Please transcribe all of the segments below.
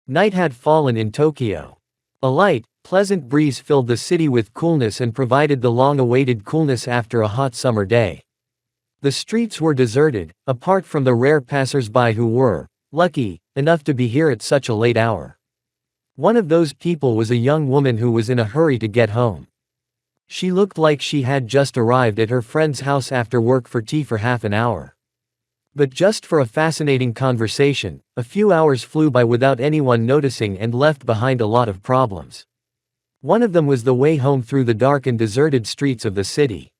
Night had fallen in Tokyo. A light, pleasant breeze filled the city with coolness and provided the long-awaited coolness after a hot summer day. The streets were deserted, apart from the rare passers-by who were lucky enough to be here at such a late hour. One of those people was a young woman who was in a hurry to get home. She looked like she had just arrived at her friend's house after work for tea for half an hour. But just for a fascinating conversation, a few hours flew by without anyone noticing and left behind a lot of problems. One of them was the way home through the dark and deserted streets of the city.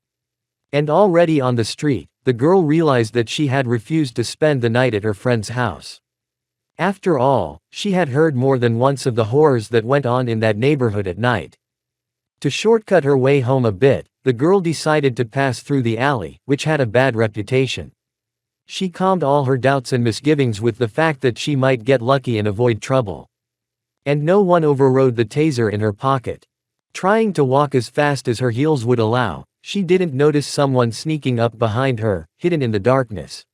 And already on the street, the girl realized that she had refused to spend the night at her friend's house. After all, she had heard more than once of the horrors that went on in that neighborhood at night. To shortcut her way home a bit, the girl decided to pass through the alley, which had a bad reputation. She calmed all her doubts and misgivings with the fact that she might get lucky and avoid trouble. And no one overrode the taser in her pocket. Trying to walk as fast as her heels would allow, she didn't notice someone sneaking up behind her, hidden in the darkness.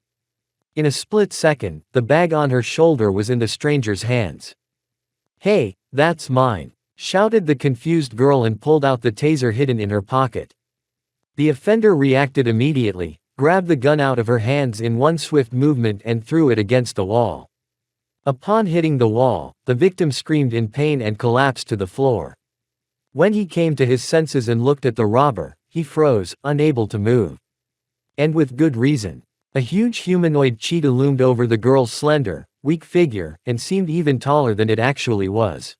In a split second, the bag on her shoulder was in the stranger's hands. "Hey, that's mine," shouted the confused girl and pulled out the taser hidden in her pocket. The offender reacted immediately, grabbed the gun out of her hands in one swift movement and threw it against the wall. Upon hitting the wall, the victim screamed in pain and collapsed to the floor. When he came to his senses and looked at the robber, he froze, unable to move. And with good reason. A huge humanoid cheetah loomed over the girl's slender, weak figure, and seemed even taller than it actually was.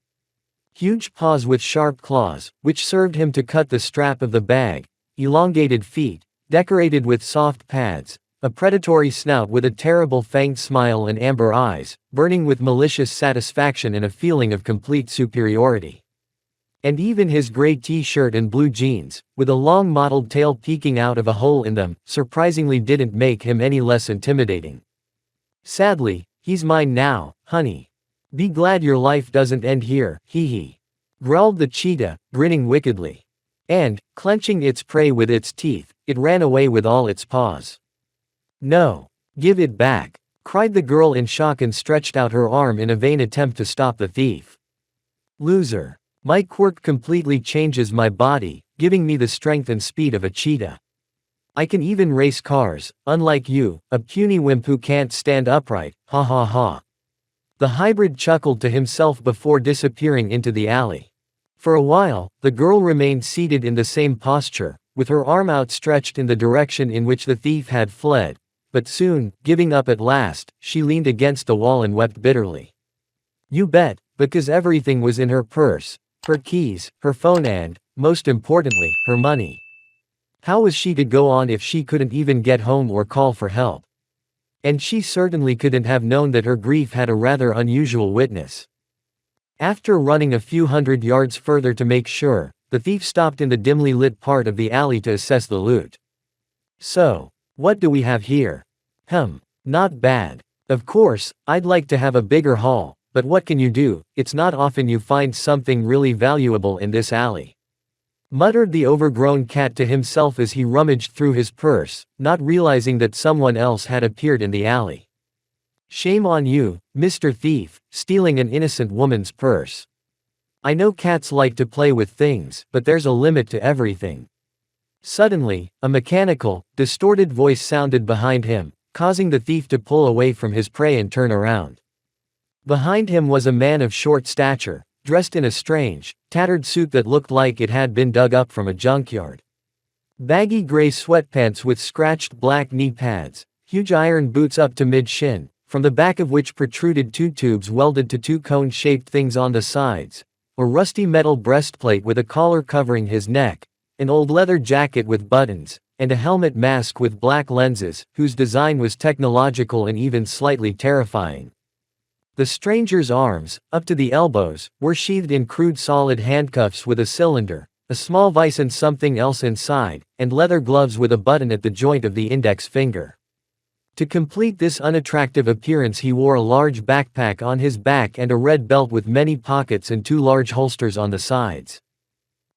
Huge paws with sharp claws, which served him to cut the strap of the bag, elongated feet, decorated with soft pads, a predatory snout with a terrible fanged smile and amber eyes, burning with malicious satisfaction and a feeling of complete superiority. And even his gray t-shirt and blue jeans, with a long mottled tail peeking out of a hole in them, surprisingly didn't make him any less intimidating. "Sadly, he's mine now, honey. Be glad your life doesn't end here, hee," growled the cheetah, grinning wickedly. And, clenching its prey with its teeth, it ran away with all its paws. "No. Give it back," cried the girl in shock and stretched out her arm in a vain attempt to stop the thief. "Loser. My quirk completely changes my body, giving me the strength and speed of a cheetah. I can even race cars, unlike you, a puny wimp who can't stand upright, ha ha ha." The hybrid chuckled to himself before disappearing into the alley. For a while, the girl remained seated in the same posture, with her arm outstretched in the direction in which the thief had fled, but soon, giving up at last, she leaned against the wall and wept bitterly. You bet, because everything was in her purse. Her keys, her phone and, most importantly, her money. How was she to go on if she couldn't even get home or call for help? And she certainly couldn't have known that her grief had a rather unusual witness. After running a few hundred yards further to make sure, the thief stopped in the dimly lit part of the alley to assess the loot. "So, what do we have here? Not bad. Of course, I'd like to have a bigger haul. But what can you do, it's not often you find something really valuable in this alley," muttered the overgrown cat to himself as he rummaged through his purse, not realizing that someone else had appeared in the alley. "Shame on you, Mr. Thief, stealing an innocent woman's purse. I know cats like to play with things, but there's a limit to everything." Suddenly, a mechanical, distorted voice sounded behind him, causing the thief to pull away from his prey and turn around. Behind him was a man of short stature, dressed in a strange, tattered suit that looked like it had been dug up from a junkyard. Baggy gray sweatpants with scratched black knee pads, huge iron boots up to mid-shin, from the back of which protruded two tubes welded to two cone-shaped things on the sides, a rusty metal breastplate with a collar covering his neck, an old leather jacket with buttons, and a helmet mask with black lenses, whose design was technological and even slightly terrifying. The stranger's arms, up to the elbows, were sheathed in crude solid handcuffs with a cylinder, a small vise and something else inside, and leather gloves with a button at the joint of the index finger. To complete this unattractive appearance he wore a large backpack on his back and a red belt with many pockets and two large holsters on the sides.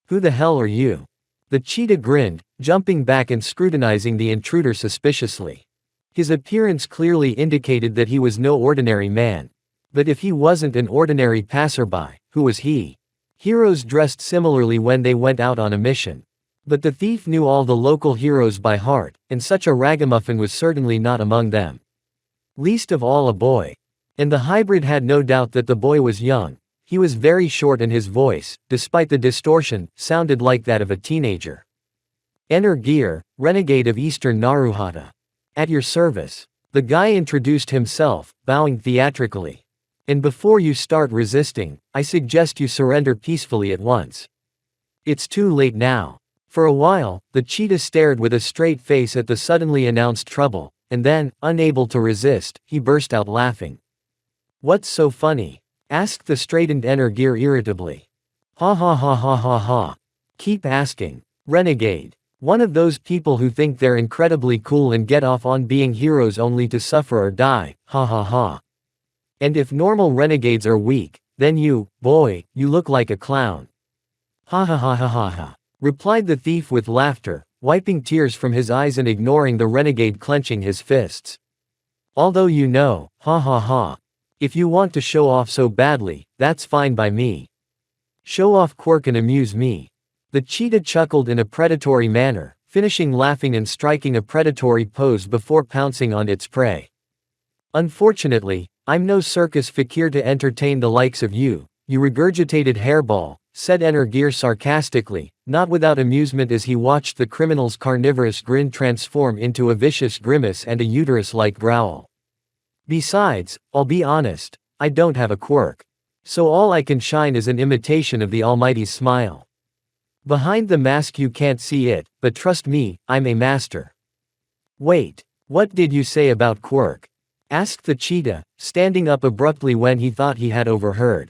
"Who the hell are you?" The cheetah grinned, jumping back and scrutinizing the intruder suspiciously. His appearance clearly indicated that he was no ordinary man. But if he wasn't an ordinary passerby, who was he? Heroes dressed similarly when they went out on a mission. But the thief knew all the local heroes by heart, and such a ragamuffin was certainly not among them. Least of all a boy. And the hybrid had no doubt that the boy was young. He was very short and his voice, despite the distortion, sounded like that of a teenager. Enter Gear, renegade of Eastern Naruhata. At your service. The guy introduced himself, bowing theatrically. And before you start resisting, I suggest you surrender peacefully at once. It's too late now. For a while, the cheetah stared with a straight face at the suddenly announced trouble, and then, unable to resist, he burst out laughing. What's so funny? Asked the straightened Gear irritably. Ha ha ha ha ha ha. Keep asking. Renegade. One of those people who think they're incredibly cool and get off on being heroes only to suffer or die, ha ha ha. And if normal renegades are weak, then you look like a clown. Ha ha ha ha ha ha. Replied the thief with laughter, wiping tears from his eyes and ignoring the renegade clenching his fists. Although ha ha ha. If you want to show off so badly, that's fine by me. Show off Quirk and amuse me. The cheetah chuckled in a predatory manner, finishing laughing and striking a predatory pose before pouncing on its prey. Unfortunately, I'm no circus fakir to entertain the likes of you, you regurgitated hairball, said Gear sarcastically, not without amusement as he watched the criminal's carnivorous grin transform into a vicious grimace and a uterus-like growl. Besides, I'll be honest, I don't have a quirk. So all I can shine is an imitation of the Almighty's smile. Behind the mask you can't see it, but trust me, I'm a master. Wait, what did you say about Quirk? Asked the cheetah, standing up abruptly when he thought he had overheard.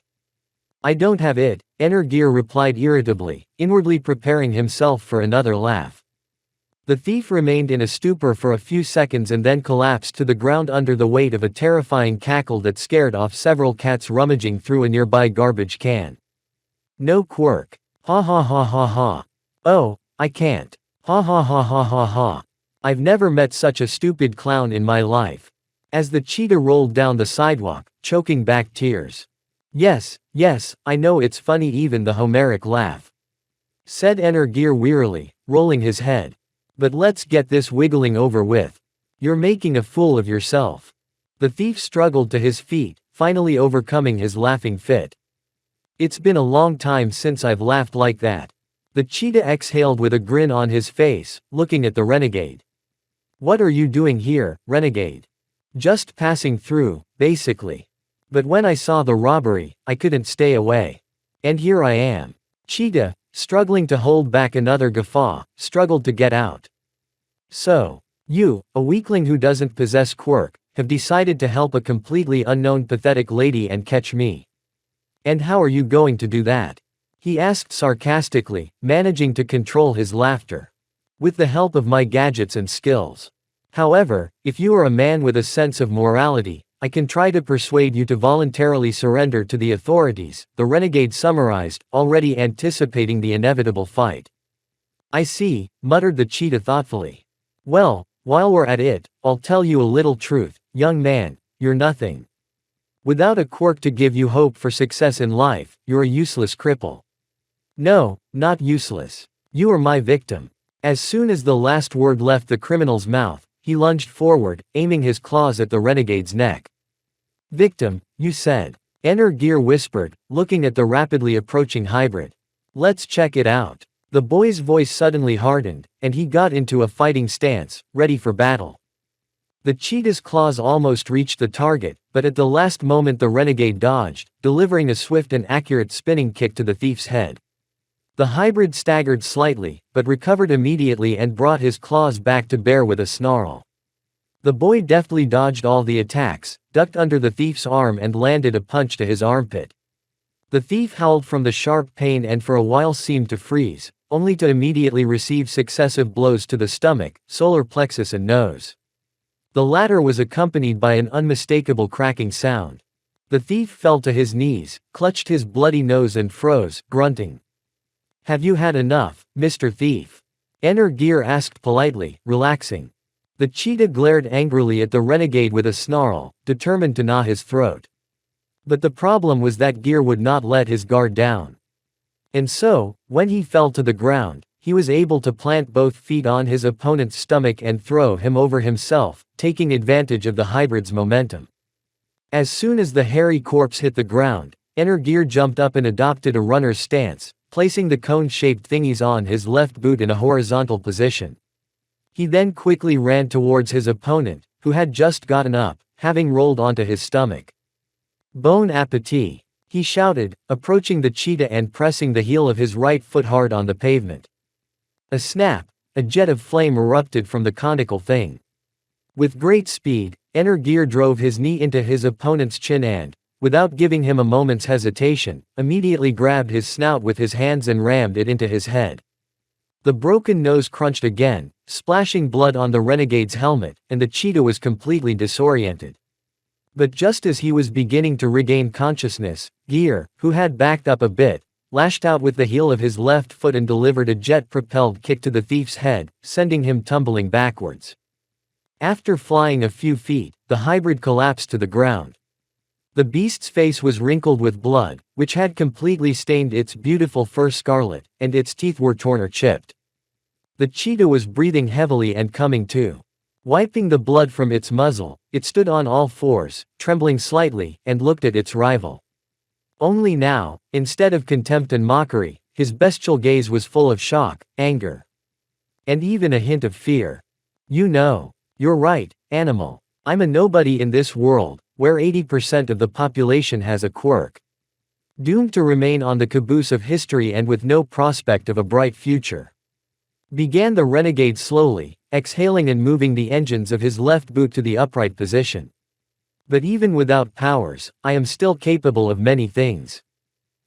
I don't have it, Gear replied irritably, inwardly preparing himself for another laugh. The thief remained in a stupor for a few seconds and then collapsed to the ground under the weight of a terrifying cackle that scared off several cats rummaging through a nearby garbage can. No quirk. Ha ha ha ha ha. Oh, I can't. Ha ha ha ha ha ha. I've never met such a stupid clown in my life. As the cheetah rolled down the sidewalk, choking back tears. Yes, I know it's funny, even the Homeric laugh. Said Gear wearily, rolling his head. But let's get this wiggling over with. You're making a fool of yourself. The thief struggled to his feet, finally overcoming his laughing fit. It's been a long time since I've laughed like that. The cheetah exhaled with a grin on his face, looking at the renegade. What are you doing here, renegade? Just passing through, basically. But when I saw the robbery, I couldn't stay away. And here I am. Cheetah, struggling to hold back another guffaw, struggled to get out. So, you, a weakling who doesn't possess quirk, have decided to help a completely unknown pathetic lady and catch me. And how are you going to do that? He asked sarcastically, managing to control his laughter. With the help of my gadgets and skills. However, if you are a man with a sense of morality, I can try to persuade you to voluntarily surrender to the authorities, the renegade summarized, already anticipating the inevitable fight. I see, muttered the cheetah thoughtfully. Well, while we're at it, I'll tell you a little truth, young man, you're nothing. Without a quirk to give you hope for success in life, you're a useless cripple. No, not useless. You are my victim. As soon as the last word left the criminal's mouth, he lunged forward, aiming his claws at the renegade's neck. Victim, you said. Gear whispered, looking at the rapidly approaching hybrid. Let's check it out. The boy's voice suddenly hardened, and he got into a fighting stance, ready for battle. The cheetah's claws almost reached the target, but at the last moment the renegade dodged, delivering a swift and accurate spinning kick to the thief's head. The hybrid staggered slightly, but recovered immediately and brought his claws back to bear with a snarl. The boy deftly dodged all the attacks, ducked under the thief's arm and landed a punch to his armpit. The thief howled from the sharp pain and for a while seemed to freeze, only to immediately receive successive blows to the stomach, solar plexus and nose. The latter was accompanied by an unmistakable cracking sound. The thief fell to his knees, clutched his bloody nose and froze, grunting. Have you had enough, Mr. Thief? Gear asked politely, relaxing. The cheetah glared angrily at the renegade with a snarl, determined to gnaw his throat. But the problem was that Gear would not let his guard down. And so, when he fell to the ground, he was able to plant both feet on his opponent's stomach and throw him over himself, taking advantage of the hybrid's momentum. As soon as the hairy corpse hit the ground, Gear jumped up and adopted a runner's stance, placing the cone-shaped thingies on his left boot in a horizontal position. He then quickly ran towards his opponent, who had just gotten up, having rolled onto his stomach. Bon appétit, he shouted, approaching the cheetah and pressing the heel of his right foot hard on the pavement. A snap, a jet of flame erupted from the conical thing. With great speed, Gear drove his knee into his opponent's chin and, without giving him a moment's hesitation, immediately grabbed his snout with his hands and rammed it into his head. The broken nose crunched again, splashing blood on the renegade's helmet, and the cheetah was completely disoriented. But just as he was beginning to regain consciousness, Gear, who had backed up a bit, lashed out with the heel of his left foot and delivered a jet-propelled kick to the thief's head, sending him tumbling backwards. After flying a few feet, the hybrid collapsed to the ground. The beast's face was wrinkled with blood, which had completely stained its beautiful fur scarlet, and its teeth were torn or chipped. The cheetah was breathing heavily and coming to. Wiping the blood from its muzzle, it stood on all fours, trembling slightly, and looked at its rival. Only now, instead of contempt and mockery, his bestial gaze was full of shock, anger, and even a hint of fear. You're right, animal. I'm a nobody in this world, where 80% of the population has a quirk. Doomed to remain on the caboose of history and with no prospect of a bright future. Began the renegade slowly, exhaling and moving the engines of his left boot to the upright position. But even without powers, I am still capable of many things.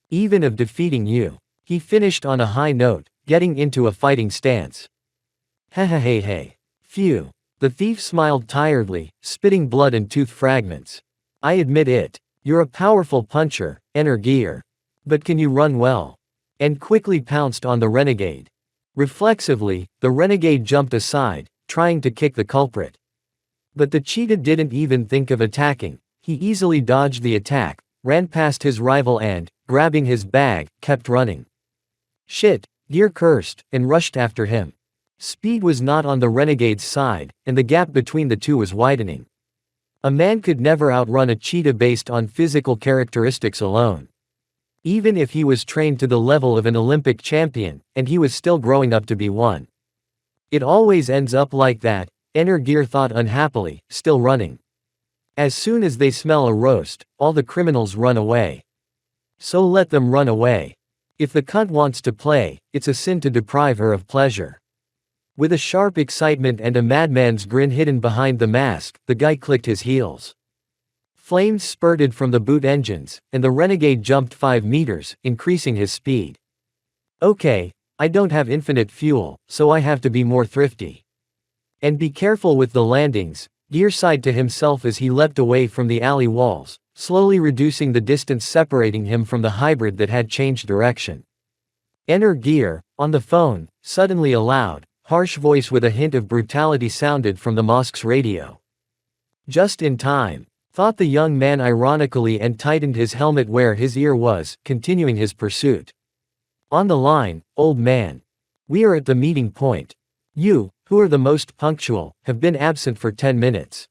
Even of defeating you. He finished on a high note, getting into a fighting stance. Hey. Phew. The thief smiled tiredly, spitting blood and tooth fragments. I admit it. You're a powerful puncher, Gear. But can you run well? And quickly pounced on the renegade. Reflexively, the renegade jumped aside, trying to kick the culprit. But the cheetah didn't even think of attacking. He easily dodged the attack, ran past his rival and, grabbing his bag, kept running. Shit, Gear cursed, and rushed after him. Speed was not on the renegade's side, and the gap between the two was widening. A man could never outrun a cheetah based on physical characteristics alone. Even if he was trained to the level of an Olympic champion, and he was still growing up to be one. It always ends up like that, Gear thought unhappily, still running. As soon as they smell a roast, all the criminals run away. So let them run away. If the cunt wants to play, it's a sin to deprive her of pleasure. With a sharp excitement and a madman's grin hidden behind the mask, the guy clicked his heels. Flames spurted from the boot engines, and the renegade jumped 5 meters, increasing his speed. Okay, I don't have infinite fuel, so I have to be more thrifty. And be careful with the landings, Gear sighed to himself as he leapt away from the alley walls, slowly reducing the distance separating him from the hybrid that had changed direction. Gear, on the phone, suddenly a loud, harsh voice with a hint of brutality sounded from the mosque's radio. Just in time, thought the young man ironically and tightened his helmet where his ear was, continuing his pursuit. On the line, old man. We are at the meeting point. You, who are the most punctual, have been absent for 10 minutes.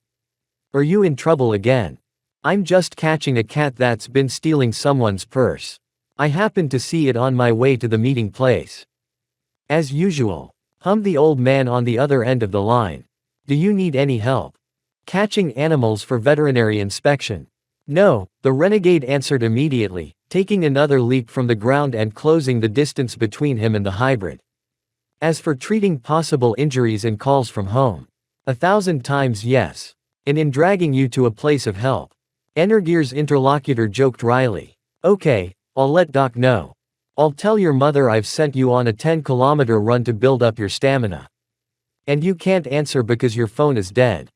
Are you in trouble again? I'm just catching a cat that's been stealing someone's purse. I happened to see it on my way to the meeting place. As usual. Hummed the old man on the other end of the line. Do you need any help? Catching animals for veterinary inspection? No, the renegade answered immediately, taking another leap from the ground and closing the distance between him and the hybrid. As for treating possible injuries and calls from home, 1,000 times yes. And in dragging you to a place of help. Gear's interlocutor joked wryly. Okay, I'll let Doc know. I'll tell your mother I've sent you on a 10-kilometer run to build up your stamina. And you can't answer because your phone is dead.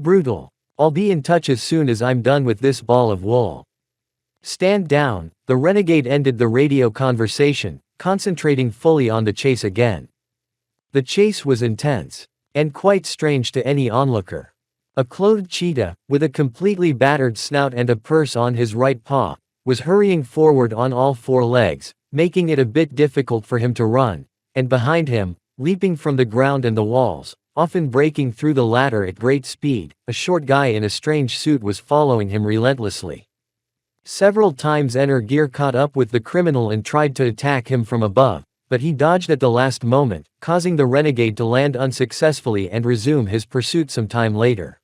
Brutal. I'll be in touch as soon as I'm done with this ball of wool. Stand down, the renegade ended the radio conversation, concentrating fully on the chase again. The chase was intense. And quite strange to any onlooker. A clothed cheetah, with a completely battered snout and a purse on his right paw, was hurrying forward on all four legs, making it a bit difficult for him to run, and behind him, leaping from the ground and the walls, often breaking through the latter at great speed, a short guy in a strange suit was following him relentlessly. Several times Gear caught up with the criminal and tried to attack him from above, but he dodged at the last moment, causing the renegade to land unsuccessfully and resume his pursuit some time later.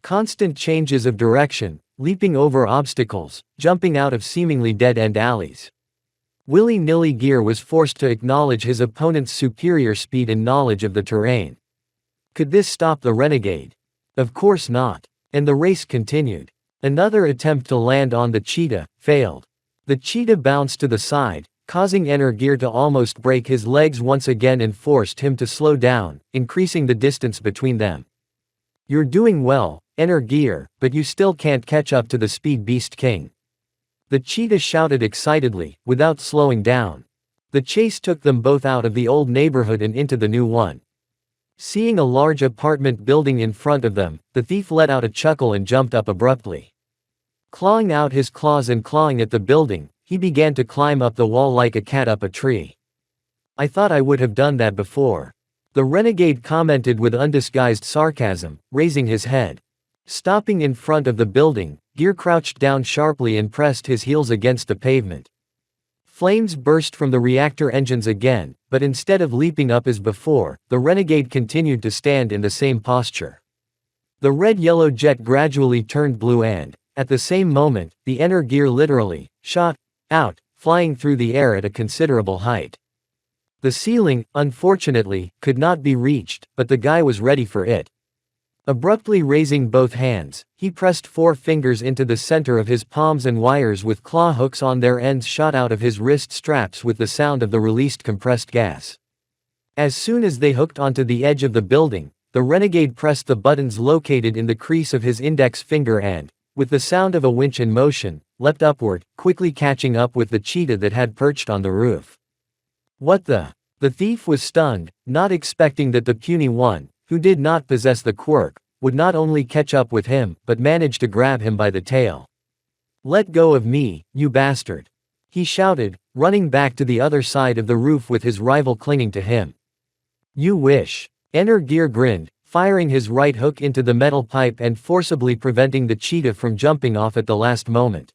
Constant changes of direction, leaping over obstacles, jumping out of seemingly dead-end alleys. Willy-nilly Gear was forced to acknowledge his opponent's superior speed and knowledge of the terrain. Could this stop the renegade? Of course not. And the race continued. Another attempt to land on the cheetah failed. The cheetah bounced to the side, causing Gear to almost break his legs once again and forced him to slow down, increasing the distance between them. "You're doing well, Gear, but you still can't catch up to the Speed Beast King," the cheetah shouted excitedly, without slowing down. The chase took them both out of the old neighborhood and into the new one. Seeing a large apartment building in front of them, the thief let out a chuckle and jumped up abruptly. Clawing out his claws and clawing at the building, he began to climb up the wall like a cat up a tree. "I thought I would have done that before," the renegade commented with undisguised sarcasm, raising his head. Stopping in front of the building, Gear crouched down sharply and pressed his heels against the pavement. Flames burst from the reactor engines again, but instead of leaping up as before, the renegade continued to stand in the same posture. The red-yellow jet gradually turned blue and, at the same moment, the Gear literally shot out, flying through the air at a considerable height. The ceiling, unfortunately, could not be reached, but the guy was ready for it. Abruptly raising both hands, he pressed 4 fingers into the center of his palms and wires with claw hooks on their ends shot out of his wrist straps with the sound of the released compressed gas. As soon as they hooked onto the edge of the building, the renegade pressed the buttons located in the crease of his index finger and, with the sound of a winch in motion, leapt upward, quickly catching up with the cheetah that had perched on the roof. "What the?" The thief was stunned, not expecting that the puny one, who did not possess the quirk, would not only catch up with him, but manage to grab him by the tail. "Let go of me, you bastard!" he shouted, running back to the other side of the roof with his rival clinging to him. "You wish." Gear grinned, firing his right hook into the metal pipe and forcibly preventing the cheetah from jumping off at the last moment.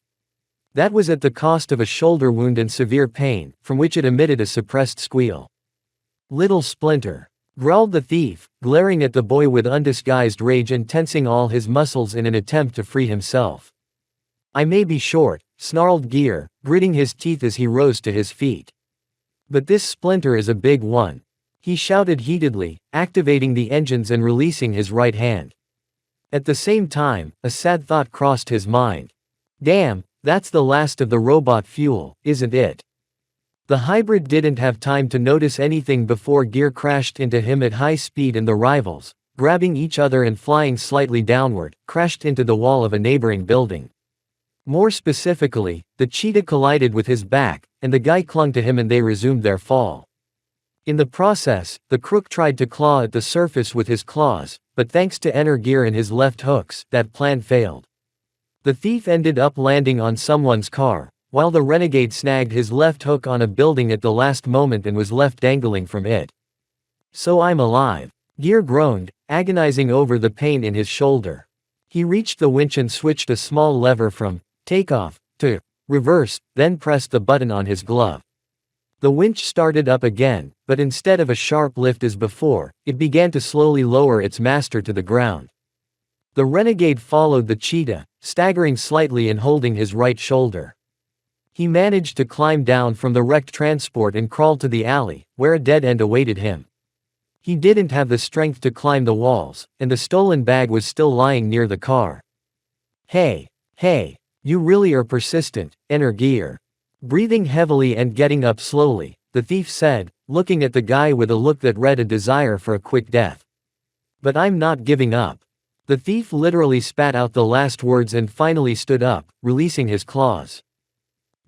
That was at the cost of a shoulder wound and severe pain, from which it emitted a suppressed squeal. "Little splinter," growled the thief, glaring at the boy with undisguised rage and tensing all his muscles in an attempt to free himself. "I may be short," snarled Gear, gritting his teeth as he rose to his feet. "But this splinter is a big one," he shouted heatedly, activating the engines and releasing his right hand. At the same time, a sad thought crossed his mind. "Damn, that's the last of the robot fuel, isn't it?" The hybrid didn't have time to notice anything before Gear crashed into him at high speed and the rivals, grabbing each other and flying slightly downward, crashed into the wall of a neighboring building. More specifically, the cheetah collided with his back, and the guy clung to him and they resumed their fall. In the process, the crook tried to claw at the surface with his claws, but thanks to Gear and his left hooks, that plan failed. The thief ended up landing on someone's car, while the renegade snagged his left hook on a building at the last moment and was left dangling from it. "So I'm alive," Gear groaned, agonizing over the pain in his shoulder. He reached the winch and switched a small lever from takeoff to reverse, then pressed the button on his glove. The winch started up again, but instead of a sharp lift as before, it began to slowly lower its master to the ground. The renegade followed the cheetah, staggering slightly and holding his right shoulder. He managed to climb down from the wrecked transport and crawl to the alley, where a dead end awaited him. He didn't have the strength to climb the walls, and the stolen bag was still lying near the car. Hey, you really are persistent, Gear." Breathing heavily and getting up slowly, the thief said, looking at the guy with a look that read a desire for a quick death. "But I'm not giving up." The thief literally spat out the last words and finally stood up, releasing his claws.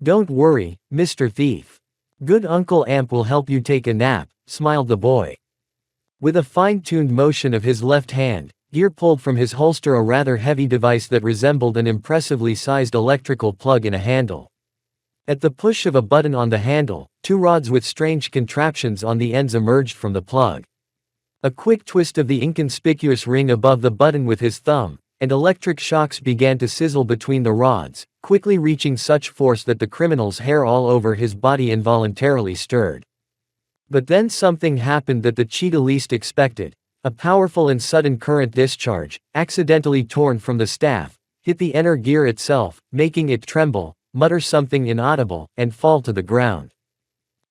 "Don't worry, Mr. Thief. Good Uncle Amp will help you take a nap," smiled the boy. With a fine-tuned motion of his left hand, Gear pulled from his holster a rather heavy device that resembled an impressively sized electrical plug in a handle. At the push of a button on the handle, two rods with strange contraptions on the ends emerged from the plug. A quick twist of the inconspicuous ring above the button with his thumb, and electric shocks began to sizzle between the rods, quickly reaching such force that the criminal's hair all over his body involuntarily stirred. But then something happened that the cheetah least expected. A powerful and sudden current discharge, accidentally torn from the staff, hit the inner gear itself, making it tremble, mutter something inaudible, and fall to the ground.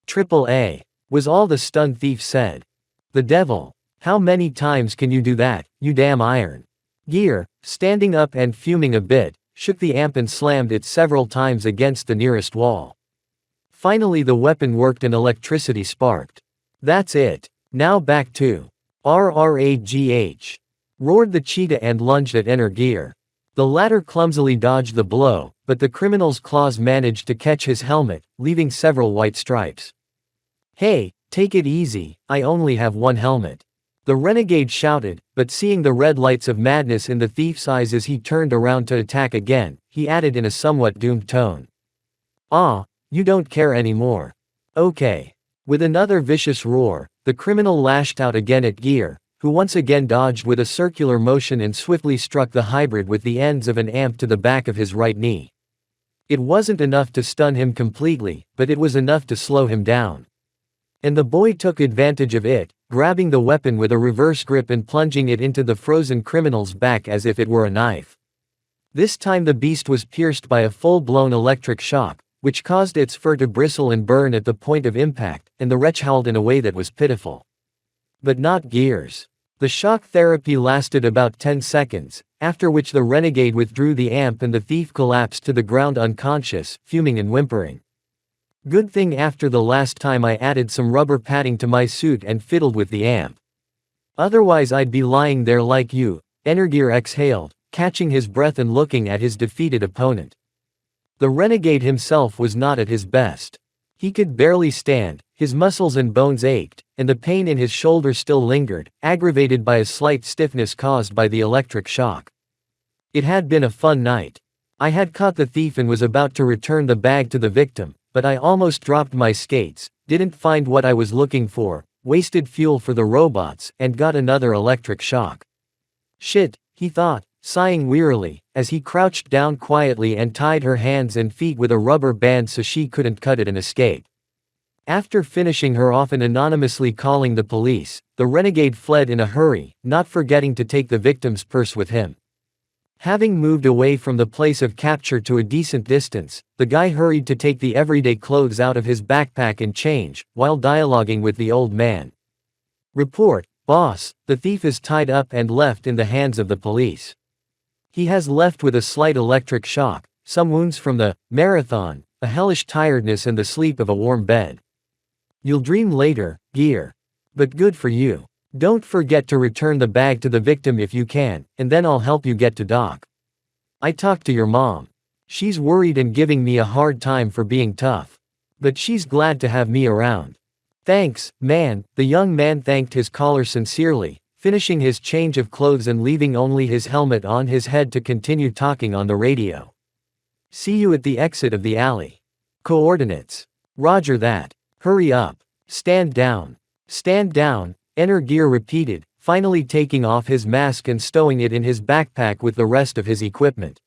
"AAA," was all the stunned thief said. "The devil. How many times can you do that, you damn iron?" Gear, standing up and fuming a bit, shook the amp and slammed it several times against the nearest wall. Finally the weapon worked and electricity sparked. "That's it. Now back to RRAGH," roared the cheetah and lunged at inner gear. The latter clumsily dodged the blow, but the criminal's claws managed to catch his helmet, leaving several white stripes. "Hey, take it easy, I only have one helmet," the renegade shouted, but seeing the red lights of madness in the thief's eyes as he turned around to attack again, he added in a somewhat doomed tone. "Ah, you don't care anymore. Okay." With another vicious roar, the criminal lashed out again at Gear, who once again dodged with a circular motion and swiftly struck the hybrid with the ends of an amp to the back of his right knee. It wasn't enough to stun him completely, but it was enough to slow him down. And the boy took advantage of it, grabbing the weapon with a reverse grip and plunging it into the frozen criminal's back as if it were a knife. This time the beast was pierced by a full-blown electric shock, which caused its fur to bristle and burn at the point of impact, and the wretch howled in a way that was pitiful. But not Gear's. The shock therapy lasted about 10 seconds, after which the renegade withdrew the amp and the thief collapsed to the ground unconscious, fuming and whimpering. "Good thing after the last time I added some rubber padding to my suit and fiddled with the amp. Otherwise I'd be lying there like you," Energear exhaled, catching his breath and looking at his defeated opponent. The renegade himself was not at his best. He could barely stand, his muscles and bones ached, and the pain in his shoulder still lingered, aggravated by a slight stiffness caused by the electric shock. It had been a fun night. I had caught the thief and was about to return the bag to the victim, but I almost dropped my skates, didn't find what I was looking for, wasted fuel for the robots, and got another electric shock. Shit, he thought, sighing wearily, as he crouched down quietly and tied her hands and feet with a rubber band so she couldn't cut it and escape. After finishing her off and anonymously calling the police, the renegade fled in a hurry, not forgetting to take the victim's purse with him. Having moved away from the place of capture to a decent distance, the guy hurried to take the everyday clothes out of his backpack and change, while dialoguing with the old man. "Report, boss, the thief is tied up and left in the hands of the police. He has left with a slight electric shock, some wounds from the marathon, a hellish tiredness and the sleep of a warm bed. You'll dream later, Gear. But good for you. Don't forget to return the bag to the victim if you can, and then I'll help you get to doc. I talked to your mom. She's worried and giving me a hard time for being tough. But she's glad to have me around. Thanks, man." The young man thanked his caller sincerely, finishing his change of clothes and leaving only his helmet on his head to continue talking on the radio. "See you at the exit of the alley. Coordinates. Roger that. Hurry up. Stand down. Stand down," Energear repeated, finally taking off his mask and stowing it in his backpack with the rest of his equipment.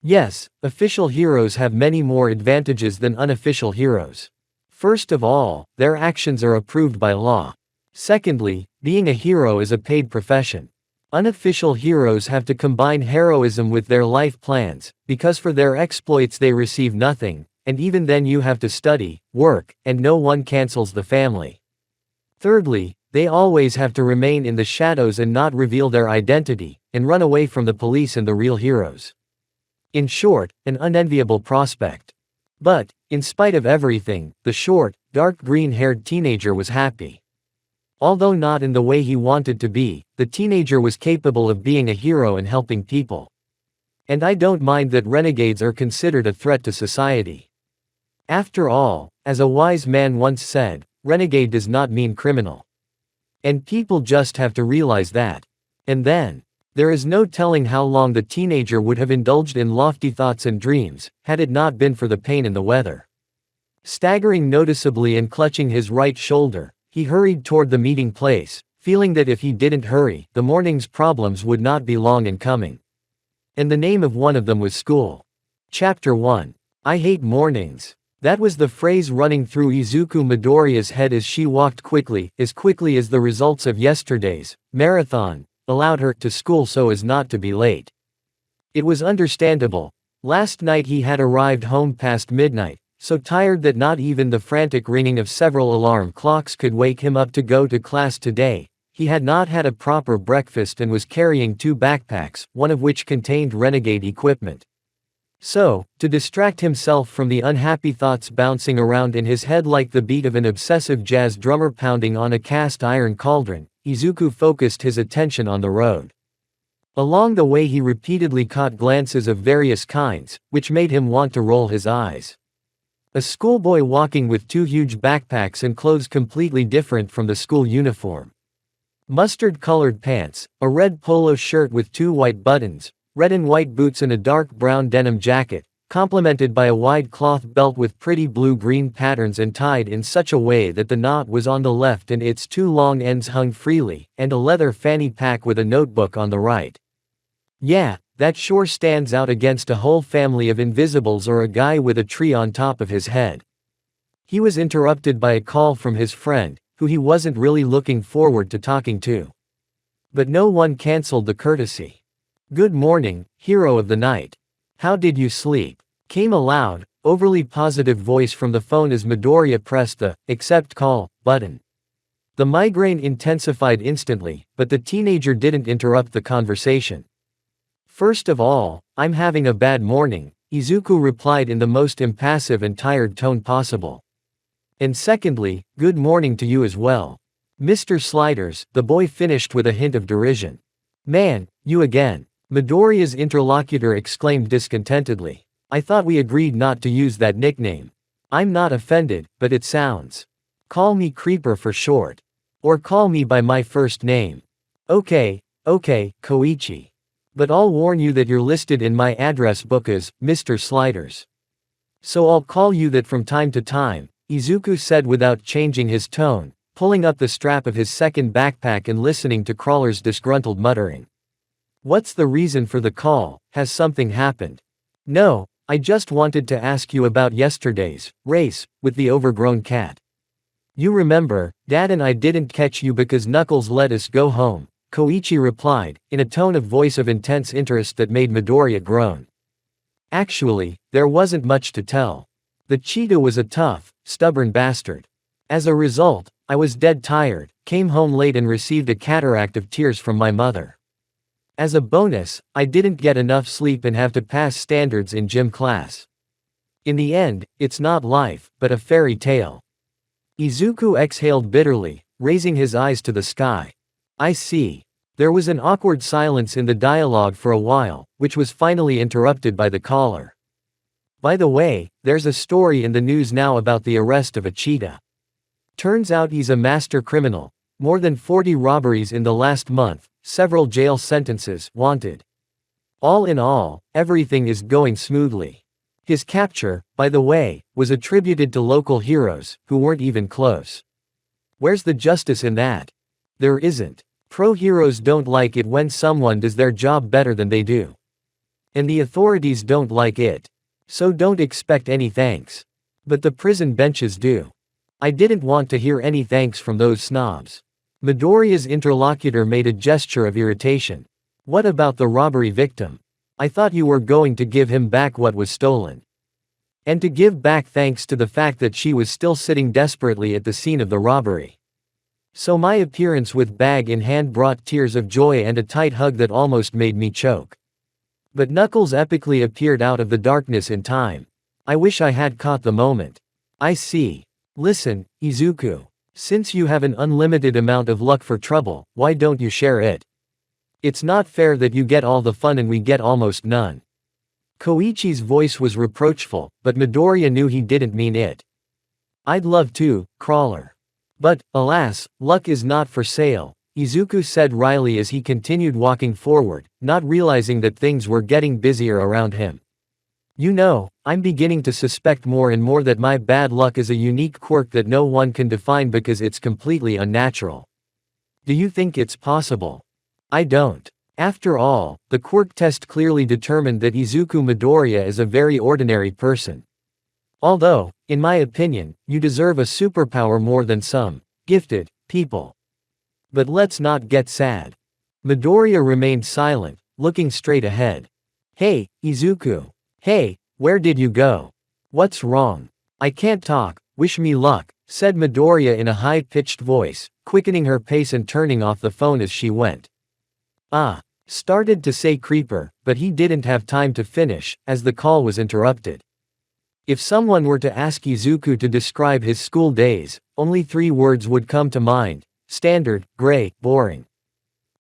Yes, official heroes have many more advantages than unofficial heroes. First of all, their actions are approved by law. Secondly, being a hero is a paid profession. Unofficial heroes have to combine heroism with their life plans, because for their exploits they receive nothing, and even then you have to study, work, and no one cancels the family. Thirdly, they always have to remain in the shadows and not reveal their identity, and run away from the police and the real heroes. In short, an unenviable prospect. But, in spite of everything, the short, dark green-haired teenager was happy. Although not in the way he wanted to be, the teenager was capable of being a hero and helping people. And I don't mind that renegades are considered a threat to society. After all, as a wise man once said, renegade does not mean criminal. And people just have to realize that. And then, There is no telling how long the teenager would have indulged in lofty thoughts and dreams, had it not been for the pain in the weather. Staggering noticeably and clutching his right shoulder, he hurried toward the meeting place, feeling that if he didn't hurry, the morning's problems would not be long in coming. And the name of one of them was school. Chapter 1. I hate mornings. That was the phrase running through Izuku Midoriya's head as she walked quickly as the results of yesterday's marathon allowed her to school so as not to be late. It was understandable. Last night he had arrived home past midnight, so tired that not even the frantic ringing of several alarm clocks could wake him up to go to class today. He had not had a proper breakfast and was carrying 2 backpacks, one of which contained renegade equipment. So, to distract himself from the unhappy thoughts bouncing around in his head like the beat of an obsessive jazz drummer pounding on a cast iron cauldron, Izuku focused his attention on the road. Along the way he repeatedly caught glances of various kinds, which made him want to roll his eyes. A schoolboy walking with 2 huge backpacks and clothes completely different from the school uniform. Mustard-colored pants, a red polo shirt with 2 white buttons, red and white boots and a dark brown denim jacket, complemented by a wide cloth belt with pretty blue-green patterns and tied in such a way that the knot was on the left and its 2 long ends hung freely, and a leather fanny pack with a notebook on the right. Yeah, that sure stands out against a whole family of invisibles or a guy with a tree on top of his head. He was interrupted by a call from his friend, who he wasn't really looking forward to talking to. But no one canceled the courtesy. "Good morning, hero of the night. How did you sleep?" came a loud, overly positive voice from the phone as Midoriya pressed the "accept call" button. The migraine intensified instantly, but the teenager didn't interrupt the conversation. "First of all, I'm having a bad morning," Izuku replied in the most impassive and tired tone possible. "And secondly, good morning to you as well. Mr. Sliders," the boy finished with a hint of derision. "Man, you again," Midoriya's interlocutor exclaimed discontentedly. "I thought we agreed not to use that nickname." "I'm not offended, but it sounds. Call me Creeper for short. Or call me by my first name." Okay, Koichi. "But I'll warn you that you're listed in my address book as Mr. Sliders. So I'll call you that from time to time," Izuku said without changing his tone, pulling up the strap of his second backpack and listening to Crawler's disgruntled muttering. "What's the reason for the call? Has something happened?" "No, I just wanted to ask you about yesterday's race with the overgrown cat. You remember, Dad and I didn't catch you because Knuckles let us go home," Koichi replied, in a tone of voice of intense interest that made Midoriya groan. Actually, there wasn't much to tell. The cheetah was a tough, stubborn bastard. As a result, I was dead tired, came home late and received a cataract of tears from my mother. As a bonus, I didn't get enough sleep and have to pass standards in gym class. In the end, it's not life, but a fairy tale." Izuku exhaled bitterly, raising his eyes to the sky. "I see." There was an awkward silence in the dialogue for a while, which was finally interrupted by the caller. "By the way, there's a story in the news now about the arrest of a cheetah. Turns out he's a master criminal. More than 40 robberies in the last month, several jail sentences, wanted. All in all, everything is going smoothly. His capture, by the way, was attributed to local heroes, who weren't even close. Where's the justice in that? There isn't. Pro heroes don't like it when someone does their job better than they do. And the authorities don't like it. So don't expect any thanks. But the prison benches do. I didn't want to hear any thanks from those snobs." Midoriya's interlocutor made a gesture of irritation. "What about the robbery victim? I thought you were going to give him back what was stolen. And to give back thanks to the fact that she was still sitting desperately at the scene of the robbery. So my appearance with bag in hand brought tears of joy and a tight hug that almost made me choke. But Knuckles epically appeared out of the darkness in time. I wish I had caught the moment." "I see. Listen, Izuku. Since you have an unlimited amount of luck for trouble, why don't you share it? It's not fair that you get all the fun and we get almost none." Koichi's voice was reproachful, but Midoriya knew he didn't mean it. "I'd love to, Crawler. But, alas, luck is not for sale," Izuku said wryly as he continued walking forward, not realizing that things were getting busier around him. You know, I'm beginning to suspect more and more that my bad luck is a unique quirk that no one can define because it's completely unnatural. Do you think it's possible? I don't. After all, the quirk test clearly determined that Izuku Midoriya is a very ordinary person. Although, in my opinion, you deserve a superpower more than some gifted people. But let's not get sad. Midoriya remained silent, looking straight ahead. Hey, Izuku. Hey, where did you go? What's wrong? I can't talk, wish me luck, said Midoriya in a high-pitched voice, quickening her pace and turning off the phone as she went. Started to say Creeper, but he didn't have time to finish, as the call was interrupted. If someone were to ask Izuku to describe his school days, only 3 words would come to mind: standard, gray, boring.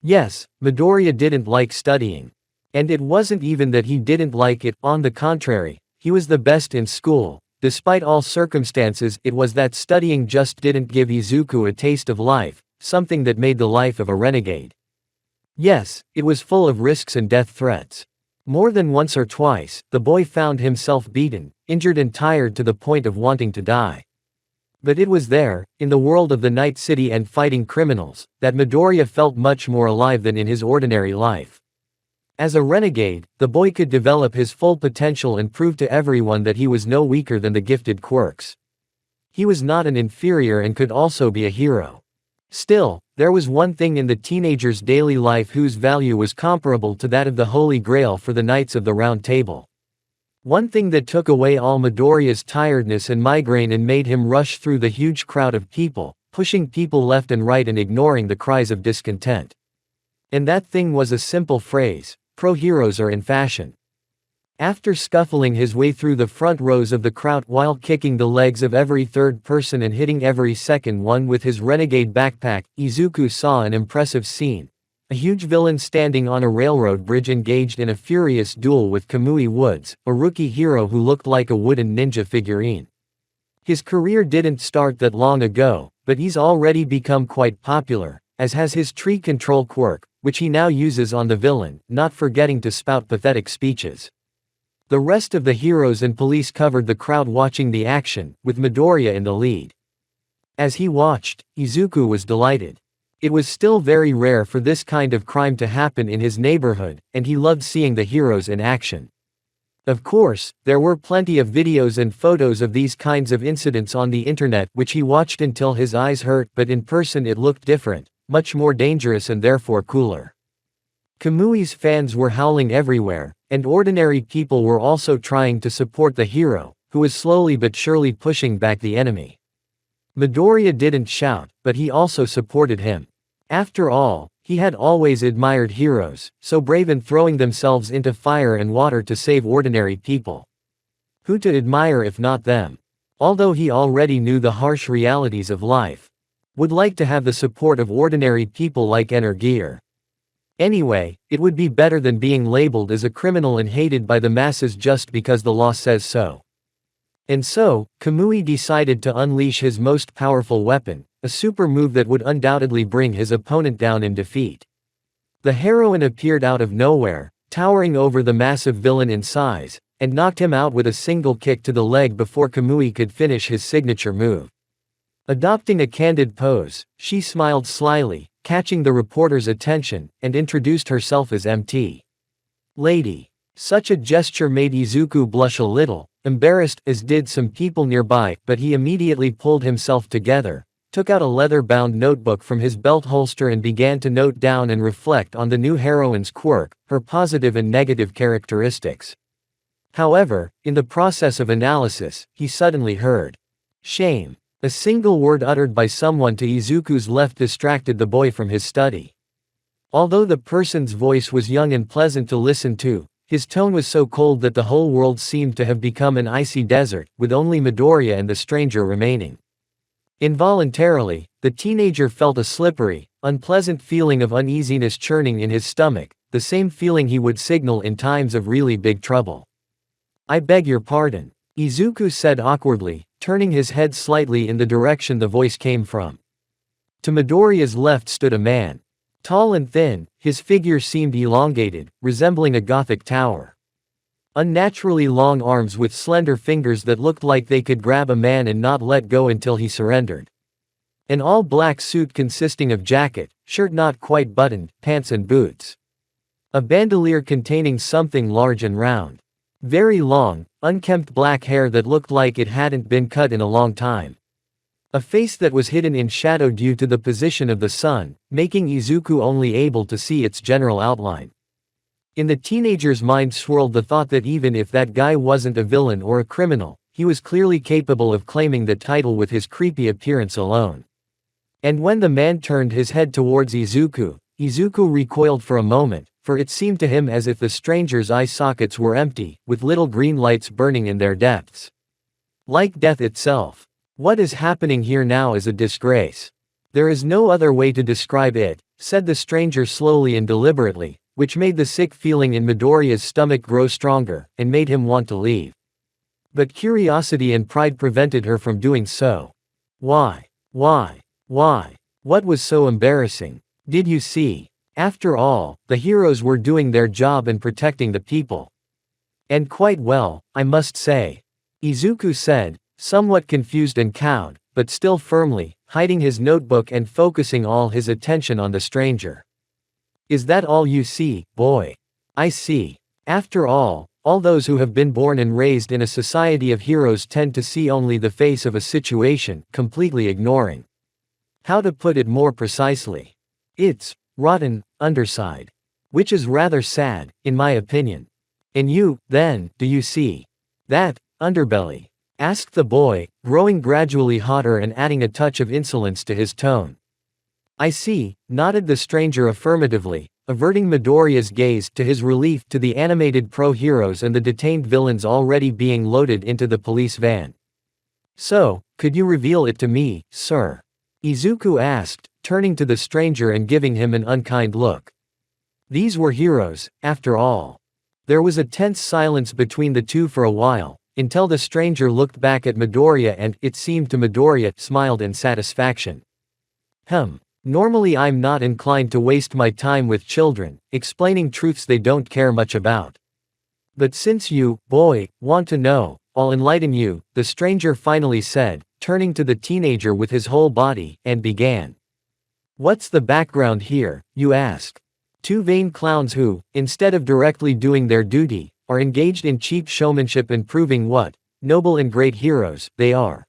Yes, Midoriya didn't like studying. And it wasn't even that he didn't like it, on the contrary, he was the best in school. Despite all circumstances, it was that studying just didn't give Izuku a taste of life, something that made the life of a renegade. Yes, it was full of risks and death threats. More than once or twice, the boy found himself beaten, injured and tired to the point of wanting to die. But it was there, in the world of the Night City and fighting criminals, that Midoriya felt much more alive than in his ordinary life. As a renegade, the boy could develop his full potential and prove to everyone that he was no weaker than the gifted quirks. He was not an inferior and could also be a hero. Still, there was one thing in the teenager's daily life whose value was comparable to that of the Holy Grail for the Knights of the Round Table. One thing that took away all Midoriya's tiredness and migraine and made him rush through the huge crowd of people, pushing people left and right and ignoring the cries of discontent. And that thing was a simple phrase: pro-heroes are in fashion. After scuffling his way through the front rows of the crowd while kicking the legs of every third person and hitting every second one with his renegade backpack, Izuku saw an impressive scene. A huge villain standing on a railroad bridge engaged in a furious duel with Kamui Woods, a rookie hero who looked like a wooden ninja figurine. His career didn't start that long ago, but he's already become quite popular, as has his tree control quirk, which he now uses on the villain, not forgetting to spout pathetic speeches. The rest of the heroes and police covered the crowd watching the action, with Midoriya in the lead. As he watched, Izuku was delighted. It was still very rare for this kind of crime to happen in his neighborhood, and he loved seeing the heroes in action. Of course, there were plenty of videos and photos of these kinds of incidents on the internet which he watched until his eyes hurt, but in person it looked different, much more dangerous and therefore cooler. Kamui's fans were howling everywhere, and ordinary people were also trying to support the hero, who was slowly but surely pushing back the enemy. Midoriya didn't shout, but he also supported him. After all, he had always admired heroes, so brave and throwing themselves into fire and water to save ordinary people. Who to admire if not them? Although he already knew the harsh realities of life. Would like to have the support of ordinary people like Energear. Anyway, it would be better than being labeled as a criminal and hated by the masses just because the law says so. And so, Kamui decided to unleash his most powerful weapon, a super move that would undoubtedly bring his opponent down in defeat. The heroine appeared out of nowhere, towering over the massive villain in size, and knocked him out with a single kick to the leg before Kamui could finish his signature move. Adopting a candid pose, she smiled slyly, catching the reporter's attention, and introduced herself as Mt. Lady. Such a gesture made Izuku blush a little, embarrassed, as did some people nearby, but he immediately pulled himself together, took out a leather-bound notebook from his belt holster and began to note down and reflect on the new heroine's quirk, her positive and negative characteristics. However, in the process of analysis, he suddenly heard shame. A single word uttered by someone to Izuku's left distracted the boy from his study. Although the person's voice was young and pleasant to listen to, his tone was so cold that the whole world seemed to have become an icy desert, with only Midoriya and the stranger remaining. Involuntarily, the teenager felt a slippery, unpleasant feeling of uneasiness churning in his stomach, the same feeling he would signal in times of really big trouble. "I beg your pardon," Izuku said awkwardly, turning his head slightly in the direction the voice came from. To Midoriya's left stood a man. Tall and thin, his figure seemed elongated, resembling a Gothic tower. Unnaturally long arms with slender fingers that looked like they could grab a man and not let go until he surrendered. An all-black suit consisting of jacket, shirt not quite buttoned, pants and boots. A bandolier containing something large and round. Very long, unkempt black hair that looked like it hadn't been cut in a long time. A face that was hidden in shadow due to the position of the sun, making Izuku only able to see its general outline. In the teenager's mind swirled the thought that even if that guy wasn't a villain or a criminal, he was clearly capable of claiming the title with his creepy appearance alone. And when the man turned his head towards Izuku, Izuku recoiled for a moment, for it seemed to him as if the stranger's eye sockets were empty, with little green lights burning in their depths. Like death itself. What is happening here now is a disgrace. There is no other way to describe it, said the stranger slowly and deliberately, which made the sick feeling in Midoriya's stomach grow stronger, and made him want to leave. But curiosity and pride prevented her from doing so. Why? What was so embarrassing? Did you see? After all, the heroes were doing their job and protecting the people. And quite well, I must say. Izuku said, somewhat confused and cowed, but still firmly, hiding his notebook and focusing all his attention on the stranger. Is that all you see, boy? I see. After all those who have been born and raised in a society of heroes tend to see only the face of a situation, completely ignoring. How to put it more precisely? It's rotten underside. Which is rather sad, in my opinion. And you, then, do you see that underbelly? Asked the boy, growing gradually hotter and adding a touch of insolence to his tone. I see, nodded the stranger affirmatively, averting Midoriya's gaze to his relief to the animated pro-heroes and the detained villains already being loaded into the police van. So, could you reveal it to me, sir? Izuku asked, turning to the stranger and giving him an unkind look. These were heroes, after all. There was a tense silence between the two for a while, until the stranger looked back at Midoriya and, it seemed to Midoriya, smiled in satisfaction. Normally I'm not inclined to waste my time with children, explaining truths they don't care much about. But since you, boy, want to know, I'll enlighten you, the stranger finally said, turning to the teenager with his whole body, and began. What's the background here, you ask? Two vain clowns who, instead of directly doing their duty, are engaged in cheap showmanship and proving what noble and great heroes they are.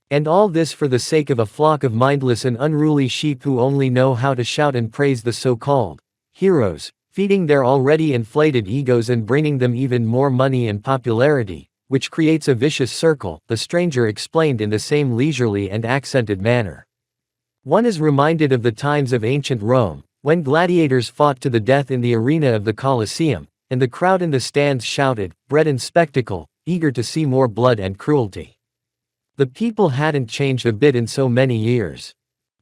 And all this for the sake of a flock of mindless and unruly sheep who only know how to shout and praise the so-called heroes, feeding their already inflated egos and bringing them even more money and popularity, which creates a vicious circle, the stranger explained in the same leisurely and accented manner. One is reminded of the times of ancient Rome, when gladiators fought to the death in the arena of the Colosseum, and the crowd in the stands shouted, bred in spectacle, eager to see more blood and cruelty. The people hadn't changed a bit in so many years.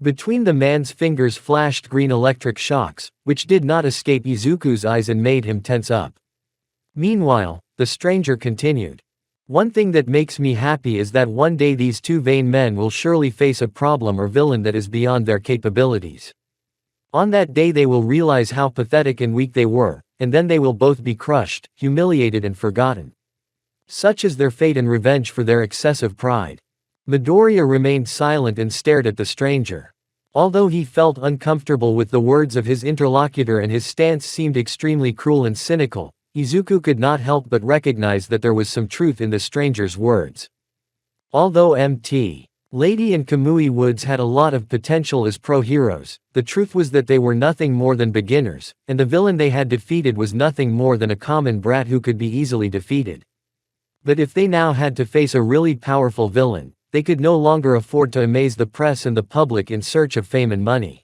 Between the man's fingers flashed green electric shocks, which did not escape Izuku's eyes and made him tense up. Meanwhile, the stranger continued. One thing that makes me happy is that one day these two vain men will surely face a problem or villain that is beyond their capabilities. On that day they will realize how pathetic and weak they were, and then they will both be crushed, humiliated and forgotten. Such is their fate and revenge for their excessive pride. Midoriya remained silent and stared at the stranger. Although he felt uncomfortable with the words of his interlocutor and his stance seemed extremely cruel and cynical, Izuku could not help but recognize that there was some truth in the stranger's words. Although Mt. Lady and Kamui Woods had a lot of potential as pro-heroes, the truth was that they were nothing more than beginners, and the villain they had defeated was nothing more than a common brat who could be easily defeated. But if they now had to face a really powerful villain, they could no longer afford to amaze the press and the public in search of fame and money.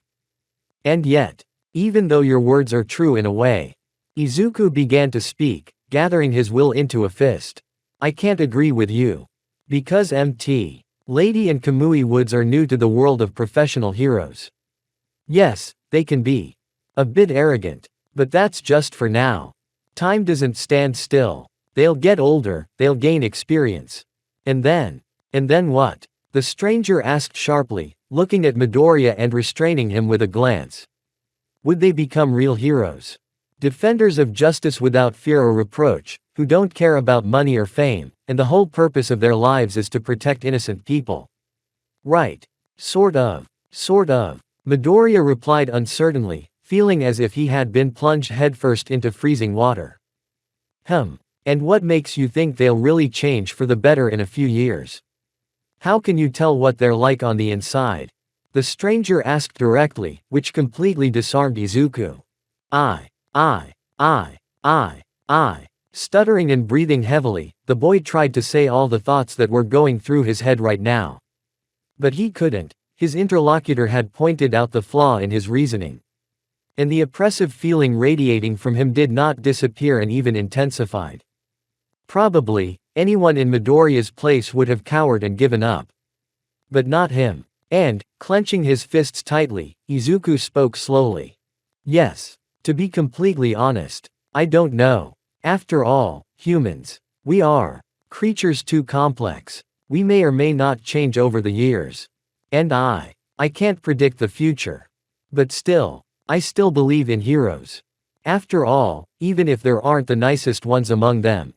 And yet, even though your words are true in a way, Izuku began to speak, gathering his will into a fist. I can't agree with you. Because Mt. Lady and Kamui Woods are new to the world of professional heroes. Yes, they can be a bit arrogant, but that's just for now. Time doesn't stand still. They'll get older, they'll gain experience. And then what? The stranger asked sharply, looking at Midoriya and restraining him with a glance. Would they become real heroes? Defenders of justice without fear or reproach, who don't care about money or fame, and the whole purpose of their lives is to protect innocent people. Right. Sort of. Sort of. Midoriya replied uncertainly, feeling as if he had been plunged headfirst into freezing water. And what makes you think they'll really change for the better in a few years? How can you tell what they're like on the inside? The stranger asked directly, which completely disarmed Izuku. Stuttering and breathing heavily, the boy tried to say all the thoughts that were going through his head right now. But he couldn't. His interlocutor had pointed out the flaw in his reasoning. And the oppressive feeling radiating from him did not disappear and even intensified. Probably, anyone in Midoriya's place would have cowered and given up. But not him. And, clenching his fists tightly, Izuku spoke slowly. Yes. To be completely honest, I don't know. After all, humans. We are creatures too complex. We may or may not change over the years. And I can't predict the future. But still, I still believe in heroes. After all, even if there aren't the nicest ones among them.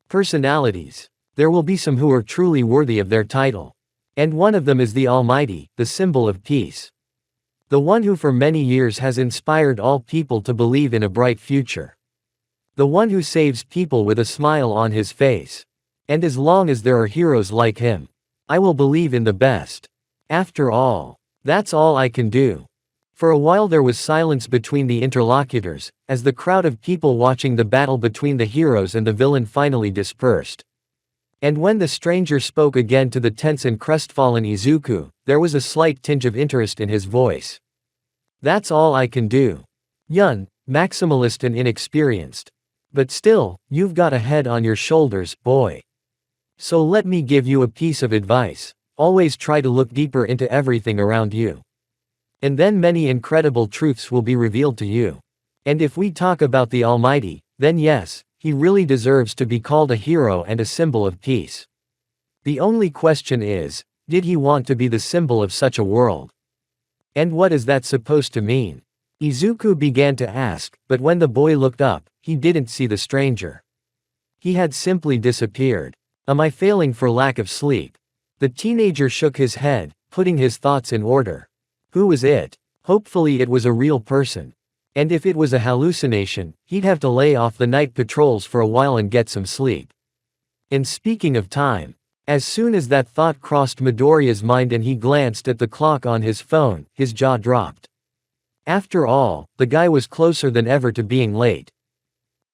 Personalities. There will be some who are truly worthy of their title. And one of them is the Almighty, the symbol of peace. The one who for many years has inspired all people to believe in a bright future. The one who saves people with a smile on his face. And as long as there are heroes like him, I will believe in the best. After all, that's all I can do. For a while there was silence between the interlocutors, as the crowd of people watching the battle between the heroes and the villain finally dispersed. And when the stranger spoke again to the tense and crestfallen Izuku, there was a slight tinge of interest in his voice. That's all I can do. Young, maximalist and inexperienced. But still, you've got a head on your shoulders, boy. So let me give you a piece of advice. Always try to look deeper into everything around you. And then many incredible truths will be revealed to you. And if we talk about the Almighty, then yes, he really deserves to be called a hero and a symbol of peace. The only question is, did he want to be the symbol of such a world? And what is that supposed to mean? Izuku began to ask, but when the boy looked up, he didn't see the stranger. He had simply disappeared. Am I failing for lack of sleep? The teenager shook his head, putting his thoughts in order. Who was it? Hopefully it was a real person. And if it was a hallucination, he'd have to lay off the night patrols for a while and get some sleep. And speaking of time, as soon as that thought crossed Midoriya's mind and he glanced at the clock on his phone, his jaw dropped. After all, the guy was closer than ever to being late.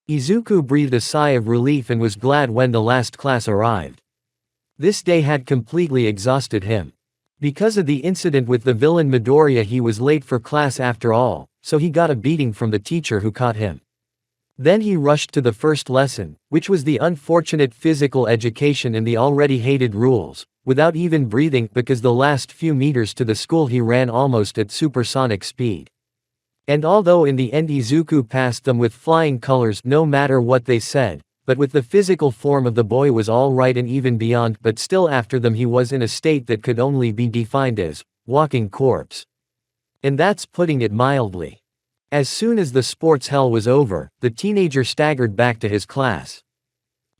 Izuku breathed a sigh of relief and was glad when the last class arrived. This day had completely exhausted him. Because of the incident with the villain Midoriya, he was late for class after all, so he got a beating from the teacher who caught him. Then he rushed to the first lesson, which was the unfortunate physical education and the already hated rules, without even breathing because the last few meters to the school he ran almost at supersonic speed. And although in the end Izuku passed them with flying colors no matter what they said, but with the physical form of the boy was all right and even beyond, but still after them he was in a state that could only be defined as walking corpse. And that's putting it mildly. As soon as the sports hell was over, the teenager staggered back to his class.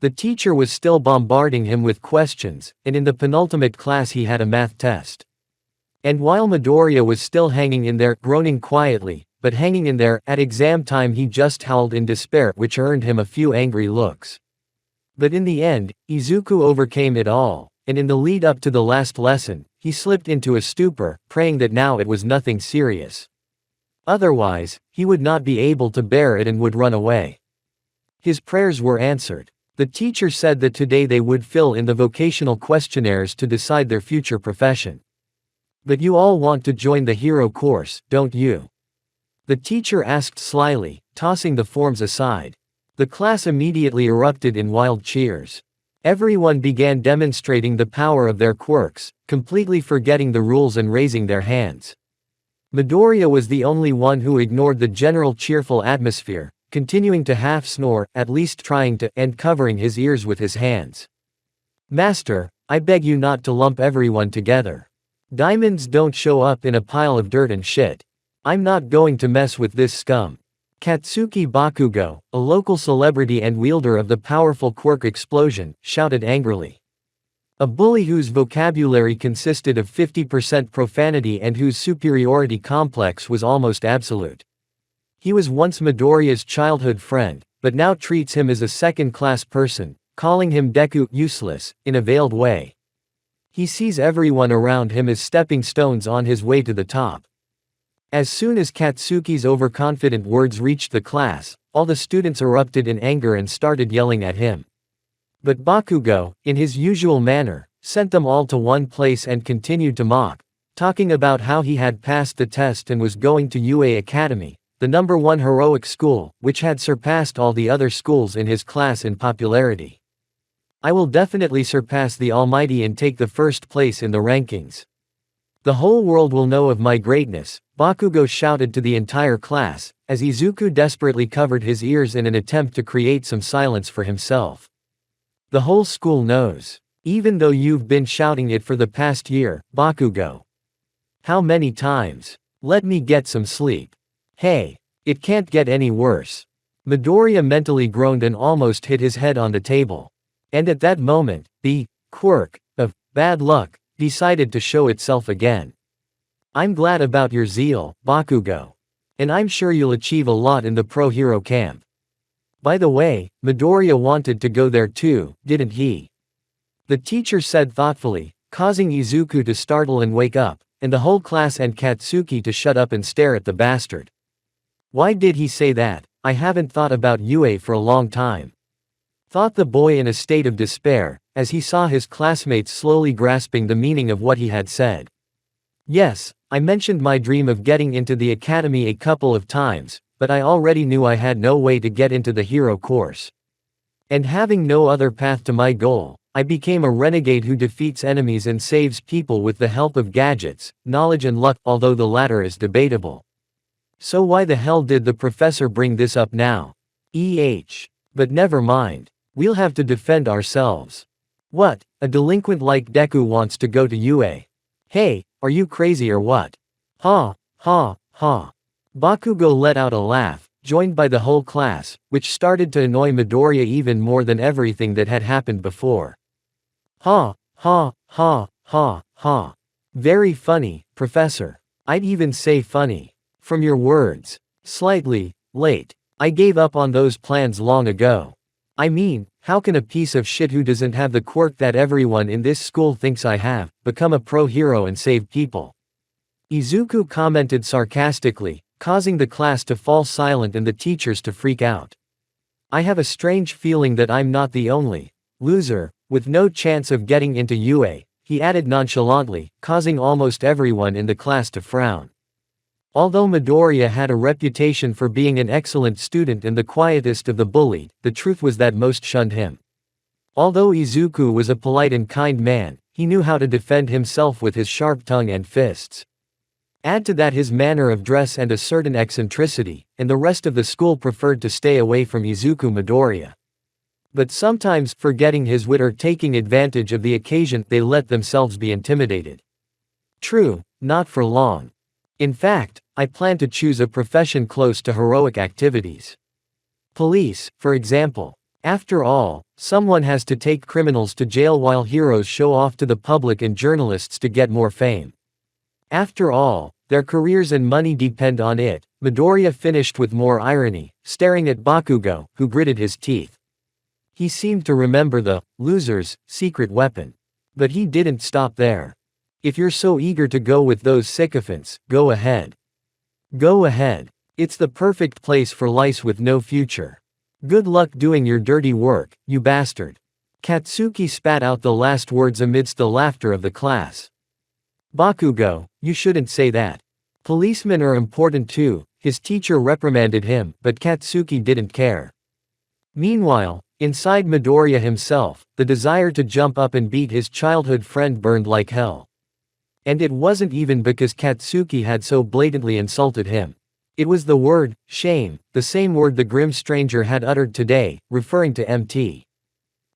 The teacher was still bombarding him with questions, and in the penultimate class he had a math test. And while Midoriya was still hanging in there, groaning quietly, but hanging in there, at exam time he just howled in despair, which earned him a few angry looks. But in the end, Izuku overcame it all, and in the lead up to the last lesson, he slipped into a stupor, praying that now it was nothing serious. Otherwise, he would not be able to bear it and would run away. His prayers were answered. The teacher said that today they would fill in the vocational questionnaires to decide their future profession. But you all want to join the hero course, don't you? The teacher asked slyly, tossing the forms aside. The class immediately erupted in wild cheers. Everyone began demonstrating the power of their quirks, completely forgetting the rules and raising their hands. Midoriya was the only one who ignored the general cheerful atmosphere, continuing to half snore, at least trying to, and covering his ears with his hands. Master, I beg you not to lump everyone together. Diamonds don't show up in a pile of dirt and shit. I'm not going to mess with this scum. Katsuki Bakugo, a local celebrity and wielder of the powerful Quirk explosion, shouted angrily. A bully whose vocabulary consisted of 50% profanity and whose superiority complex was almost absolute. He was once Midoriya's childhood friend, but now treats him as a second-class person, calling him Deku useless, in a veiled way. He sees everyone around him as stepping stones on his way to the top. As soon as Katsuki's overconfident words reached the class, all the students erupted in anger and started yelling at him. But Bakugo, in his usual manner, sent them all to one place and continued to mock, talking about how he had passed the test and was going to UA Academy, the #1 heroic school, which had surpassed all the other schools in his class in popularity. I will definitely surpass the Almighty and take the first place in the rankings. The whole world will know of my greatness, Bakugo shouted to the entire class, as Izuku desperately covered his ears in an attempt to create some silence for himself. The whole school knows. Even though you've been shouting it for the past year, Bakugo. How many times? Let me get some sleep. Hey, it can't get any worse. Midoriya mentally groaned and almost hit his head on the table. And at that moment, the quirk of bad luck decided to show itself again. I'm glad about your zeal, Bakugo. And I'm sure you'll achieve a lot in the pro hero camp. By the way, Midoriya wanted to go there too, didn't he? The teacher said thoughtfully, causing Izuku to startle and wake up, and the whole class and Katsuki to shut up and stare at the bastard. Why did he say that? I haven't thought about UA for a long time. Thought the boy in a state of despair, as he saw his classmates slowly grasping the meaning of what he had said. Yes, I mentioned my dream of getting into the academy a couple of times, but I already knew I had no way to get into the hero course. And having no other path to my goal, I became a renegade who defeats enemies and saves people with the help of gadgets, knowledge and luck, although the latter is debatable. So why the hell did the professor bring this up now? But never mind. We'll have to defend ourselves. What, a delinquent like Deku wants to go to UA? Hey, are you crazy or what? Ha, ha, ha. Bakugo let out a laugh, joined by the whole class, which started to annoy Midoriya even more than everything that had happened before. Ha, ha, ha, ha, ha. Very funny, Professor. I'd even say funny. From your words. Slightly late. I gave up on those plans long ago. I mean, how can a piece of shit who doesn't have the quirk that everyone in this school thinks I have, become a pro hero and save people? Izuku commented sarcastically, causing the class to fall silent and the teachers to freak out. I have a strange feeling that I'm not the only loser, with no chance of getting into UA, he added nonchalantly, causing almost everyone in the class to frown. Although Midoriya had a reputation for being an excellent student and the quietest of the bullied, the truth was that most shunned him. Although Izuku was a polite and kind man, he knew how to defend himself with his sharp tongue and fists. Add to that his manner of dress and a certain eccentricity, and the rest of the school preferred to stay away from Izuku Midoriya. But sometimes, forgetting his wit or taking advantage of the occasion, they let themselves be intimidated. True, not for long. In fact, I plan to choose a profession close to heroic activities. Police, for example. After all, someone has to take criminals to jail while heroes show off to the public and journalists to get more fame. After all, their careers and money depend on it, Midoriya finished with more irony, staring at Bakugo, who gritted his teeth. He seemed to remember the loser's secret weapon. But he didn't stop there. If you're so eager to go with those sycophants, go ahead. Go ahead. It's the perfect place for lice with no future. Good luck doing your dirty work, you bastard. Katsuki spat out the last words amidst the laughter of the class. Bakugo, you shouldn't say that. Policemen are important too, his teacher reprimanded him, but Katsuki didn't care. Meanwhile, inside Midoriya himself, the desire to jump up and beat his childhood friend burned like hell. And it wasn't even because Katsuki had so blatantly insulted him. It was the word, shame, the same word the grim stranger had uttered today, referring to Mt.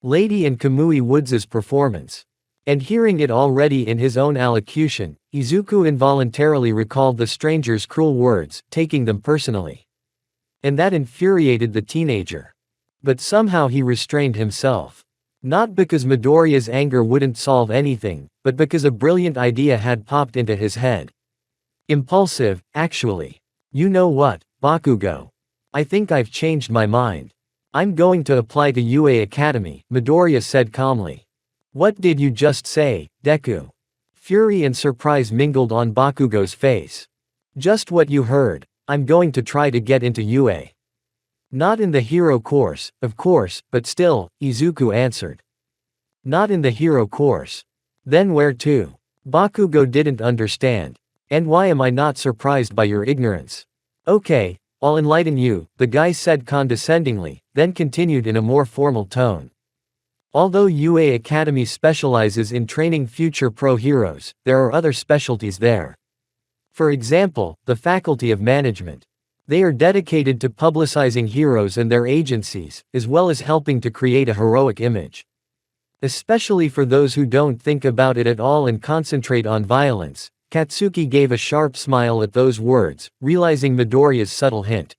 Lady and Kamui Woods' performance. And hearing it already in his own allocution, Izuku involuntarily recalled the stranger's cruel words, taking them personally. And that infuriated the teenager. But somehow he restrained himself. Not because Midoriya's anger wouldn't solve anything, but because a brilliant idea had popped into his head. Impulsive, actually. You know what, Bakugo? I think I've changed my mind. I'm going to apply to UA Academy, Midoriya said calmly. What did you just say, Deku? Fury and surprise mingled on Bakugo's face. Just what you heard. I'm going to try to get into UA. Not in the hero course, of course, but still, Izuku answered. Not in the hero course. Then where to? Bakugo didn't understand. And why am I not surprised by your ignorance? Okay, I'll enlighten you, the guy said condescendingly, then continued in a more formal tone. Although UA Academy specializes in training future pro heroes, there are other specialties there. For example, the Faculty of Management. They are dedicated to publicizing heroes and their agencies, as well as helping to create a heroic image. Especially for those who don't think about it at all and concentrate on violence. Katsuki gave a sharp smile at those words, realizing Midoriya's subtle hint.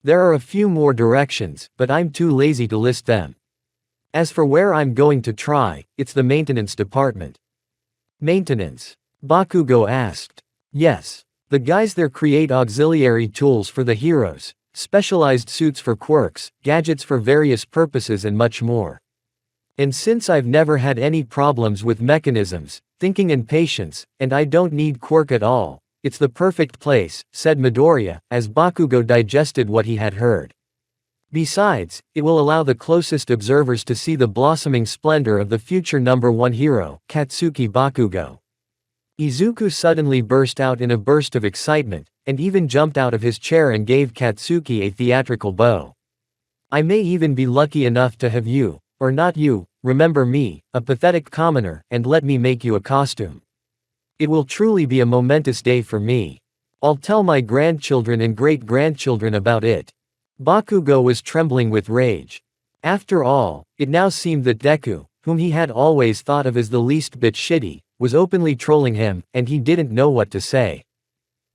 There are a few more directions, but I'm too lazy to list them. As for where I'm going to try, it's the maintenance department. Maintenance? Bakugo asked. Yes. The guys there create auxiliary tools for the heroes, specialized suits for quirks, gadgets for various purposes and much more. And since I've never had any problems with mechanisms, thinking and patience, and I don't need Quirk at all, it's the perfect place, said Midoriya, as Bakugo digested what he had heard. Besides, it will allow the closest observers to see the blossoming splendor of the future #1 hero, Katsuki Bakugo. Izuku suddenly burst out in a burst of excitement, and even jumped out of his chair and gave Katsuki a theatrical bow. I may even be lucky enough to have you, or not you, remember me, a pathetic commoner, and let me make you a costume. It will truly be a momentous day for me. I'll tell my grandchildren and great-grandchildren about it. Bakugo was trembling with rage. After all, it now seemed that Deku, whom he had always thought of as the least bit shitty, was openly trolling him, and he didn't know what to say.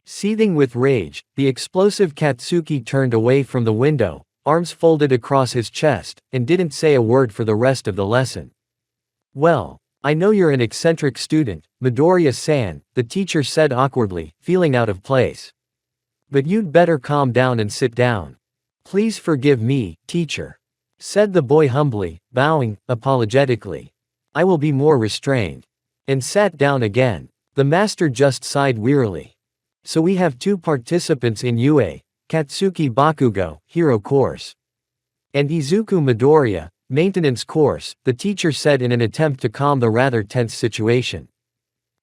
Seething with rage, the explosive Katsuki turned away from the window, arms folded across his chest, and didn't say a word for the rest of the lesson. Well, I know you're an eccentric student, Midoriya-san, the teacher said awkwardly, feeling out of place. But you'd better calm down and sit down. Please forgive me, teacher, said the boy humbly, bowing, apologetically. I will be more restrained. And sat down again. The master just sighed wearily. So we have two participants in UA, Katsuki Bakugo, hero course. And Izuku Midoriya, maintenance course, the teacher said in an attempt to calm the rather tense situation.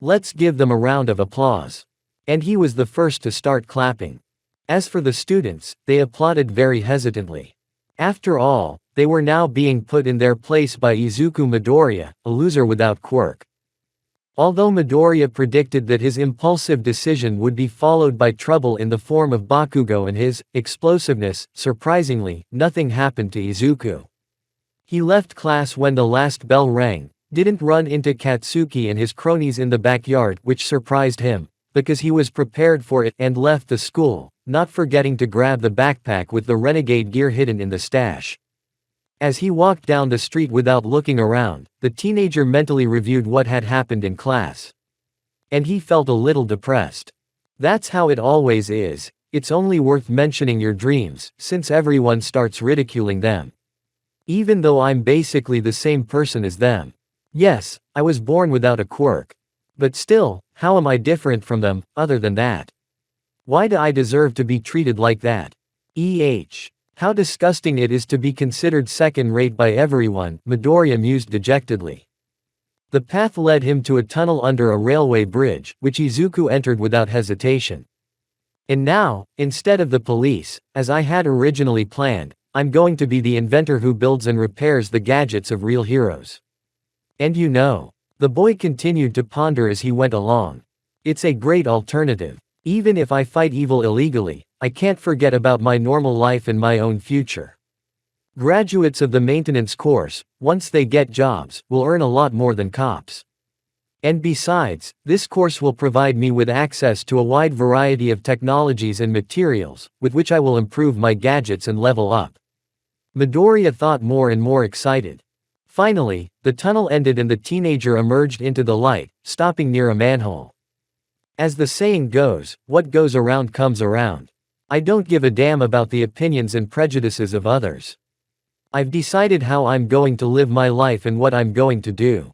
Let's give them a round of applause. And he was the first to start clapping. As for the students, they applauded very hesitantly. After all, they were now being put in their place by Izuku Midoriya, a loser without Quirk. Although Midoriya predicted that his impulsive decision would be followed by trouble in the form of Bakugo and his explosiveness, surprisingly, nothing happened to Izuku. He left class when the last bell rang, didn't run into Katsuki and his cronies in the backyard, which surprised him, because he was prepared for it, and left the school, not forgetting to grab the backpack with the renegade gear hidden in the stash. As he walked down the street without looking around, the teenager mentally reviewed what had happened in class. And he felt a little depressed. That's how it always is, it's only worth mentioning your dreams, since everyone starts ridiculing them. Even though I'm basically the same person as them. Yes, I was born without a quirk. But still, how am I different from them, other than that? Why do I deserve to be treated like that? How disgusting it is to be considered second-rate by everyone, Midoriya mused dejectedly. The path led him to a tunnel under a railway bridge, which Izuku entered without hesitation. And now, instead of the police, as I had originally planned, I'm going to be the inventor who builds and repairs the gadgets of real heroes. And you know, the boy continued to ponder as he went along. It's a great alternative. Even if I fight evil illegally, I can't forget about my normal life and my own future. Graduates of the maintenance course, once they get jobs, will earn a lot more than cops. And besides, this course will provide me with access to a wide variety of technologies and materials, with which I will improve my gadgets and level up. Midoriya thought more and more excited. Finally, the tunnel ended and the teenager emerged into the light, stopping near a manhole. As the saying goes, what goes around comes around. I don't give a damn about the opinions and prejudices of others. I've decided how I'm going to live my life and what I'm going to do.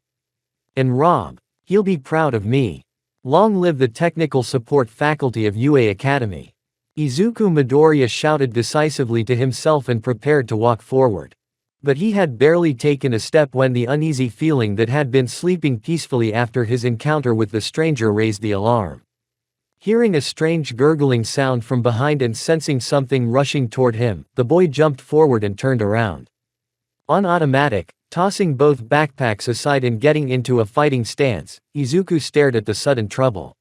And Rob, he'll be proud of me. Long live the technical support faculty of UA Academy. Izuku Midoriya shouted decisively to himself and prepared to walk forward. But he had barely taken a step when the uneasy feeling that had been sleeping peacefully after his encounter with the stranger raised the alarm. Hearing a strange gurgling sound from behind and sensing something rushing toward him, the boy jumped forward and turned around. On automatic, tossing both backpacks aside and getting into a fighting stance, Izuku stared at the sudden trouble.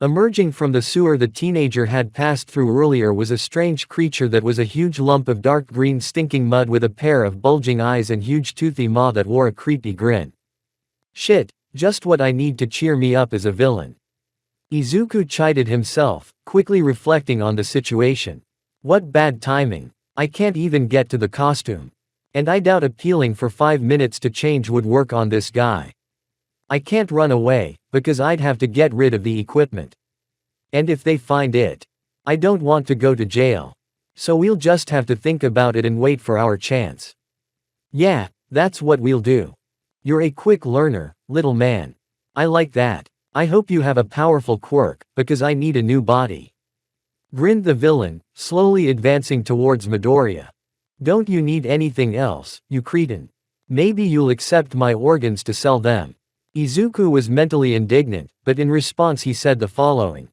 Emerging from the sewer the teenager had passed through earlier was a strange creature that was a huge lump of dark green stinking mud with a pair of bulging eyes and huge toothy maw that wore a creepy grin. Shit, just what I need to cheer me up as a villain. Izuku chided himself, quickly reflecting on the situation. What bad timing. I can't even get to the costume. And I doubt appealing for 5 minutes to change would work on this guy. I can't run away, because I'd have to get rid of the equipment. And if they find it, I don't want to go to jail. So we'll just have to think about it and wait for our chance. Yeah, that's what we'll do. You're a quick learner, little man. I like that. I hope you have a powerful quirk, because I need a new body. Grinned the villain, slowly advancing towards Midoriya. Don't you need anything else, you cretin? Maybe you'll accept my organs to sell them. Izuku was mentally indignant, but in response he said the following.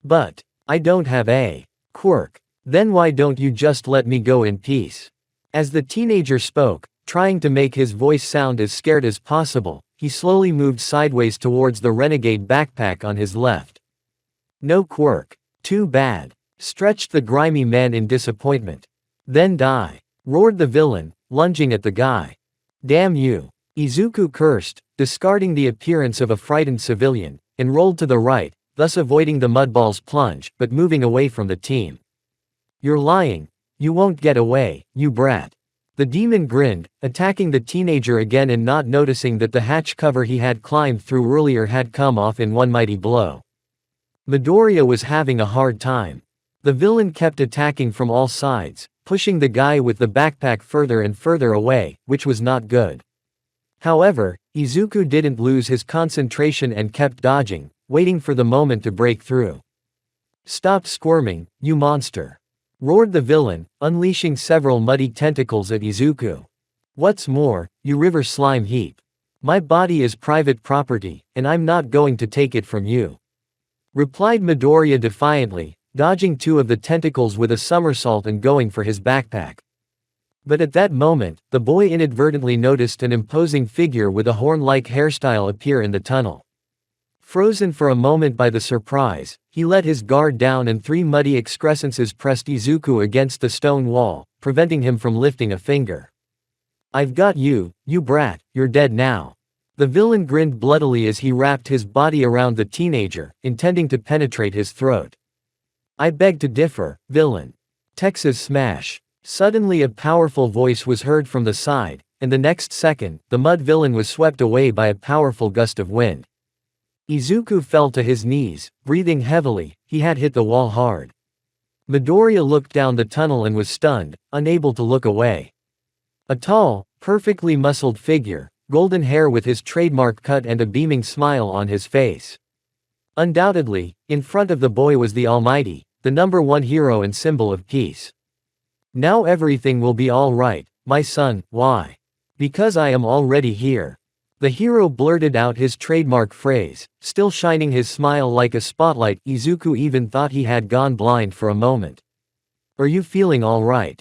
But, I don't have a quirk. Then why don't you just let me go in peace? As the teenager spoke, trying to make his voice sound as scared as possible, he slowly moved sideways towards the renegade backpack on his left. No quirk. Too bad. Stretched the grimy man in disappointment. Then die. Roared the villain, lunging at the guy. Damn you. Izuku cursed, discarding the appearance of a frightened civilian, and rolled to the right, thus avoiding the mudball's plunge, but moving away from the team. You're lying. You won't get away, you brat. The demon grinned, attacking the teenager again and not noticing that the hatch cover he had climbed through earlier had come off in one mighty blow. Midoriya was having a hard time. The villain kept attacking from all sides, pushing the guy with the backpack further and further away, which was not good. However, Izuku didn't lose his concentration and kept dodging, waiting for the moment to break through. Stop squirming, you monster. Roared the villain, unleashing several muddy tentacles at Izuku. What's more, you river slime heap. My body is private property, and I'm not going to take it from you. Replied Midoriya defiantly, dodging two of the tentacles with a somersault and going for his backpack. But at that moment, the boy inadvertently noticed an imposing figure with a horn-like hairstyle appear in the tunnel. Frozen for a moment by the surprise, he let his guard down and 3 muddy excrescences pressed Izuku against the stone wall, preventing him from lifting a finger. I've got you, you brat, you're dead now. The villain grinned bloodily as he wrapped his body around the teenager, intending to penetrate his throat. I beg to differ, villain. Texas smash. Suddenly a powerful voice was heard from the side, and the next second, the mud villain was swept away by a powerful gust of wind. Izuku fell to his knees, breathing heavily. He had hit the wall hard. Midoriya looked down the tunnel and was stunned, unable to look away. A tall, perfectly muscled figure, golden hair with his trademark cut and a beaming smile on his face. Undoubtedly, in front of the boy was the Almighty, the #1 hero and symbol of peace. Now everything will be all right, my son. Why? Because I am already here. The hero blurted out his trademark phrase, still shining his smile like a spotlight. Izuku even thought he had gone blind for a moment. Are you feeling all right?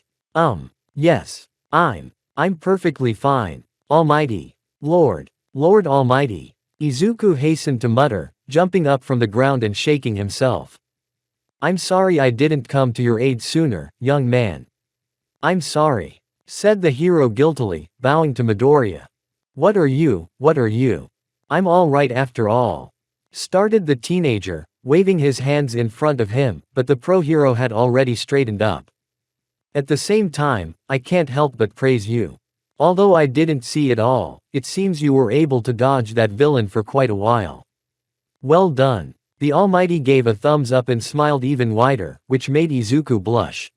Yes. I'm perfectly fine. Almighty. Lord Almighty. Izuku hastened to mutter, jumping up from the ground and shaking himself. I'm sorry I didn't come to your aid sooner, young man. I'm sorry, said the hero guiltily, bowing to Midoriya. What are you? I'm all right after all. Started the teenager, waving his hands in front of him, but the pro-hero had already straightened up. At the same time, I can't help but praise you. Although I didn't see it all, it seems you were able to dodge that villain for quite a while. Well done. The Almighty gave a thumbs up and smiled even wider, which made Izuku blush.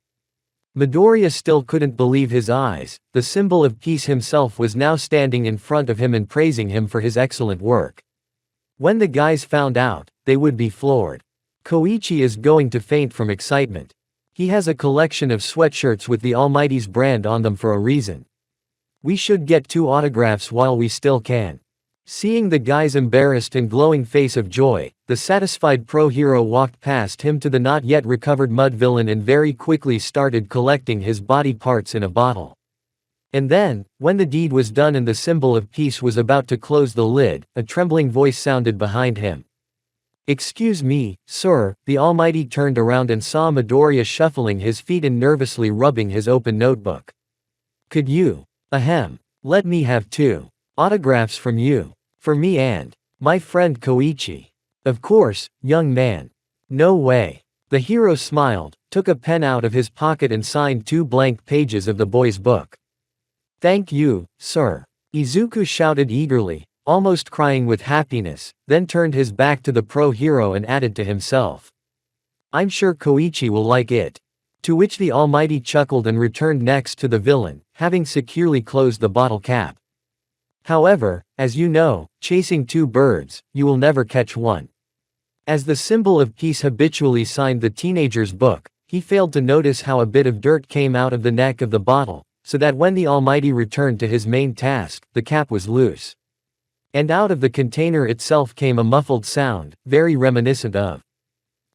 Midoriya still couldn't believe his eyes. The symbol of peace himself was now standing in front of him and praising him for his excellent work. When the guys found out, they would be floored. Koichi is going to faint from excitement. He has a collection of sweatshirts with the Almighty's brand on them for a reason. We should get 2 autographs while we still can. Seeing the guy's embarrassed and glowing face of joy, the satisfied pro-hero walked past him to the not yet recovered mud villain and very quickly started collecting his body parts in a bottle. And then, when the deed was done and the symbol of peace was about to close the lid, a trembling voice sounded behind him. Excuse me, sir. The Almighty turned around and saw Midoriya shuffling his feet and nervously rubbing his open notebook. Could you, let me have 2 autographs from you. For me and my friend Koichi. Of course, young man. No way. The hero smiled, took a pen out of his pocket and signed 2 blank pages of the boy's book. Thank you, sir. Izuku shouted eagerly, almost crying with happiness, then turned his back to the pro-hero and added to himself. I'm sure Koichi will like it. To which the Almighty chuckled and returned next to the villain, having securely closed the bottle cap. However, as you know, chasing 2 birds, you will never catch one. As the symbol of peace habitually signed the teenager's book, he failed to notice how a bit of dirt came out of the neck of the bottle, so that when the Almighty returned to his main task, the cap was loose. And out of the container itself came a muffled sound, very reminiscent of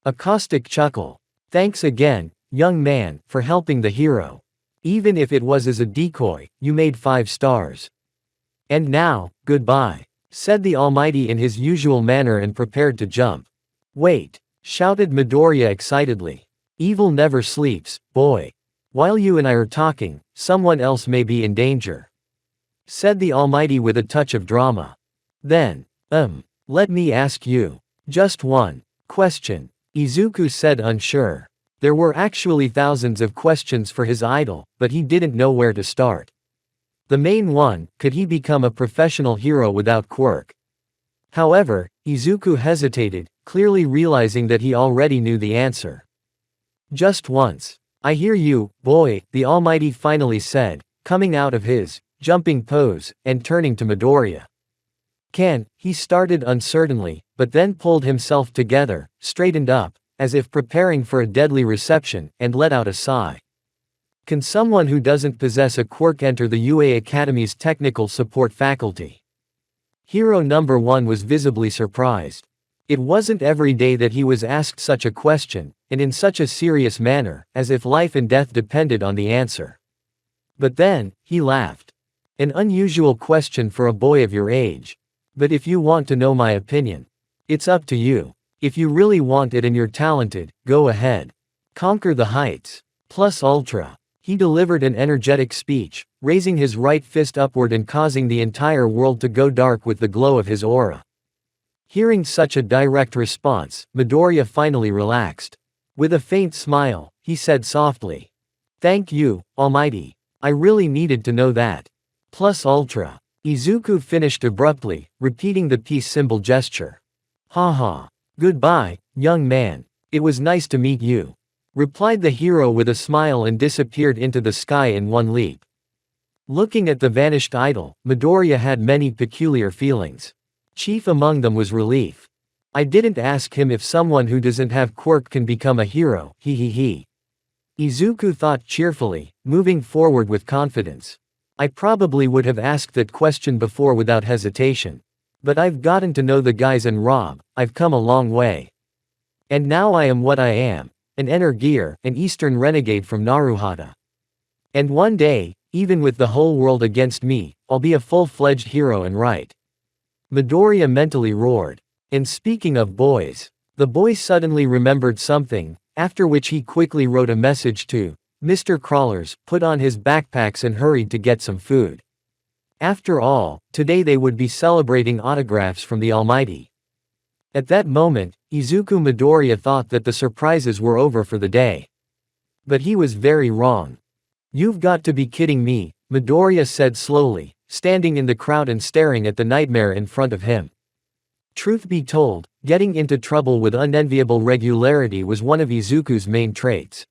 a caustic chuckle. Thanks again, young man, for helping the hero. Even if it was as a decoy, you made 5 stars. And now, goodbye, said the Almighty in his usual manner and prepared to jump. Wait, shouted Midoriya excitedly. Evil never sleeps, boy. While you and I are talking, someone else may be in danger, said the Almighty with a touch of drama. Then, let me ask you just one question, Izuku said unsure. There were actually thousands of questions for his idol, but he didn't know where to start. The main one, could he become a professional hero without Quirk? However, Izuku hesitated, clearly realizing that he already knew the answer. Just once. I hear you, boy, the Almighty finally said, coming out of his jumping pose, and turning to Midoriya. He started uncertainly, but then pulled himself together, straightened up, as if preparing for a deadly reception, and let out a sigh. Can someone who doesn't possess a quirk enter the UA Academy's technical support faculty? Hero number 1 was visibly surprised. It wasn't every day that he was asked such a question, and in such a serious manner, as if life and death depended on the answer. But then, he laughed. An unusual question for a boy of your age. But if you want to know my opinion, it's up to you. If you really want it and you're talented, go ahead. Conquer the heights. Plus ultra. He delivered an energetic speech, raising his right fist upward and causing the entire world to go dark with the glow of his aura. Hearing such a direct response, Midoriya finally relaxed. With a faint smile, he said softly. Thank you, Almighty. I really needed to know that. Plus ultra. Izuku finished abruptly, repeating the peace symbol gesture. Haha. Goodbye, young man. It was nice to meet you, replied the hero with a smile and disappeared into the sky in one leap. Looking at the vanished idol, Midoriya had many peculiar feelings. Chief among them was relief. I didn't ask him if someone who doesn't have quirk can become a hero, he. Izuku thought cheerfully, moving forward with confidence. I probably would have asked that question before without hesitation. But I've gotten to know the guys and Rob, I've come a long way. And now I am what I am. An Energear, an Eastern renegade from Naruhata. And one day, even with the whole world against me, I'll be a full-fledged hero and right. Midoriya mentally roared. And speaking of boys, the boy suddenly remembered something, after which he quickly wrote a message to Mr. Crawlers, put on his backpacks and hurried to get some food. After all, today they would be celebrating autographs from the Almighty. At that moment, Izuku Midoriya thought that the surprises were over for the day. But he was very wrong. "You've got to be kidding me," Midoriya said slowly, standing in the crowd and staring at the nightmare in front of him. Truth be told, getting into trouble with unenviable regularity was one of Izuku's main traits.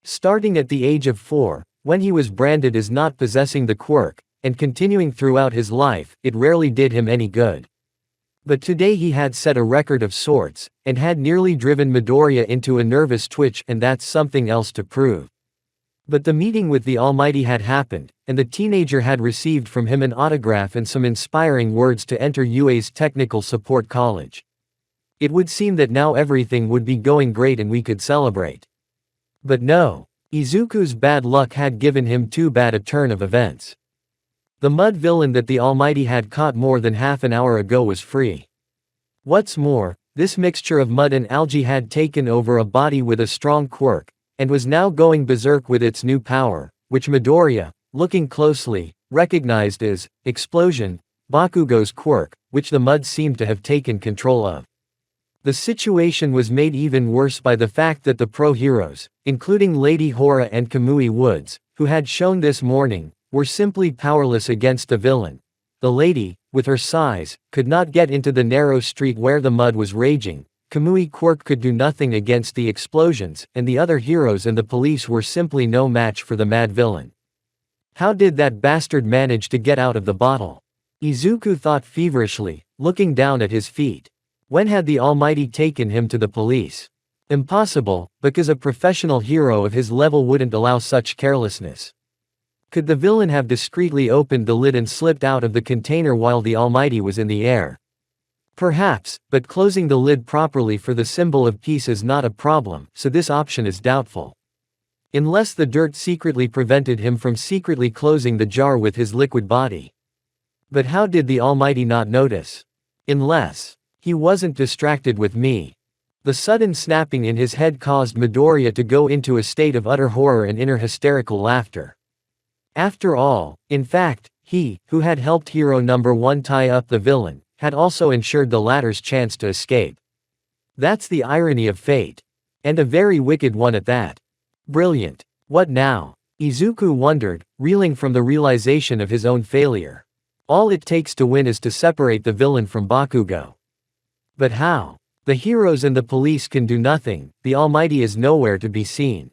Starting at the age of 4, when he was branded as not possessing the quirk, and continuing throughout his life, it rarely did him any good. But today he had set a record of sorts, and had nearly driven Midoriya into a nervous twitch, and that's something else to prove. But the meeting with the Almighty had happened, and the teenager had received from him an autograph and some inspiring words to enter UA's Technical Support College. It would seem that now everything would be going great and we could celebrate. But no. Izuku's bad luck had given him too bad a turn of events. The mud villain that the Almighty had caught more than half an hour ago was free. What's more, this mixture of mud and algae had taken over a body with a strong quirk, and was now going berserk with its new power, which Midoriya, looking closely, recognized as Explosion, Bakugo's quirk, which the mud seemed to have taken control of. The situation was made even worse by the fact that the pro-heroes, including Lady Hora and Kamui Woods, who had shown this morning, were simply powerless against the villain. The lady, with her size, could not get into the narrow street where the mud was raging. Kamui Quirk could do nothing against the explosions, and the other heroes and the police were simply no match for the mad villain. How did that bastard manage to get out of the bottle? Izuku thought feverishly, looking down at his feet. When had the Almighty taken him to the police? Impossible, because a professional hero of his level wouldn't allow such carelessness. Could the villain have discreetly opened the lid and slipped out of the container while the Almighty was in the air? Perhaps, but closing the lid properly for the symbol of peace is not a problem, so this option is doubtful. Unless the dirt secretly prevented him from secretly closing the jar with his liquid body. But how did the Almighty not notice? Unless he wasn't distracted with me. The sudden snapping in his head caused Midoriya to go into a state of utter horror and inner hysterical laughter. After all, in fact, he, who had helped Hero Number 1 tie up the villain, had also ensured the latter's chance to escape. That's the irony of fate. And a very wicked one at that. Brilliant. What now? Izuku wondered, reeling from the realization of his own failure. All it takes to win is to separate the villain from Bakugo. But how? The heroes and the police can do nothing, the Almighty is nowhere to be seen.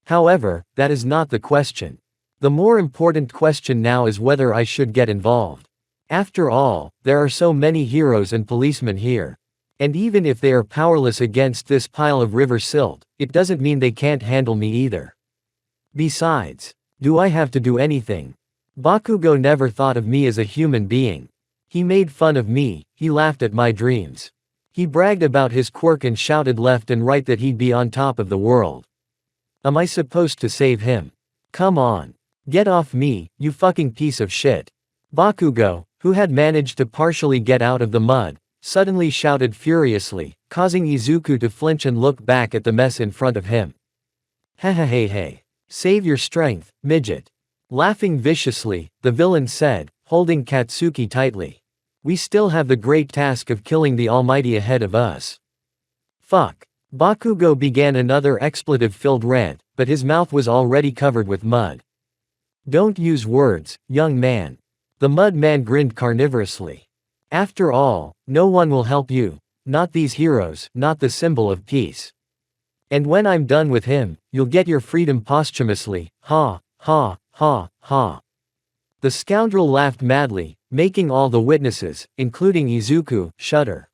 However, that is not the question. The more important question now is whether I should get involved. After all, there are so many heroes and policemen here. And even if they are powerless against this pile of river silt, it doesn't mean they can't handle me either. Besides, do I have to do anything? Bakugo never thought of me as a human being. He made fun of me, he laughed at my dreams. He bragged about his quirk and shouted left and right that he'd be on top of the world. Am I supposed to save him? Come on. Get off me, you fucking piece of shit. Bakugo, who had managed to partially get out of the mud, suddenly shouted furiously, causing Izuku to flinch and look back at the mess in front of him. Hey. Save your strength, midget. Laughing viciously, the villain said, holding Katsuki tightly. We still have the great task of killing the Almighty ahead of us. Fuck. Bakugo began another expletive-filled rant, but his mouth was already covered with mud. Don't use words, young man. The mud man grinned carnivorously. After all, no one will help you. Not these heroes, not the symbol of peace. And when I'm done with him, you'll get your freedom posthumously, ha, ha, ha, ha. The scoundrel laughed madly, making all the witnesses, including Izuku, shudder.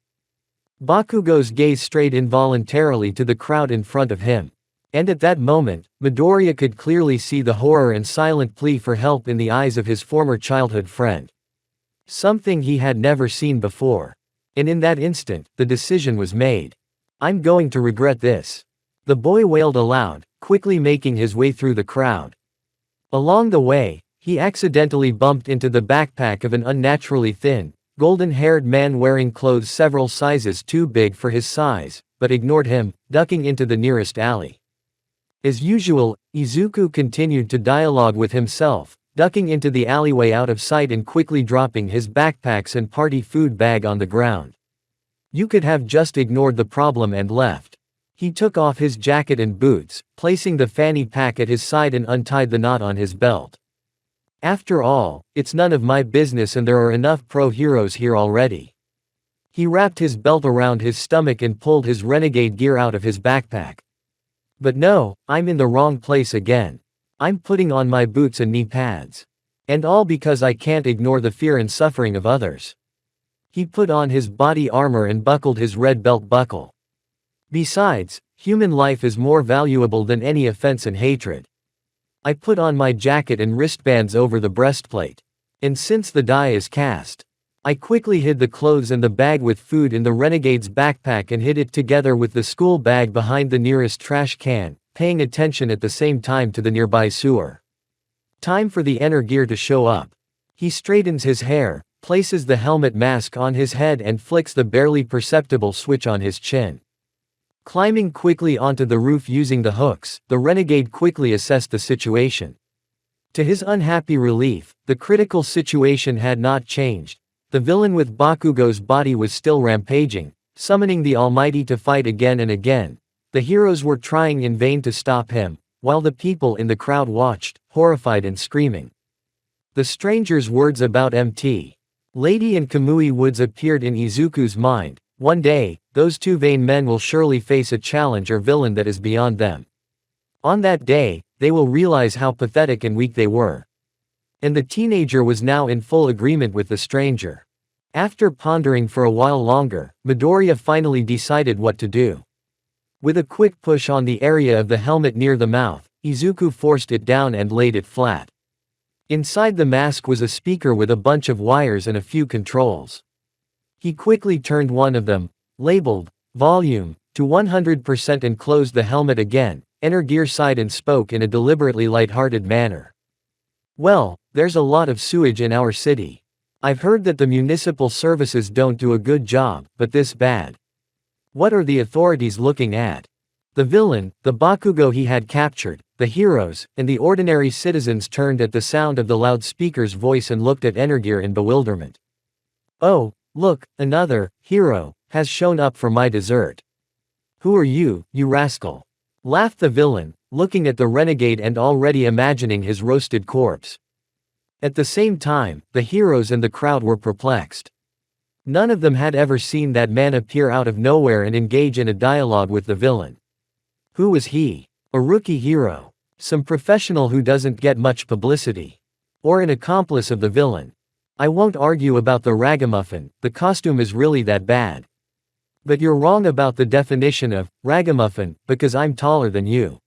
Bakugo's gaze strayed involuntarily to the crowd in front of him. And at that moment, Midoriya could clearly see the horror and silent plea for help in the eyes of his former childhood friend. Something he had never seen before. And in that instant, the decision was made. I'm going to regret this. The boy wailed aloud, quickly making his way through the crowd. Along the way, he accidentally bumped into the backpack of an unnaturally thin, golden-haired man wearing clothes several sizes too big for his size, but ignored him, ducking into the nearest alley. As usual, Izuku continued to dialogue with himself, ducking into the alleyway out of sight and quickly dropping his backpacks and party food bag on the ground. You could have just ignored the problem and left. He took off his jacket and boots, placing the fanny pack at his side and untied the knot on his belt. After all, it's none of my business and there are enough pro-heroes here already. He wrapped his belt around his stomach and pulled his renegade gear out of his backpack. But no, I'm in the wrong place again. I'm putting on my boots and knee pads. And all because I can't ignore the fear and suffering of others. He put on his body armor and buckled his red belt buckle. Besides, human life is more valuable than any offense and hatred. I put on my jacket and wristbands over the breastplate. And since the die is cast, I quickly hid the clothes and the bag with food in the renegade's backpack and hid it together with the school bag behind the nearest trash can, paying attention at the same time to the nearby sewer. Time for the inner gear to show up. He straightens his hair, places the helmet mask on his head and flicks the barely perceptible switch on his chin. Climbing quickly onto the roof using the hooks, the renegade quickly assessed the situation. To his unhappy relief, the critical situation had not changed. The villain with Bakugo's body was still rampaging, summoning the Almighty to fight again and again. The heroes were trying in vain to stop him, while the people in the crowd watched, horrified and screaming. The stranger's words about Mt. Lady and Kamui Woods appeared in Izuku's mind. One day, those two vain men will surely face a challenge or villain that is beyond them. On that day, they will realize how pathetic and weak they were. And the teenager was now in full agreement with the stranger. After pondering for a while longer, Midoriya finally decided what to do. With a quick push on the area of the helmet near the mouth, Izuku forced it down and laid it flat. Inside the mask was a speaker with a bunch of wires and a few controls. He quickly turned one of them, labeled volume, to 100% and closed the helmet again, entered gear side and spoke in a deliberately light-hearted manner. Well, there's a lot of sewage in our city. I've heard that the municipal services don't do a good job, but this bad. What are the authorities looking at? The villain, the Bakugo he had captured, the heroes, and the ordinary citizens turned at the sound of the loudspeaker's voice and looked at Energear in bewilderment. Oh, look, another hero has shown up for my dessert. Who are you, you rascal? Laughed the villain, looking at the renegade and already imagining his roasted corpse. At the same time, the heroes and the crowd were perplexed. None of them had ever seen that man appear out of nowhere and engage in a dialogue with the villain. Who was he? A rookie hero? Some professional who doesn't get much publicity? Or an accomplice of the villain? I won't argue about the ragamuffin, the costume is really that bad. But you're wrong about the definition of ragamuffin, because I'm taller than you.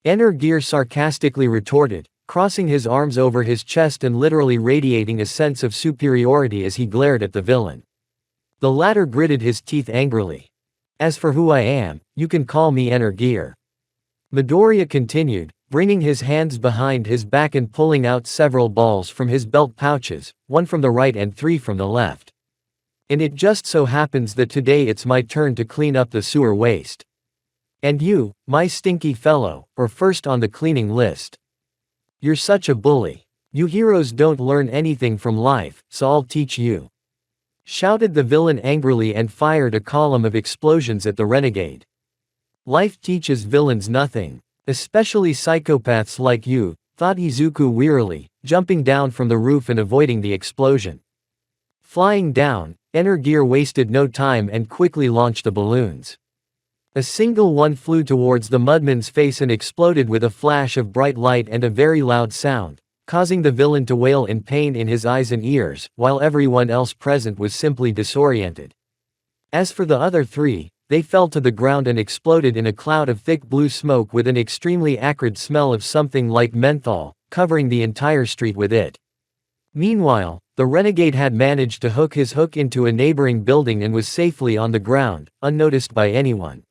Energear sarcastically retorted, crossing his arms over his chest and literally radiating a sense of superiority as he glared at the villain. The latter gritted his teeth angrily. As for who I am, you can call me Energear. Midoriya continued, bringing his hands behind his back and pulling out several balls from his belt pouches, one from the right and 3 from the left. And it just so happens that today it's my turn to clean up the sewer waste. And you, my stinky fellow, are first on the cleaning list. You're such a bully. You heroes don't learn anything from life, so I'll teach you. Shouted the villain angrily and fired a column of explosions at the renegade. Life teaches villains nothing. Especially psychopaths like you, thought Izuku wearily, jumping down from the roof and avoiding the explosion. Flying down, Energear wasted no time and quickly launched the balloons. A single one flew towards the mudman's face and exploded with a flash of bright light and a very loud sound, causing the villain to wail in pain in his eyes and ears, while everyone else present was simply disoriented. As for the other 3, they fell to the ground and exploded in a cloud of thick blue smoke with an extremely acrid smell of something like menthol, covering the entire street with it. Meanwhile, the renegade had managed to hook his hook into a neighboring building and was safely on the ground, unnoticed by anyone.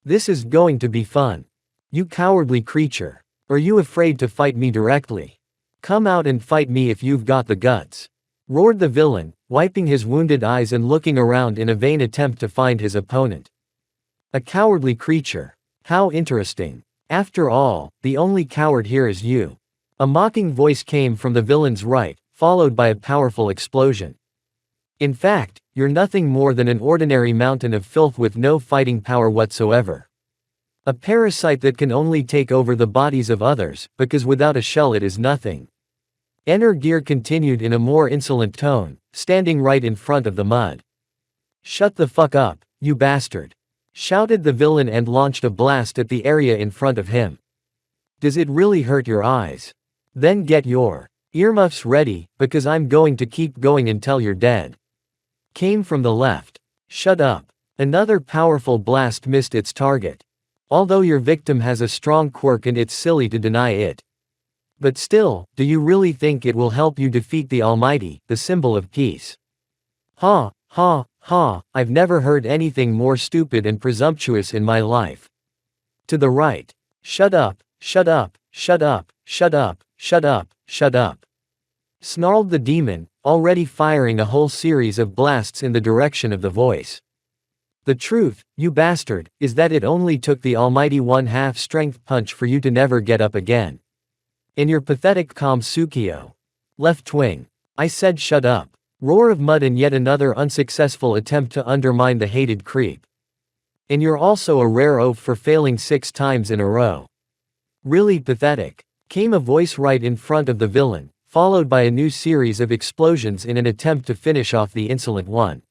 This is going to be fun. You cowardly creature. Are you afraid to fight me directly? Come out and fight me if you've got the guts. Roared the villain, wiping his wounded eyes and looking around in a vain attempt to find his opponent. A cowardly creature. How interesting. After all, the only coward here is you. A mocking voice came from the villain's right, followed by a powerful explosion. In fact, you're nothing more than an ordinary mountain of filth with no fighting power whatsoever. A parasite that can only take over the bodies of others, because without a shell it is nothing. Gear continued in a more insolent tone, standing right in front of the mud. Shut the fuck up, you bastard! Shouted the villain and launched a blast at the area in front of him. Does it really hurt your eyes? Then get your earmuffs ready, because I'm going to keep going until you're dead. Came from the left. Shut up. Another powerful blast missed its target. Although your victim has a strong quirk and it's silly to deny it. But still, do you really think it will help you defeat the Almighty, the symbol of peace? Ha, ha, ha, I've never heard anything more stupid and presumptuous in my life. To the right. Shut up, shut up, shut up, shut up, shut up, shut up. Snarled the demon, already firing a whole series of blasts in the direction of the voice. The truth, you bastard, is that it only took the almighty 1/2 strength punch for you to never get up again. In your pathetic Tsukio. Left wing. I said shut up. Roar of mud and yet another unsuccessful attempt to undermine the hated creep. And you're also a rare oaf for failing 6 times in a row. Really pathetic. Came a voice right in front of the villain, followed by a new series of explosions in an attempt to finish off the insolent one.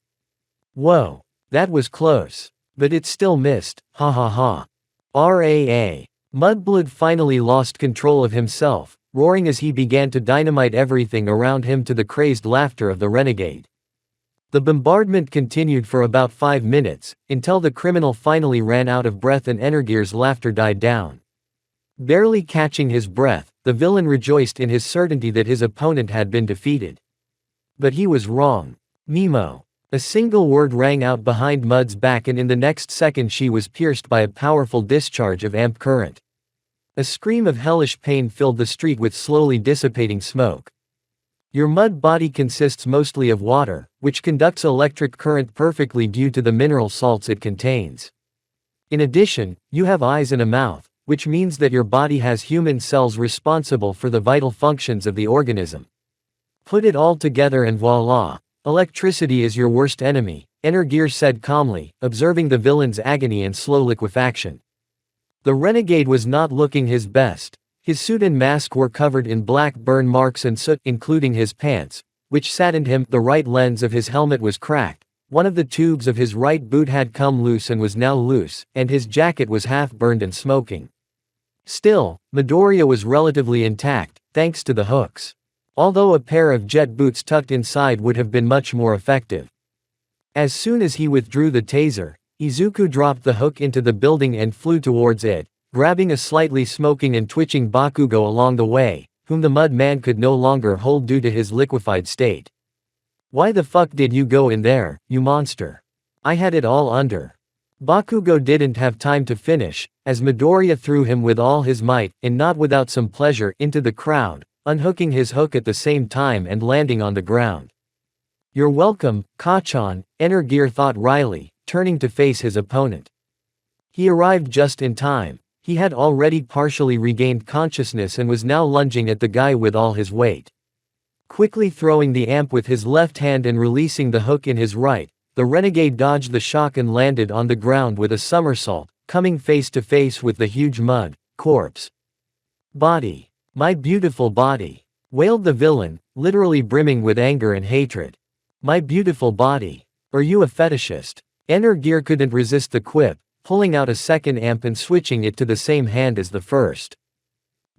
Whoa. That was close. But it still missed, ha ha ha. RAA. Mudblood finally lost control of himself, roaring as he began to dynamite everything around him to the crazed laughter of the renegade. The bombardment continued for about 5 minutes, until the criminal finally ran out of breath and Energear's laughter died down. Barely catching his breath, the villain rejoiced in his certainty that his opponent had been defeated. But he was wrong. Nemo. A single word rang out behind Mud's back and in the next second she was pierced by a powerful discharge of amp current. A scream of hellish pain filled the street with slowly dissipating smoke. Your mud body consists mostly of water, which conducts electric current perfectly due to the mineral salts it contains. In addition, you have eyes and a mouth, which means that your body has human cells responsible for the vital functions of the organism. Put it all together and voila. Electricity is your worst enemy, Energear said calmly, observing the villain's agony and slow liquefaction. The renegade was not looking his best. His suit and mask were covered in black burn marks and soot, including his pants, which saddened him. The right lens of his helmet was cracked, one of the tubes of his right boot had come loose and was now loose, and his jacket was half burned and smoking. Still, Midoriya was relatively intact, thanks to the hooks. Although a pair of jet boots tucked inside would have been much more effective. As soon as he withdrew the taser, Izuku dropped the hook into the building and flew towards it, grabbing a slightly smoking and twitching Bakugo along the way, whom the mud man could no longer hold due to his liquefied state. Why the fuck did you go in there, you monster? I had it all under. Bakugo didn't have time to finish, as Midoriya threw him with all his might, and not without some pleasure, into the crowd, unhooking his hook at the same time and landing on the ground. You're welcome, Kachan, Energear thought wryly, turning to face his opponent. He arrived just in time. He had already partially regained consciousness and was now lunging at the guy with all his weight. Quickly throwing the amp with his left hand and releasing the hook in his right, the renegade dodged the shock and landed on the ground with a somersault, coming face to face with the huge mud corpse. Body. My beautiful body. Wailed the villain, literally brimming with anger and hatred. My beautiful body. Are you a fetishist? Energear couldn't resist the quip, pulling out a second amp and switching it to the same hand as the first.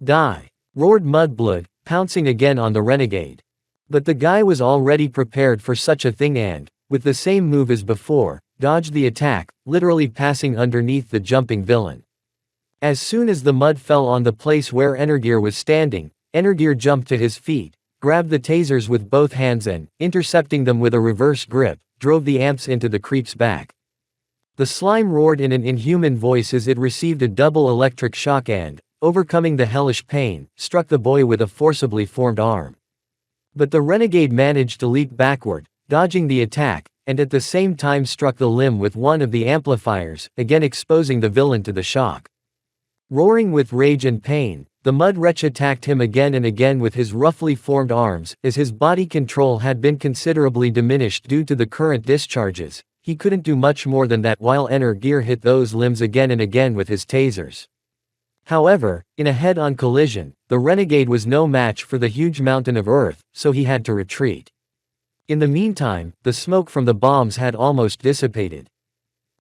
Die. Roared Mudblood, pouncing again on the renegade. But the guy was already prepared for such a thing and, with the same move as before, dodged the attack, literally passing underneath the jumping villain. As soon as the mud fell on the place where Energear was standing, Energear jumped to his feet, grabbed the tasers with both hands and, intercepting them with a reverse grip, drove the amps into the creep's back. The slime roared in an inhuman voice as it received a double electric shock and, overcoming the hellish pain, struck the boy with a forcibly formed arm. But the renegade managed to leap backward, dodging the attack, and at the same time struck the limb with one of the amplifiers, again exposing the villain to the shock. Roaring with rage and pain, The mud wretch attacked him again and again with his roughly formed arms, as his body control had been considerably diminished due to the current discharges. He couldn't do much more than that while Energear hit those limbs again and again with his tasers. However, in a head-on collision, the renegade was no match for the huge mountain of earth, so he had to retreat. In the meantime, the smoke from the bombs had almost dissipated.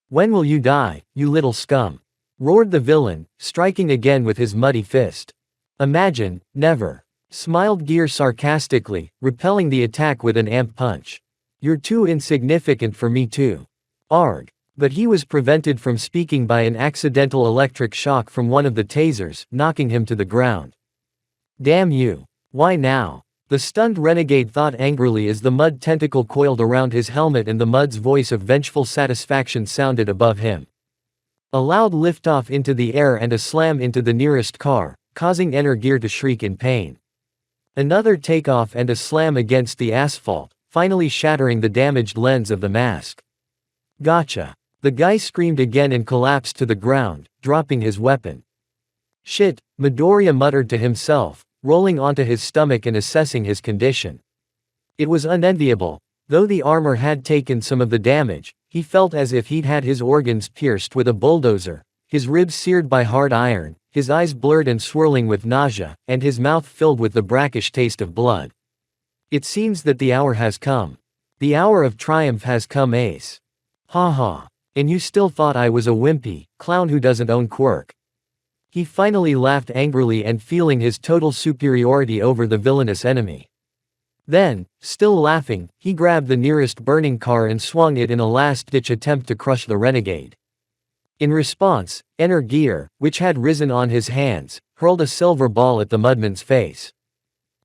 "When will you die, you little scum?" roared the villain, striking again with his muddy fist. "Imagine, never," smiled Gear sarcastically, repelling the attack with an amp punch. "You're too insignificant for me too. Arg." But he was prevented from speaking by an accidental electric shock from one of the tasers, knocking him to the ground. "Damn you. Why now?" The stunned renegade thought angrily as the mud tentacle coiled around his helmet and the mud's voice of vengeful satisfaction sounded above him. A loud liftoff into the air and a slam into the nearest car, causing Energear to shriek in pain. Another takeoff and a slam against the asphalt, finally shattering the damaged lens of the mask. "Gotcha." The guy screamed again and collapsed to the ground, dropping his weapon. "Shit," Midoriya muttered to himself, rolling onto his stomach and assessing his condition. It was unenviable. Though the armor had taken some of the damage, he felt as if he'd had his organs pierced with a bulldozer, his ribs seared by hard iron, his eyes blurred and swirling with nausea, and his mouth filled with the brackish taste of blood. "It seems that the hour has come. The hour of triumph has come, Ace. Ha ha. And you still thought I was a wimpy clown who doesn't own Quirk." He finally laughed angrily and feeling his total superiority over the villainous enemy. Then, still laughing, he grabbed the nearest burning car and swung it in a last-ditch attempt to crush the renegade. In response, Energear, which had risen on his hands, hurled a silver ball at the mudman's face.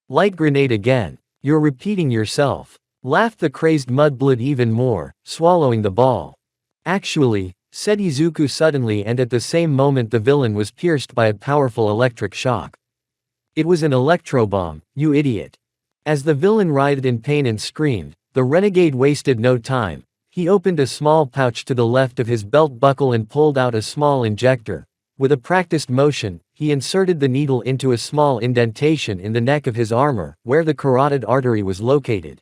"Light grenade again. You're repeating yourself," laughed the crazed mudblood even more, swallowing the ball. "Actually," said Izuku suddenly, and at the same moment the villain was pierced by a powerful electric shock. "It was an electrobomb, you idiot." As the villain writhed in pain and screamed, the renegade wasted no time. He opened a small pouch to the left of his belt buckle and pulled out a small injector. With a practiced motion, he inserted the needle into a small indentation in the neck of his armor, where the carotid artery was located.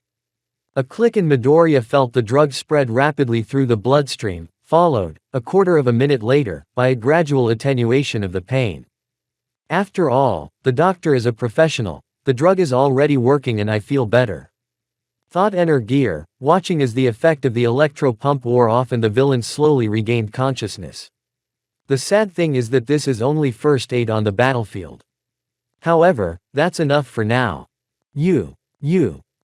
A click and Midoriya felt the drug spread rapidly through the bloodstream, followed, a quarter of a minute later, by a gradual attenuation of the pain. "After all, the doctor is a professional. The drug is already working and I feel better," thought Energear, watching as the effect of the electro pump wore off and the villain slowly regained consciousness. The sad thing is that this is only first aid on the battlefield. However, that's enough for now. You,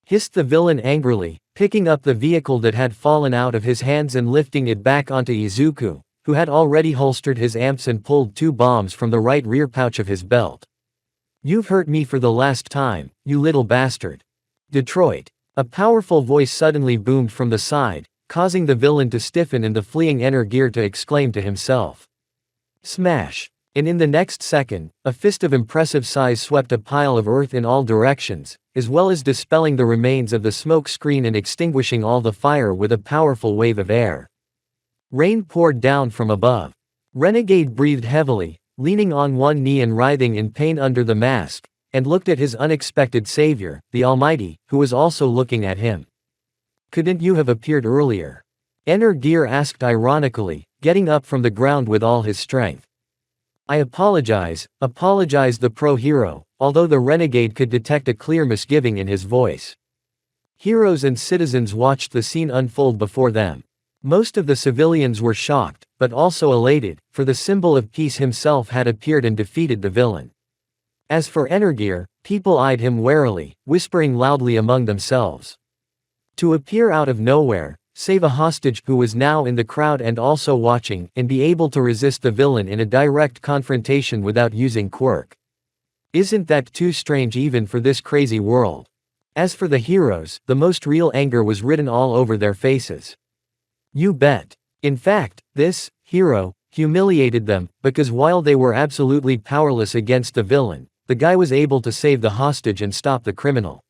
hissed the villain angrily, picking up the vehicle that had fallen out of his hands and lifting it back onto Izuku, who had already holstered his amps and pulled 2 bombs from the right rear pouch of his belt. "You've hurt me for the last time, you little bastard." Detroit. A powerful voice suddenly boomed from the side, causing the villain to stiffen and the fleeing Energear to exclaim to himself. Smash! And in the next second, a fist of impressive size swept a pile of earth in all directions, as well as dispelling the remains of the smoke screen and extinguishing all the fire with a powerful wave of air. Rain poured down from above. Renegade breathed heavily, leaning on one knee and writhing in pain under the mask, and looked at his unexpected savior, the Almighty, who was also looking at him. "Couldn't you have appeared earlier?" Energear asked ironically, getting up from the ground with all his strength. "I apologized the pro-hero," although the renegade could detect a clear misgiving in his voice. Heroes and citizens watched the scene unfold before them. Most of the civilians were shocked, but also elated, for the symbol of peace himself had appeared and defeated the villain. As for Energear, people eyed him warily, whispering loudly among themselves. To appear out of nowhere, save a hostage who was now in the crowd and also watching, and be able to resist the villain in a direct confrontation without using Quirk. Isn't that too strange even for this crazy world? As for the heroes, the most real anger was written all over their faces. You bet. In fact, this hero humiliated them, because while they were absolutely powerless against the villain, the guy was able to save the hostage and stop the criminal.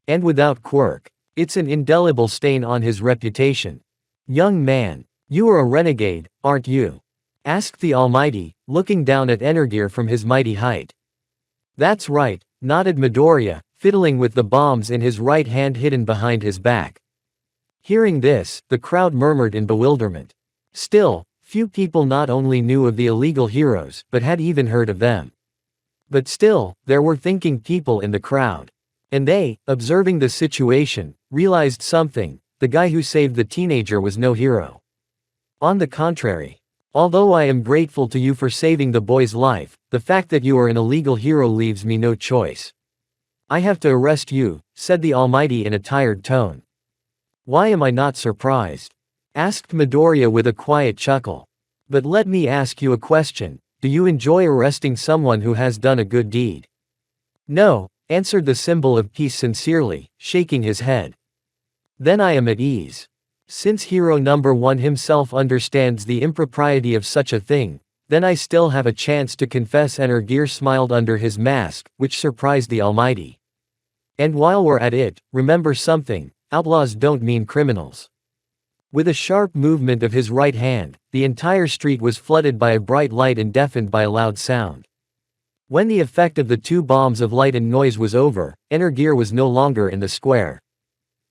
And without Quirk, it's an indelible stain on his reputation. "Young man, you are a renegade, aren't you?" asked the Almighty, looking down at Energear from his mighty height. That's right, nodded Midoriya, fiddling with the bombs in his right hand hidden behind his back. Hearing this, the crowd murmured in bewilderment. Still, few people not only knew of the illegal heroes, but had even heard of them. But still, there were thinking people in the crowd. And they, observing the situation, realized something: the guy who saved the teenager was no hero. On the contrary. Although I am grateful to you for saving the boy's life, the fact that you are an illegal hero leaves me no choice. I have to arrest you, said the Almighty in a tired tone. Why am I not surprised? Asked Midoriya with a quiet chuckle. But let me ask you a question: do you enjoy arresting someone who has done a good deed? No, answered the symbol of peace sincerely, shaking his head. Then I am at ease. Since hero number 1 himself understands the impropriety of such a thing, then I still have a chance to confess. Gear smiled under his mask, which surprised the Almighty. And while we're at it, remember something: outlaws don't mean criminals. With a sharp movement of his right hand, the entire street was flooded by a bright light and deafened by a loud sound. When the effect of the 2 bombs of light and noise was over, Gear was no longer in the square.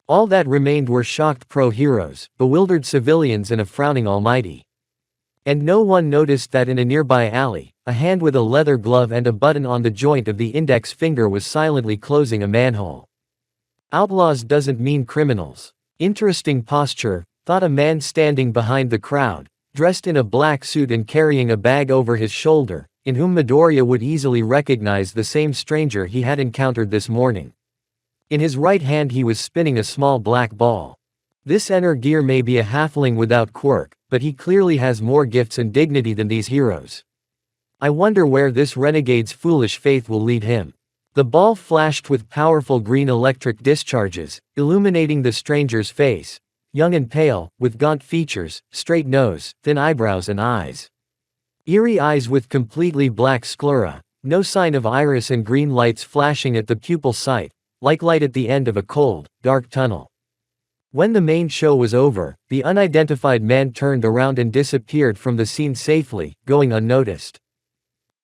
All that remained were shocked pro-heroes, bewildered civilians and a frowning Almighty. And no one noticed that in a nearby alley, a hand with a leather glove and a button on the joint of the index finger was silently closing a manhole. Outlaws doesn't mean criminals. Interesting posture, thought a man standing behind the crowd, dressed in a black suit and carrying a bag over his shoulder, in whom Midoriya would easily recognize the same stranger he had encountered this morning. In his right hand he was spinning a small black ball. This Gear may be a halfling without quirk, but he clearly has more gifts and dignity than these heroes. I wonder where this renegade's foolish faith will lead him. The ball flashed with powerful green electric discharges, illuminating the stranger's face, young and pale, with gaunt features, straight nose, thin eyebrows and eyes. Eerie eyes with completely black sclera, no sign of iris and green lights flashing at the pupil site, like light at the end of a cold, dark tunnel. When the main show was over, the unidentified man turned around and disappeared from the scene safely, going unnoticed.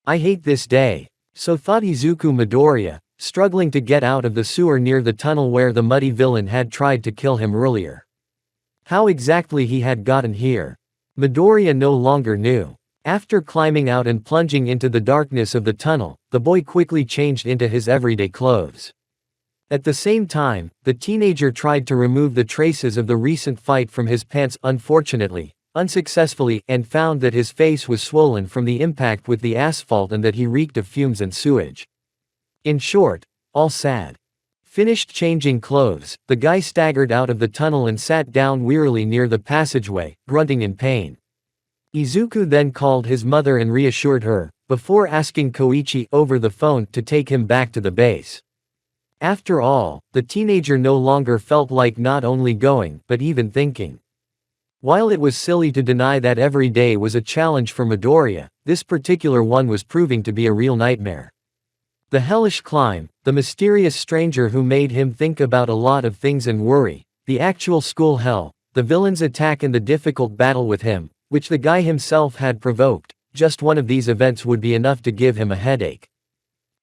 I hate this day. So thought Izuku Midoriya, struggling to get out of the sewer near the tunnel where the muddy villain had tried to kill him earlier. How exactly he had gotten here, Midoriya no longer knew. After climbing out and plunging into the darkness of the tunnel, the boy quickly changed into his everyday clothes. At the same time, the teenager tried to remove the traces of the recent fight from his pants, unfortunately, unsuccessfully, and found that his face was swollen from the impact with the asphalt and that he reeked of fumes and sewage. In short, all sad. Finished changing clothes, the guy staggered out of the tunnel and sat down wearily near the passageway, grunting in pain. Izuku then called his mother and reassured her, before asking Koichi over the phone to take him back to the base. After all, the teenager no longer felt like not only going, but even thinking. While it was silly to deny that every day was a challenge for Midoriya, this particular one was proving to be a real nightmare. The hellish climb, the mysterious stranger who made him think about a lot of things and worry, the actual school hell, the villain's attack and the difficult battle with him, which the guy himself had provoked, just one of these events would be enough to give him a headache.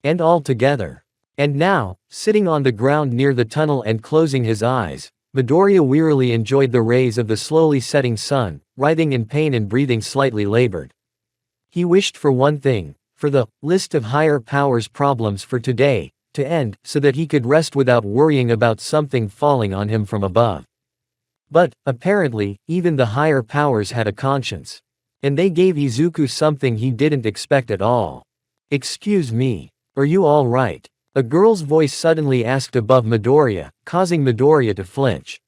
And all together. And now, sitting on the ground near the tunnel and closing his eyes, Midoriya wearily enjoyed the rays of the slowly setting sun, writhing in pain and breathing slightly labored. He wished for one thing: for the list of higher powers problems for today to end, so that he could rest without worrying about something falling on him from above. But, apparently, even the higher powers had a conscience. And they gave Izuku something he didn't expect at all. Excuse me. Are you all right? A girl's voice suddenly asked above Midoriya, causing Midoriya to flinch.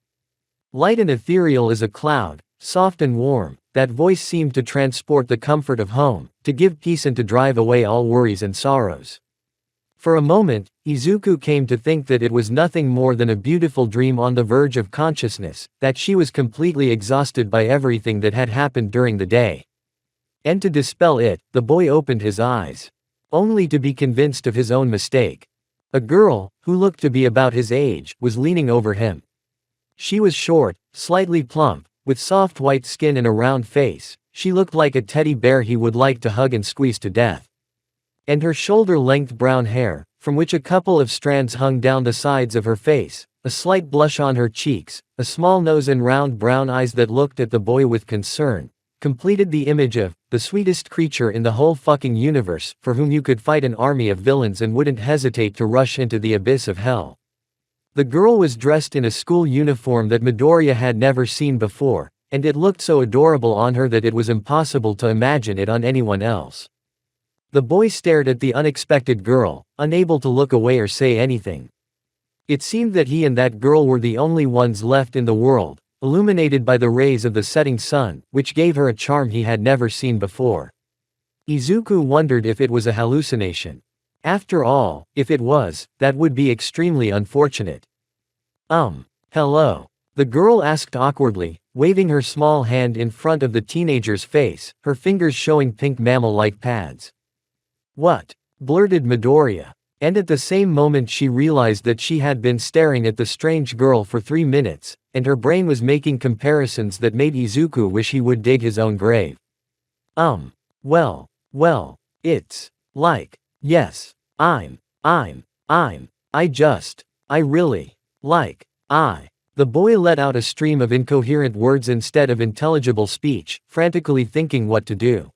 Light and ethereal as a cloud, soft and warm, that voice seemed to transport the comfort of home, to give peace and to drive away all worries and sorrows. For a moment, Izuku came to think that it was nothing more than a beautiful dream on the verge of consciousness, that she was completely exhausted by everything that had happened during the day. And to dispel it, the boy opened his eyes. Only to be convinced of his own mistake. A girl, who looked to be about his age, was leaning over him. She was short, slightly plump, with soft white skin and a round face. She looked like a teddy bear he would like to hug and squeeze to death. And her shoulder-length brown hair, from which a couple of strands hung down the sides of her face, a slight blush on her cheeks, a small nose and round brown eyes that looked at the boy with concern, completed the image of the sweetest creature in the whole fucking universe, for whom you could fight an army of villains and wouldn't hesitate to rush into the abyss of hell. The girl was dressed in a school uniform that Midoriya had never seen before, and it looked so adorable on her that it was impossible to imagine it on anyone else. The boy stared at the unexpected girl, unable to look away or say anything. It seemed that he and that girl were the only ones left in the world, illuminated by the rays of the setting sun, which gave her a charm he had never seen before. Izuku wondered if it was a hallucination. After all, if it was, that would be extremely unfortunate. Hello? The girl asked awkwardly, waving her small hand in front of the teenager's face, her fingers showing pink mammal-like pads. What? Blurted Midoriya. And at the same moment she realized that she had been staring at the strange girl for 3 minutes, and her brain was making comparisons that made Izuku wish he would dig his own grave. Well, it's like, yes, I really, like, The boy let out a stream of incoherent words instead of intelligible speech, frantically thinking what to do.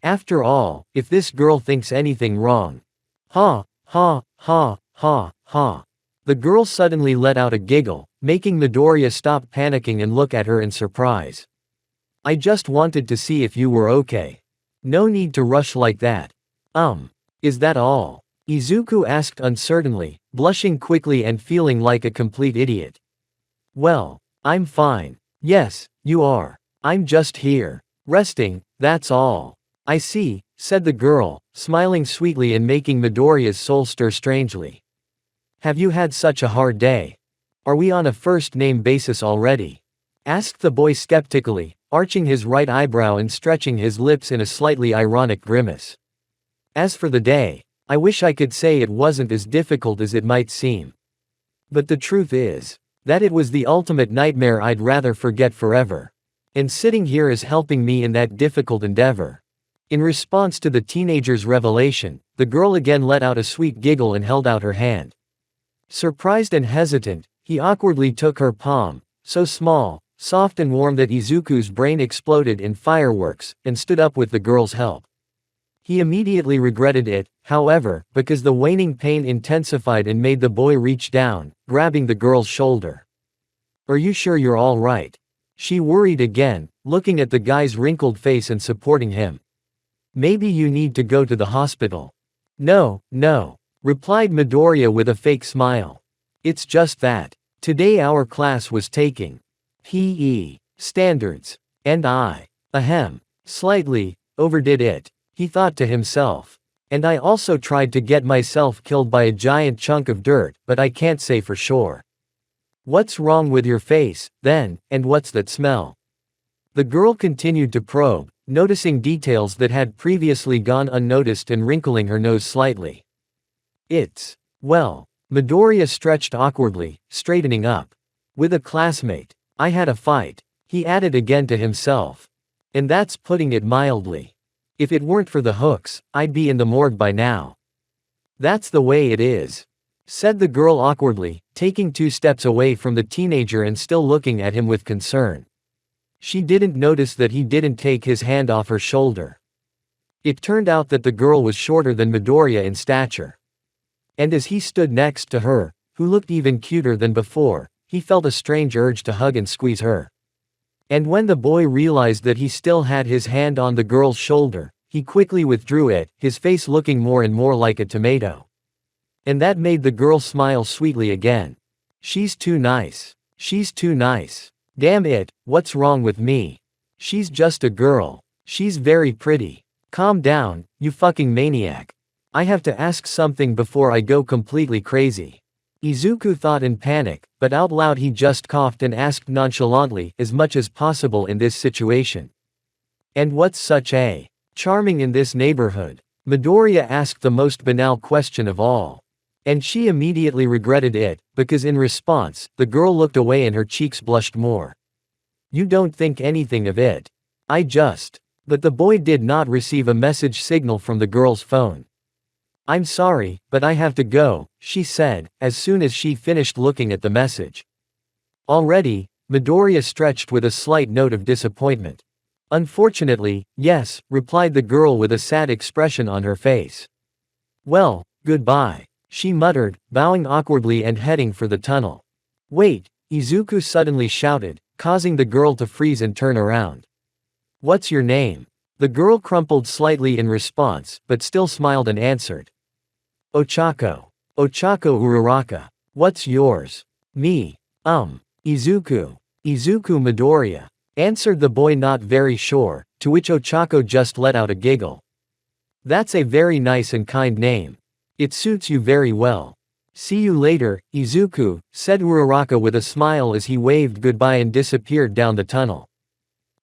After all, if this girl thinks anything wrong. Ha. The girl suddenly let out a giggle, making Midoriya stop panicking and look at her in surprise. I just wanted to see if you were okay. No need to rush like that. Is that all? Izuku asked uncertainly, blushing quickly and feeling like a complete idiot. Well, I'm fine. Yes, you are. I'm just here. Resting, that's all. I see, said the girl, smiling sweetly and making Midoriya's soul stir strangely. Have you had such a hard day? Are we on a first-name basis already? Asked the boy skeptically, arching his right eyebrow and stretching his lips in a slightly ironic grimace. As for the day, I wish I could say it wasn't as difficult as it might seem. But the truth is, that it was the ultimate nightmare I'd rather forget forever. And sitting here is helping me in that difficult endeavor. In response to the teenager's revelation, the girl again let out a sweet giggle and held out her hand. Surprised and hesitant, he awkwardly took her palm, so small, soft and warm that Izuku's brain exploded in fireworks, and stood up with the girl's help. He immediately regretted it, however, because the waning pain intensified and made the boy reach down, grabbing the girl's shoulder. Are you sure you're all right? She worried again, looking at the guy's wrinkled face and supporting him. Maybe you need to go to the hospital. No, replied Midoriya with a fake smile. It's just that. Today our class was taking P.E. standards, and I, slightly, overdid it, he thought to himself. And I also tried to get myself killed by a giant chunk of dirt, but I can't say for sure. What's wrong with your face, then, and what's that smell? The girl continued to probe, noticing details that had previously gone unnoticed and wrinkling her nose slightly. Well, Midoriya stretched awkwardly, straightening up. With a classmate. I had a fight, he added again to himself. And that's putting it mildly. If it weren't for the hooks, I'd be in the morgue by now. That's the way it is, said the girl awkwardly, taking 2 steps away from the teenager and still looking at him with concern. She didn't notice that he didn't take his hand off her shoulder. It turned out that the girl was shorter than Midoriya in stature. And as he stood next to her, who looked even cuter than before, he felt a strange urge to hug and squeeze her. And when the boy realized that he still had his hand on the girl's shoulder, he quickly withdrew it, his face looking more and more like a tomato. And that made the girl smile sweetly again. She's too nice. Damn it, what's wrong with me? She's just a girl. She's very pretty. Calm down, you fucking maniac. I have to ask something before I go completely crazy. Izuku thought in panic, but out loud he just coughed and asked nonchalantly, as much as possible in this situation. And what's such a charming in this neighborhood? Midoriya asked the most banal question of all. And she immediately regretted it, because in response, the girl looked away and her cheeks blushed more. You don't think anything of it. But the boy did not receive a message signal from the girl's phone. I'm sorry, but I have to go, she said, as soon as she finished looking at the message. Already? Midoriya stretched with a slight note of disappointment. Unfortunately, yes, replied the girl with a sad expression on her face. Well, goodbye, she muttered, bowing awkwardly and heading for the tunnel. Wait, Izuku suddenly shouted, causing the girl to freeze and turn around. What's your name? The girl crumpled slightly in response, but still smiled and answered. Ochako. Ochako Uraraka. What's yours? Me. Izuku. Izuku Midoriya. Answered the boy not very sure, to which Ochako just let out a giggle. That's a very nice and kind name. It suits you very well. See you later, Izuku, said Uraraka with a smile as he waved goodbye and disappeared down the tunnel.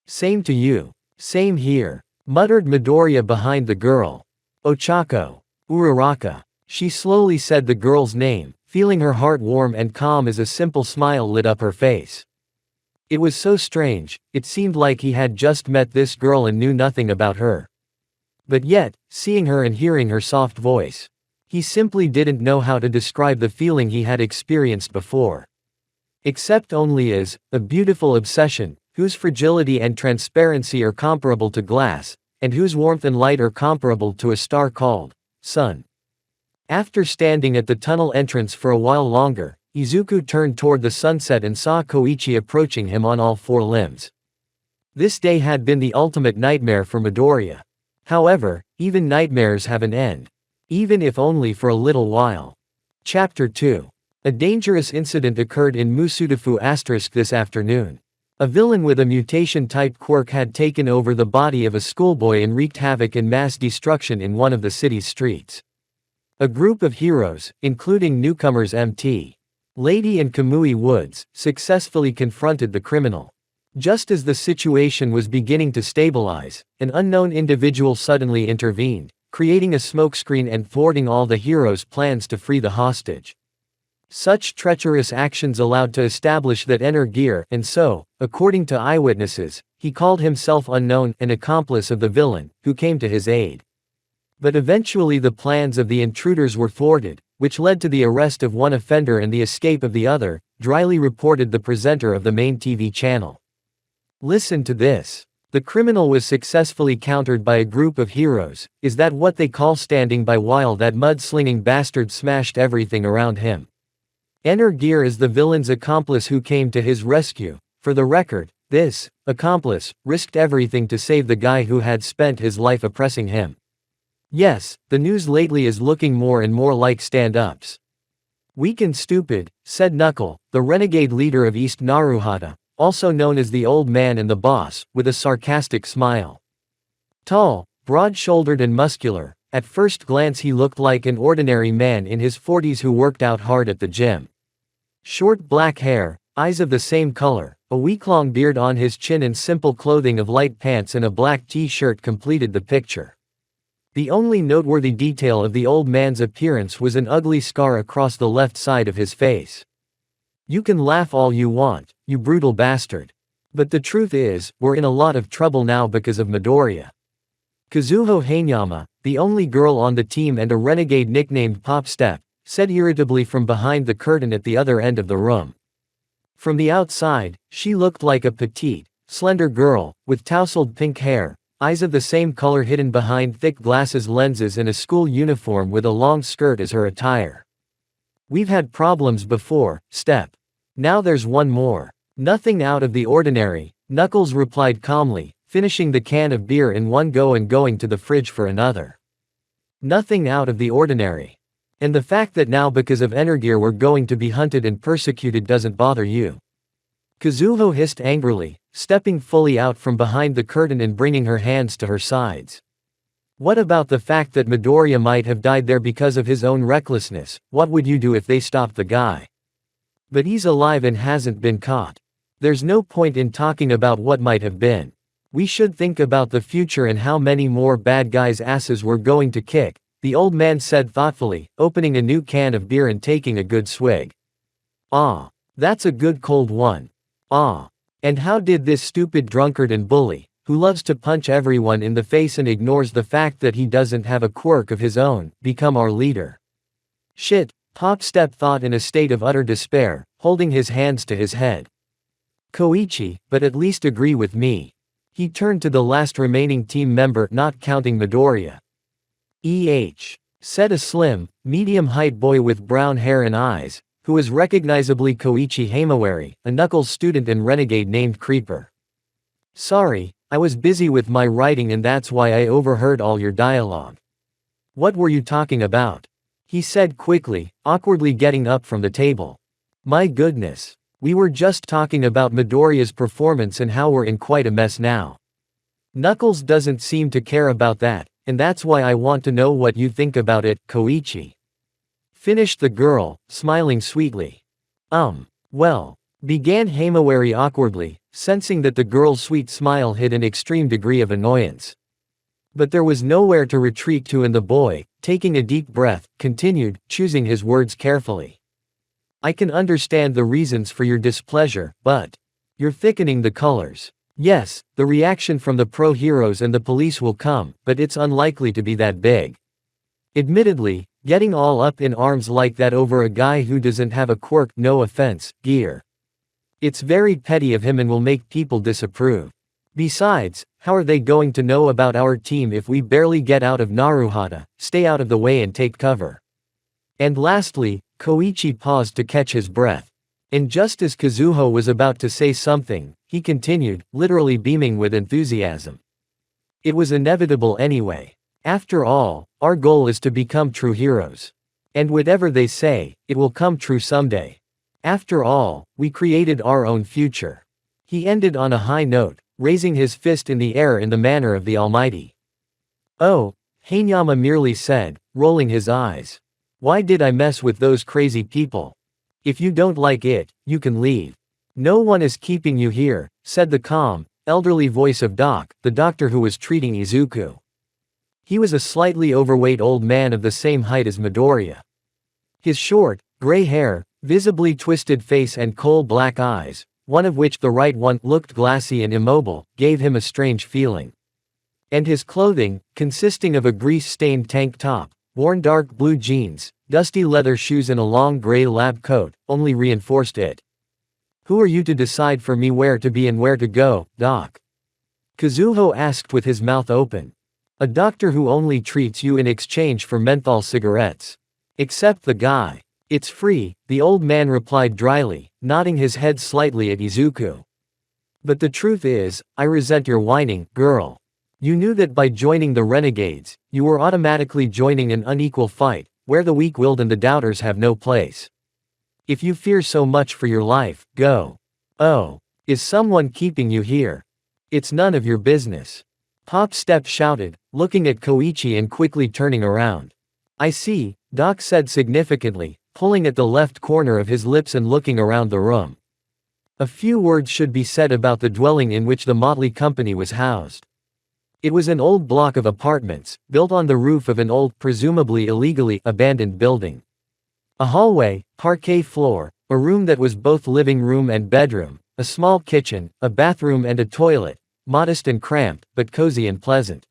Same to you. Same here, muttered Midoriya behind the girl. Ochako. Uraraka. She slowly said the girl's name, feeling her heart warm and calm as a simple smile lit up her face. It was so strange, it seemed like he had just met this girl and knew nothing about her. But yet, seeing her and hearing her soft voice, he simply didn't know how to describe the feeling he had experienced before. Except only as a beautiful obsession, whose fragility and transparency are comparable to glass, and whose warmth and light are comparable to a star called sun. After standing at the tunnel entrance for a while longer, Izuku turned toward the sunset and saw Koichi approaching him on all four limbs. This day had been the ultimate nightmare for Midoriya. However, even nightmares have an end. Even if only for a little while. Chapter 2. A dangerous incident occurred in Musudafu** this afternoon. A villain with a mutation-type quirk had taken over the body of a schoolboy and wreaked havoc and mass destruction in one of the city's streets. A group of heroes, including newcomers MT. Lady and Kamui Woods, successfully confronted the criminal. Just as the situation was beginning to stabilize, an unknown individual suddenly intervened, creating a smokescreen and thwarting all the heroes' plans to free the hostage. Such treacherous actions allowed to establish that Enter Gear, and so, according to eyewitnesses, he called himself Unknown, an accomplice of the villain, who came to his aid. But eventually the plans of the intruders were thwarted, which led to the arrest of one offender and the escape of the other, dryly reported the presenter of the main TV channel. Listen to this. The criminal was successfully countered by a group of heroes. Is that what they call standing by while that mud-slinging bastard smashed everything around him? Enter Gear is the villain's accomplice who came to his rescue. For the record, this accomplice risked everything to save the guy who had spent his life oppressing him. Yes, the news lately is looking more and more like stand-ups. Weak and stupid, said Knuckle, the renegade leader of East Naruhata, also known as the Old Man and the Boss, with a sarcastic smile. Tall, broad-shouldered and muscular, at first glance he looked like an ordinary man in his 40s who worked out hard at the gym. Short black hair, eyes of the same color, a week-long beard on his chin and simple clothing of light pants and a black t-shirt completed the picture. The only noteworthy detail of the old man's appearance was an ugly scar across the left side of his face. You can laugh all you want, you brutal bastard. But the truth is, we're in a lot of trouble now because of Midoriya. Kazuho Hanyama, the only girl on the team and a renegade nicknamed Pop Step, said irritably from behind the curtain at the other end of the room. From the outside, she looked like a petite, slender girl, with tousled pink hair, eyes of the same color hidden behind thick glasses lenses and a school uniform with a long skirt as her attire. We've had problems before, Step. Now there's one more. Nothing out of the ordinary, Knuckles replied calmly, finishing the can of beer in one go and going to the fridge for another. Nothing out of the ordinary. And the fact that now because of Energear we're going to be hunted and persecuted doesn't bother you. Kazuho hissed angrily, stepping fully out from behind the curtain and bringing her hands to her sides. What about the fact that Midoriya might have died there because of his own recklessness? What would you do if they stopped the guy? But he's alive and hasn't been caught. There's no point in talking about what might have been. We should think about the future and how many more bad guys' asses we're going to kick, the old man said thoughtfully, opening a new can of beer and taking a good swig. Ah, that's a good cold one. Ah. And how did this stupid drunkard and bully, who loves to punch everyone in the face and ignores the fact that he doesn't have a quirk of his own, become our leader. Shit, Pop Step thought in a state of utter despair, holding his hands to his head. Koichi, but at least agree with me. He turned to the last remaining team member, not counting Midoriya. Said a slim, medium-height boy with brown hair and eyes, who was recognizably Koichi Himawari, a Knuckles student and renegade named Creeper. Sorry, I was busy with my writing and that's why I overheard all your dialogue. What were you talking about? He said quickly, awkwardly getting up from the table. My goodness. We were just talking about Midoriya's performance and how we're in quite a mess now. Knuckles doesn't seem to care about that, and that's why I want to know what you think about it, Koichi. Finished the girl, smiling sweetly. Well, began Himawari awkwardly, sensing that the girl's sweet smile hid an extreme degree of annoyance. But there was nowhere to retreat to, and the boy, taking a deep breath, continued, choosing his words carefully. I can understand the reasons for your displeasure, but you're thickening the colors. Yes, the reaction from the pro-heroes and the police will come, but it's unlikely to be that big. Admittedly, getting all up in arms like that over a guy who doesn't have a quirk, no offense, gear. It's very petty of him and will make people disapprove. Besides, how are they going to know about our team if we barely get out of Naruhata? Stay out of the way and take cover. And lastly, Koichi paused to catch his breath. And just as Kazuho was about to say something, he continued, literally beaming with enthusiasm. It was inevitable anyway. After all, our goal is to become true heroes. And whatever they say, it will come true someday. After all, we created our own future. He ended on a high note, raising his fist in the air in the manner of the Almighty. Oh, Hanyama merely said, rolling his eyes. Why did I mess with those crazy people? If you don't like it, you can leave. No one is keeping you here, said the calm, elderly voice of Doc, the doctor who was treating Izuku. He was a slightly overweight old man of the same height as Midoriya. His short, gray hair, visibly twisted face and coal-black eyes, one of which, the right one, looked glassy and immobile, gave him a strange feeling. And his clothing, consisting of a grease-stained tank top, worn dark blue jeans, dusty leather shoes and a long gray lab coat, only reinforced it. Who are you to decide for me where to be and where to go, Doc? Kazuho asked with his mouth open. A doctor who only treats you in exchange for menthol cigarettes. Except the guy. It's free, the old man replied dryly, nodding his head slightly at Izuku. But the truth is, I resent your whining, girl. You knew that by joining the renegades, you were automatically joining an unequal fight, where the weak-willed and the doubters have no place. If you fear so much for your life, go. Oh, is someone keeping you here? It's none of your business. Pop Step shouted, looking at Koichi and quickly turning around. I see, Doc said significantly, pulling at the left corner of his lips and looking around the room. A few words should be said about the dwelling in which the motley company was housed. It was an old block of apartments, built on the roof of an old, presumably illegally, abandoned building. A hallway, parquet floor, a room that was both living room and bedroom, a small kitchen, a bathroom and a toilet, modest and cramped, but cozy and pleasant.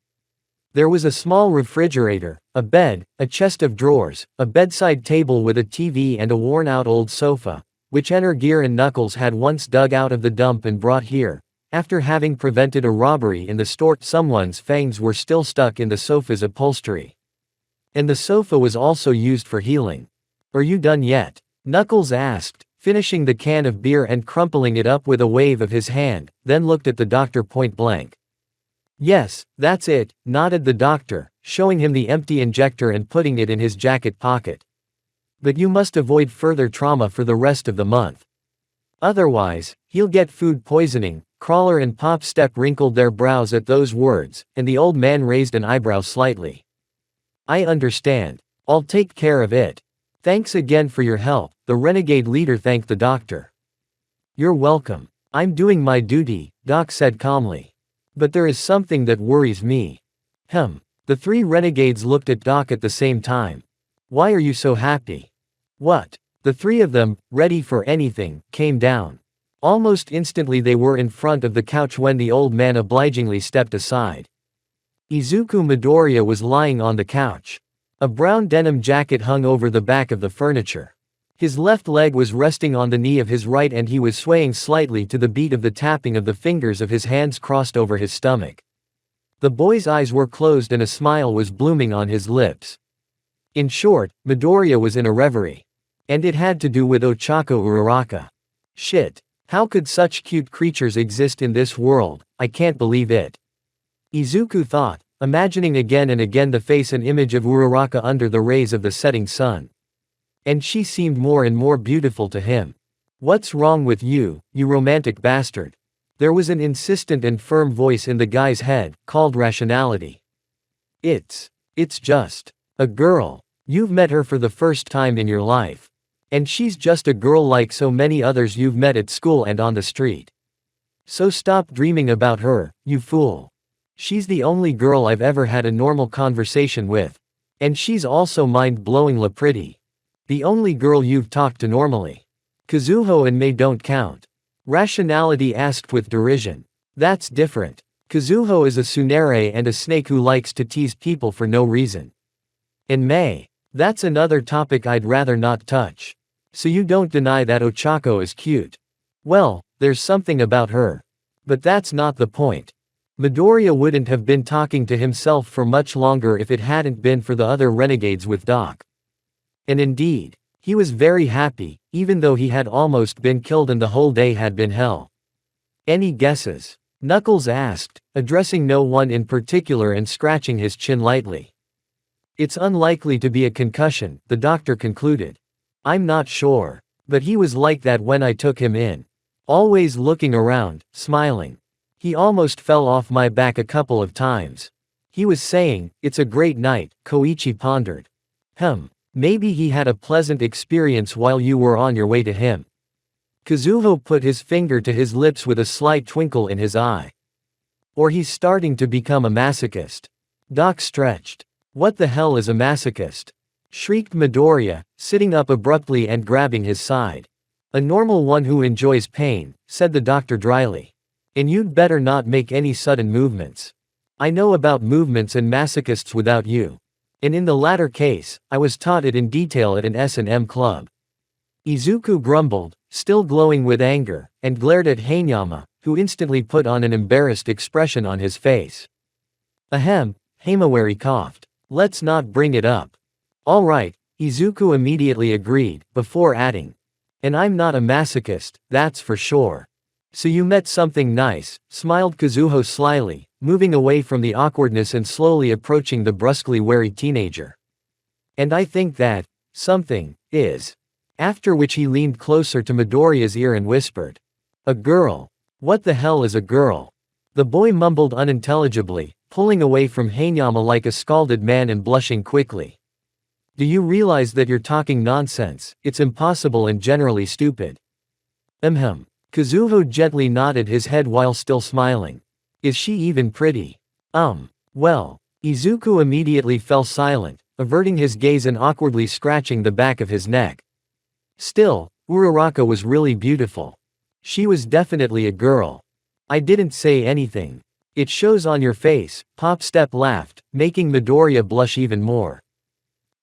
There was a small refrigerator, a bed, a chest of drawers, a bedside table with a TV and a worn-out old sofa, which Gear and Knuckles had once dug out of the dump and brought here. After having prevented a robbery in the store, someone's fangs were still stuck in the sofa's upholstery. And the sofa was also used for healing. Are you done yet? Knuckles asked, finishing the can of beer and crumpling it up with a wave of his hand, then looked at the doctor point blank. Yes, that's it, nodded the doctor, showing him the empty injector and putting it in his jacket pocket. But you must avoid further trauma for the rest of the month. Otherwise, he'll get food poisoning. Crawler and Pop Step wrinkled their brows at those words, and the old man raised an eyebrow slightly. I understand. I'll take care of it. Thanks again for your help, the renegade leader thanked the doctor. You're welcome. I'm doing my duty, Doc said calmly. But there is something that worries me. The three renegades looked at Doc at the same time. Why are you so happy? What? The three of them, ready for anything, came down. Almost instantly they were in front of the couch when the old man obligingly stepped aside. Izuku Midoriya was lying on the couch. A brown denim jacket hung over the back of the furniture. His left leg was resting on the knee of his right and he was swaying slightly to the beat of the tapping of the fingers of his hands crossed over his stomach. The boy's eyes were closed and a smile was blooming on his lips. In short, Midoriya was in a reverie. And it had to do with Ochako Uraraka. Shit. How could such cute creatures exist in this world? I can't believe it. Izuku thought, imagining again and again the face and image of Uraraka under the rays of the setting sun. And she seemed more and more beautiful to him. What's wrong with you, you romantic bastard? There was an insistent and firm voice in the guy's head, called rationality. It's just a girl. You've met her for the first time in your life. And she's just a girl like so many others you've met at school and on the street. So stop dreaming about her, you fool. She's the only girl I've ever had a normal conversation with. And she's also mind-blowingly pretty. The only girl you've talked to normally. Kazuho and Mei don't count. Rationality asked with derision. That's different. Kazuho is a tsundere and a snake who likes to tease people for no reason. And Mei, that's another topic I'd rather not touch. So you don't deny that Ochako is cute. Well, there's something about her. But that's not the point. Midoriya wouldn't have been talking to himself for much longer if it hadn't been for the other renegades with Doc. And indeed, he was very happy, even though he had almost been killed and the whole day had been hell. Any guesses? Knuckles asked, addressing no one in particular and scratching his chin lightly. It's unlikely to be a concussion, the doctor concluded. I'm not sure. But he was like that when I took him in. Always looking around, smiling. He almost fell off my back a couple of times. He was saying, it's a great night, Koichi pondered. Maybe he had a pleasant experience while you were on your way to him. Kazuho put his finger to his lips with a slight twinkle in his eye. Or he's starting to become a masochist. Doc stretched. What the hell is a masochist? Shrieked Midoriya, sitting up abruptly and grabbing his side. A normal one who enjoys pain, said the doctor dryly. And you'd better not make any sudden movements. I know about movements and masochists without you. And in the latter case, I was taught it in detail at an S&M club. Izuku grumbled, still glowing with anger, and glared at Hanyama, who instantly put on an embarrassed expression on his face. Ahem, Himawari coughed. Let's not bring it up. All right, Izuku immediately agreed, before adding. And I'm not a masochist, that's for sure. So you met something nice, smiled Kazuho slyly, moving away from the awkwardness and slowly approaching the brusquely wary teenager. And I think that, something, is. After which he leaned closer to Midoriya's ear and whispered. A girl. What the hell is a girl? The boy mumbled unintelligibly, pulling away from Hanyama like a scalded man and blushing quickly. Do you realize that you're talking nonsense? It's impossible and generally stupid. Kazuho gently nodded his head while still smiling. Is she even pretty? Well. Izuku immediately fell silent, averting his gaze and awkwardly scratching the back of his neck. Still, Uraraka was really beautiful. She was definitely a girl. I didn't say anything. It shows on your face, Pop Step laughed, making Midoriya blush even more.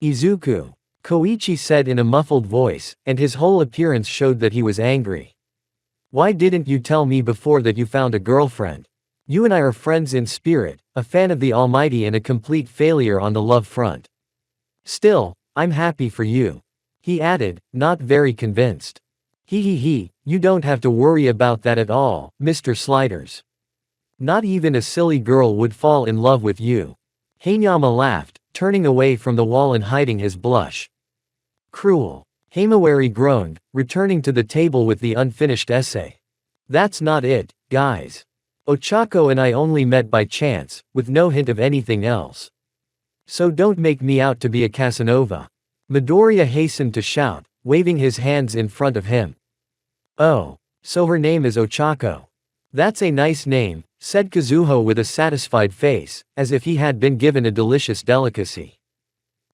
Izuku. Koichi said in a muffled voice, and his whole appearance showed that he was angry. Why didn't you tell me before that you found a girlfriend? You and I are friends in spirit, a fan of the Almighty and a complete failure on the love front. Still, I'm happy for you. He added, not very convinced. You don't have to worry about that at all, Mr. Sliders. Not even a silly girl would fall in love with you. Hanyama laughed, turning away from the wall and hiding his blush. Cruel. Himawari groaned, returning to the table with the unfinished essay. That's not it, guys. Ochako and I only met by chance, with no hint of anything else. So don't make me out to be a Casanova. Midoriya hastened to shout, waving his hands in front of him. Oh, so her name is Ochako. That's a nice name, said Kazuho with a satisfied face, as if he had been given a delicious delicacy.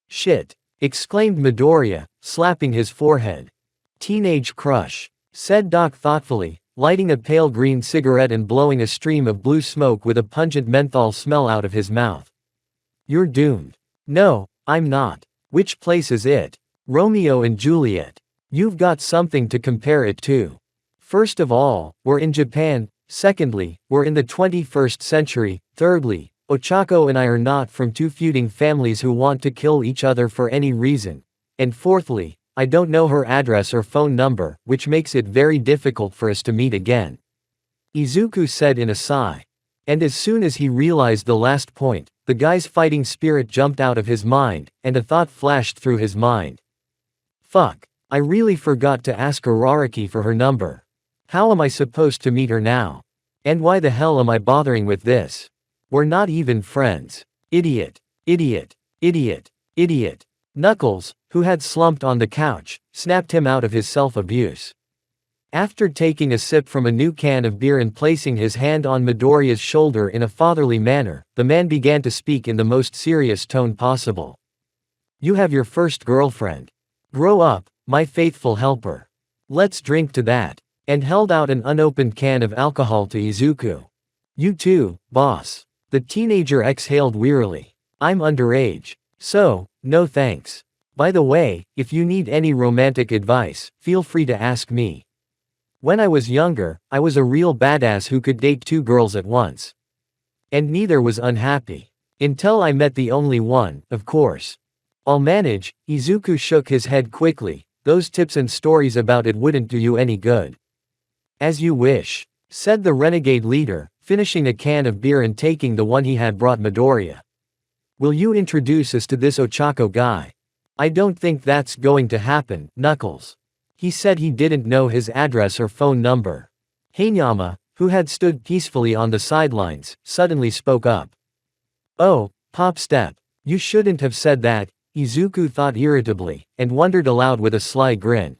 Shit, exclaimed Midoriya, slapping his forehead. Teenage crush, said Doc thoughtfully, lighting a pale green cigarette and blowing a stream of blue smoke with a pungent menthol smell out of his mouth. You're doomed. No, I'm not. Which place is it? Romeo and Juliet. You've got something to compare it to. First of all, we're in Japan. Secondly, we're in the 21st century. Thirdly, Ochako and I are not from two feuding families who want to kill each other for any reason. And fourthly, I don't know her address or phone number, which makes it very difficult for us to meet again. Izuku said in a sigh. And as soon as he realized the last point, the guy's fighting spirit jumped out of his mind, and a thought flashed through his mind. Fuck, I really forgot to ask Araraki for her number. How am I supposed to meet her now? And why the hell am I bothering with this? We're not even friends. Idiot, idiot, idiot, idiot. Knuckles, who had slumped on the couch, snapped him out of his self-abuse. After taking a sip from a new can of beer and placing his hand on Midoriya's shoulder in a fatherly manner, the man began to speak in the most serious tone possible. You have your first girlfriend. Grow up, my faithful helper. Let's drink to that. And held out an unopened can of alcohol to Izuku. You too, boss. The teenager exhaled wearily. I'm underage. So, no thanks. By the way, if you need any romantic advice, feel free to ask me. When I was younger, I was a real badass who could date two girls at once. And neither was unhappy. Until I met the only one, of course. I'll manage. Izuku shook his head quickly. Those tips and stories about it wouldn't do you any good. As you wish, said the renegade leader, finishing a can of beer and taking the one he had brought Midoriya. Will you introduce us to this Ochako guy? I don't think that's going to happen, Knuckles. He said he didn't know his address or phone number. Heinyama, who had stood peacefully on the sidelines, suddenly spoke up. Oh, Pop Step, you shouldn't have said that, Izuku thought irritably, and wondered aloud with a sly grin.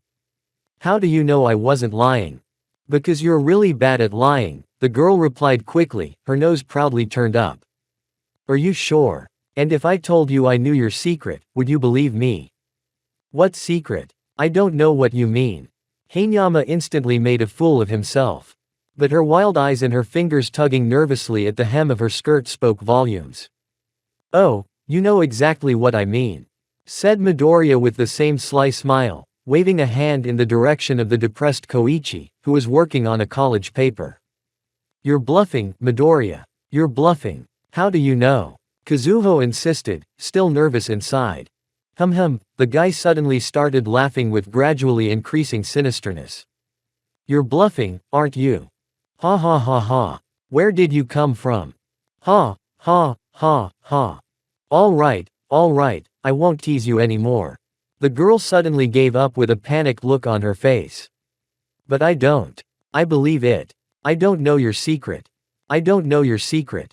How do you know I wasn't lying? Because you're really bad at lying, the girl replied quickly, her nose proudly turned up. Are you sure? And if I told you I knew your secret, would you believe me? What secret? I don't know what you mean. Heinyama instantly made a fool of himself. But her wild eyes and her fingers tugging nervously at the hem of her skirt spoke volumes. Oh, you know exactly what I mean. Said Midoriya with the same sly smile, waving a hand in the direction of the depressed Koichi, who was working on a college paper. You're bluffing, Midoriya. You're bluffing. How do you know? Kazuho insisted, still nervous inside. The guy suddenly started laughing with gradually increasing sinisterness. You're bluffing, aren't you? Ha ha ha ha. Where did you come from? Ha, ha, ha, ha. All right, I won't tease you anymore. The girl suddenly gave up with a panicked look on her face. But I don't. I believe it. I don't know your secret. I don't know your secret.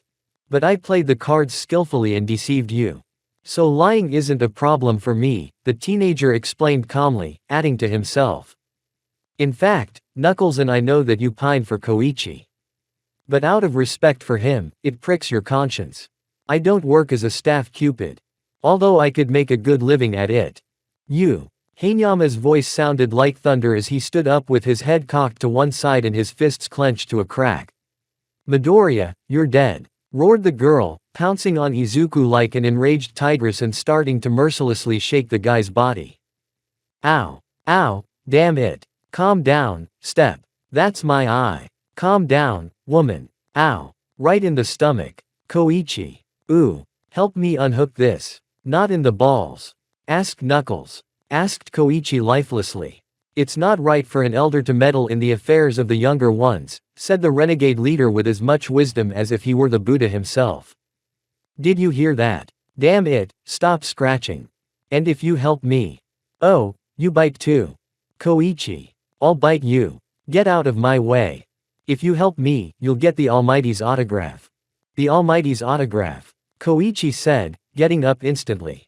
But I played the cards skillfully and deceived you. So lying isn't a problem for me, the teenager explained calmly, adding to himself. In fact, Knuckles and I know that you pine for Koichi. But out of respect for him, it pricks your conscience. I don't work as a staff cupid. Although I could make a good living at it. You. Heinyama's voice sounded like thunder as he stood up with his head cocked to one side and his fists clenched to a crack. Midoriya, you're dead. Roared the girl, pouncing on Izuku like an enraged tigress and starting to mercilessly shake the guy's body. Ow. Ow, damn it. Calm down, Step. That's my eye. Calm down, woman. Ow. Right in the stomach. Koichi. Ooh. Help me unhook this. Not in the balls. Asked Knuckles. Asked Koichi lifelessly. It's not right for an elder to meddle in the affairs of the younger ones, said the renegade leader with as much wisdom as if he were the Buddha himself. Did you hear that? Damn it, stop scratching. And if you help me. Oh, you bite too. Koichi. I'll bite you. Get out of my way. If you help me, you'll get the Almighty's autograph. The Almighty's autograph. Koichi said, getting up instantly.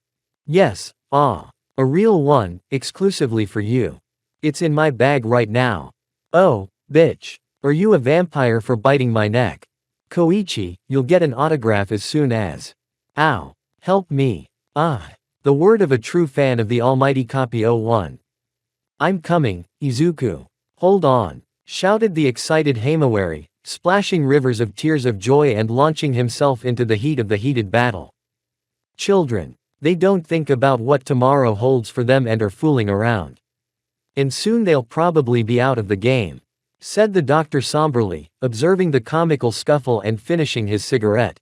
Yes, a real one, exclusively for you. It's in my bag right now. Oh, bitch. Are you a vampire for biting my neck? Koichi, you'll get an autograph as soon as. Ow. Help me. The word of a true fan of the almighty Copy 01. I'm coming, Izuku. Hold on. shouted the excited Himawari, splashing rivers of tears of joy and launching himself into the heat of the heated battle. Children. They don't think about what tomorrow holds for them and are fooling around. And soon they'll probably be out of the game, said the doctor somberly, observing the comical scuffle and finishing his cigarette.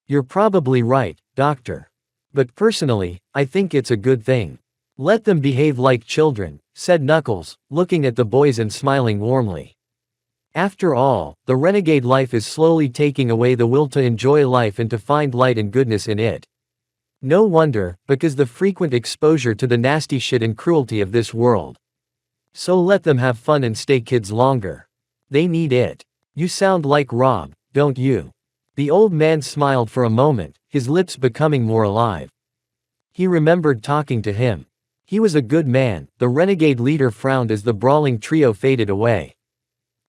You're probably right, doctor. But personally, I think it's a good thing. Let them behave like children, said Knuckles, looking at the boys and smiling warmly. After all, the renegade life is slowly taking away the will to enjoy life and to find light and goodness in it. No wonder, because the frequent exposure to the nasty shit and cruelty of this world. So let them have fun and stay kids longer. They need it. You sound like Rob, don't you? The old man smiled for a moment, his lips becoming more alive. He remembered talking to him. He was a good man. The renegade leader frowned as the brawling trio faded away.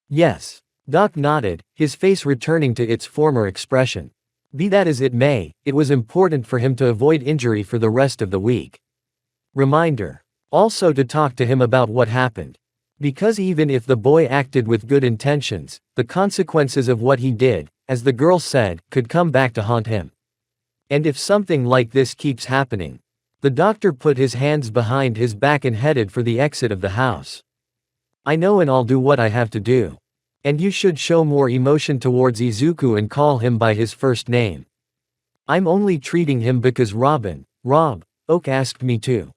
Yes. Doc nodded, his face returning to its former expression. Be that as it may, it was important for him to avoid injury for the rest of the week. Reminder. Also to talk to him about what happened. Because even if the boy acted with good intentions, the consequences of what he did, as the girl said, could come back to haunt him. And if something like this keeps happening. The doctor put his hands behind his back and headed for the exit of the house. I know, and I'll do what I have to do. And you should show more emotion towards Izuku and call him by his first name. I'm only treating him because Rob Oak asked me to.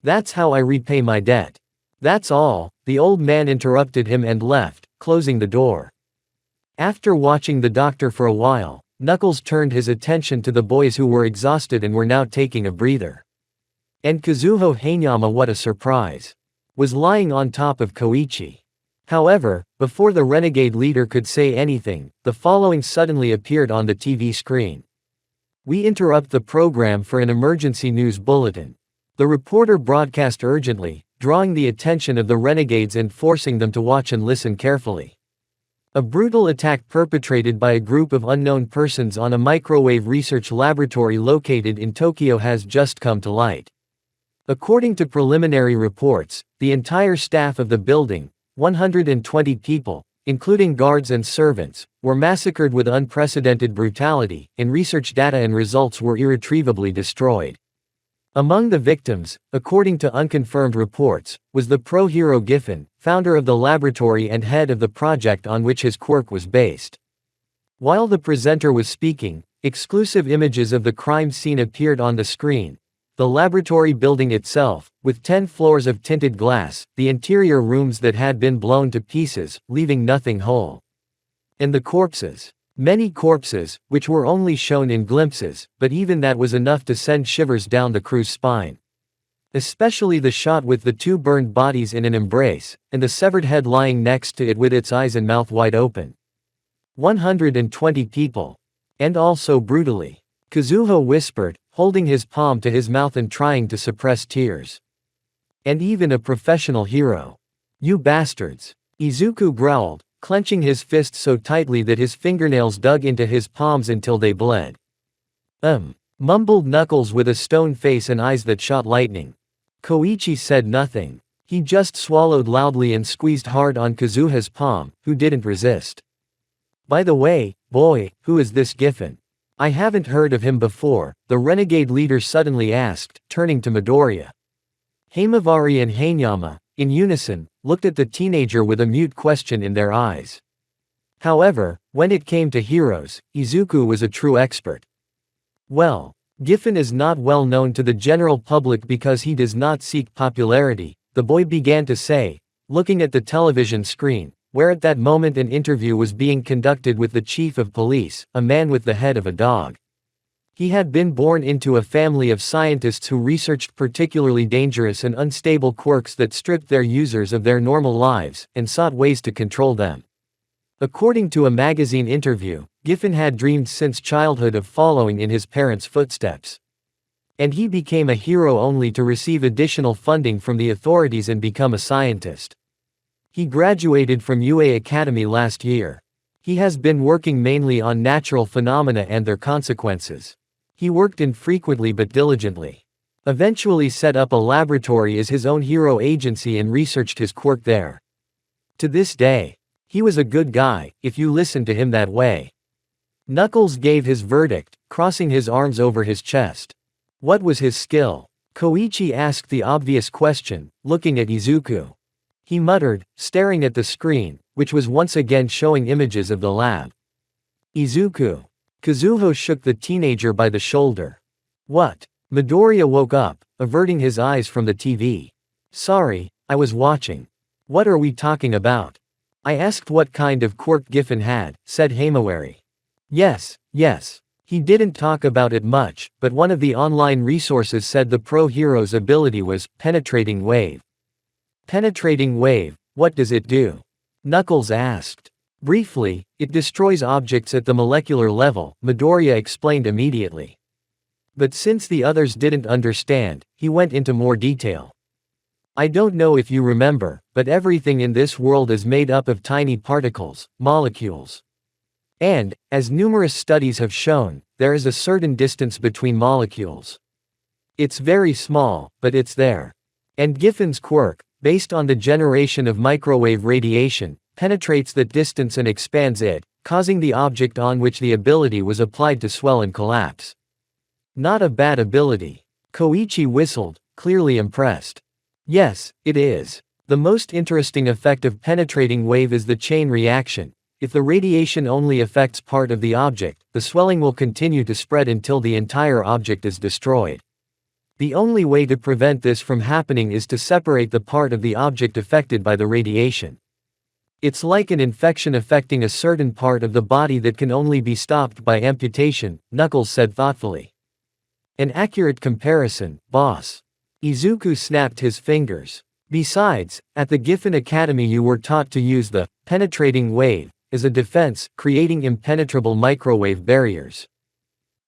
That's how I repay my debt. That's all. The old man interrupted him and left, closing the door. After watching the doctor for a while, Knuckles turned his attention to the boys who were exhausted and were now taking a breather. And Kazuho Hanyama, what a surprise, was lying on top of Koichi. However, before the renegade leader could say anything, the following suddenly appeared on the TV screen. We interrupt the program for an emergency news bulletin. The reporter broadcast urgently, drawing the attention of the renegades and forcing them to watch and listen carefully. A brutal attack perpetrated by a group of unknown persons on a microwave research laboratory located in Tokyo has just come to light. According to preliminary reports, the entire staff of the building, 120 people, including guards and servants, were massacred with unprecedented brutality, and research data and results were irretrievably destroyed. Among the victims, according to unconfirmed reports, was the pro-hero Giffen, founder of the laboratory and head of the project on which his quirk was based. While the presenter was speaking, exclusive images of the crime scene appeared on the screen. The laboratory building itself, with 10 floors of tinted glass, the interior rooms that had been blown to pieces, leaving nothing whole. And the corpses. Many corpses, which were only shown in glimpses, but even that was enough to send shivers down the crew's spine. Especially the shot with the two burned bodies in an embrace, and the severed head lying next to it with its eyes and mouth wide open. 120 people. And all so brutally. Kazuho whispered, holding his palm to his mouth and trying to suppress tears. And even a professional hero. You bastards. Izuku growled, clenching his fist so tightly that his fingernails dug into his palms until they bled. Mumbled Knuckles with a stone face and eyes that shot lightning. Koichi said nothing. He just swallowed loudly and squeezed hard on Kazuha's palm, who didn't resist. By the way, boy, who is this Giffen? I haven't heard of him before, the renegade leader suddenly asked, turning to Midoriya. Himawari and Hanyama, in unison, looked at the teenager with a mute question in their eyes. However, when it came to heroes, Izuku was a true expert. Well, Giffen is not well known to the general public because he does not seek popularity, the boy began to say, looking at the television screen, where at that moment an interview was being conducted with the chief of police, a man with the head of a dog. He had been born into a family of scientists who researched particularly dangerous and unstable quirks that stripped their users of their normal lives, and sought ways to control them. According to a magazine interview, Giffen had dreamed since childhood of following in his parents' footsteps. And he became a hero only to receive additional funding from the authorities and become a scientist. He graduated from UA Academy last year. He has been working mainly on natural phenomena and their consequences. He worked infrequently but diligently. Eventually set up a laboratory as his own hero agency and researched his quirk there. To this day. He was a good guy, if you listen to him that way. Knuckles gave his verdict, crossing his arms over his chest. What was his skill? Koichi asked the obvious question, looking at Izuku. He muttered, staring at the screen, which was once again showing images of the lab. Izuku. Kazuho shook the teenager by the shoulder. What? Midoriya woke up, averting his eyes from the TV. Sorry, I was watching. What are we talking about? I asked what kind of quirk Giffen had, said Himawari. Yes. He didn't talk about it much, but one of the online resources said the pro hero's ability was Penetrating Wave. Penetrating Wave, what does it do? Knuckles asked. Briefly, it destroys objects at the molecular level, Midoriya explained immediately. But since the others didn't understand, he went into more detail. I don't know if you remember, but everything in this world is made up of tiny particles, molecules. And, as numerous studies have shown, there is a certain distance between molecules. It's very small, but it's there. And Giffen's quirk, based on the generation of microwave radiation, penetrates that distance and expands it, causing the object on which the ability was applied to swell and collapse. Not a bad ability. Koichi whistled, clearly impressed. Yes, it is. The most interesting effect of penetrating wave is the chain reaction. If the radiation only affects part of the object, the swelling will continue to spread until the entire object is destroyed. The only way to prevent this from happening is to separate the part of the object affected by the radiation. It's like an infection affecting a certain part of the body that can only be stopped by amputation, Knuckles said thoughtfully. An accurate comparison, boss. Izuku snapped his fingers. Besides, at the Giffen Academy you were taught to use the penetrating wave as a defense, creating impenetrable microwave barriers.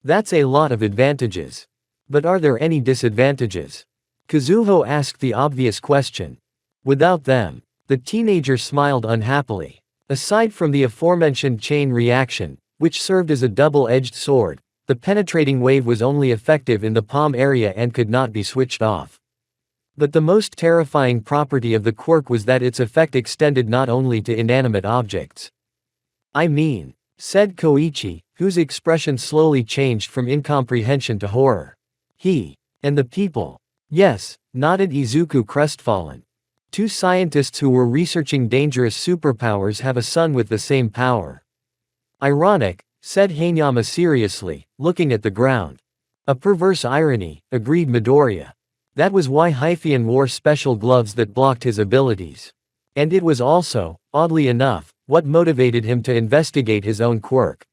That's a lot of advantages. But are there any disadvantages? Kazuho asked the obvious question. Without them. The teenager smiled unhappily. Aside from the aforementioned chain reaction, which served as a double-edged sword, the penetrating wave was only effective in the palm area and could not be switched off. But the most terrifying property of the quirk was that its effect extended not only to inanimate objects. I mean, said Koichi, whose expression slowly changed from incomprehension to horror. He, and the people. Yes, nodded Izuku crestfallen. 2 scientists who were researching dangerous superpowers have a son with the same power. Ironic, said Hanyama seriously, looking at the ground. A perverse irony, agreed Midoriya. That was why Hyphaean wore special gloves that blocked his abilities. And it was also, oddly enough, what motivated him to investigate his own quirk.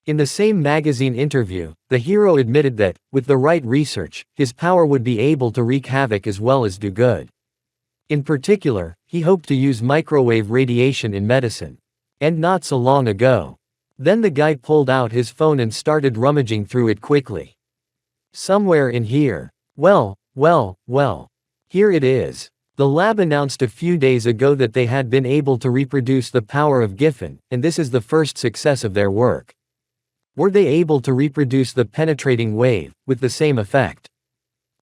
In the same magazine interview, the hero admitted that, with the right research, his power would be able to wreak havoc as well as do good. In particular, he hoped to use microwave radiation in medicine. And not so long ago. Then the guy pulled out his phone and started rummaging through it quickly. Somewhere in here. Well. Here it is. The lab announced a few days ago that they had been able to reproduce the power of Giffen, and this is the first success of their work. Were they able to reproduce the penetrating wave, with the same effect?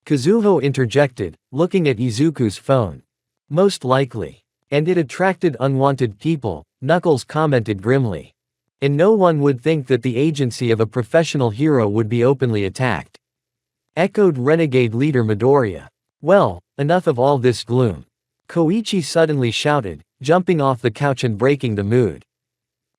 Kazuho interjected, looking at Izuku's phone. Most likely. And it attracted unwanted people, Knuckles commented grimly. And no one would think that the agency of a professional hero would be openly attacked. Echoed renegade leader Midoriya. Well, enough of all this gloom. Koichi suddenly shouted, jumping off the couch and breaking the mood.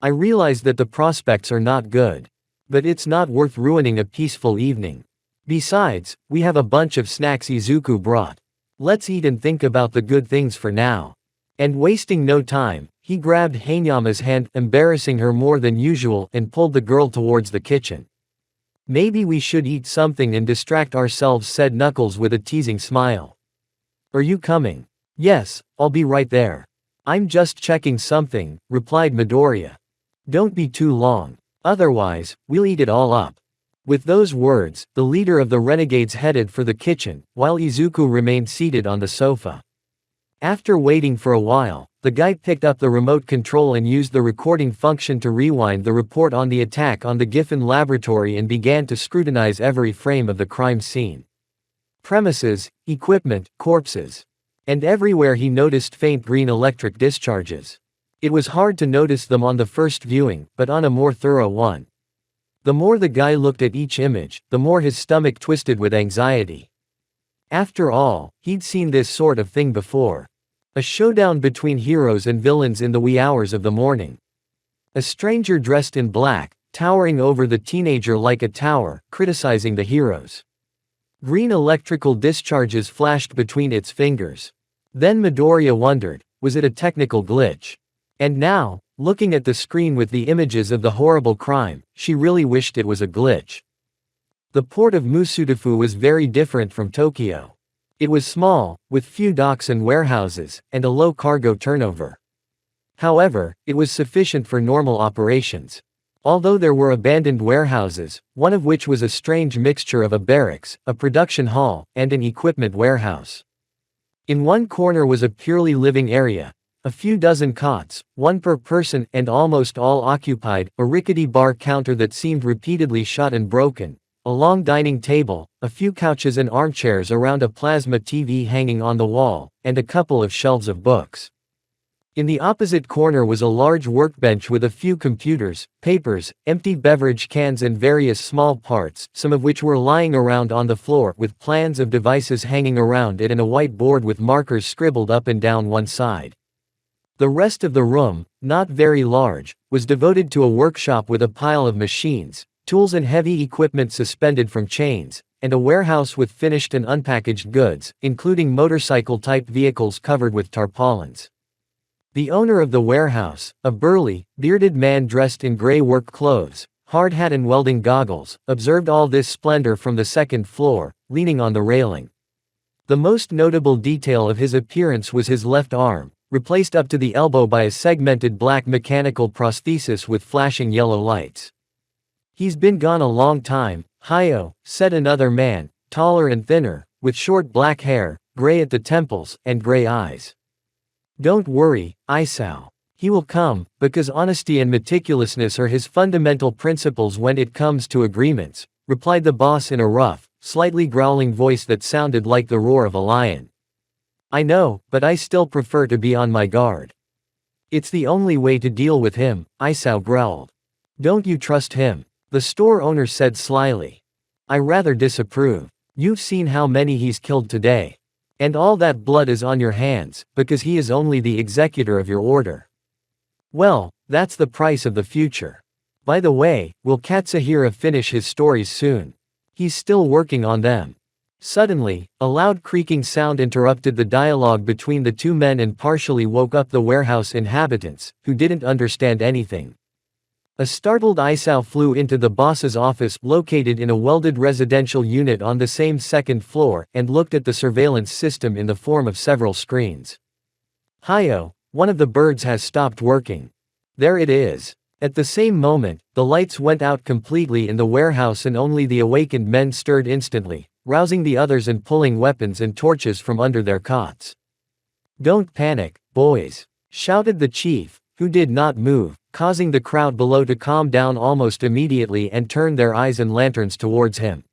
I realize that the prospects are not good. But it's not worth ruining a peaceful evening. Besides, we have a bunch of snacks Izuku brought. Let's eat and think about the good things for now. And wasting no time, he grabbed Hanyama's hand, embarrassing her more than usual, and pulled the girl towards the kitchen. Maybe we should eat something and distract ourselves, said Knuckles with a teasing smile. Are you coming? Yes, I'll be right there. I'm just checking something, replied Midoriya. Don't be too long. Otherwise, we'll eat it all up. With those words, the leader of the renegades headed for the kitchen, while Izuku remained seated on the sofa. After waiting for a while, the guy picked up the remote control and used the recording function to rewind the report on the attack on the Giffen laboratory and began to scrutinize every frame of the crime scene. Premises, equipment, corpses. And everywhere he noticed faint green electric discharges. It was hard to notice them on the first viewing, but on a more thorough one. The more the guy looked at each image, the more his stomach twisted with anxiety. After all, he'd seen this sort of thing before. A showdown between heroes and villains in the wee hours of the morning. A stranger dressed in black, towering over the teenager like a tower, criticizing the heroes. Green electrical discharges flashed between its fingers. Then Midoriya wondered, was it a technical glitch? And now, looking at the screen with the images of the horrible crime, she really wished it was a glitch. The port of Musutafu was very different from Tokyo. It was small, with few docks and warehouses, and a low cargo turnover. However, it was sufficient for normal operations. Although there were abandoned warehouses, one of which was a strange mixture of a barracks, a production hall, and an equipment warehouse. In one corner was a purely living area. A few dozen cots, one per person, and almost all occupied, a rickety bar counter that seemed repeatedly shot and broken, a long dining table, a few couches and armchairs around a plasma TV hanging on the wall, and a couple of shelves of books. In the opposite corner was a large workbench with a few computers, papers, empty beverage cans and various small parts, some of which were lying around on the floor, with plans of devices hanging around it and a white board with markers scribbled up and down one side. The rest of the room, not very large, was devoted to a workshop with a pile of machines, tools and heavy equipment suspended from chains, and a warehouse with finished and unpackaged goods, including motorcycle-type vehicles covered with tarpaulins. The owner of the warehouse, a burly, bearded man dressed in gray work clothes, hard hat and welding goggles, observed all this splendor from the second floor, leaning on the railing. The most notable detail of his appearance was his left arm, replaced up to the elbow by a segmented black mechanical prosthesis with flashing yellow lights. "He's been gone a long time, Hayo," said another man, taller and thinner, with short black hair, gray at the temples, and gray eyes. "Don't worry, Isao. He will come, because honesty and meticulousness are his fundamental principles when it comes to agreements," replied the boss in a rough, slightly growling voice that sounded like the roar of a lion. "I know, but I still prefer to be on my guard." "It's the only way to deal with him," Isao growled. "Don't you trust him?" the store owner said slyly. "I rather disapprove. You've seen how many he's killed today. And all that blood is on your hands, because he is only the executor of your order. Well, that's the price of the future. By the way, will Katsuhira finish his stories soon? He's still working on them." Suddenly, a loud creaking sound interrupted the dialogue between the two men and partially woke up the warehouse inhabitants, who didn't understand anything. A startled Isao flew into the boss's office, located in a welded residential unit on the same second floor, and looked at the surveillance system in the form of several screens. "Hayo, one of the birds has stopped working. There it is." At the same moment, the lights went out completely in the warehouse and only the awakened men stirred instantly, rousing the others and pulling weapons and torches from under their cots. "Don't panic, boys," shouted the chief, who did not move, causing the crowd below to calm down almost immediately and turn their eyes and lanterns towards him.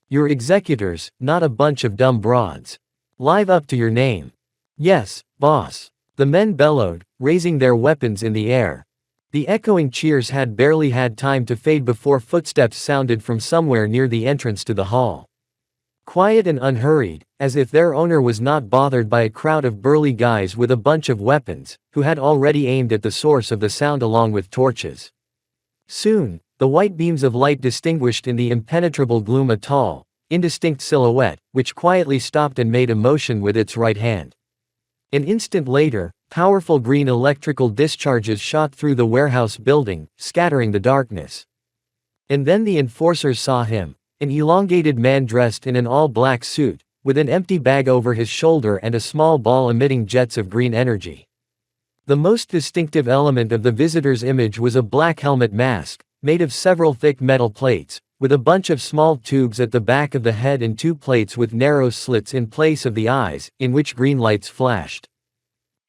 "You're executors, not a bunch of dumb broads. Live up to your name." "Yes, boss," the men bellowed, raising their weapons in the air. The echoing cheers had barely had time to fade before footsteps sounded from somewhere near the entrance to the hall. Quiet and unhurried, as if their owner was not bothered by a crowd of burly guys with a bunch of weapons, who had already aimed at the source of the sound along with torches. Soon, the white beams of light distinguished in the impenetrable gloom a tall, indistinct silhouette, which quietly stopped and made a motion with its right hand. An instant later, powerful green electrical discharges shot through the warehouse building, scattering the darkness. And then the enforcers saw him. An elongated man dressed in an all-black suit, with an empty bag over his shoulder and a small ball emitting jets of green energy. The most distinctive element of the visitor's image was a black helmet mask, made of several thick metal plates, with a bunch of small tubes at the back of the head and two plates with narrow slits in place of the eyes, in which green lights flashed.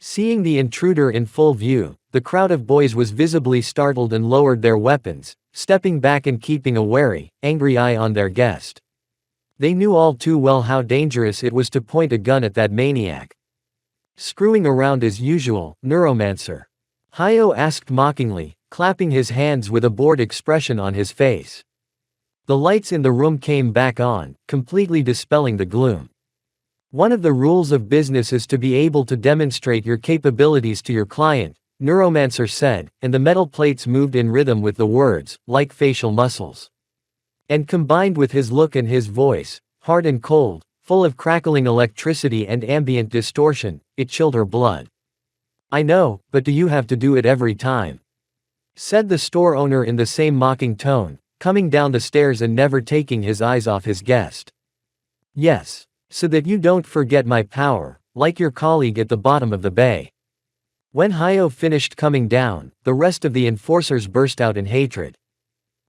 Seeing the intruder in full view, the crowd of boys was visibly startled and lowered their weapons, stepping back and keeping a wary, angry eye on their guest. They knew all too well how dangerous it was to point a gun at that maniac. Screwing around as usual, Neuromancer. Hayo asked mockingly, clapping his hands with a bored expression on his face. The lights in the room came back on, completely dispelling the gloom. One of the rules of business is to be able to demonstrate your capabilities to your client, Neuromancer said, and the metal plates moved in rhythm with the words, like facial muscles. And combined with his look and his voice, hard and cold, full of crackling electricity and ambient distortion, it chilled her blood. I know, but do you have to do it every time? Said the store owner in the same mocking tone, coming down the stairs and never taking his eyes off his guest. Yes. So that you don't forget my power, like your colleague at the bottom of the bay. When Hayo finished coming down, the rest of the enforcers burst out in hatred.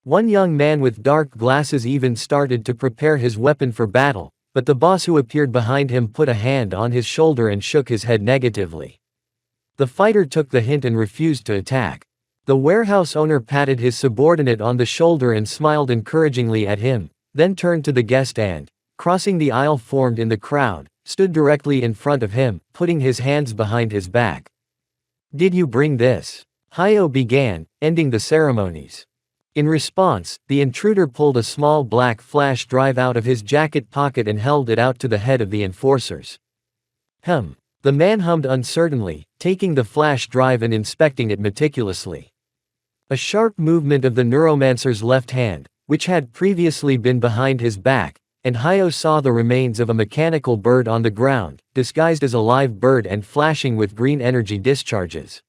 One young man with dark glasses even started to prepare his weapon for battle, but the boss who appeared behind him put a hand on his shoulder and shook his head negatively. The fighter took the hint and refused to attack. The warehouse owner patted his subordinate on the shoulder and smiled encouragingly at him, then turned to the guest and, crossing the aisle formed in the crowd, stood directly in front of him, putting his hands behind his back. Did you bring this? Hayo began, ending the ceremonies. In response, the intruder pulled a small black flash drive out of his jacket pocket and held it out to the head of the enforcers. The man hummed uncertainly, taking the flash drive and inspecting it meticulously. A sharp movement of the Neuromancer's left hand, which had previously been behind his back, and Hayo saw the remains of a mechanical bird on the ground, disguised as a live bird and flashing with green energy discharges.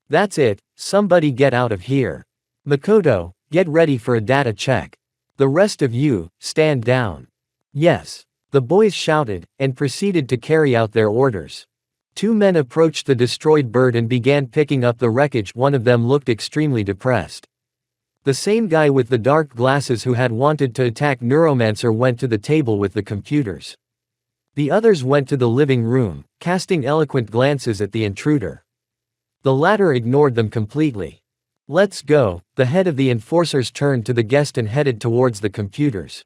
That's it, somebody get out of here. Makoto, get ready for a data check. The rest of you, stand down. Yes. The boys shouted, and proceeded to carry out their orders. Two men approached the destroyed bird and began picking up the wreckage. One of them looked extremely depressed. The same guy with the dark glasses who had wanted to attack Neuromancer went to the table with the computers. The others went to the living room, casting eloquent glances at the intruder. The latter ignored them completely. Let's go. The head of the enforcers turned to the guest and headed towards the computers.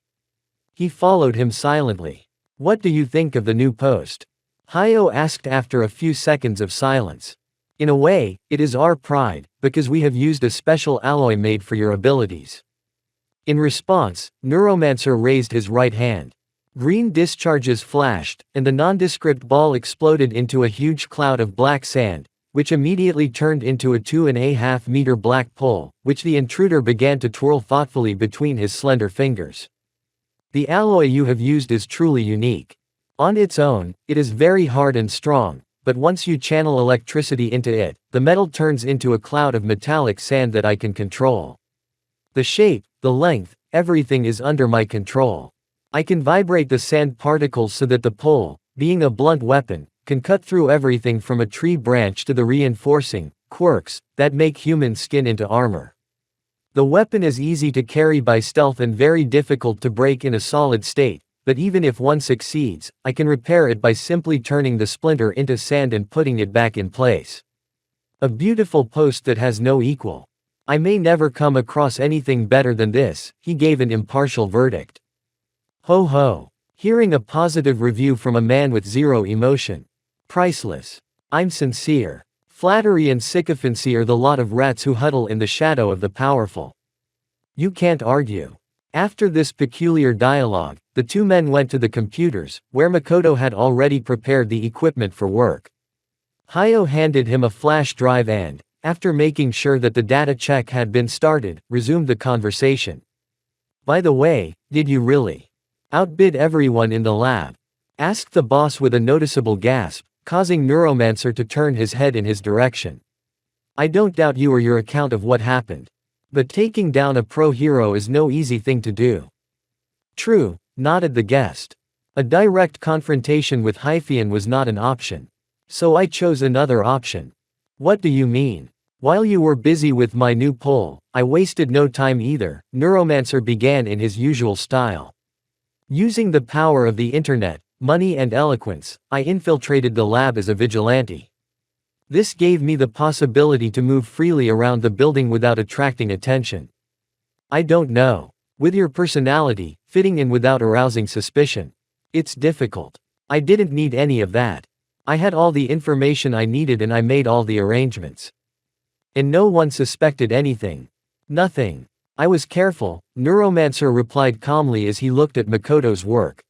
He followed him silently. What do you think of the new post? Hayo asked after a few seconds of silence. In a way, it is our pride, because we have used a special alloy made for your abilities. In response, Neuromancer raised his right hand. Green discharges flashed, and the nondescript ball exploded into a huge cloud of black sand, which immediately turned into a 2.5 meter black pole, which the intruder began to twirl thoughtfully between his slender fingers. The alloy you have used is truly unique. On its own, it is very hard and strong, but once you channel electricity into it, the metal turns into a cloud of metallic sand that I can control. The shape, the length, everything is under my control. I can vibrate the sand particles so that the pole, being a blunt weapon, can cut through everything from a tree branch to the reinforcing quirks that make human skin into armor. The weapon is easy to carry by stealth and very difficult to break in a solid state. But even if one succeeds, I can repair it by simply turning the splinter into sand and putting it back in place. A beautiful post that has no equal. I may never come across anything better than this, he gave an impartial verdict. Ho ho. Hearing a positive review from a man with zero emotion. Priceless. I'm sincere. Flattery and sycophancy are the lot of rats who huddle in the shadow of the powerful. You can't argue. After this peculiar dialogue, the two men went to the computers, where Makoto had already prepared the equipment for work. Hayo handed him a flash drive and, after making sure that the data check had been started, resumed the conversation. By the way, did you really outbid everyone in the lab? Asked the boss with a noticeable gasp, causing Neuromancer to turn his head in his direction. I don't doubt you or your account of what happened. But taking down a pro-hero is no easy thing to do. True, nodded the guest. A direct confrontation with Hyphaean was not an option. So I chose another option. What do you mean? While you were busy with my new pole, I wasted no time either, Neuromancer began in his usual style. Using the power of the internet, money and eloquence, I infiltrated the lab as a vigilante. This gave me the possibility to move freely around the building without attracting attention. I don't know. With your personality, fitting in without arousing suspicion. It's difficult. I didn't need any of that. I had all the information I needed and I made all the arrangements. And no one suspected anything. Nothing. I was careful, Neuromancer replied calmly as he looked at Makoto's work.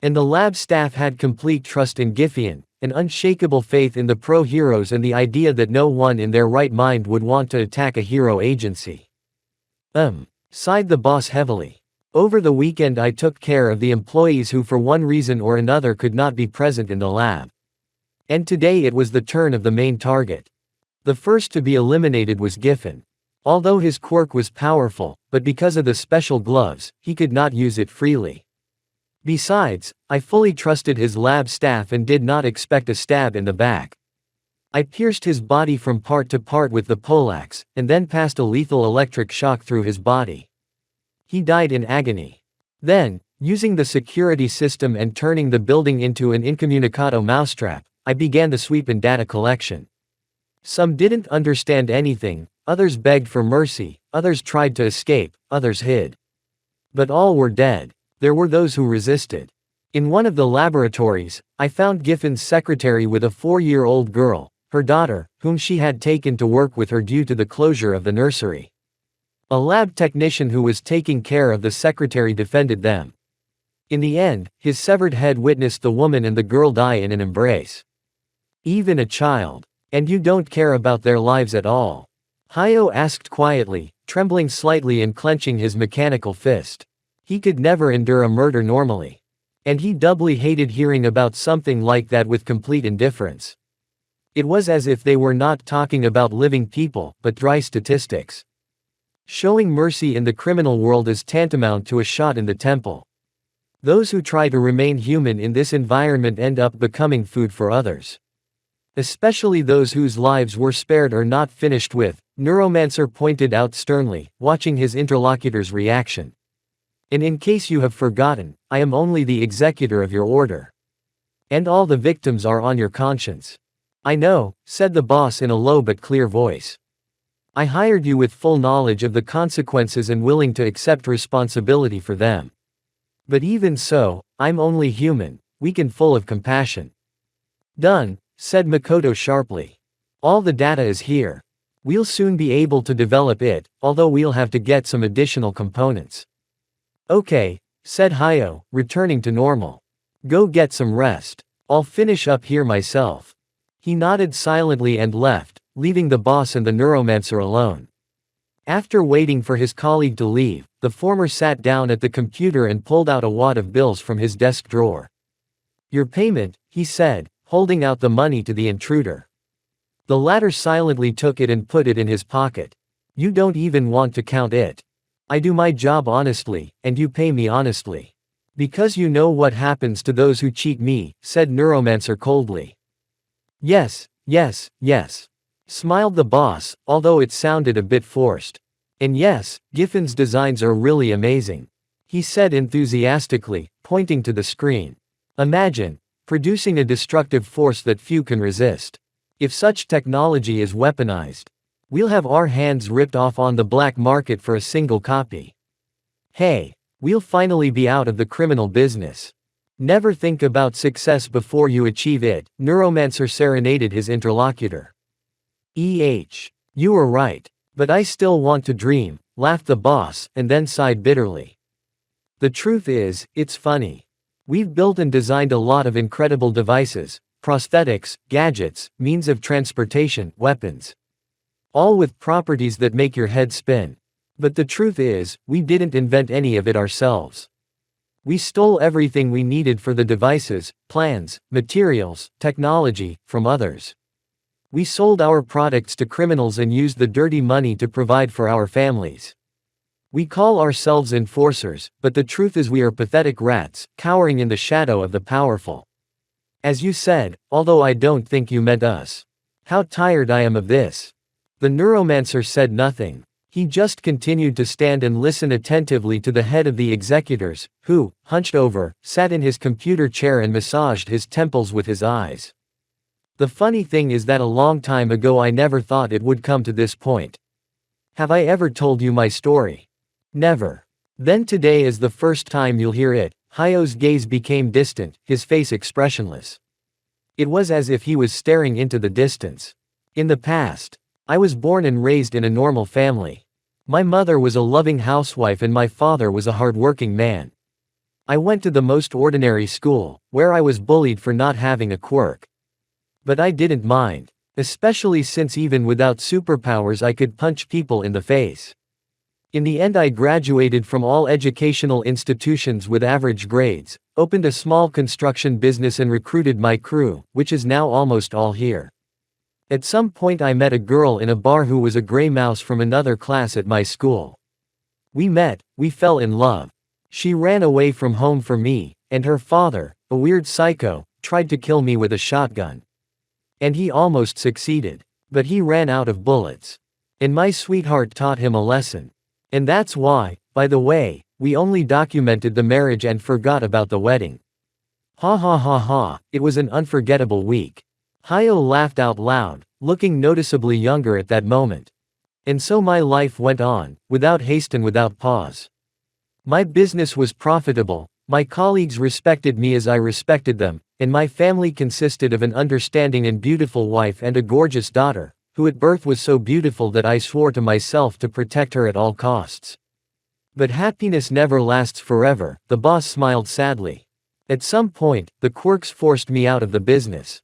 And the lab staff had complete trust in Giffen, an unshakable faith in the pro-heroes and the idea that no one in their right mind would want to attack a hero agency. Sighed the boss heavily. Over the weekend I took care of the employees who for one reason or another could not be present in the lab. And today it was the turn of the main target. The first to be eliminated was Giffen. Although his quirk was powerful, but because of the special gloves, he could not use it freely. Besides, I fully trusted his lab staff and did not expect a stab in the back. I pierced his body from part to part with the poleaxe, and then passed a lethal electric shock through his body. He died in agony. Then, using the security system and turning the building into an incommunicado mousetrap, I began the sweep and data collection. Some didn't understand anything, others begged for mercy, others tried to escape, others hid. But all were dead. There were those who resisted. In one of the laboratories, I found Giffen's secretary with a 4-year-old girl, her daughter, whom she had taken to work with her due to the closure of the nursery. A lab technician who was taking care of the secretary defended them. In the end, his severed head witnessed the woman and the girl die in an embrace. Even a child. And you don't care about their lives at all? Hayo asked quietly, trembling slightly and clenching his mechanical fist. He could never endure a murder normally. And he doubly hated hearing about something like that with complete indifference. It was as if they were not talking about living people, but dry statistics. Showing mercy in the criminal world is tantamount to a shot in the temple. Those who try to remain human in this environment end up becoming food for others. Especially those whose lives were spared or not finished with, Neuromancer pointed out sternly, watching his interlocutor's reaction. And in case you have forgotten, I am only the executor of your order. And all the victims are on your conscience. I know, said the boss in a low but clear voice. I hired you with full knowledge of the consequences and willing to accept responsibility for them. But even so, I'm only human, weak and full of compassion. Done, said Makoto sharply. All the data is here. We'll soon be able to develop it, although we'll have to get some additional components. Okay, said Hayo, returning to normal. Go get some rest. I'll finish up here myself. He nodded silently and left, leaving the boss and the Neuromancer alone. After waiting for his colleague to leave, the former sat down at the computer and pulled out a wad of bills from his desk drawer. Your payment, he said, holding out the money to the intruder. The latter silently took it and put it in his pocket. You don't even want to count it. I do my job honestly, and you pay me honestly. Because you know what happens to those who cheat me, said Neuromancer coldly. Yes, yes, yes. Smiled the boss, although it sounded a bit forced. And yes, Giffen's designs are really amazing. He said enthusiastically, pointing to the screen. Imagine, producing a destructive force that few can resist. If such technology is weaponized, we'll have our hands ripped off on the black market for a single copy. Hey, we'll finally be out of the criminal business. Never think about success before you achieve it, Neuromancer serenaded his interlocutor. You were right. But I still want to dream, laughed the boss, and then sighed bitterly. The truth is, it's funny. We've built and designed a lot of incredible devices, prosthetics, gadgets, means of transportation, weapons. All with properties that make your head spin. But the truth is, we didn't invent any of it ourselves. We stole everything we needed for the devices, plans, materials, technology, from others. We sold our products to criminals and used the dirty money to provide for our families. We call ourselves enforcers, but the truth is we are pathetic rats, cowering in the shadow of the powerful. As you said, although I don't think you meant us. How tired I am of this. The Neuromancer said nothing. He just continued to stand and listen attentively to the head of the executors, who, hunched over, sat in his computer chair and massaged his temples with his eyes. The funny thing is that a long time ago I never thought it would come to this point. Have I ever told you my story? Never. Then today is the first time you'll hear it. Hayo's gaze became distant, his face expressionless. It was as if he was staring into the distance. In the past, I was born and raised in a normal family. My mother was a loving housewife and my father was a hardworking man. I went to the most ordinary school, where I was bullied for not having a quirk. But I didn't mind, especially since even without superpowers I could punch people in the face. In the end I graduated from all educational institutions with average grades, opened a small construction business and recruited my crew, which is now almost all here. At some point I met a girl in a bar who was a gray mouse from another class at my school. We met, we fell in love. She ran away from home for me, and her father, a weird psycho, tried to kill me with a shotgun. And he almost succeeded. But he ran out of bullets. And my sweetheart taught him a lesson. And that's why, by the way, we only documented the marriage and forgot about the wedding. Ha ha ha ha, it was an unforgettable week. Hayo laughed out loud, looking noticeably younger at that moment. And so my life went on, without haste and without pause. My business was profitable, my colleagues respected me as I respected them, and my family consisted of an understanding and beautiful wife and a gorgeous daughter, who at birth was so beautiful that I swore to myself to protect her at all costs. But happiness never lasts forever, the boss smiled sadly. At some point, the quirks forced me out of the business.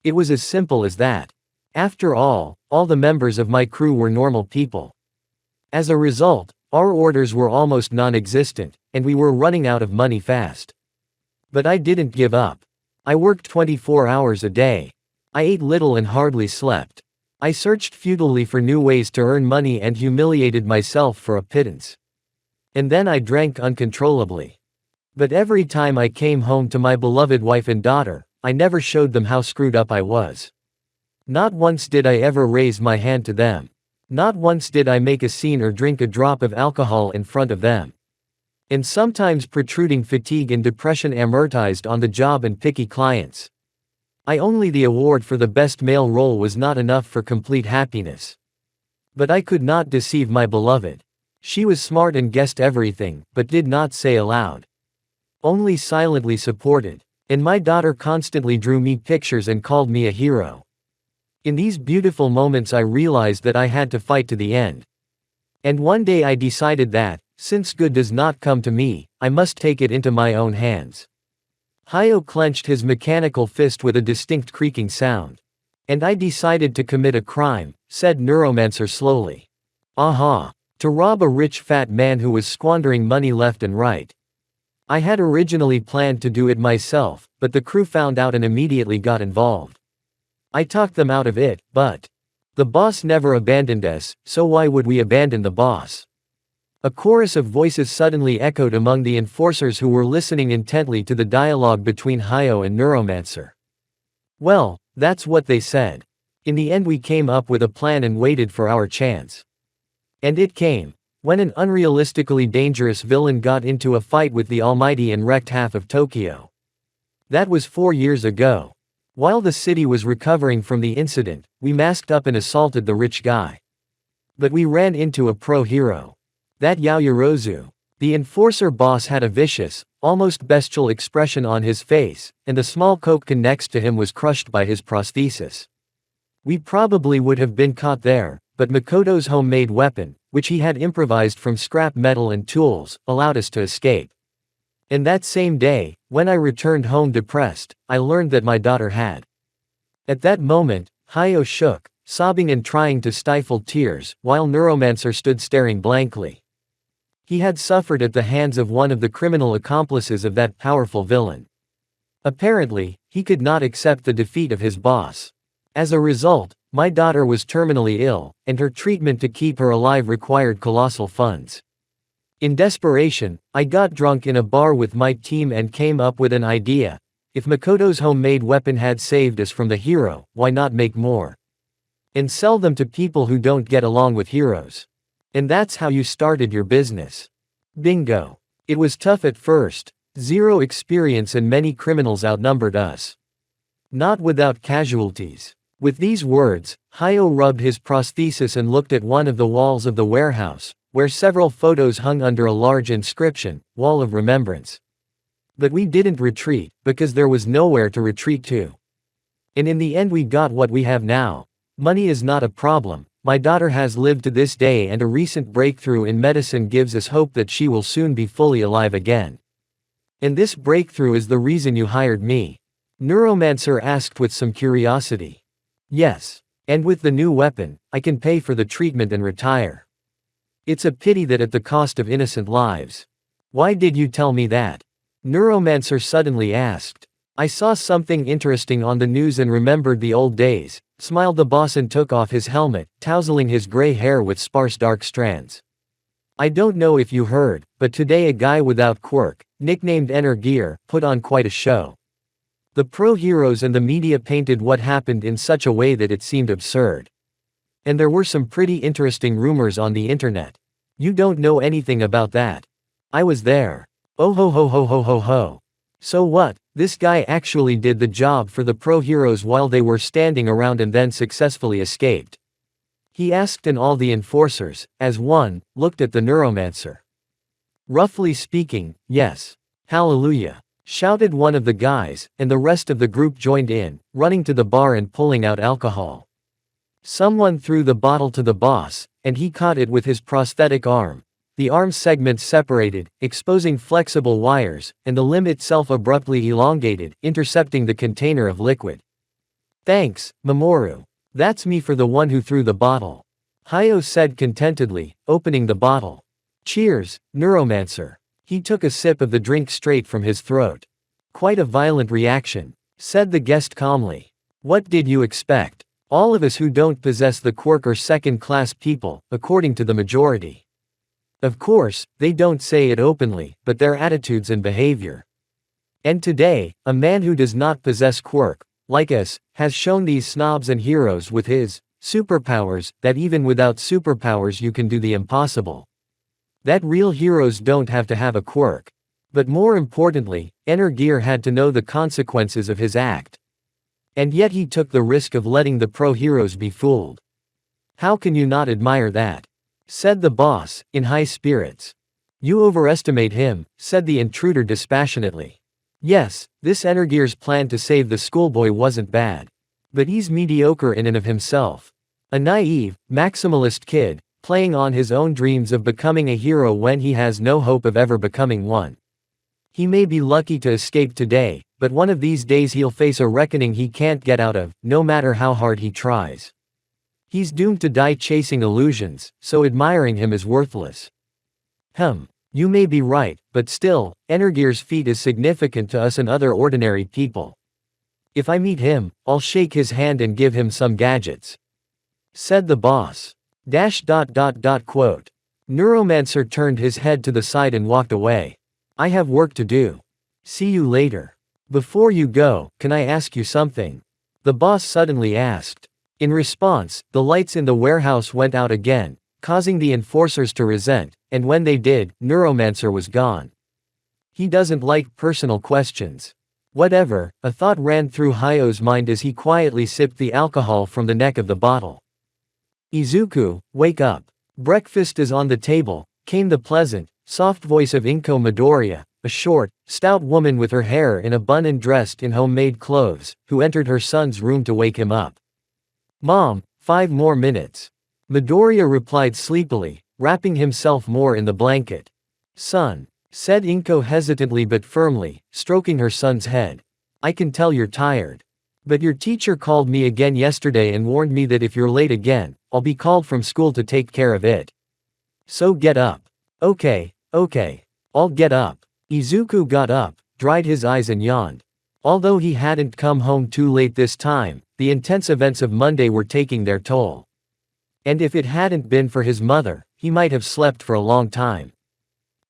It was as simple as that. After all the members of my crew were normal people. As a result, our orders were almost non-existent, and we were running out of money fast. But I didn't give up. I worked 24 hours a day. I ate little and hardly slept. I searched futilely for new ways to earn money and humiliated myself for a pittance. And then I drank uncontrollably. But every time I came home to my beloved wife and daughter, I never showed them how screwed up I was. Not once did I ever raise my hand to them. Not once did I make a scene or drink a drop of alcohol in front of them. And sometimes protruding fatigue and depression amortized on the job and picky clients. Only the award for the best male role was not enough for complete happiness. But I could not deceive my beloved. She was smart and guessed everything, but did not say aloud. Only silently supported. And my daughter constantly drew me pictures and called me a hero. In these beautiful moments I realized that I had to fight to the end. And one day I decided that, since good does not come to me, I must take it into my own hands. Hayo clenched his mechanical fist with a distinct creaking sound. And I decided to commit a crime, said Neuromancer slowly. Aha! To rob a rich fat man who was squandering money left and right. I had originally planned to do it myself, but the crew found out and immediately got involved. I talked them out of it, but the boss never abandoned us, so why would we abandon the boss? A chorus of voices suddenly echoed among the enforcers who were listening intently to the dialogue between Hayo and Neuromancer. Well, that's what they said. In the end we came up with a plan and waited for our chance. And it came. When an unrealistically dangerous villain got into a fight with the Almighty and wrecked half of Tokyo. That was 4 years ago. While the city was recovering from the incident, we masked up and assaulted the rich guy. But we ran into a pro-hero. That Yaoyorozu. The enforcer boss had a vicious, almost bestial expression on his face, and the small koken next to him was crushed by his prosthesis. We probably would have been caught there, but Makoto's homemade weapon, which he had improvised from scrap metal and tools, allowed us to escape. And that same day, when I returned home depressed, I learned that my daughter had. At that moment, Hayo shook, sobbing and trying to stifle tears, while Neuromancer stood staring blankly. He had suffered at the hands of one of the criminal accomplices of that powerful villain. Apparently, he could not accept the defeat of his boss. As a result, my daughter was terminally ill, and her treatment to keep her alive required colossal funds. In desperation, I got drunk in a bar with my team and came up with an idea. If Makoto's homemade weapon had saved us from the hero, why not make more? And sell them to people who don't get along with heroes. And that's how you started your business. Bingo. It was tough at first, zero experience and many criminals outnumbered us. Not without casualties. With these words, Hayo rubbed his prosthesis and looked at one of the walls of the warehouse, where several photos hung under a large inscription, Wall of Remembrance. But we didn't retreat, because there was nowhere to retreat to. And in the end we got what we have now. Money is not a problem. My daughter has lived to this day, and a recent breakthrough in medicine gives us hope that she will soon be fully alive again. And this breakthrough is the reason you hired me? Neuromancer asked with some curiosity. Yes. And with the new weapon, I can pay for the treatment and retire. It's a pity that at the cost of innocent lives. Why did you tell me that? Neuromancer suddenly asked. I saw something interesting on the news and remembered the old days, smiled the boss and took off his helmet, tousling his gray hair with sparse dark strands. I don't know if you heard, but today a guy without quirk, nicknamed Gear, put on quite a show. The pro-heroes and the media painted what happened in such a way that it seemed absurd. And there were some pretty interesting rumors on the internet. You don't know anything about that. I was there. Oh ho ho ho ho ho ho. So what? This guy actually did the job for the pro-heroes while they were standing around and then successfully escaped. He asked, and all the enforcers, as one, looked at the Neuromancer. Roughly speaking, yes. Hallelujah. Shouted one of the guys, and the rest of the group joined in, running to the bar and pulling out alcohol. Someone threw the bottle to the boss, and he caught it with his prosthetic arm. The arm segments separated, exposing flexible wires, and the limb itself abruptly elongated, intercepting the container of liquid. Thanks, Mamoru. That's me for the one who threw the bottle. Hayo said contentedly, opening the bottle. Cheers, Neuromancer. He took a sip of the drink straight from his throat. Quite a violent reaction, said the guest calmly. What did you expect? All of us who don't possess the quirk are second-class people, according to the majority. Of course, they don't say it openly, but their attitudes and behavior. And today, a man who does not possess quirk, like us, has shown these snobs and heroes with his superpowers, that even without superpowers you can do the impossible. That real heroes don't have to have a quirk. But more importantly, Gear had to know the consequences of his act. And yet he took the risk of letting the pro-heroes be fooled. How can you not admire that? Said the boss, in high spirits. You overestimate him, said the intruder dispassionately. Yes, this Gear's plan to save the schoolboy wasn't bad. But he's mediocre in and of himself. A naive, maximalist kid, playing on his own dreams of becoming a hero when he has no hope of ever becoming one. He may be lucky to escape today, but one of these days he'll face a reckoning he can't get out of, no matter how hard he tries. He's doomed to die chasing illusions, so admiring him is worthless. You may be right, but still, Gear's feat is significant to us and other ordinary people. If I meet him, I'll shake his hand and give him some gadgets. Said the boss. Quote. Neuromancer turned his head to the side and walked away. I have work to do. See you later. Before you go, can I ask you something? The boss suddenly asked. In response, the lights in the warehouse went out again, causing the enforcers to resent, and when they did, Neuromancer was gone. He doesn't like personal questions. Whatever, a thought ran through Hayo's mind as he quietly sipped the alcohol from the neck of the bottle. Izuku, wake up. Breakfast is on the table, came the pleasant, soft voice of Inko Midoriya, a short, stout woman with her hair in a bun and dressed in homemade clothes, who entered her son's room to wake him up. Mom, 5 more minutes. Midoriya replied sleepily, wrapping himself more in the blanket. Son, said Inko hesitantly but firmly, stroking her son's head. I can tell you're tired. But your teacher called me again yesterday and warned me that if you're late again, I'll be called from school to take care of it. So get up. Okay, I'll get up. Izuku got up, dried his eyes and yawned. Although he hadn't come home too late this time, the intense events of Monday were taking their toll. And if it hadn't been for his mother, he might have slept for a long time.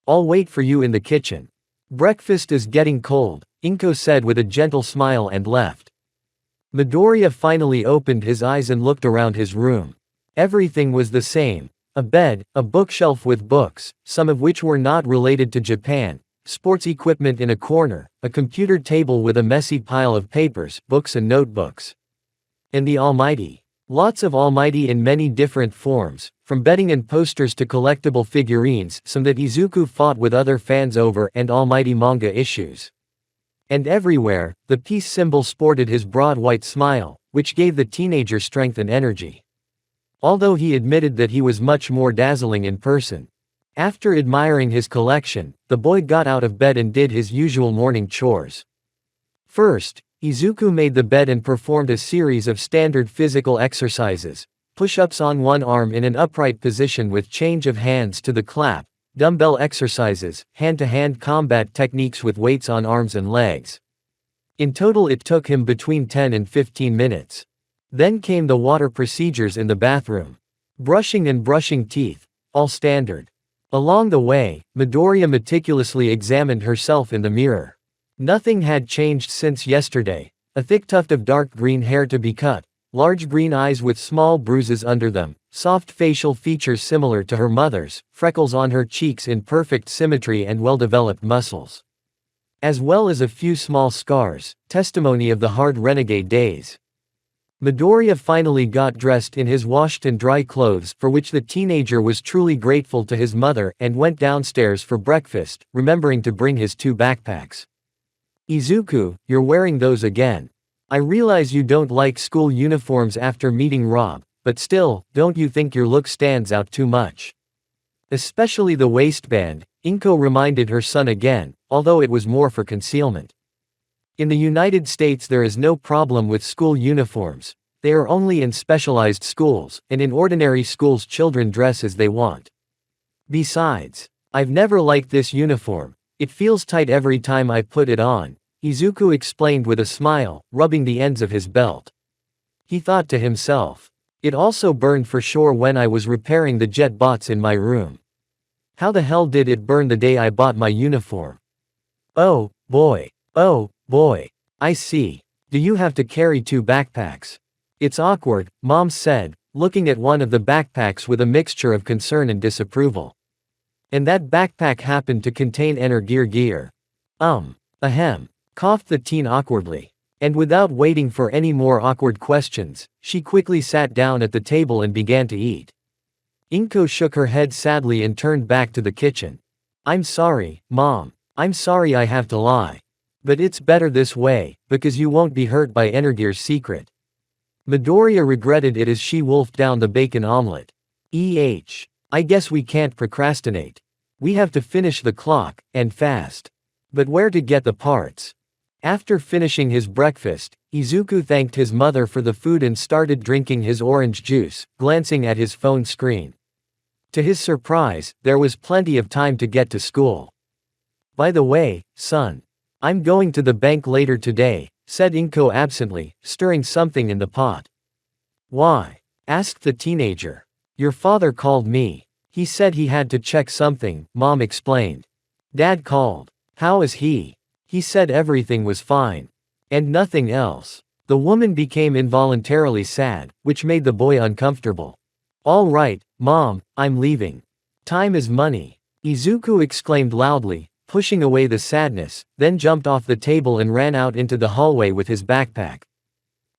I'll wait for you in the kitchen. Breakfast is getting cold, Inko said with a gentle smile and left. Midoriya finally opened his eyes and looked around his room. Everything was the same. A bed, a bookshelf with books, some of which were not related to Japan, sports equipment in a corner, a computer table with a messy pile of papers, books and notebooks. And the Almighty. Lots of Almighty in many different forms, from bedding and posters to collectible figurines, some that Izuku fought with other fans over, and Almighty manga issues. And everywhere, the peace symbol sported his broad white smile, which gave the teenager strength and energy. Although he admitted that he was much more dazzling in person. After admiring his collection, the boy got out of bed and did his usual morning chores. First, Izuku made the bed and performed a series of standard physical exercises, push-ups on one arm in an upright position with change of hands to the clap, dumbbell exercises, hand-to-hand combat techniques with weights on arms and legs. In total it took him between 10 and 15 minutes. Then came the water procedures in the bathroom. Brushing and brushing teeth, all standard. Along the way, Midoriya meticulously examined herself in the mirror. Nothing had changed since yesterday. A thick tuft of dark green hair to be cut, large green eyes with small bruises under them, soft facial features similar to her mother's, freckles on her cheeks in perfect symmetry and well-developed muscles. As well as a few small scars, testimony of the hard renegade days. Midoriya finally got dressed in his washed and dry clothes, for which the teenager was truly grateful to his mother, and went downstairs for breakfast, remembering to bring his 2 backpacks. Izuku, you're wearing those again. I realize you don't like school uniforms after meeting Rob, but still, don't you think your look stands out too much? Especially the waistband, Inko reminded her son again, although it was more for concealment. In the United States there is no problem with school uniforms. They are only in specialized schools, and in ordinary schools children dress as they want. Besides, I've never liked this uniform. It feels tight every time I put it on, Izuku explained with a smile, rubbing the ends of his belt. He thought to himself. It also burned for sure when I was repairing the jet bots in my room. How the hell did it burn the day I bought my uniform? Oh, boy. Oh, boy. I see. Do you have to carry 2 backpacks? It's awkward, Mom said, looking at one of the backpacks with a mixture of concern and disapproval. And that backpack happened to contain gear. Ahem, coughed the teen awkwardly. And without waiting for any more awkward questions, she quickly sat down at the table and began to eat. Inko shook her head sadly and turned back to the kitchen. I'm sorry, Mom. I'm sorry I have to lie. But it's better this way, because you won't be hurt by Energear's secret. Midoriya regretted it as she wolfed down the bacon omelet. I guess we can't procrastinate. We have to finish the clock, and fast. But where to get the parts? After finishing his breakfast, Izuku thanked his mother for the food and started drinking his orange juice, glancing at his phone screen. To his surprise, there was plenty of time to get to school. By the way, son. I'm going to the bank later today, said Inko absently, stirring something in the pot. Why? Asked the teenager. Your father called me. He said he had to check something, Mom explained. Dad called. How is he? He said everything was fine. And nothing else. The woman became involuntarily sad, which made the boy uncomfortable. All right, Mom, I'm leaving. Time is money. Izuku exclaimed loudly, pushing away the sadness, then jumped off the table and ran out into the hallway with his backpack.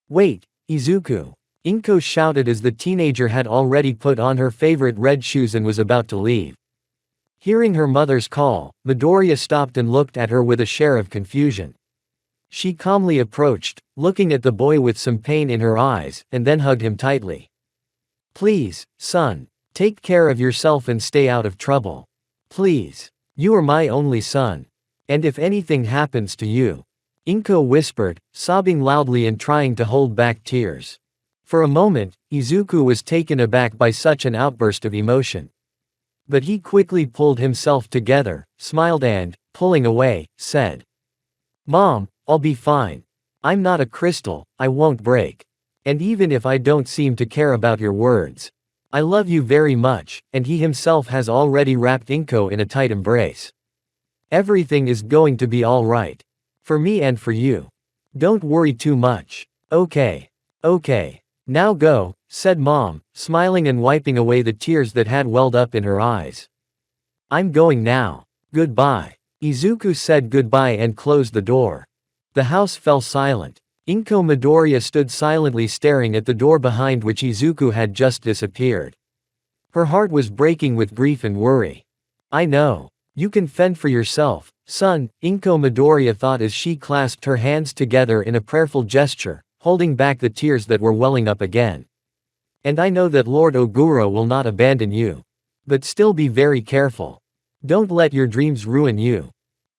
Wait, Izuku. Inko shouted as the teenager had already put on her favorite red shoes and was about to leave. Hearing her mother's call, Midoriya stopped and looked at her with a share of confusion. She calmly approached, looking at the boy with some pain in her eyes, and then hugged him tightly. Please, son. Take care of yourself and stay out of trouble. Please. You are my only son. And if anything happens to you. Inko whispered, sobbing loudly and trying to hold back tears. For a moment, Izuku was taken aback by such an outburst of emotion. But he quickly pulled himself together, smiled and, pulling away, said. Mom, I'll be fine. I'm not a crystal, I won't break. And even if I don't seem to care about your words. I love you very much, and he himself has already wrapped Inko in a tight embrace. Everything is going to be all right. For me and for you. Don't worry too much. Okay. Now go, said Mom, smiling and wiping away the tears that had welled up in her eyes. I'm going now. Goodbye. Izuku said goodbye and closed the door. The house fell silent. Inko Midoriya stood silently staring at the door behind which Izuku had just disappeared. Her heart was breaking with grief and worry. I know. You can fend for yourself, son, Inko Midoriya thought as she clasped her hands together in a prayerful gesture, holding back the tears that were welling up again. And I know that Lord Ogura will not abandon you. But still be very careful. Don't let your dreams ruin you.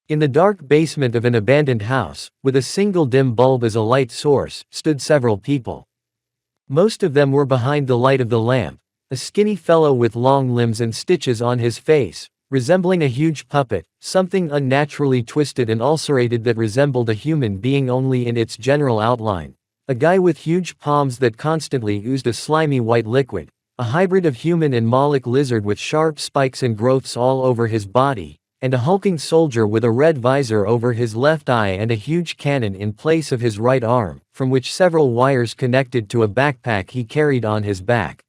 In the dark basement of an abandoned house, with a single dim bulb as a light source, stood several people. Most of them were behind the light of the lamp, a skinny fellow with long limbs and stitches on his face, resembling a huge puppet, something unnaturally twisted and ulcerated that resembled a human being only in its general outline. A guy with huge palms that constantly oozed a slimy white liquid, a hybrid of human and Moloch lizard with sharp spikes and growths all over his body, and a hulking soldier with a red visor over his left eye and a huge cannon in place of his right arm, from which several wires connected to a backpack he carried on his back.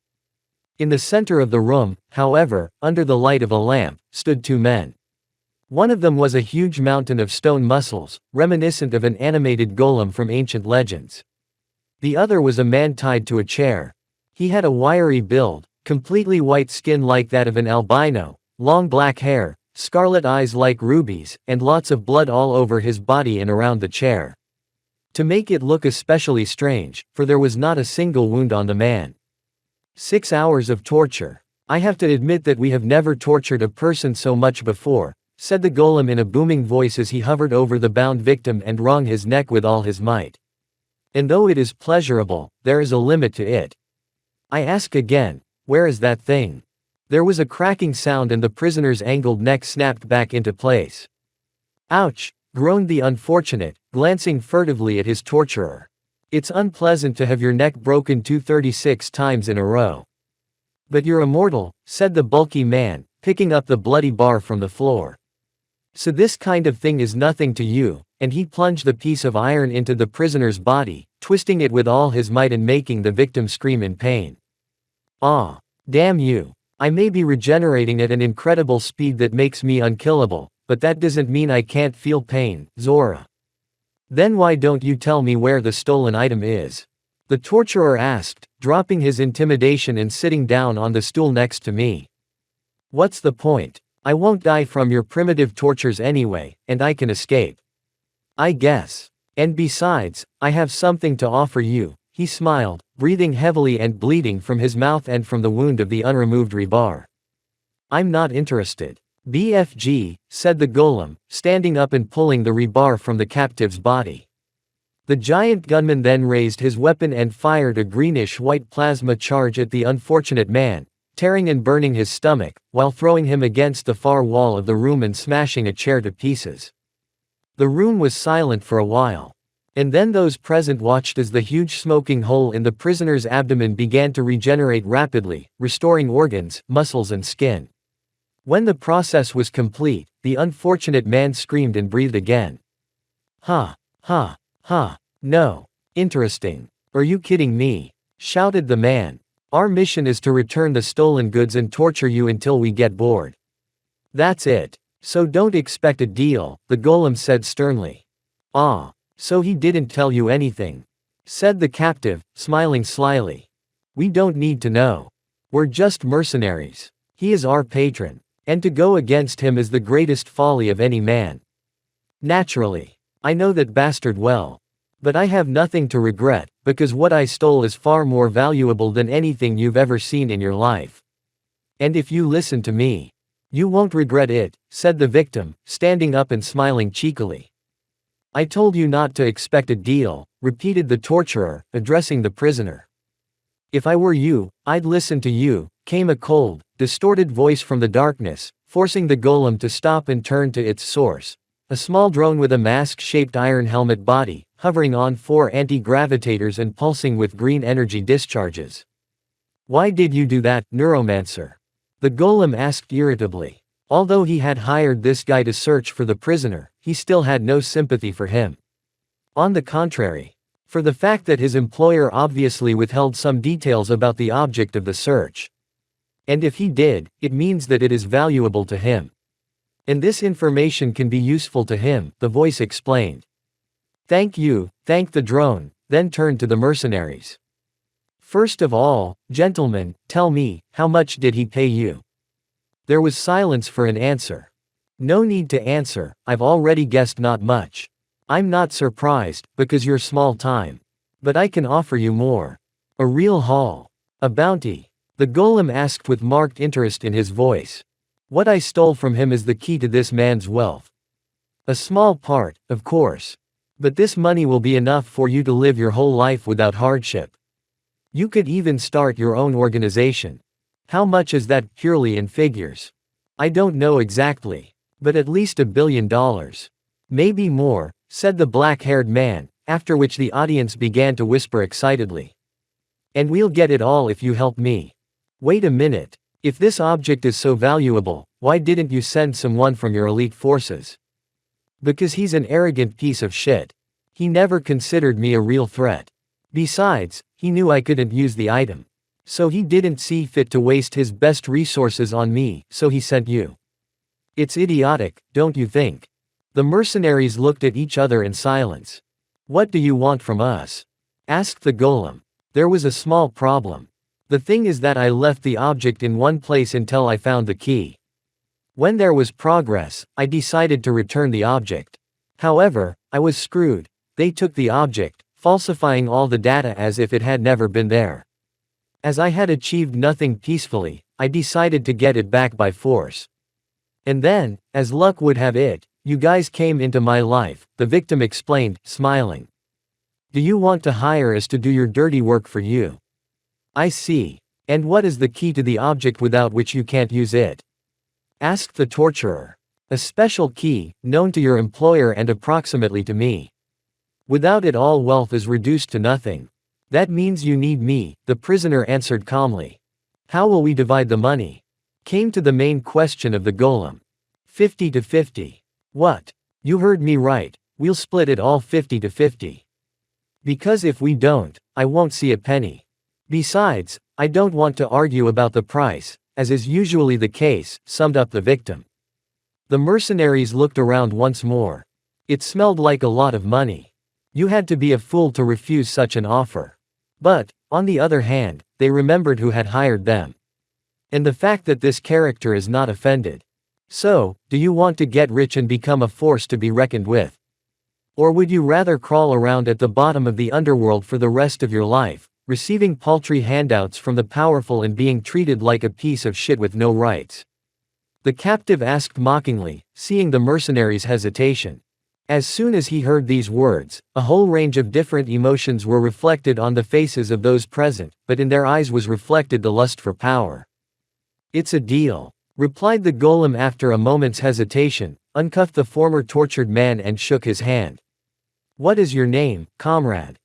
In the center of the room, however, under the light of a lamp, stood two men. One of them was a huge mountain of stone muscles, reminiscent of an animated golem from ancient legends. The other was a man tied to a chair. He had a wiry build, completely white skin like that of an albino, long black hair, scarlet eyes like rubies, and lots of blood all over his body and around the chair. To make it look especially strange, for there was not a single wound on the man. 6 hours of torture. I have to admit that we have never tortured a person so much before, said the golem in a booming voice as he hovered over the bound victim and wrung his neck with all his might. And though it is pleasurable, there is a limit to it. I ask again, where is that thing? There was a cracking sound and the prisoner's angled neck snapped back into place. Ouch, groaned the unfortunate, glancing furtively at his torturer. It's unpleasant to have your neck broken 236 times in a row. But you're immortal, said the bulky man, picking up the bloody bar from the floor. So this kind of thing is nothing to you, and he plunged the piece of iron into the prisoner's body, twisting it with all his might and making the victim scream in pain. Ah, damn you. I may be regenerating at an incredible speed that makes me unkillable, but that doesn't mean I can't feel pain, Zora. Then why don't you tell me where the stolen item is? The torturer asked, dropping his intimidation and sitting down on the stool next to me. What's the point? I won't die from your primitive tortures anyway, and I can escape. I guess. And besides, I have something to offer you, he smiled, breathing heavily and bleeding from his mouth and from the wound of the unremoved rebar. I'm not interested. BFG, said the golem, standing up and pulling the rebar from the captive's body. The giant gunman then raised his weapon and fired a greenish-white plasma charge at the unfortunate man, tearing and burning his stomach, while throwing him against the far wall of the room and smashing a chair to pieces. The room was silent for a while. And then those present watched as the huge smoking hole in the prisoner's abdomen began to regenerate rapidly, restoring organs, muscles and skin. When the process was complete, the unfortunate man screamed and breathed again. Ha, ha, ha, no. Interesting. Are you kidding me? Shouted the man. Our mission is to return the stolen goods and torture you until we get bored. That's it. So don't expect a deal, the golem said sternly. Ah. So he didn't tell you anything? Said the captive, smiling slyly. We don't need to know. We're just mercenaries. He is our patron. And to go against him is the greatest folly of any man. Naturally. I know that bastard well. But I have nothing to regret, because what I stole is far more valuable than anything you've ever seen in your life. And if you listen to me, you won't regret it, said the victim, standing up and smiling cheekily. I told you not to expect a deal, repeated the torturer, addressing the prisoner. If I were you, I'd listen to you, came a cold, distorted voice from the darkness, forcing the golem to stop and turn to its source. A small drone with a mask-shaped iron helmet body, hovering on 4 anti-gravitators and pulsing with green energy discharges. Why did you do that, Neuromancer? The golem asked irritably. Although he had hired this guy to search for the prisoner, he still had no sympathy for him. On the contrary. For the fact that his employer obviously withheld some details about the object of the search. And if he did, it means that it is valuable to him. And this information can be useful to him, the voice explained. Thank you, thanked the drone, then turned to the mercenaries. First of all, gentlemen, tell me, how much did he pay you? There was silence for an answer. No need to answer, I've already guessed not much. I'm not surprised, because you're small time. But I can offer you more. A real haul. A bounty. The golem asked with marked interest in his voice. What I stole from him is the key to this man's wealth. A small part, of course. But this money will be enough for you to live your whole life without hardship. You could even start your own organization. How much is that, purely in figures? I don't know exactly. But at least $1 billion. Maybe more, said the black-haired man, after which the audience began to whisper excitedly. And we'll get it all if you help me. Wait a minute. If this object is so valuable, why didn't you send someone from your elite forces? Because he's an arrogant piece of shit. He never considered me a real threat. Besides, he knew I couldn't use the item. So he didn't see fit to waste his best resources on me, so he sent you. It's idiotic, don't you think? The mercenaries looked at each other in silence. What do you want from us? Asked the golem. There was a small problem. The thing is that I left the object in one place until I found the key. When there was progress, I decided to return the object. However, I was screwed. They took the object, falsifying all the data as if it had never been there. As I had achieved nothing peacefully, I decided to get it back by force. And then, as luck would have it, you guys came into my life, the victim explained, smiling. Do you want to hire us to do your dirty work for you? I see. And what is the key to the object without which you can't use it? Asked the torturer. A special key, known to your employer and approximately to me. Without it all wealth is reduced to nothing. That means you need me, the prisoner answered calmly. How will we divide the money? Came to the main question of the golem. 50-50. What? You heard me right, we'll split it all 50-50. Because if we don't, I won't see a penny. Besides, I don't want to argue about the price, as is usually the case, summed up the victim. The mercenaries looked around once more. It smelled like a lot of money. You had to be a fool to refuse such an offer. But, on the other hand, they remembered who had hired them. And the fact that this character is not offended. So, do you want to get rich and become a force to be reckoned with? Or would you rather crawl around at the bottom of the underworld for the rest of your life, receiving paltry handouts from the powerful and being treated like a piece of shit with no rights? The captive asked mockingly, seeing the mercenary's hesitation. As soon as he heard these words, a whole range of different emotions were reflected on the faces of those present, but in their eyes was reflected the lust for power. It's a deal, replied the golem after a moment's hesitation, uncuffed the former tortured man and shook his hand. What is your name, comrade?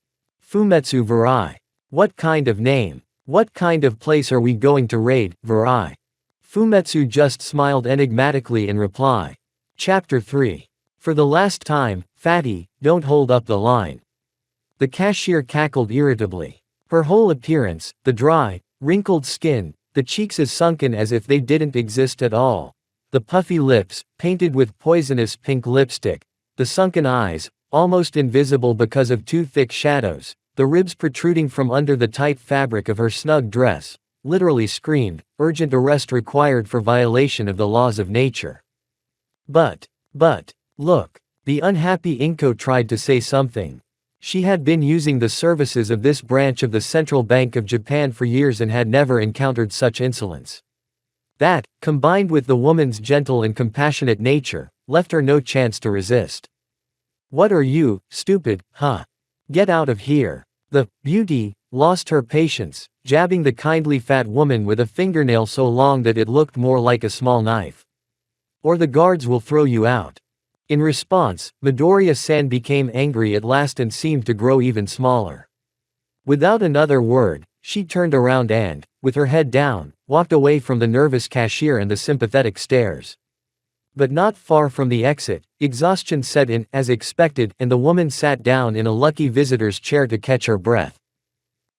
Fumetsu Varai. What kind of name? What kind of place are we going to raid, Varai? Fumetsu just smiled enigmatically in reply. Chapter 3. For the last time, fatty, don't hold up the line. The cashier cackled irritably. Her whole appearance, the dry, wrinkled skin, the cheeks as sunken as if they didn't exist at all, the puffy lips, painted with poisonous pink lipstick, the sunken eyes, almost invisible because of too thick shadows, the ribs protruding from under the tight fabric of her snug dress, literally screamed, urgent arrest required for violation of the laws of nature. But, look, the unhappy Inko tried to say something. She had been using the services of this branch of the Central Bank of Japan for years and had never encountered such insolence. That, combined with the woman's gentle and compassionate nature, left her no chance to resist. What are you, stupid, huh? Get out of here. The beauty lost her patience, jabbing the kindly fat woman with a fingernail so long that it looked more like a small knife. Or the guards will throw you out. In response, Midoriya-san became angry at last and seemed to grow even smaller. Without another word, she turned around and, with her head down, walked away from the nervous cashier and the sympathetic stares. But not far from the exit, exhaustion set in, as expected, and the woman sat down in a lucky visitor's chair to catch her breath.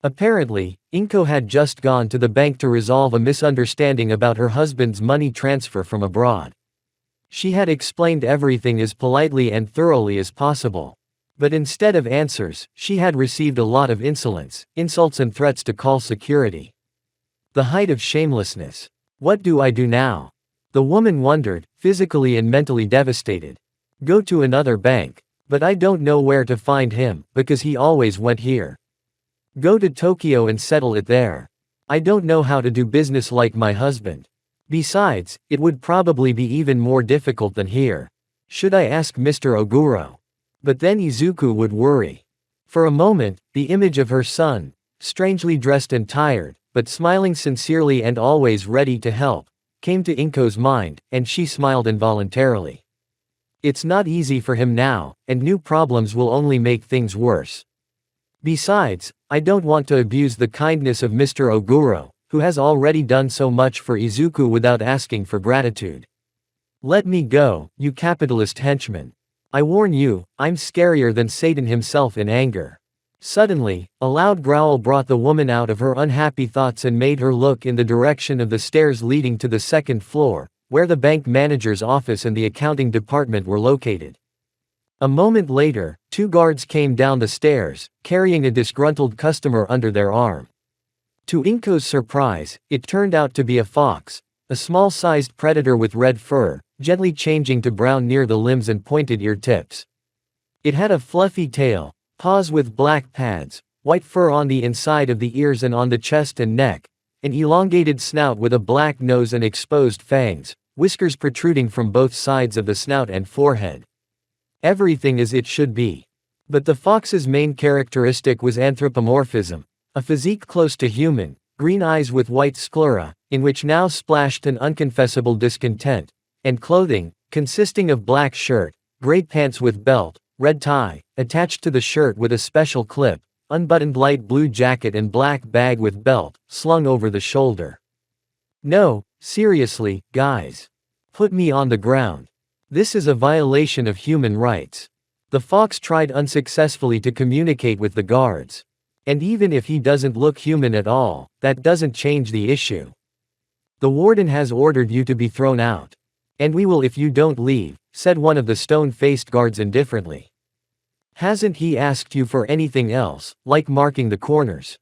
Apparently, Inko had just gone to the bank to resolve a misunderstanding about her husband's money transfer from abroad. She had explained everything as politely and thoroughly as possible. But instead of answers, she had received a lot of insolence, insults and threats to call security. The height of shamelessness. What do I do now? The woman wondered, physically and mentally devastated. Go to another bank. But I don't know where to find him, because he always went here. Go to Tokyo and settle it there. I don't know how to do business like my husband. Besides, it would probably be even more difficult than here. Should I ask Mr. Oguro? But then Izuku would worry. For a moment, the image of her son, strangely dressed and tired, but smiling sincerely and always ready to help, came to Inko's mind, and she smiled involuntarily. It's not easy for him now, and new problems will only make things worse. Besides, I don't want to abuse the kindness of Mr. Oguro, who has already done so much for Izuku without asking for gratitude. Let me go, you capitalist henchman. I warn you, I'm scarier than Satan himself in anger. Suddenly, a loud growl brought the woman out of her unhappy thoughts and made her look in the direction of the stairs leading to the second floor, where the bank manager's office and the accounting department were located. A moment later, two guards came down the stairs, carrying a disgruntled customer under their arm. To Inko's surprise, it turned out to be a fox, a small-sized predator with red fur, gently changing to brown near the limbs and pointed ear tips. It had a fluffy tail, paws with black pads, white fur on the inside of the ears and on the chest and neck, an elongated snout with a black nose and exposed fangs, whiskers protruding from both sides of the snout and forehead. Everything as it should be. But the fox's main characteristic was anthropomorphism, a physique close to human, green eyes with white sclera, in which now splashed an unconfessable discontent, and clothing, consisting of black shirt, gray pants with belt, red tie, attached to the shirt with a special clip, unbuttoned light blue jacket and black bag with belt, slung over the shoulder. No, seriously, guys. Put me on the ground. This is a violation of human rights. The fox tried unsuccessfully to communicate with the guards. And even if he doesn't look human at all, that doesn't change the issue. The warden has ordered you to be thrown out. And we will if you don't leave, said one of the stone-faced guards indifferently. Hasn't he asked you for anything else, like marking the corners?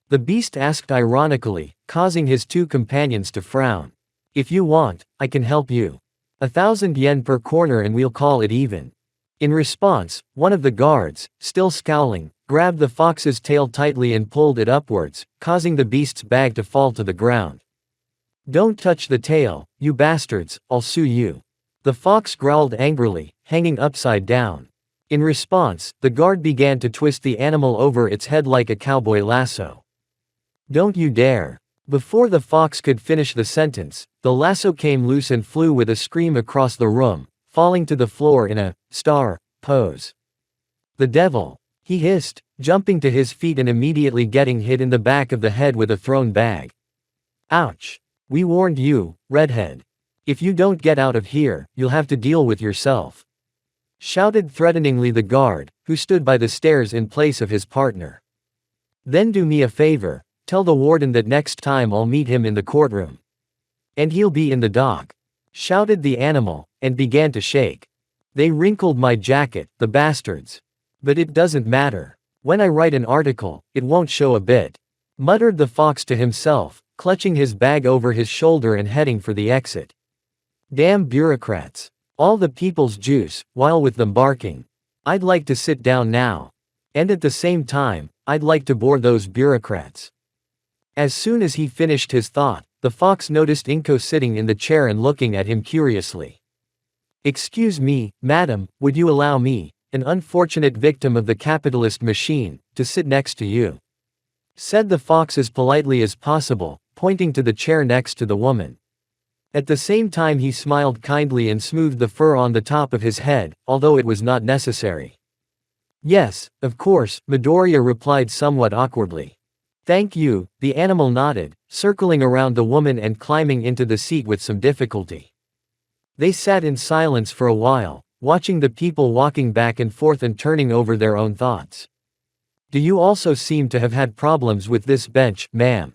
The beast asked ironically, causing his two companions to frown. If you want, I can help you. 1,000 yen per corner and we'll call it even. In response, one of the guards, still scowling, grabbed the fox's tail tightly and pulled it upwards, causing the beast's bag to fall to the ground. Don't touch the tail, you bastards, I'll sue you. The fox growled angrily, hanging upside down. In response, the guard began to twist the animal over its head like a cowboy lasso. Don't you dare. Before the fox could finish the sentence, the lasso came loose and flew with a scream across the room, falling to the floor in a star pose. The devil, he hissed, jumping to his feet and immediately getting hit in the back of the head with a thrown bag. Ouch. We warned you, redhead. If you don't get out of here, you'll have to deal with yourself. Shouted threateningly the guard, who stood by the stairs in place of his partner. Then do me a favor, tell the warden that next time I'll meet him in the courtroom. And he'll be in the dock. Shouted the animal, and began to shake. They wrinkled my jacket, the bastards. But it doesn't matter. When I write an article, it won't show a bit. Muttered the fox to himself, clutching his bag over his shoulder and heading for the exit. Damn bureaucrats. All the people's juice, while with them barking. I'd like to sit down now. And at the same time, I'd like to bore those bureaucrats. As soon as he finished his thought, the fox noticed Inko sitting in the chair and looking at him curiously. Excuse me, madam, would you allow me, an unfortunate victim of the capitalist machine, to sit next to you? Said the fox as politely as possible, pointing to the chair next to the woman. At the same time he smiled kindly and smoothed the fur on the top of his head, although it was not necessary. Yes, of course, Midoriya replied somewhat awkwardly. Thank you, the animal nodded, circling around the woman and climbing into the seat with some difficulty. They sat in silence for a while, watching the people walking back and forth and turning over their own thoughts. Do you also seem to have had problems with this bench, ma'am?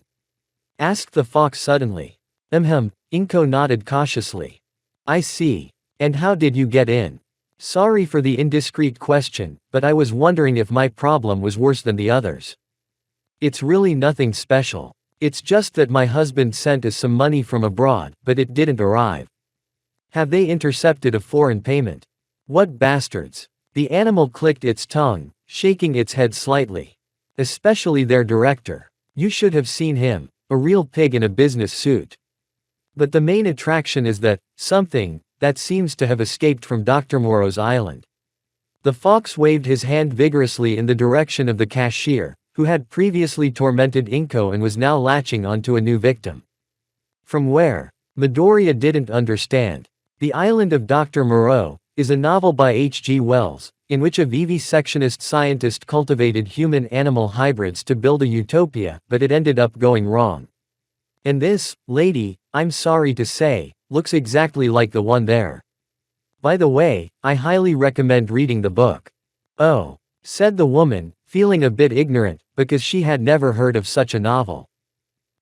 Asked the fox suddenly. Inko nodded cautiously. I see. And how did you get in? Sorry for the indiscreet question, but I was wondering if my problem was worse than the others. It's really nothing special. It's just that my husband sent us some money from abroad, but it didn't arrive. Have they intercepted a foreign payment? What bastards. The animal clicked its tongue, shaking its head slightly. Especially their director. You should have seen him, a real pig in a business suit. But the main attraction is that, something, that seems to have escaped from Dr. Moro's island. The fox waved his hand vigorously in the direction of the cashier, who had previously tormented Inko and was now latching onto a new victim. From where? Midoriya didn't understand. The Island of Dr. Moro is a novel by H.G. Wells, in which a vivisectionist scientist cultivated human-animal hybrids to build a utopia, but it ended up going wrong. And this, lady, I'm sorry to say, looks exactly like the one there. By the way, I highly recommend reading the book. Oh, said the woman, feeling a bit ignorant, because she had never heard of such a novel.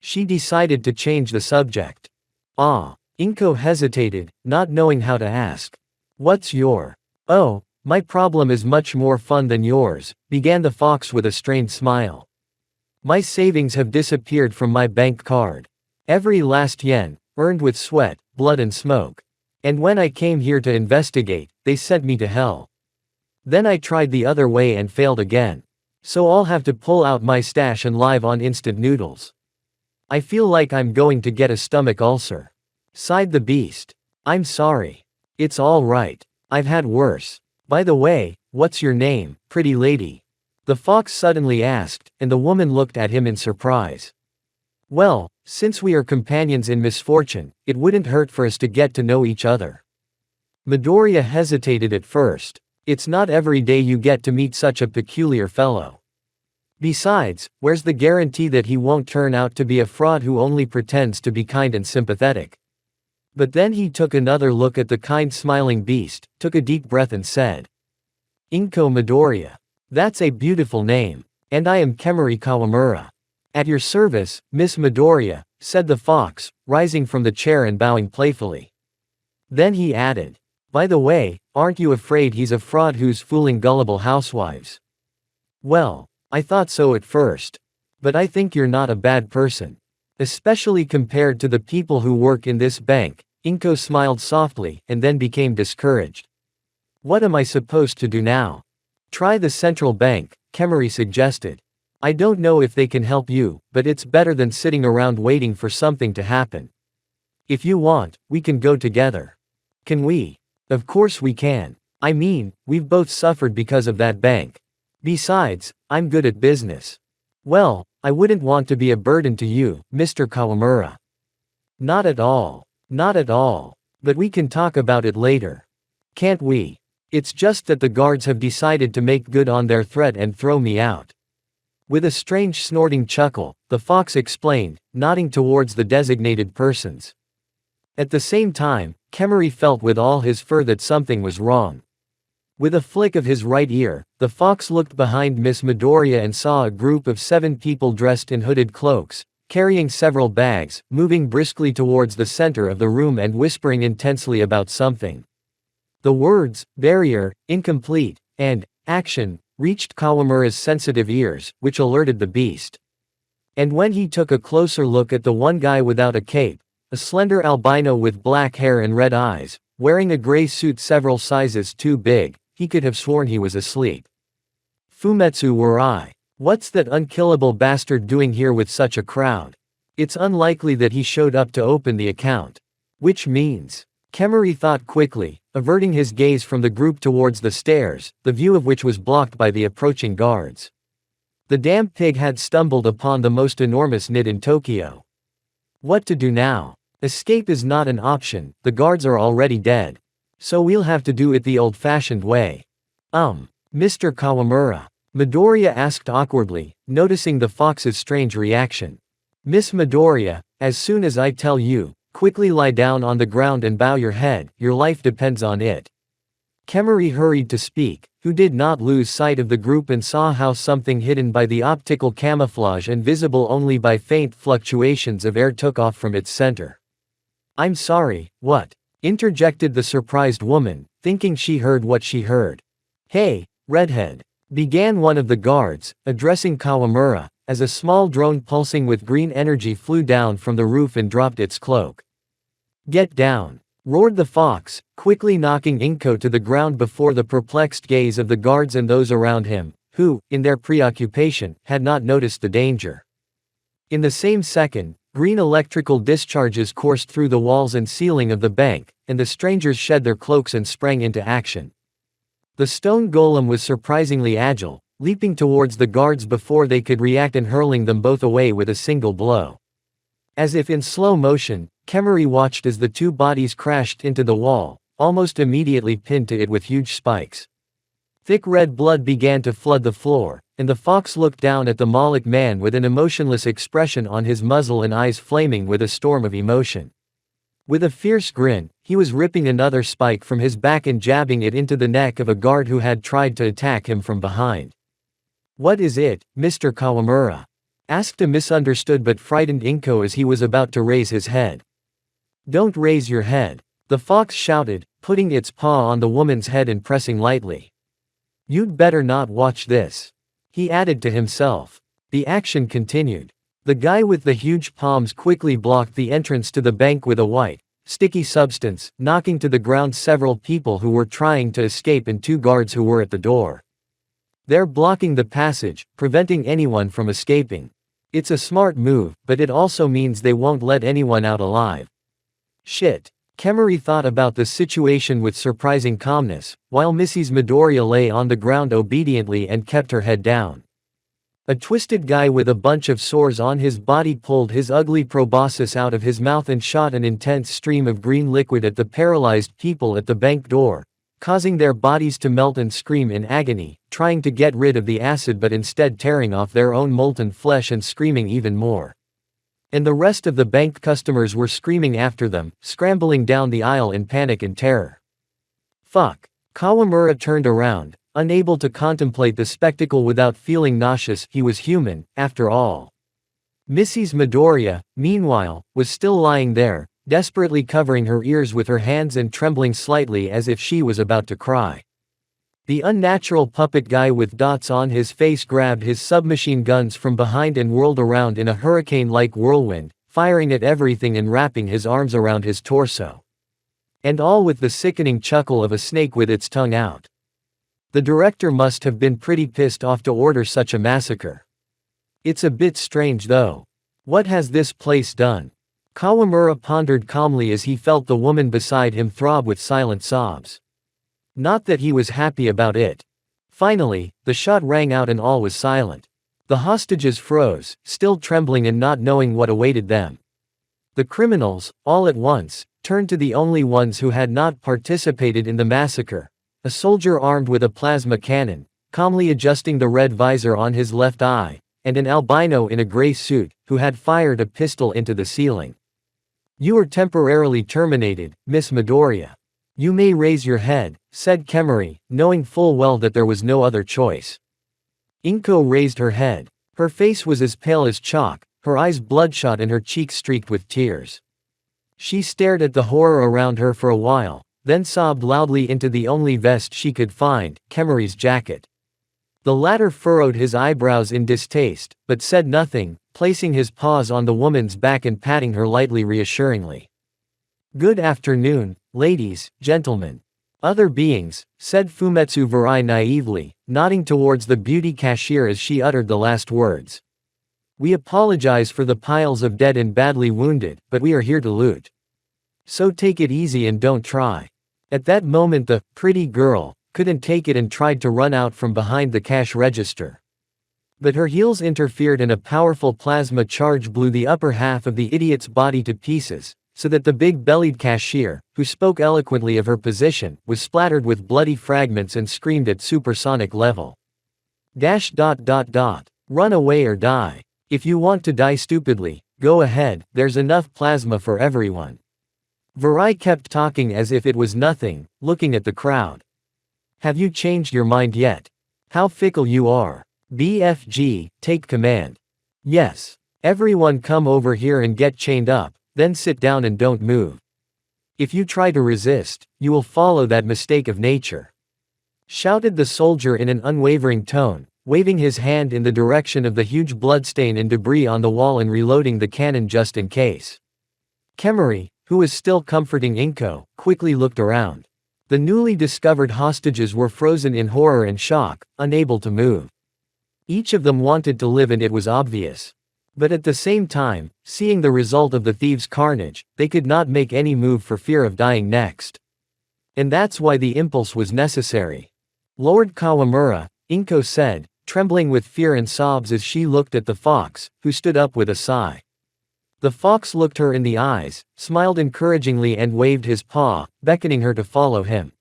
She decided to change the subject. Ah. Inko hesitated, not knowing how to ask. What's your? Oh, my problem is much more fun than yours, began the fox with a strained smile. My savings have disappeared from my bank card. Every last yen, earned with sweat, blood and smoke. And when I came here to investigate, they sent me to hell. Then I tried the other way and failed again. So I'll have to pull out my stash and live on instant noodles. I feel like I'm going to get a stomach ulcer. Sighed the beast. I'm sorry. It's all right. I've had worse. By the way, what's your name, pretty lady? The fox suddenly asked, and the woman looked at him in surprise. Well, since we are companions in misfortune, it wouldn't hurt for us to get to know each other. Midoriya hesitated at first. It's not every day you get to meet such a peculiar fellow. Besides, where's the guarantee that he won't turn out to be a fraud who only pretends to be kind and sympathetic? But then he took another look at the kind smiling beast, took a deep breath and said. Inko Midoriya. That's a beautiful name. And I am Kemari Kawamura. At your service, Miss Midoriya, said the fox, rising from the chair and bowing playfully. Then he added. By the way, aren't you afraid he's a fraud who's fooling gullible housewives? Well, I thought so at first. But I think you're not a bad person. Especially compared to the people who work in this bank, Inko smiled softly, and then became discouraged. What am I supposed to do now? Try the central bank, Kemari suggested. I don't know if they can help you, but it's better than sitting around waiting for something to happen. If you want, we can go together. Can we? Of course we can. I mean, we've both suffered because of that bank. Besides, I'm good at business. Well, I wouldn't want to be a burden to you, Mr. Kawamura. Not at all. Not at all. But we can talk about it later. Can't we? It's just that the guards have decided to make good on their threat and throw me out. With a strange snorting chuckle, the fox explained, nodding towards the designated persons. At the same time, Kemari felt with all his fur that something was wrong. With a flick of his right ear, the fox looked behind Miss Midoriya and saw a group of 7 people dressed in hooded cloaks, carrying several bags, moving briskly towards the center of the room and whispering intensely about something. The words, barrier, incomplete, and action, reached Kawamura's sensitive ears, which alerted the beast. And when he took a closer look at the one guy without a cape, a slender albino with black hair and red eyes, wearing a gray suit several sizes too big, he could have sworn he was asleep. Fumetsu Warai. What's that unkillable bastard doing here with such a crowd? It's unlikely that he showed up to open the account. Which means, Kemari thought quickly, averting his gaze from the group towards the stairs, the view of which was blocked by the approaching guards. The damn pig had stumbled upon the most enormous nid in Tokyo. What to do now? Escape is not an option, the guards are already dead. So we'll have to do it the old-fashioned way. Mr. Kawamura. Midoriya asked awkwardly, noticing the fox's strange reaction. Miss Midoriya, as soon as I tell you, quickly lie down on the ground and bow your head, your life depends on it. Kemari hurried to speak, who did not lose sight of the group and saw how something hidden by the optical camouflage and visible only by faint fluctuations of air took off from its center. I'm sorry, what? Interjected the surprised woman, thinking she heard what she heard. Hey, redhead. Began one of the guards, addressing Kawamura, as a small drone pulsing with green energy flew down from the roof and dropped its cloak. "Get down!" roared the fox, quickly knocking Inko to the ground before the perplexed gaze of the guards and those around him, who, in their preoccupation, had not noticed the danger. In the same second, green electrical discharges coursed through the walls and ceiling of the bank, and the strangers shed their cloaks and sprang into action. The stone golem was surprisingly agile, leaping towards the guards before they could react and hurling them both away with a single blow. As if in slow motion, Kemery watched as the two bodies crashed into the wall, almost immediately pinned to it with huge spikes. Thick red blood began to flood the floor, and the fox looked down at the Moloch man with an emotionless expression on his muzzle and eyes flaming with a storm of emotion. With a fierce grin, he was ripping another spike from his back and jabbing it into the neck of a guard who had tried to attack him from behind. "What is it, Mr. Kawamura?" asked a misunderstood but frightened Inko as he was about to raise his head. "Don't raise your head," the fox shouted, putting its paw on the woman's head and pressing lightly. "You'd better not watch this," he added to himself. The action continued. The guy with the huge palms quickly blocked the entrance to the bank with a white, sticky substance, knocking to the ground several people who were trying to escape and two guards who were at the door. "They're blocking the passage, preventing anyone from escaping. It's a smart move, but it also means they won't let anyone out alive." "Shit." Kemery thought about the situation with surprising calmness, while Mrs. Midoriya lay on the ground obediently and kept her head down. A twisted guy with a bunch of sores on his body pulled his ugly proboscis out of his mouth and shot an intense stream of green liquid at the paralyzed people at the bank door, causing their bodies to melt and scream in agony, trying to get rid of the acid but instead tearing off their own molten flesh and screaming even more. And the rest of the bank customers were screaming after them, scrambling down the aisle in panic and terror. "Fuck." Kawamura turned around, unable to contemplate the spectacle without feeling nauseous. He was human, after all. Mrs. Midoriya, meanwhile, was still lying there, desperately covering her ears with her hands and trembling slightly as if she was about to cry. The unnatural puppet guy with dots on his face grabbed his submachine guns from behind and whirled around in a hurricane-like whirlwind, firing at everything and wrapping his arms around his torso. And all with the sickening chuckle of a snake with its tongue out. The director must have been pretty pissed off to order such a massacre. It's a bit strange though. What has this place done? Kawamura pondered calmly as he felt the woman beside him throb with silent sobs. Not that he was happy about it. Finally, the shot rang out and all was silent. The hostages froze, still trembling and not knowing what awaited them. The criminals, all at once, turned to the only ones who had not participated in the massacre, a soldier armed with a plasma cannon, calmly adjusting the red visor on his left eye, and an albino in a gray suit, who had fired a pistol into the ceiling. "You are temporarily terminated, Miss Midoriya. You may raise your head," said Kemery, knowing full well that there was no other choice. Inko raised her head. Her face was as pale as chalk, her eyes bloodshot and her cheeks streaked with tears. She stared at the horror around her for a while, then sobbed loudly into the only vest she could find, Kemery's jacket. The latter furrowed his eyebrows in distaste, but said nothing, placing his paws on the woman's back and patting her lightly reassuringly. "Good afternoon, ladies, gentlemen. Other beings," said Fumetsu Virai naively, nodding towards the beauty cashier as she uttered the last words. "We apologize for the piles of dead and badly wounded, but we are here to loot. So take it easy and don't try." At that moment the pretty girl couldn't take it and tried to run out from behind the cash register. But her heels interfered and a powerful plasma charge blew the upper half of the idiot's body to pieces, so that the big-bellied cashier, who spoke eloquently of her position, was splattered with bloody fragments and screamed at supersonic level. "Run away or die. If you want to die stupidly, go ahead, there's enough plasma for everyone." Virai kept talking as if it was nothing, looking at the crowd. "Have you changed your mind yet? How fickle you are. BFG, take command. Yes. Everyone come over here and get chained up, then sit down and don't move. If you try to resist, you will follow that mistake of nature," shouted the soldier in an unwavering tone, waving his hand in the direction of the huge bloodstain and debris on the wall and reloading the cannon just in case. Kemory, who was still comforting Inko, quickly looked around. The newly discovered hostages were frozen in horror and shock, unable to move. Each of them wanted to live, and it was obvious. But at the same time, seeing the result of the thieves' carnage, they could not make any move for fear of dying next. And that's why the impulse was necessary. Lord Kawamura, Inko said, trembling with fear and sobs as she looked at the fox, who stood up with a sigh. The fox looked her in the eyes, smiled encouragingly and waved his paw, beckoning her to follow him.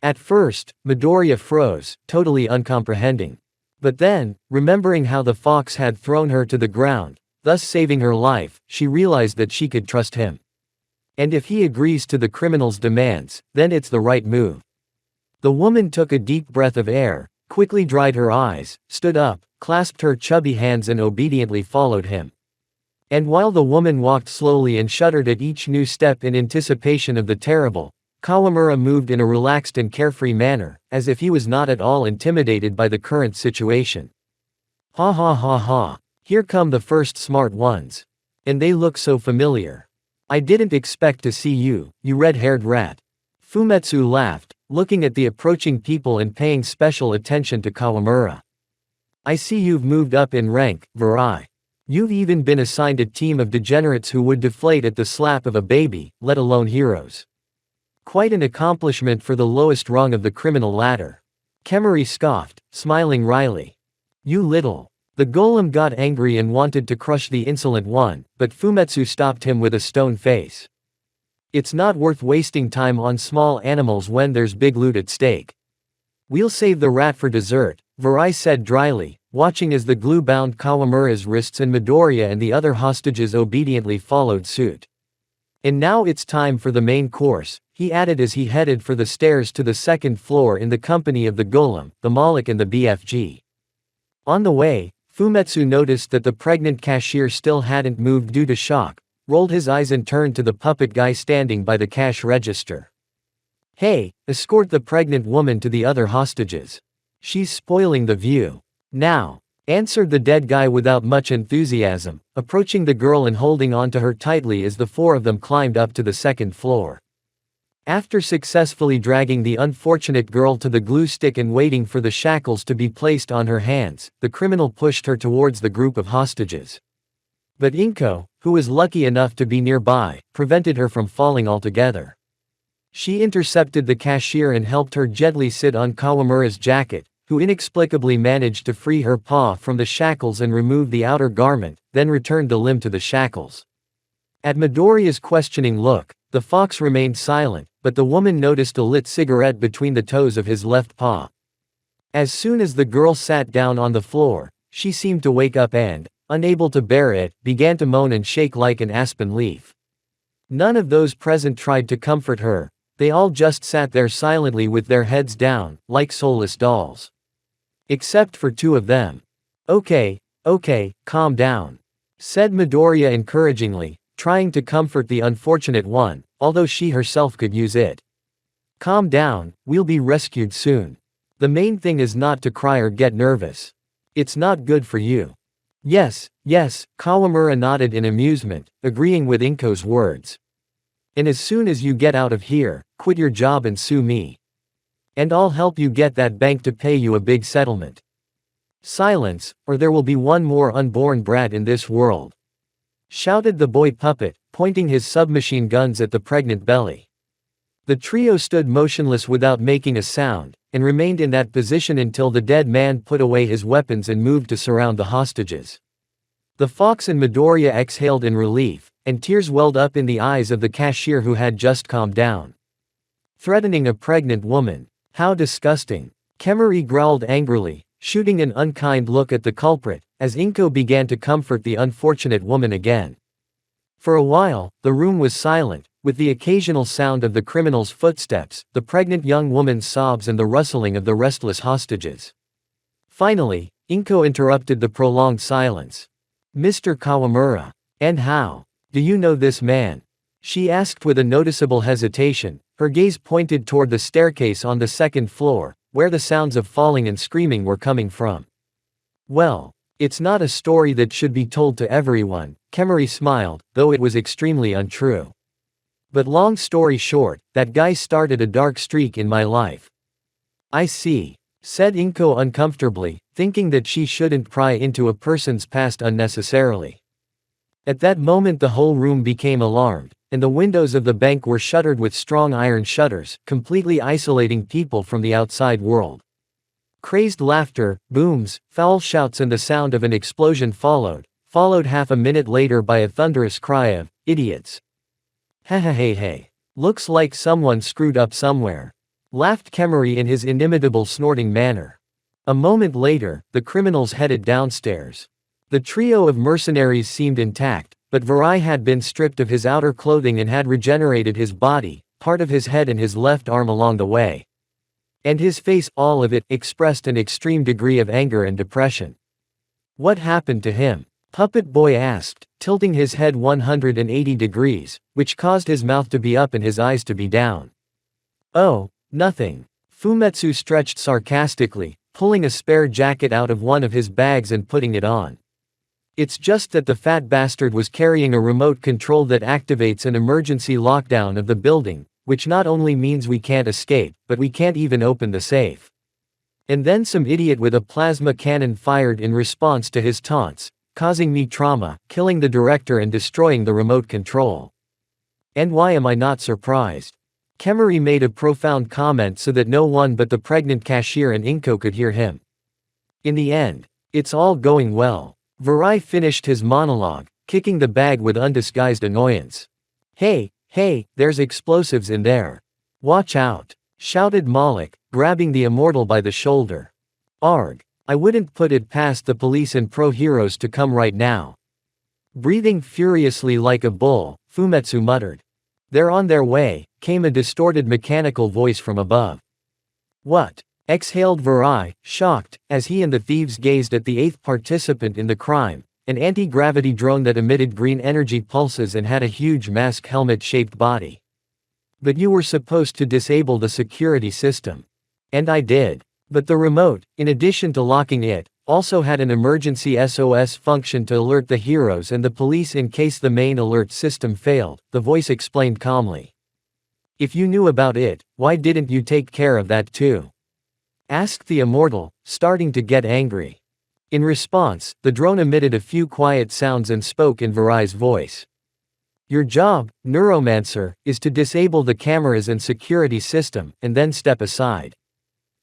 At first, Midoriya froze, totally uncomprehending. But then, remembering how the fox had thrown her to the ground, thus saving her life, she realized that she could trust him. And if he agrees to the criminal's demands, then it's the right move. The woman took a deep breath of air, quickly dried her eyes, stood up, clasped her chubby hands and obediently followed him. And while the woman walked slowly and shuddered at each new step in anticipation of the terrible, Kawamura moved in a relaxed and carefree manner, as if he was not at all intimidated by the current situation. Ha ha ha ha, here come the first smart ones. And they look so familiar. I didn't expect to see you, you red-haired rat. Fumetsu laughed, looking at the approaching people and paying special attention to Kawamura. I see you've moved up in rank, Virai. You've even been assigned a team of degenerates who would deflate at the slap of a baby, let alone heroes. Quite an accomplishment for the lowest rung of the criminal ladder. Kemory scoffed, smiling wryly. You little. The golem got angry and wanted to crush the insolent one, but Fumetsu stopped him with a stone face. It's not worth wasting time on small animals when there's big loot at stake. We'll save the rat for dessert, Virai said dryly, watching as the glue bound Kawamura's wrists and Midoriya and the other hostages obediently followed suit. And now it's time for the main course, he added as he headed for the stairs to the second floor in the company of the golem, the Moloch and the BFG. On the way, Fumetsu noticed that the pregnant cashier still hadn't moved due to shock, rolled his eyes and turned to the puppet guy standing by the cash register. Hey, escort the pregnant woman to the other hostages. She's spoiling the view. Now, answered the dead guy without much enthusiasm, approaching the girl and holding on to her tightly as the four of them climbed up to the second floor. After successfully dragging the unfortunate girl to the glue stick and waiting for the shackles to be placed on her hands, the criminal pushed her towards the group of hostages. But Inko, who was lucky enough to be nearby, prevented her from falling altogether. She intercepted the cashier and helped her gently sit on Kawamura's jacket, who inexplicably managed to free her paw from the shackles and remove the outer garment, then returned the limb to the shackles. At Midoriya's questioning look, the fox remained silent, but the woman noticed a lit cigarette between the toes of his left paw. As soon as the girl sat down on the floor, she seemed to wake up and, unable to bear it, began to moan and shake like an aspen leaf. None of those present tried to comfort her, they all just sat there silently with their heads down, like soulless dolls. Except for two of them. Okay, calm down, said Midoriya encouragingly, trying to comfort the unfortunate one, although she herself could use it. Calm down, we'll be rescued soon. The main thing is not to cry or get nervous. It's not good for you. Yes, Kawamura nodded in amusement, agreeing with Inko's words. And as soon as you get out of here, quit your job and sue me. And I'll help you get that bank to pay you a big settlement. Silence, or there will be one more unborn brat in this world, shouted the boy puppet, pointing his submachine guns at the pregnant belly. The trio stood motionless without making a sound, and remained in that position until the dead man put away his weapons and moved to surround the hostages. The fox and Midoriya exhaled in relief, and tears welled up in the eyes of the cashier who had just calmed down. Threatening a pregnant woman. How disgusting. Kemory growled angrily, shooting an unkind look at the culprit, as Inko began to comfort the unfortunate woman again. For a while, the room was silent, with the occasional sound of the criminal's footsteps, the pregnant young woman's sobs and the rustling of the restless hostages. Finally, Inko interrupted the prolonged silence. Mr. Kawamura. And how? Do you know this man? She asked with a noticeable hesitation, her gaze pointed toward the staircase on the second floor, where the sounds of falling and screaming were coming from. Well, it's not a story that should be told to everyone, Kemory smiled, though it was extremely untrue. But long story short, that guy started a dark streak in my life. I see, said Inko uncomfortably, thinking that she shouldn't pry into a person's past unnecessarily. At that moment the whole room became alarmed, and the windows of the bank were shuttered with strong iron shutters, completely isolating people from the outside world. Crazed laughter, booms, foul shouts and the sound of an explosion followed half a minute later by a thunderous cry of, "Idiots! Hey. Looks like someone screwed up somewhere," laughed Kemory in his inimitable snorting manner. A moment later, the criminals headed downstairs. The trio of mercenaries seemed intact, but Varai had been stripped of his outer clothing and had regenerated his body, part of his head and his left arm along the way. And his face, all of it, expressed an extreme degree of anger and depression. "What happened to him?" Puppet Boy asked, tilting his head 180 degrees, which caused his mouth to be up and his eyes to be down. "Oh, nothing." Fumetsu stretched sarcastically, pulling a spare jacket out of one of his bags and putting it on. "It's just that the fat bastard was carrying a remote control that activates an emergency lockdown of the building, which not only means we can't escape, but we can't even open the safe. And then some idiot with a plasma cannon fired in response to his taunts, causing me trauma, killing the director and destroying the remote control. And why am I not surprised?" Kemory made a profound comment so that no one but the pregnant cashier and Inko could hear him. "In the end, it's all going well." Varai finished his monologue, kicking the bag with undisguised annoyance. Hey, there's explosives in there. Watch out," shouted Malik, grabbing the immortal by the shoulder. "Arg. I wouldn't put it past the police and pro-heroes to come right now." Breathing furiously like a bull, Fumetsu muttered. "They're on their way," came a distorted mechanical voice from above. "What?" exhaled Varai, shocked, as he and the thieves gazed at the eighth participant in the crime, an anti-gravity drone that emitted green energy pulses and had a huge mask helmet-shaped body. "But you were supposed to disable the security system." "And I did. But the remote, in addition to locking it, also had an emergency SOS function to alert the heroes and the police in case the main alert system failed," the voice explained calmly. "If you knew about it, why didn't you take care of that too?" asked the immortal, starting to get angry. In response, the drone emitted a few quiet sounds and spoke in Varai's voice. "Your job, Neuromancer, is to disable the cameras and security system, and then step aside.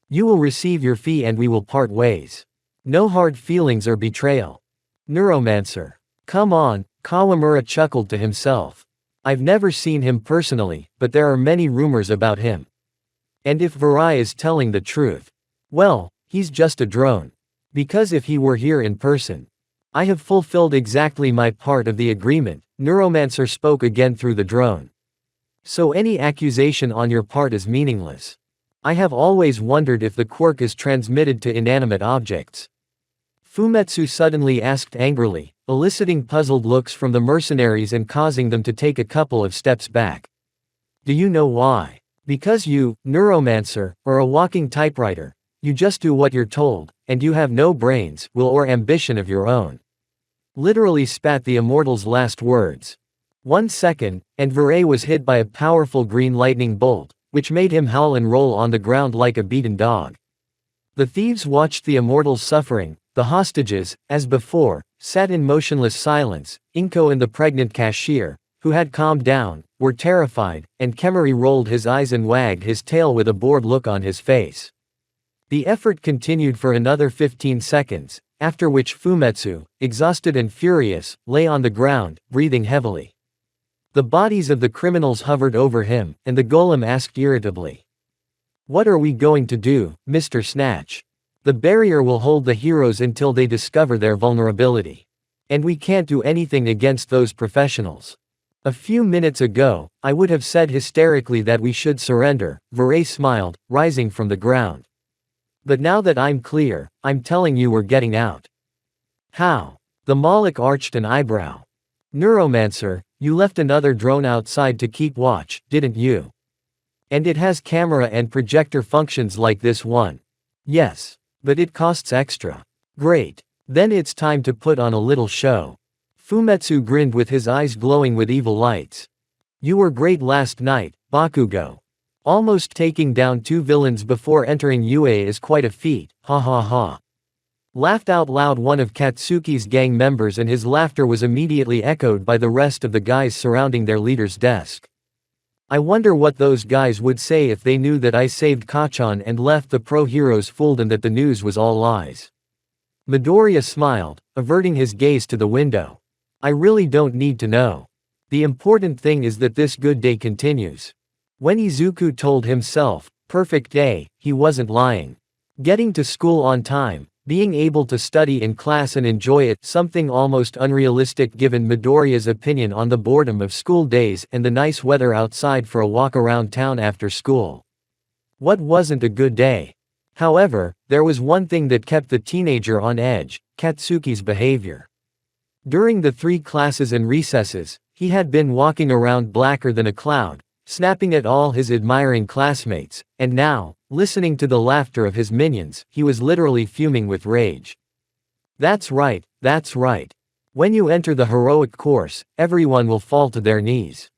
You will receive your fee and we will part ways. No hard feelings or betrayal." Neuromancer. Come on, Kawamura chuckled to himself. "I've never seen him personally, but there are many rumors about him. And if Varai is telling the truth, well, he's just a drone. Because if he were here in person, I have fulfilled exactly my part of the agreement." Neuromancer spoke again through the drone. "So any accusation on your part is meaningless. I have always wondered if the quirk is transmitted to inanimate objects." Fumetsu suddenly asked angrily, eliciting puzzled looks from the mercenaries and causing them to take a couple of steps back. "Do you know why? Because you, Neuromancer, are a walking typewriter. You just do what you're told, and you have no brains, will or ambition of your own." Literally spat the immortal's last words. 1 second, and Varai was hit by a powerful green lightning bolt, which made him howl and roll on the ground like a beaten dog. The thieves watched the immortal's suffering. The hostages, as before, sat in motionless silence. Inko and the pregnant cashier, who had calmed down, were terrified, and Kemory rolled his eyes and wagged his tail with a bored look on his face. The effort continued for another 15 seconds, after which Fumetsu, exhausted and furious, lay on the ground, breathing heavily. The bodies of the criminals hovered over him, and the golem asked irritably, "What are we going to do, Mr. Snatch? The barrier will hold the heroes until they discover their vulnerability. And we can't do anything against those professionals. A few minutes ago, I would have said hysterically that we should surrender." Varai smiled, rising from the ground. "But now that I'm clear, I'm telling you we're getting out." "How?" The Malik arched an eyebrow. "Neuromancer, you left another drone outside to keep watch, didn't you? And it has camera and projector functions like this one." "Yes. But it costs extra." "Great. Then it's time to put on a little show. Fumetsu grinned with his eyes glowing with evil lights. You were great last night, Bakugo. Almost taking down 2 villains before entering UA is quite a feat, ha ha ha. Laughed out loud one of Katsuki's gang members, and his laughter was immediately echoed by the rest of the guys surrounding their leader's desk. I wonder what those guys would say if they knew that I saved Kachan and left the pro-heroes fooled and that the news was all lies. Midoriya smiled, averting his gaze to the window. I really don't need to know. The important thing is that this good day continues. When Izuku told himself, perfect day, he wasn't lying. Getting to school on time, being able to study in class and enjoy it, something almost unrealistic given Midoriya's opinion on the boredom of school days and the nice weather outside for a walk around town after school. What wasn't a good day? However, there was one thing that kept the teenager on edge, Katsuki's behavior. During the 3 classes and recesses, he had been walking around blacker than a cloud, snapping at all his admiring classmates, and now, listening to the laughter of his minions, he was literally fuming with rage. That's right, that's right. When you enter the heroic course, everyone will fall to their knees.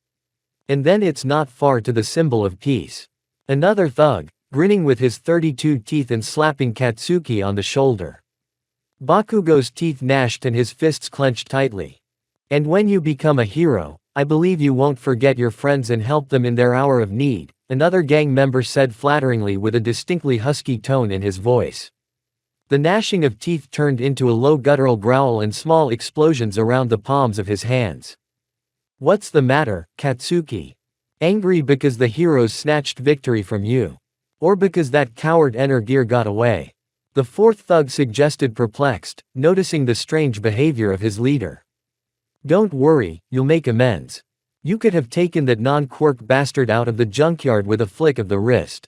And then it's not far to the symbol of peace. Another thug, grinning with his 32 teeth and slapping Katsuki on the shoulder. Bakugo's teeth gnashed and his fists clenched tightly. And when you become a hero, I believe you won't forget your friends and help them in their hour of need, another gang member said flatteringly with a distinctly husky tone in his voice. The gnashing of teeth turned into a low guttural growl and small explosions around the palms of his hands. What's the matter, Katsuki? Angry because the heroes snatched victory from you? Or because that coward Energear got away? The 4th thug suggested, perplexed, noticing the strange behavior of his leader. Don't worry, you'll make amends. You could have taken that non-Quirk bastard out of the junkyard with a flick of the wrist.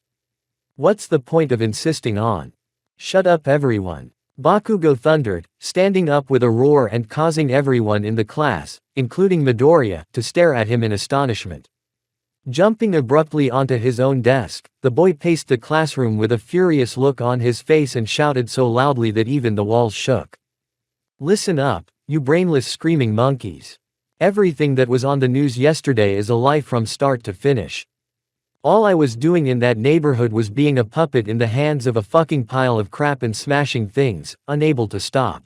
What's the point of insisting on? Shut up everyone. Bakugo thundered, standing up with a roar and causing everyone in the class, including Midoriya, to stare at him in astonishment. Jumping abruptly onto his own desk, the boy paced the classroom with a furious look on his face and shouted so loudly that even the walls shook. Listen up, you brainless screaming monkeys. Everything that was on the news yesterday is a lie from start to finish. All I was doing in that neighborhood was being a puppet in the hands of a fucking pile of crap and smashing things, unable to stop.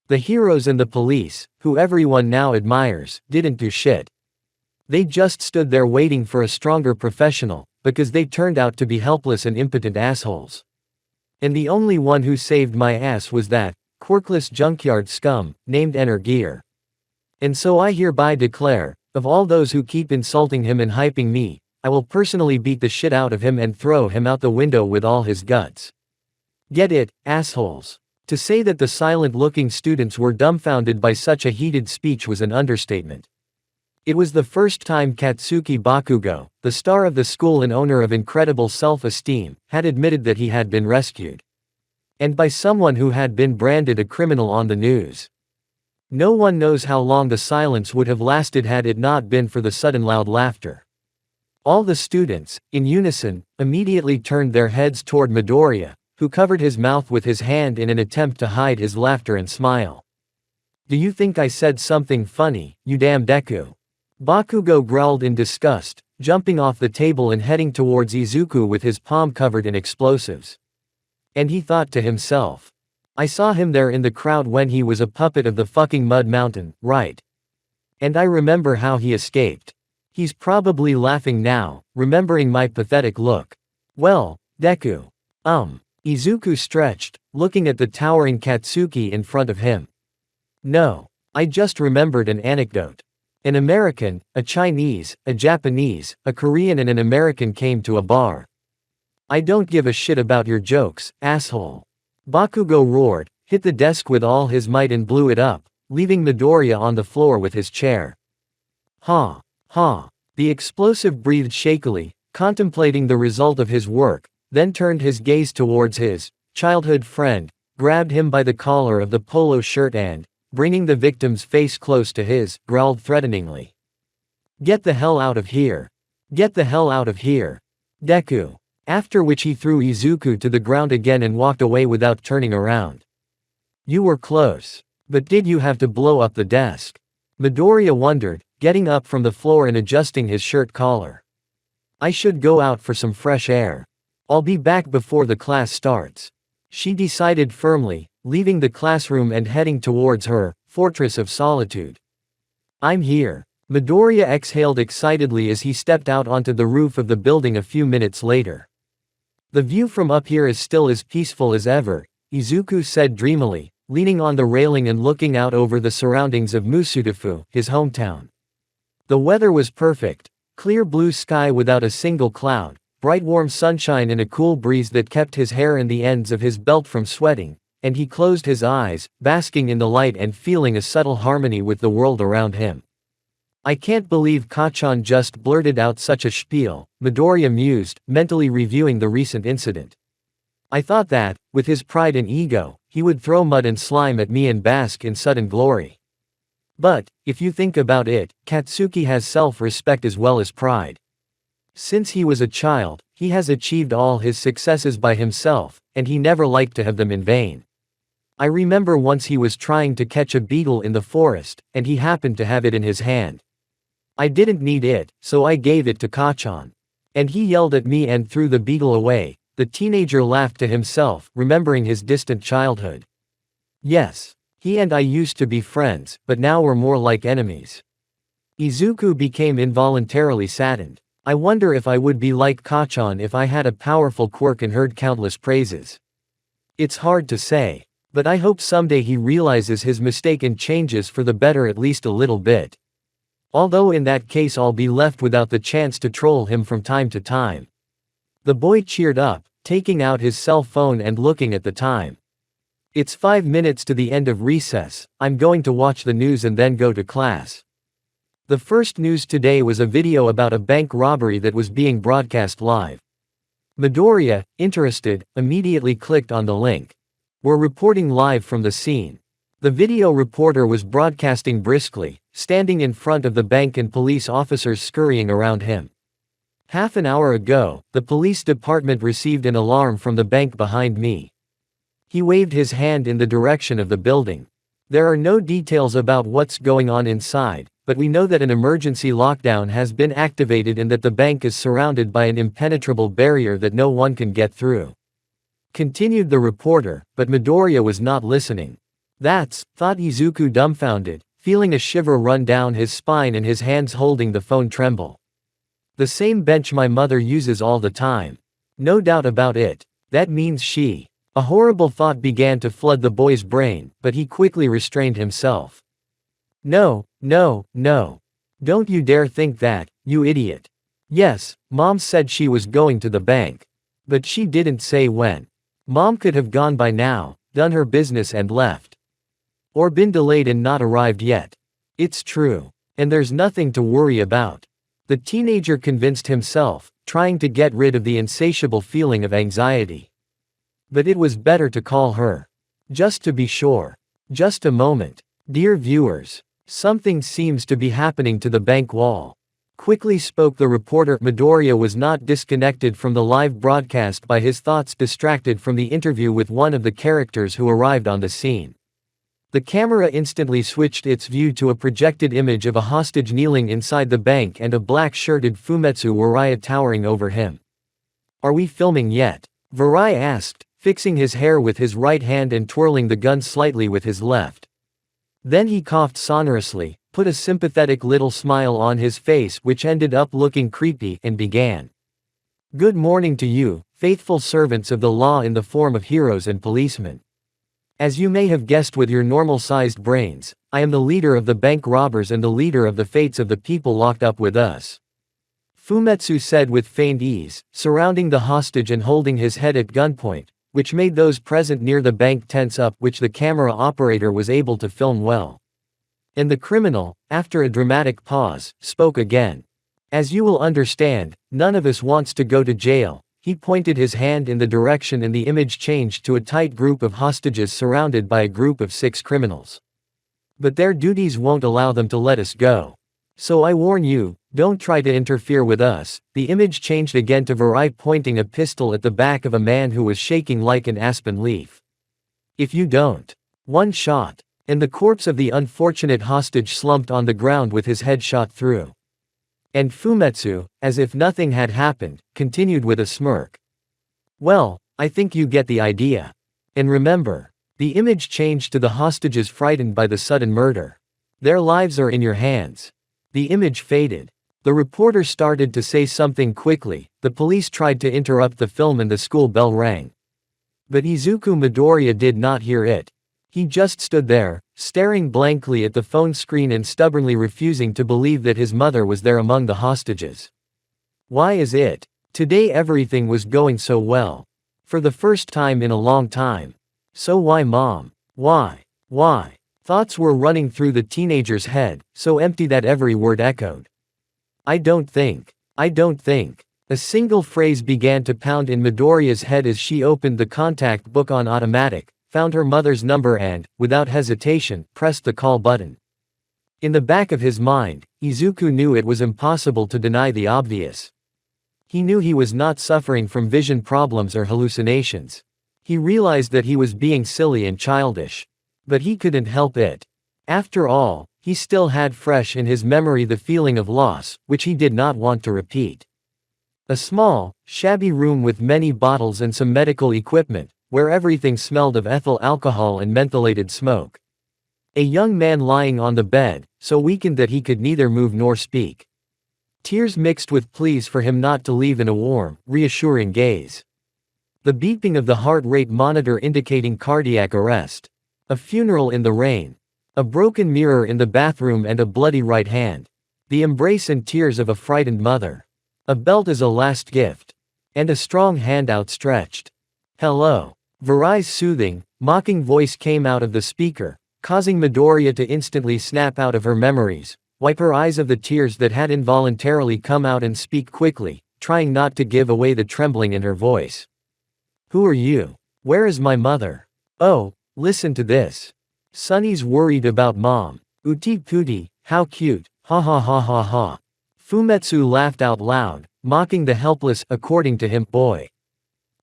The heroes and the police, who everyone now admires, didn't do shit. They just stood there waiting for a stronger professional, because they turned out to be helpless and impotent assholes. And the only one who saved my ass was that quirkless junkyard scum, named Energear. And so I hereby declare, of all those who keep insulting him and hyping me, I will personally beat the shit out of him and throw him out the window with all his guts. Get it, assholes? To say that the silent-looking students were dumbfounded by such a heated speech was an understatement. It was the first time Katsuki Bakugo, the star of the school and owner of incredible self-esteem, had admitted that he had been rescued. And by someone who had been branded a criminal on the news. No one knows how long the silence would have lasted had it not been for the sudden loud laughter. All the students, in unison, immediately turned their heads toward Midoriya, who covered his mouth with his hand in an attempt to hide his laughter and smile. Do you think I said something funny, you damn Deku? Bakugo growled in disgust, jumping off the table and heading towards Izuku with his palm covered in explosives. And he thought to himself. I saw him there in the crowd when he was a puppet of the fucking Mud Mountain, right? And I remember how he escaped. He's probably laughing now, remembering my pathetic look. Well, Deku. Izuku stretched, looking at the towering Katsuki in front of him. No. I just remembered an anecdote. An American, a Chinese, a Japanese, a Korean and an American came to a bar. I don't give a shit about your jokes, asshole. Bakugo roared, hit the desk with all his might and blew it up, leaving Midoriya on the floor with his chair. Ha. Ha. The explosive breathed shakily, contemplating the result of his work, then turned his gaze towards his childhood friend, grabbed him by the collar of the polo shirt and, bringing the victim's face close to his, growled threateningly. Get the hell out of here. Get the hell out of here. Deku. After which he threw Izuku to the ground again and walked away without turning around. You were close. But did you have to blow up the desk? Midoriya wondered, getting up from the floor and adjusting his shirt collar. I should go out for some fresh air. I'll be back before the class starts. She decided firmly, leaving the classroom and heading towards her fortress of solitude. I'm here. Midoriya exhaled excitedly as he stepped out onto the roof of the building a few minutes later. The view from up here is still as peaceful as ever, Izuku said dreamily, leaning on the railing and looking out over the surroundings of Musutafu, his hometown. The weather was perfect, clear blue sky without a single cloud, bright warm sunshine and a cool breeze that kept his hair and the ends of his belt from sweating, and he closed his eyes, basking in the light and feeling a subtle harmony with the world around him. I can't believe Kacchan just blurted out such a spiel, Midoriya mused, mentally reviewing the recent incident. I thought that, with his pride and ego, he would throw mud and slime at me and bask in sudden glory. But, if you think about it, Katsuki has self-respect as well as pride. Since he was a child, he has achieved all his successes by himself, and he never liked to have them in vain. I remember once he was trying to catch a beetle in the forest, and he happened to have it in his hand. I didn't need it, so I gave it to Kacchan. And he yelled at me and threw the beetle away. The teenager laughed to himself, remembering his distant childhood. Yes. He and I used to be friends, but now we're more like enemies. Izuku became involuntarily saddened. I wonder if I would be like Kacchan if I had a powerful quirk and heard countless praises. It's hard to say. But I hope someday he realizes his mistake and changes for the better at least a little bit. Although in that case I'll be left without the chance to troll him from time to time. The boy cheered up, taking out his cell phone and looking at the time. It's 5 minutes to the end of recess, I'm going to watch the news and then go to class. The first news today was a video about a bank robbery that was being broadcast live. Midoriya, interested, immediately clicked on the link. We're reporting live from the scene. The video reporter was broadcasting briskly, standing in front of the bank and police officers scurrying around him. Half an hour ago, the police department received an alarm from the bank behind me. He waved his hand in the direction of the building. There are no details about what's going on inside, but we know that an emergency lockdown has been activated and that the bank is surrounded by an impenetrable barrier that no one can get through. Continued the reporter, but Midoriya was not listening. Thought Izuku dumbfounded, feeling a shiver run down his spine and his hands holding the phone tremble. The same bench my mother uses all the time. No doubt about it. That means she. A horrible thought began to flood the boy's brain, but he quickly restrained himself. No. Don't you dare think that, you idiot. Yes, Mom said she was going to the bank. But she didn't say when. Mom could have gone by now, done her business and left. Or been delayed and not arrived yet. It's true. And there's nothing to worry about. The teenager convinced himself, trying to get rid of the insatiable feeling of anxiety. But it was better to call her. Just to be sure. Just a moment. Dear viewers. Something seems to be happening to the bank wall. Quickly spoke the reporter. Midoriya was not disconnected from the live broadcast by his thoughts distracted from the interview with one of the characters who arrived on the scene. The camera instantly switched its view to a projected image of a hostage kneeling inside the bank and a black-shirted Fumetsu Waraya towering over him. Are we filming yet? Varai asked, fixing his hair with his right hand and twirling the gun slightly with his left. Then he coughed sonorously, put a sympathetic little smile on his face which ended up looking creepy, and began. Good morning to you, faithful servants of the law in the form of heroes and policemen. As you may have guessed with your normal-sized brains, I am the leader of the bank robbers and the leader of the fates of the people locked up with us. Fumetsu said with feigned ease, surrounding the hostage and holding his head at gunpoint, which made those present near the bank tense up, which the camera operator was able to film well. And the criminal, after a dramatic pause, spoke again. As you will understand, none of us wants to go to jail. He pointed his hand in the direction and the image changed to a tight group of hostages surrounded by a group of 6 criminals. But their duties won't allow them to let us go. So I warn you, don't try to interfere with us. The image changed again to Varai pointing a pistol at the back of a man who was shaking like an aspen leaf. If you don't, One shot. And the corpse of the unfortunate hostage slumped on the ground with his head shot through. And Fumetsu, as if nothing had happened, continued with a smirk. Well, I think you get the idea. And remember. The image changed to the hostages frightened by the sudden murder. Their lives are in your hands. The image faded. The reporter started to say something quickly, the police tried to interrupt the film and the school bell rang. But Izuku Midoriya did not hear it. He just stood there, staring blankly at the phone screen and stubbornly refusing to believe that his mother was there among the hostages. Why is it? Today everything was going so well. For the first time in a long time. So why mom? Why? Why? Thoughts were running through the teenager's head, so empty that every word echoed. I don't think. A single phrase began to pound in Midoriya's head as she opened the contact book on automatic, found her mother's number and, without hesitation, pressed the call button. In the back of his mind, Izuku knew it was impossible to deny the obvious. He knew he was not suffering from vision problems or hallucinations. He realized that he was being silly and childish. But he couldn't help it. After all, he still had fresh in his memory the feeling of loss, which he did not want to repeat. A small, shabby room with many bottles and some medical equipment, where everything smelled of ethyl alcohol and mentholated smoke. A young man lying on the bed, so weakened that he could neither move nor speak. Tears mixed with pleas for him not to leave in a warm, reassuring gaze. The beeping of the heart rate monitor indicating cardiac arrest. A funeral in the rain. A broken mirror in the bathroom and a bloody right hand. The embrace and tears of a frightened mother. A belt as a last gift. And a strong hand outstretched. Hello. Virai's soothing, mocking voice came out of the speaker, causing Midoriya to instantly snap out of her memories, wipe her eyes of the tears that had involuntarily come out and speak quickly, trying not to give away the trembling in her voice. Who are you? Where is my mother? Oh, listen to this. Sunny's worried about mom. Uti puti, how cute, ha ha ha ha ha. Fumetsu laughed out loud, mocking the helpless, according to him, boy.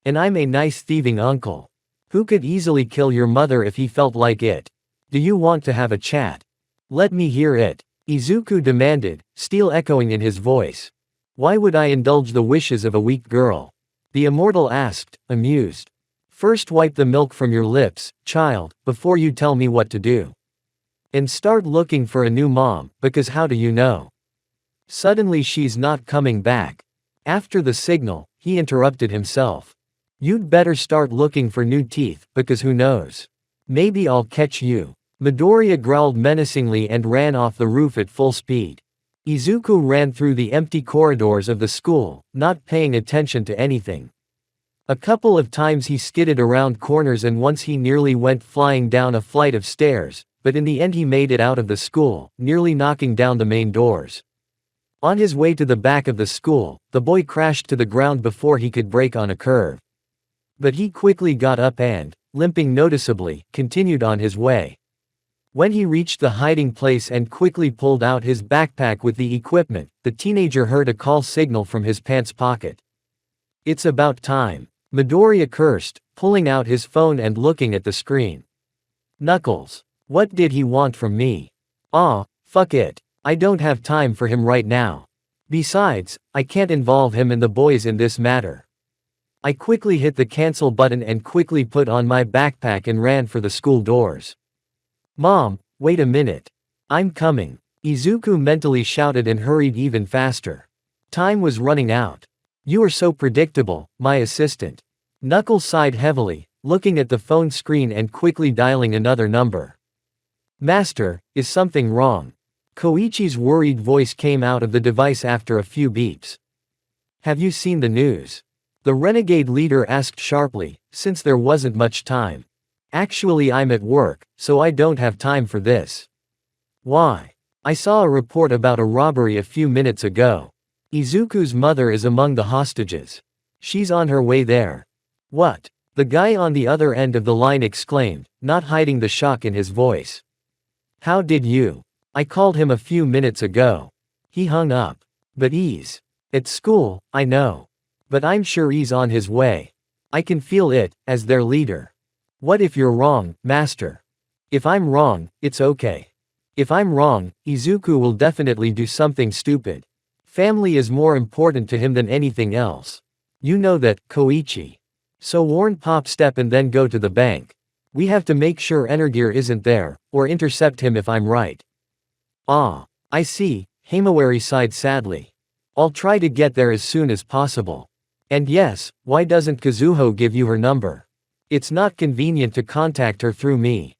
And I'm a nice thieving uncle. Who could easily kill your mother if he felt like it? Do you want to have a chat? Let me hear it. Izuku demanded, steel echoing in his voice. Why would I indulge the wishes of a weak girl? The immortal asked, amused. First wipe the milk from your lips, child, before you tell me what to do. And start looking for a new mom, because how do you know? Suddenly she's not coming back. After the signal, he interrupted himself. You'd better start looking for new teeth, because who knows? Maybe I'll catch you. Midoriya growled menacingly and ran off the roof at full speed. Izuku ran through the empty corridors of the school, not paying attention to anything. A couple of times he skidded around corners and once he nearly went flying down a flight of stairs, but in the end he made it out of the school, nearly knocking down the main doors. On his way to the back of the school, the boy crashed to the ground before he could brake on a curve. But he quickly got up and, limping noticeably, continued on his way. When he reached the hiding place and quickly pulled out his backpack with the equipment, the teenager heard a call signal from his pants pocket. It's about time. Midoriya cursed, pulling out his phone and looking at the screen. Knuckles. What did he want from me? Aw, fuck it. I don't have time for him right now. Besides, I can't involve him and the boys in this matter. I quickly hit the cancel button and quickly put on my backpack and ran for the school doors. Mom, wait a minute. I'm coming. Izuku mentally shouted and hurried even faster. Time was running out. You are so predictable, my assistant. Knuckles sighed heavily, looking at the phone screen and quickly dialing another number. Master, is something wrong? Koichi's worried voice came out of the device after a few beeps. Have you seen the news? The renegade leader asked sharply, since there wasn't much time. Actually I'm at work, so I don't have time for this. Why? I saw a report about a robbery a few minutes ago. Izuku's mother is among the hostages. She's on her way there. What? The guy on the other end of the line exclaimed, not hiding the shock in his voice. How did you? I called him a few minutes ago. He hung up. But he's at school, I know. But I'm sure he's on his way. I can feel it, as their leader. What if you're wrong, Master? If I'm wrong, it's okay. If I'm wrong, Izuku will definitely do something stupid. Family is more important to him than anything else. You know that, Koichi. So warn Pop Step and then go to the bank. We have to make sure Energear isn't there, or intercept him if I'm right. Ah. I see, Himawari sighed sadly. I'll try to get there as soon as possible. And yes, why doesn't Kazuho give you her number? It's not convenient to contact her through me.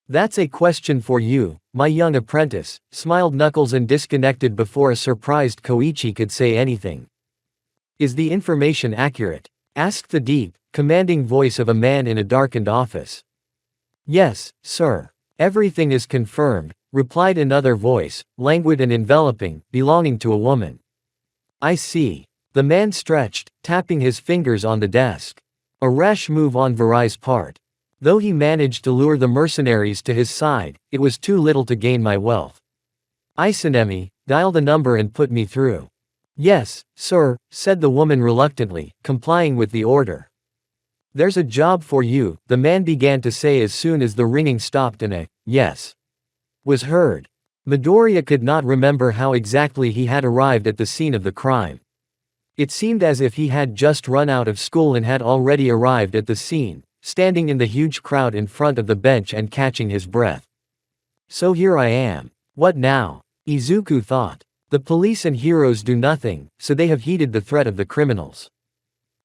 That's a question for you, my young apprentice, smiled Knuckles and disconnected before a surprised Koichi could say anything. Is the information accurate? Asked the deep, commanding voice of a man in a darkened office. Yes, sir. Everything is confirmed, replied another voice, languid and enveloping, belonging to a woman. I see. The man stretched, tapping his fingers on the desk. A rash move on Varai's part. Though he managed to lure the mercenaries to his side, it was too little to gain my wealth. Isanemi, dial the number and put me through. Yes, sir, said the woman reluctantly, complying with the order. There's a job for you, the man began to say as soon as the ringing stopped and a yes was heard. Midoriya could not remember how exactly he had arrived at the scene of the crime. It seemed as if he had just run out of school and had already arrived at the scene, standing in the huge crowd in front of the bench and catching his breath. So here I am. What now? Izuku thought. The police and heroes do nothing, so they have heeded the threat of the criminals.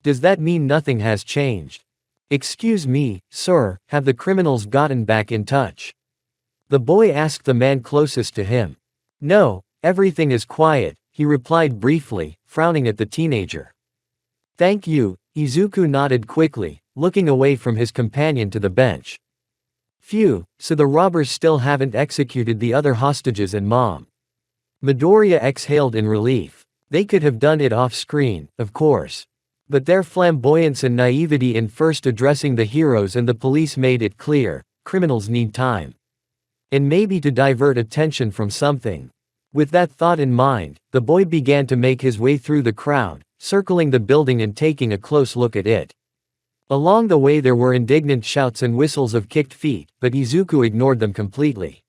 Does that mean nothing has changed? Excuse me, sir, have the criminals gotten back in touch? The boy asked the man closest to him. No, everything is quiet, he replied briefly, frowning at the teenager. Thank you, Izuku nodded quickly, looking away from his companion to the bench. Phew, so the robbers still haven't executed the other hostages and Mom. Midoriya exhaled in relief. They could have done it off-screen, of course. But their flamboyance and naivety in first addressing the heroes and the police made it clear, criminals need time. And maybe to divert attention from something. With that thought in mind, the boy began to make his way through the crowd, circling the building and taking a close look at it. Along the way there were indignant shouts and whistles of kicked feet, but Izuku ignored them completely.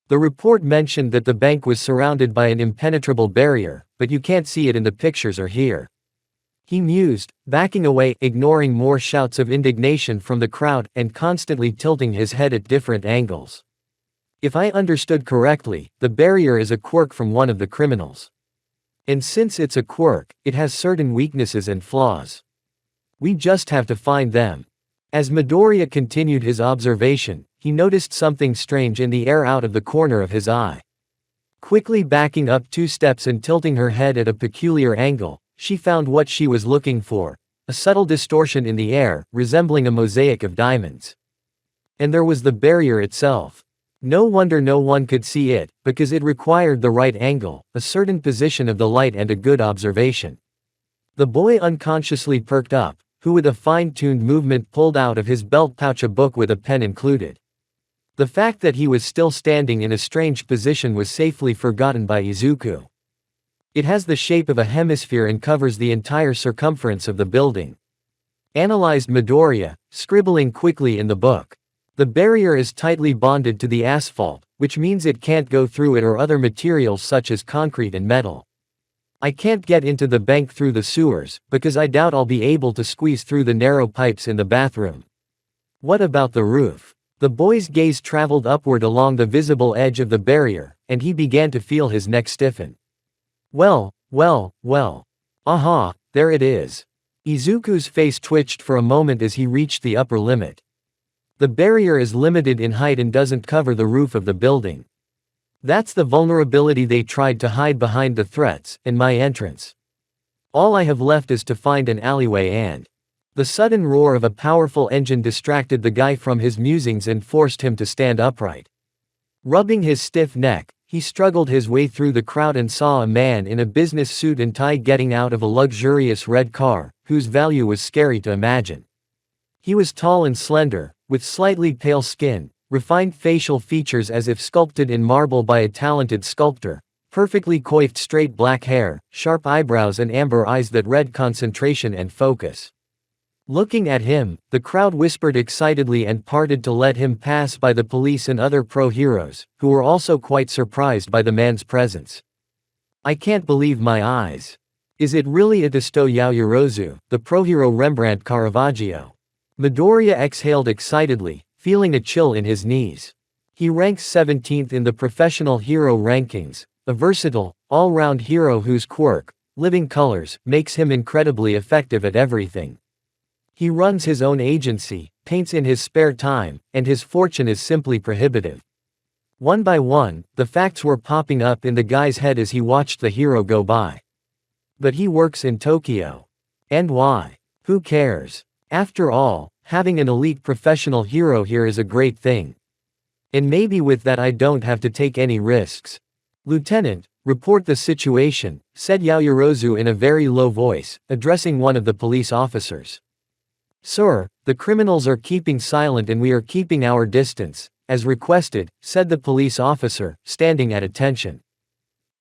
The report mentioned that the bank was surrounded by an impenetrable barrier, but you can't see it in the pictures or here. He mused, backing away, ignoring more shouts of indignation from the crowd, and constantly tilting his head at different angles. If I understood correctly, the barrier is a quirk from one of the criminals. And since it's a quirk, it has certain weaknesses and flaws. We just have to find them. As Midoriya continued his observation, he noticed something strange in the air out of the corner of his eye. Quickly backing up 2 steps and tilting her head at a peculiar angle, she found what she was looking for, a subtle distortion in the air, resembling a mosaic of diamonds. And there was the barrier itself. No wonder no one could see it, because it required the right angle, a certain position of the light and a good observation. The boy unconsciously perked up, who with a fine-tuned movement pulled out of his belt pouch a book with a pen included. The fact that he was still standing in a strange position was safely forgotten by Izuku. It has the shape of a hemisphere and covers the entire circumference of the building. Analyzed Midoriya, scribbling quickly in the book. The barrier is tightly bonded to the asphalt, which means it can't go through it or other materials such as concrete and metal. I can't get into the bank through the sewers, because I doubt I'll be able to squeeze through the narrow pipes in the bathroom. What about the roof? The boy's gaze traveled upward along the visible edge of the barrier, and he began to feel his neck stiffen. Well. Aha, there it is. Izuku's face twitched for a moment as he reached the upper limit. The barrier is limited in height and doesn't cover the roof of the building. That's the vulnerability they tried to hide behind the threats, and my entrance. All I have left is to find an alleyway and... The sudden roar of a powerful engine distracted the guy from his musings and forced him to stand upright. Rubbing his stiff neck, he struggled his way through the crowd and saw a man in a business suit and tie getting out of a luxurious red car, whose value was scary to imagine. He was tall and slender, with slightly pale skin, refined facial features as if sculpted in marble by a talented sculptor, perfectly coiffed straight black hair, sharp eyebrows and amber eyes that read concentration and focus. Looking at him, the crowd whispered excitedly and parted to let him pass by the police and other pro-heroes, who were also quite surprised by the man's presence. I can't believe my eyes. Is it really Itasto Yaoyorozu, the pro-hero Rembrandt Caravaggio? Midoriya exhaled excitedly, feeling a chill in his knees. He ranks 17th in the professional hero rankings, a versatile, all-round hero whose quirk, living colors, makes him incredibly effective at everything. He runs his own agency, paints in his spare time, and his fortune is simply prohibitive. One by one, the facts were popping up in the guy's head as he watched the hero go by. But he works in Tokyo. And why? Who cares? After all, having an elite professional hero here is a great thing. And maybe with that I don't have to take any risks. Lieutenant, report the situation, said Yaoyorozu in a very low voice, addressing one of the police officers. Sir, the criminals are keeping silent and we are keeping our distance, as requested, said the police officer, standing at attention.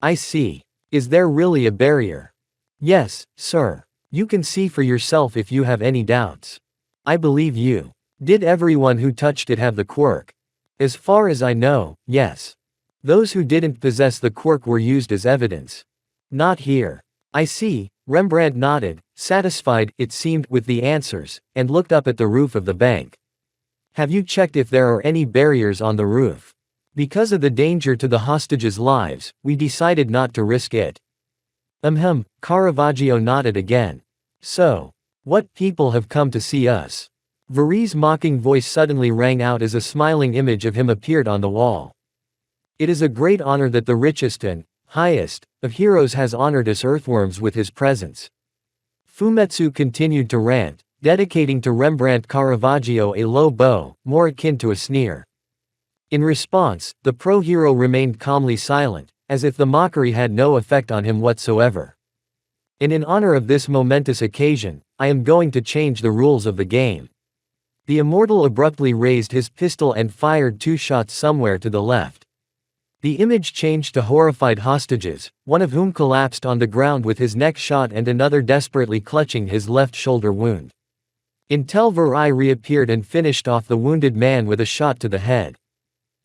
I see. Is there really a barrier? Yes, sir. You can see for yourself if you have any doubts. I believe you. Did everyone who touched it have the quirk? As far as I know, yes. Those who didn't possess the quirk were used as evidence. Not here. I see. Rembrandt nodded, satisfied, it seemed, with the answers, and looked up at the roof of the bank. Have you checked if there are any barriers on the roof? Because of the danger to the hostages' lives, we decided not to risk it. Caravaggio nodded again. So, what people have come to see us? Veri's mocking voice suddenly rang out as a smiling image of him appeared on the wall. It is a great honor that the richest and highest of heroes has honored us earthworms with his presence. Fumetsu continued to rant, dedicating to Rembrandt Caravaggio a low bow, more akin to a sneer. In response, the pro-hero remained calmly silent, as if the mockery had no effect on him whatsoever. And in honor of this momentous occasion, I am going to change the rules of the game. The immortal abruptly raised his pistol and fired 2 shots somewhere to the left. The image changed to horrified hostages, one of whom collapsed on the ground with his neck shot and another desperately clutching his left shoulder wound. Until Veri reappeared and finished off the wounded man with a shot to the head.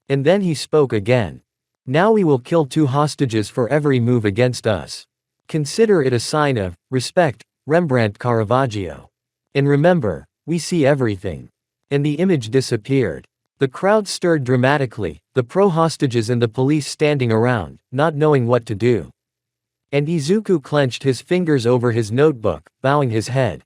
And then he spoke again. Now we will kill 2 hostages for every move against us. Consider it a sign of respect, Rembrandt Caravaggio. And remember, we see everything. And the image disappeared. The crowd stirred dramatically, the pro-hostages and the police standing around, not knowing what to do. And Izuku clenched his fingers over his notebook, bowing his head.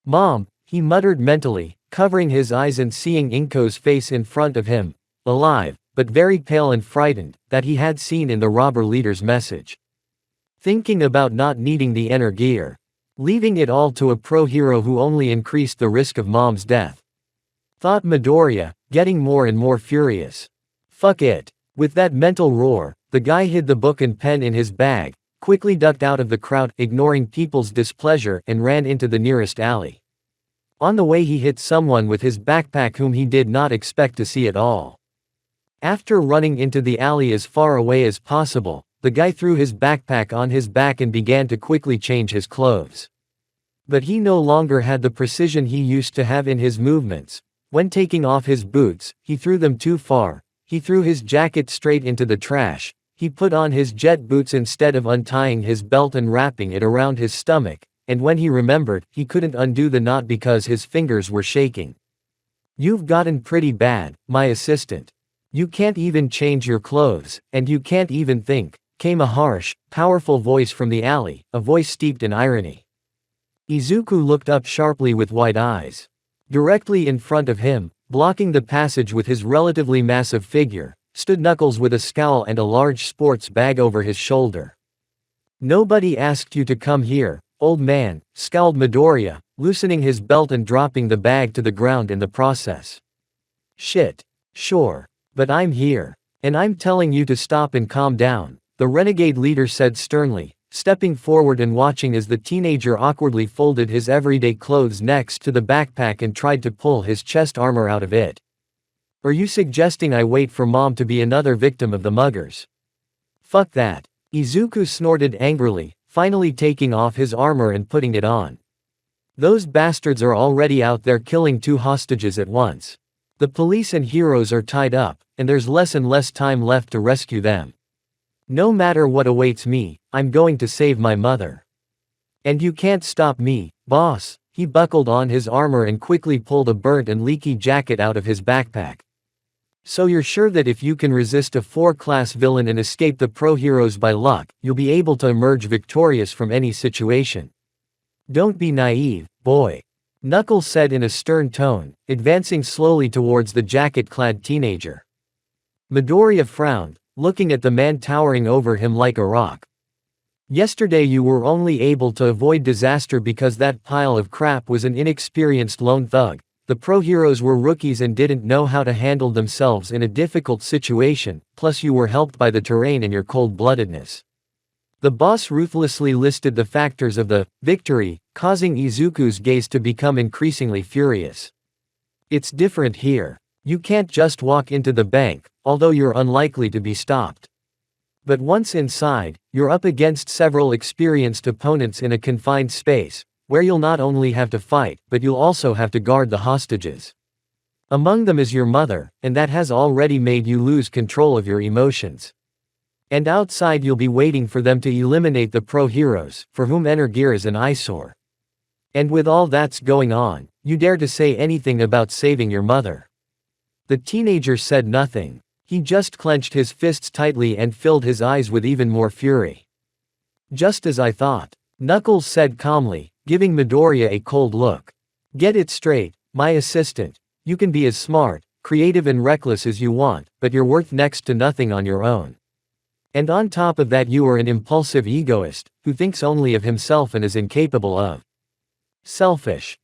Mom, he muttered mentally, covering his eyes and seeing Inko's face in front of him, alive, but very pale and frightened, that he had seen in the robber leader's message. Thinking about not needing the inner gear. Leaving it all to a pro-hero who only increased the risk of Mom's death. Thought Midoriya, getting more and more furious. Fuck it. With that mental roar, the guy hid the book and pen in his bag, quickly ducked out of the crowd, ignoring people's displeasure, and ran into the nearest alley. On the way he hit someone with his backpack whom he did not expect to see at all. After running into the alley as far away as possible, the guy threw his backpack on his back and began to quickly change his clothes. But he no longer had the precision he used to have in his movements. When taking off his boots, he threw them too far. He threw his jacket straight into the trash. He put on his jet boots instead of untying his belt and wrapping it around his stomach, and when he remembered, he couldn't undo the knot because his fingers were shaking. You've gotten pretty bad, my assistant. You can't even change your clothes, and you can't even think, came a harsh, powerful voice from the alley, a voice steeped in irony. Izuku looked up sharply with wide eyes. Directly in front of him, blocking the passage with his relatively massive figure, stood Knuckles with a scowl and a large sports bag over his shoulder. Nobody asked you to come here, old man, scowled Midoriya, loosening his belt and dropping the bag to the ground in the process. Shit. Sure. But I'm here. And I'm telling you to stop and calm down, the renegade leader said sternly, stepping forward and watching as the teenager awkwardly folded his everyday clothes next to the backpack and tried to pull his chest armor out of it. Are you suggesting I wait for Mom to be another victim of the muggers? Fuck that. Izuku snorted angrily, finally taking off his armor and putting it on. Those bastards are already out there killing 2 hostages at once. The police and heroes are tied up, and there's less and less time left to rescue them. No matter what awaits me, I'm going to save my mother. And you can't stop me, boss." He buckled on his armor and quickly pulled a burnt and leaky jacket out of his backpack. "So you're sure that if you can resist a 4-class villain and escape the pro-heroes by luck, you'll be able to emerge victorious from any situation? Don't be naive, boy," Knuckles said in a stern tone, advancing slowly towards the jacket-clad teenager. Midoriya frowned, looking at the man towering over him like a rock. "Yesterday you were only able to avoid disaster because that pile of crap was an inexperienced lone thug. The pro-heroes were rookies and didn't know how to handle themselves in a difficult situation, plus you were helped by the terrain and your cold-bloodedness." The boss ruthlessly listed the factors of the victory, causing Izuku's gaze to become increasingly furious. "It's different here. You can't just walk into the bank, although you're unlikely to be stopped. But once inside, you're up against several experienced opponents in a confined space, where you'll not only have to fight, but you'll also have to guard the hostages. Among them is your mother, and that has already made you lose control of your emotions. And outside you'll be waiting for them to eliminate the pro-heroes, for whom Energear is an eyesore. And with all that's going on, you dare to say anything about saving your mother?" The teenager said nothing. He just clenched his fists tightly and filled his eyes with even more fury. "Just as I thought," Knuckles said calmly, giving Midoriya a cold look. "Get it straight, my assistant. You can be as smart, creative and reckless as you want, but you're worth next to nothing on your own. And on top of that you are an impulsive egoist, who thinks only of himself and is incapable of selfish,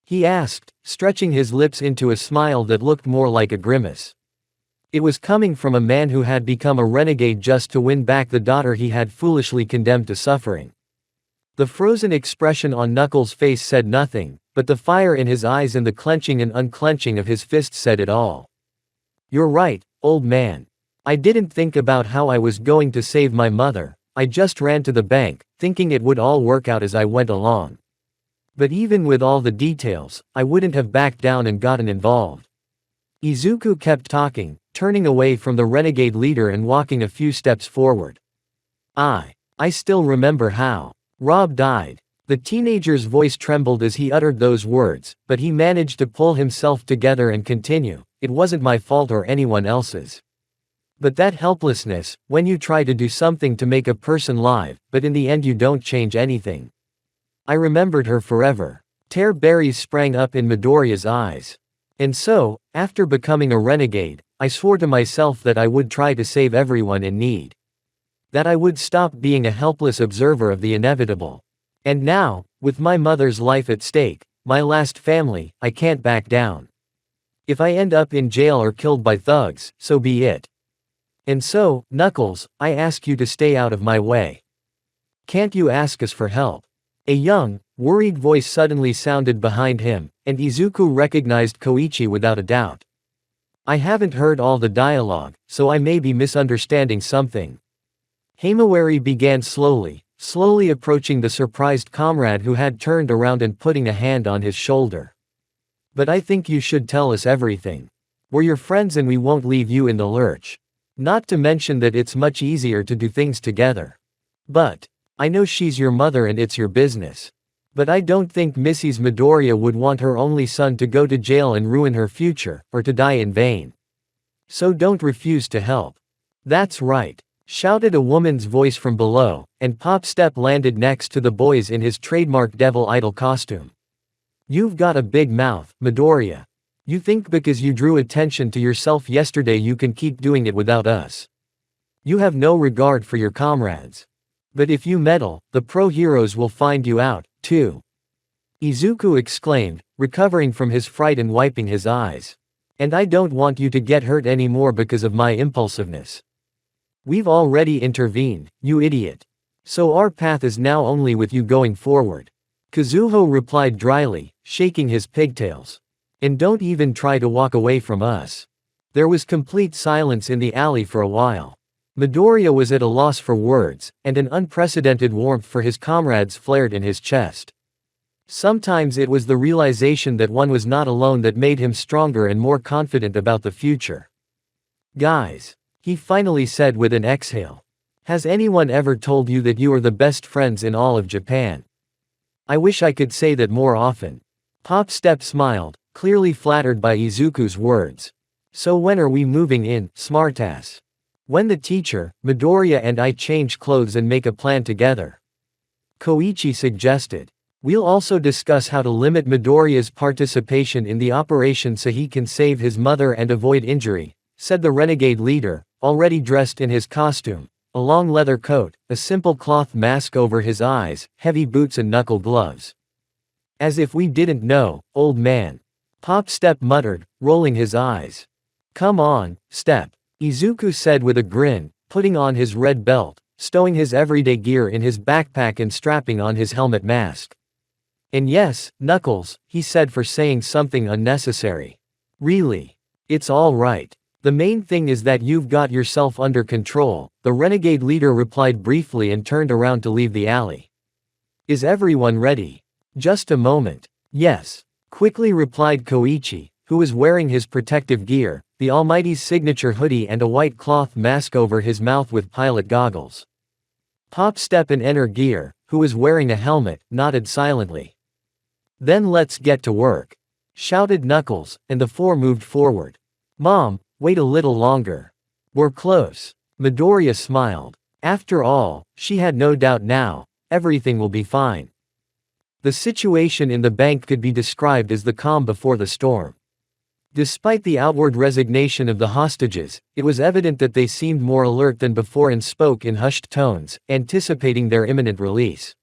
he asked, stretching his lips into a smile that looked more like a grimace. It was coming from a man who had become a renegade just to win back the daughter he had foolishly condemned to suffering. The frozen expression on Knuckles' face said nothing, but the fire in his eyes and the clenching and unclenching of his fists said it all. "You're right, old man. I didn't think about how I was going to save my mother. I just ran to the bank, thinking it would all work out as I went along. But even with all the details, I wouldn't have backed down and gotten involved." Izuku kept talking, turning away from the renegade leader and walking a few steps forward. I still remember how Rob died." The teenager's voice trembled as he uttered those words, but he managed to pull himself together and continue. "It wasn't my fault or anyone else's. But that helplessness, when you try to do something to make a person live, but in the end you don't change anything. I remembered her forever." Tear berries sprang up in Midoriya's eyes. "And so, after becoming a renegade, I swore to myself that I would try to save everyone in need. That I would stop being a helpless observer of the inevitable. And now, with my mother's life at stake, my last family, I can't back down. If I end up in jail or killed by thugs, so be it. And so, Knuckles, I ask you to stay out of my way. Can't you ask us for help?" A young, worried voice suddenly sounded behind him, and Izuku recognized Koichi without a doubt. "I haven't heard all the dialogue, so I may be misunderstanding something." Himawari began slowly approaching the surprised comrade who had turned around and putting a hand on his shoulder. "But I think you should tell us everything. We're your friends and we won't leave you in the lurch. Not to mention that it's much easier to do things together. But I know she's your mother and it's your business. But I don't think Mrs. Midoriya would want her only son to go to jail and ruin her future, or to die in vain. So don't refuse to help." "That's right," shouted a woman's voice from below, and Pop Step landed next to the boys in his trademark Devil Idol costume. "You've got a big mouth, Midoriya. You think because you drew attention to yourself yesterday you can keep doing it without us. You have no regard for your comrades. But if you meddle, the pro-heroes will find you out, too." Izuku exclaimed, recovering from his fright and wiping his eyes. "And I don't want you to get hurt anymore because of my impulsiveness. We've already intervened, you idiot. So our path is now only with you going forward." Kazuho replied dryly, shaking his pigtails. "And don't even try to walk away from us." There was complete silence in the alley for a while. Midoriya was at a loss for words, and an unprecedented warmth for his comrades flared in his chest. Sometimes it was the realization that one was not alone that made him stronger and more confident about the future. Guys, he finally said with an exhale. Has anyone ever told you that you are the best friends in all of Japan? I wish I could say that more often. Pop Step smiled, clearly flattered by Izuku's words. So when are we moving in, smartass? When the teacher, Midoriya and I change clothes and make a plan together. Koichi suggested. We'll also discuss how to limit Midoriya's participation in the operation so he can save his mother and avoid injury, said the renegade leader, already dressed in his costume, a long leather coat, a simple cloth mask over his eyes, heavy boots and knuckle gloves. As if we didn't know, old man. Pop Step muttered, rolling his eyes. Come on, Step. Izuku said with a grin, putting on his red belt, stowing his everyday gear in his backpack and strapping on his helmet mask. And yes, Knuckles, he said for saying something unnecessary. Really? It's all right. The main thing is that you've got yourself under control, the renegade leader replied briefly and turned around to leave the alley. Is everyone ready? Just a moment. Yes. Quickly replied Koichi, who was wearing his protective gear, the Almighty's signature hoodie and a white cloth mask over his mouth with pilot goggles. Pop Step in inner gear, who was wearing a helmet, nodded silently. Then let's get to work. Shouted Knuckles, and the four moved forward. Mom, wait a little longer. We're close. Midoriya smiled. After all, she had no doubt now, everything will be fine. The situation in the bank could be described as the calm before the storm. Despite the outward resignation of the hostages, it was evident that they seemed more alert than before and spoke in hushed tones, anticipating their imminent release.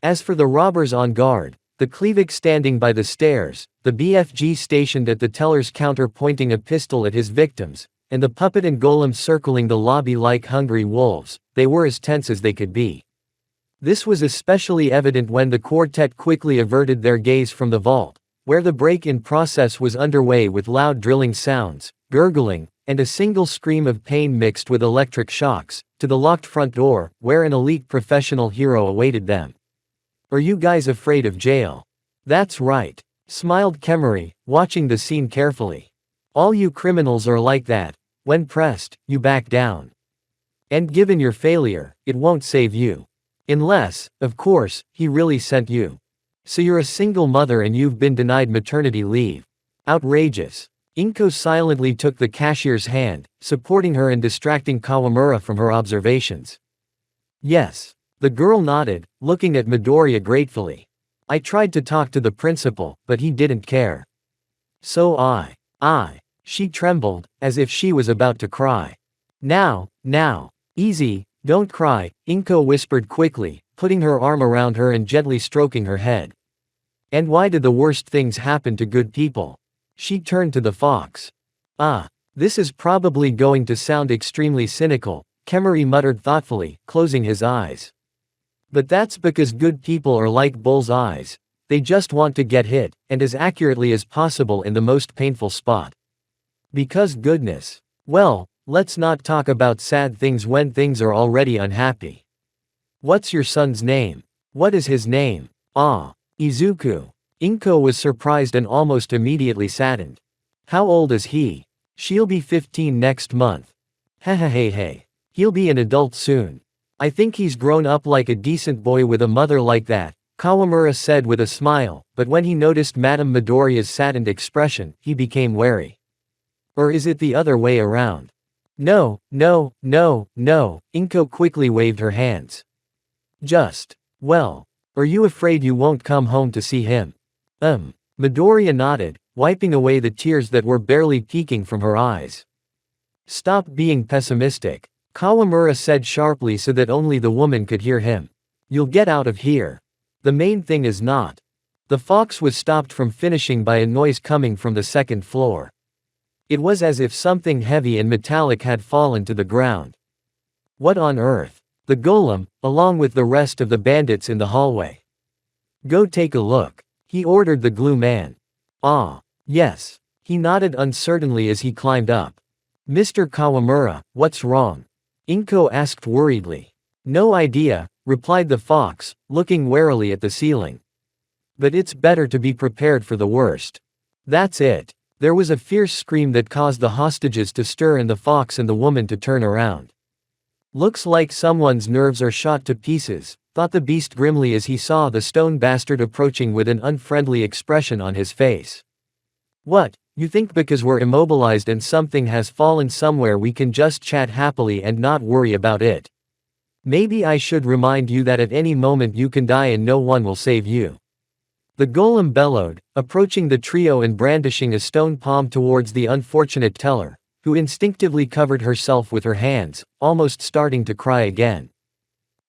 As for the robbers on guard, the Klevik standing by the stairs, the BFG stationed at the teller's counter pointing a pistol at his victims, and the puppet and golem circling the lobby like hungry wolves, they were as tense as they could be. This was especially evident when the quartet quickly averted their gaze from the vault, where the break-in process was underway with loud drilling sounds, gurgling, and a single scream of pain mixed with electric shocks, to the locked front door, where an elite professional hero awaited them. Are you guys afraid of jail? That's right. Smiled Kemery, watching the scene carefully. All you criminals are like that. When pressed, you back down. And given your failure, it won't save you. Unless, of course, he really sent you. So you're a single mother and you've been denied maternity leave. Outrageous. Inko silently took the cashier's hand, supporting her and distracting Kawamura from her observations. Yes. The girl nodded, looking at Midoriya gratefully. I tried to talk to the principal, but he didn't care. So she trembled, as if she was about to cry. Now, easy, don't cry, Inko whispered quickly, putting her arm around her and gently stroking her head. And why did the worst things happen to good people? She turned to the fox. This is probably going to sound extremely cynical, Kemery muttered thoughtfully, closing his eyes. But that's because good people are like bull's eyes. They just want to get hit, and as accurately as possible in the most painful spot. Because goodness. Well, let's not talk about sad things when things are already unhappy. What's your son's name? What is his name? Izuku. Inko was surprised and almost immediately saddened. How old is he? She'll be 15 next month. Hey. He'll be an adult soon. I think he's grown up like a decent boy with a mother like that, Kawamura said with a smile, but when he noticed Madame Midoriya's saddened expression, he became wary. Or is it the other way around? No, Inko quickly waved her hands. Well, are you afraid you won't come home to see him? Midoriya nodded, wiping away the tears that were barely peeking from her eyes. Stop being pessimistic, Kawamura said sharply so that only the woman could hear him. You'll get out of here. The main thing is not. The fox was stopped from finishing by a noise coming from the second floor. It was as if something heavy and metallic had fallen to the ground. What on earth? The golem, along with the rest of the bandits in the hallway. Go take a look, he ordered the glue man. Yes. He nodded uncertainly as he climbed up. Mr. Kawamura, what's wrong? Inko asked worriedly. No idea, replied the fox, looking warily at the ceiling. But it's better to be prepared for the worst. That's it. There was a fierce scream that caused the hostages to stir and the fox and the woman to turn around. Looks like someone's nerves are shot to pieces, thought the beast grimly as he saw the stone bastard approaching with an unfriendly expression on his face. What, you think because we're immobilized and something has fallen somewhere we can just chat happily and not worry about it? Maybe I should remind you that at any moment you can die and no one will save you. The golem bellowed, approaching the trio and brandishing a stone palm towards the unfortunate teller, who instinctively covered herself with her hands, almost starting to cry again.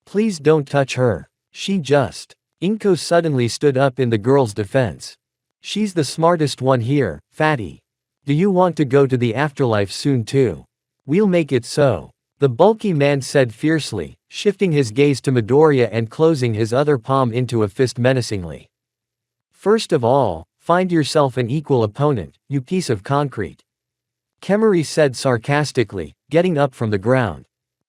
Please don't touch her. She just. Inko suddenly stood up in the girl's defense. She's the smartest one here, fatty. Do you want to go to the afterlife soon too? We'll make it so. The bulky man said fiercely, shifting his gaze to Midoriya and closing his other palm into a fist menacingly. First of all, find yourself an equal opponent, you piece of concrete. Kemari said sarcastically, getting up from the ground.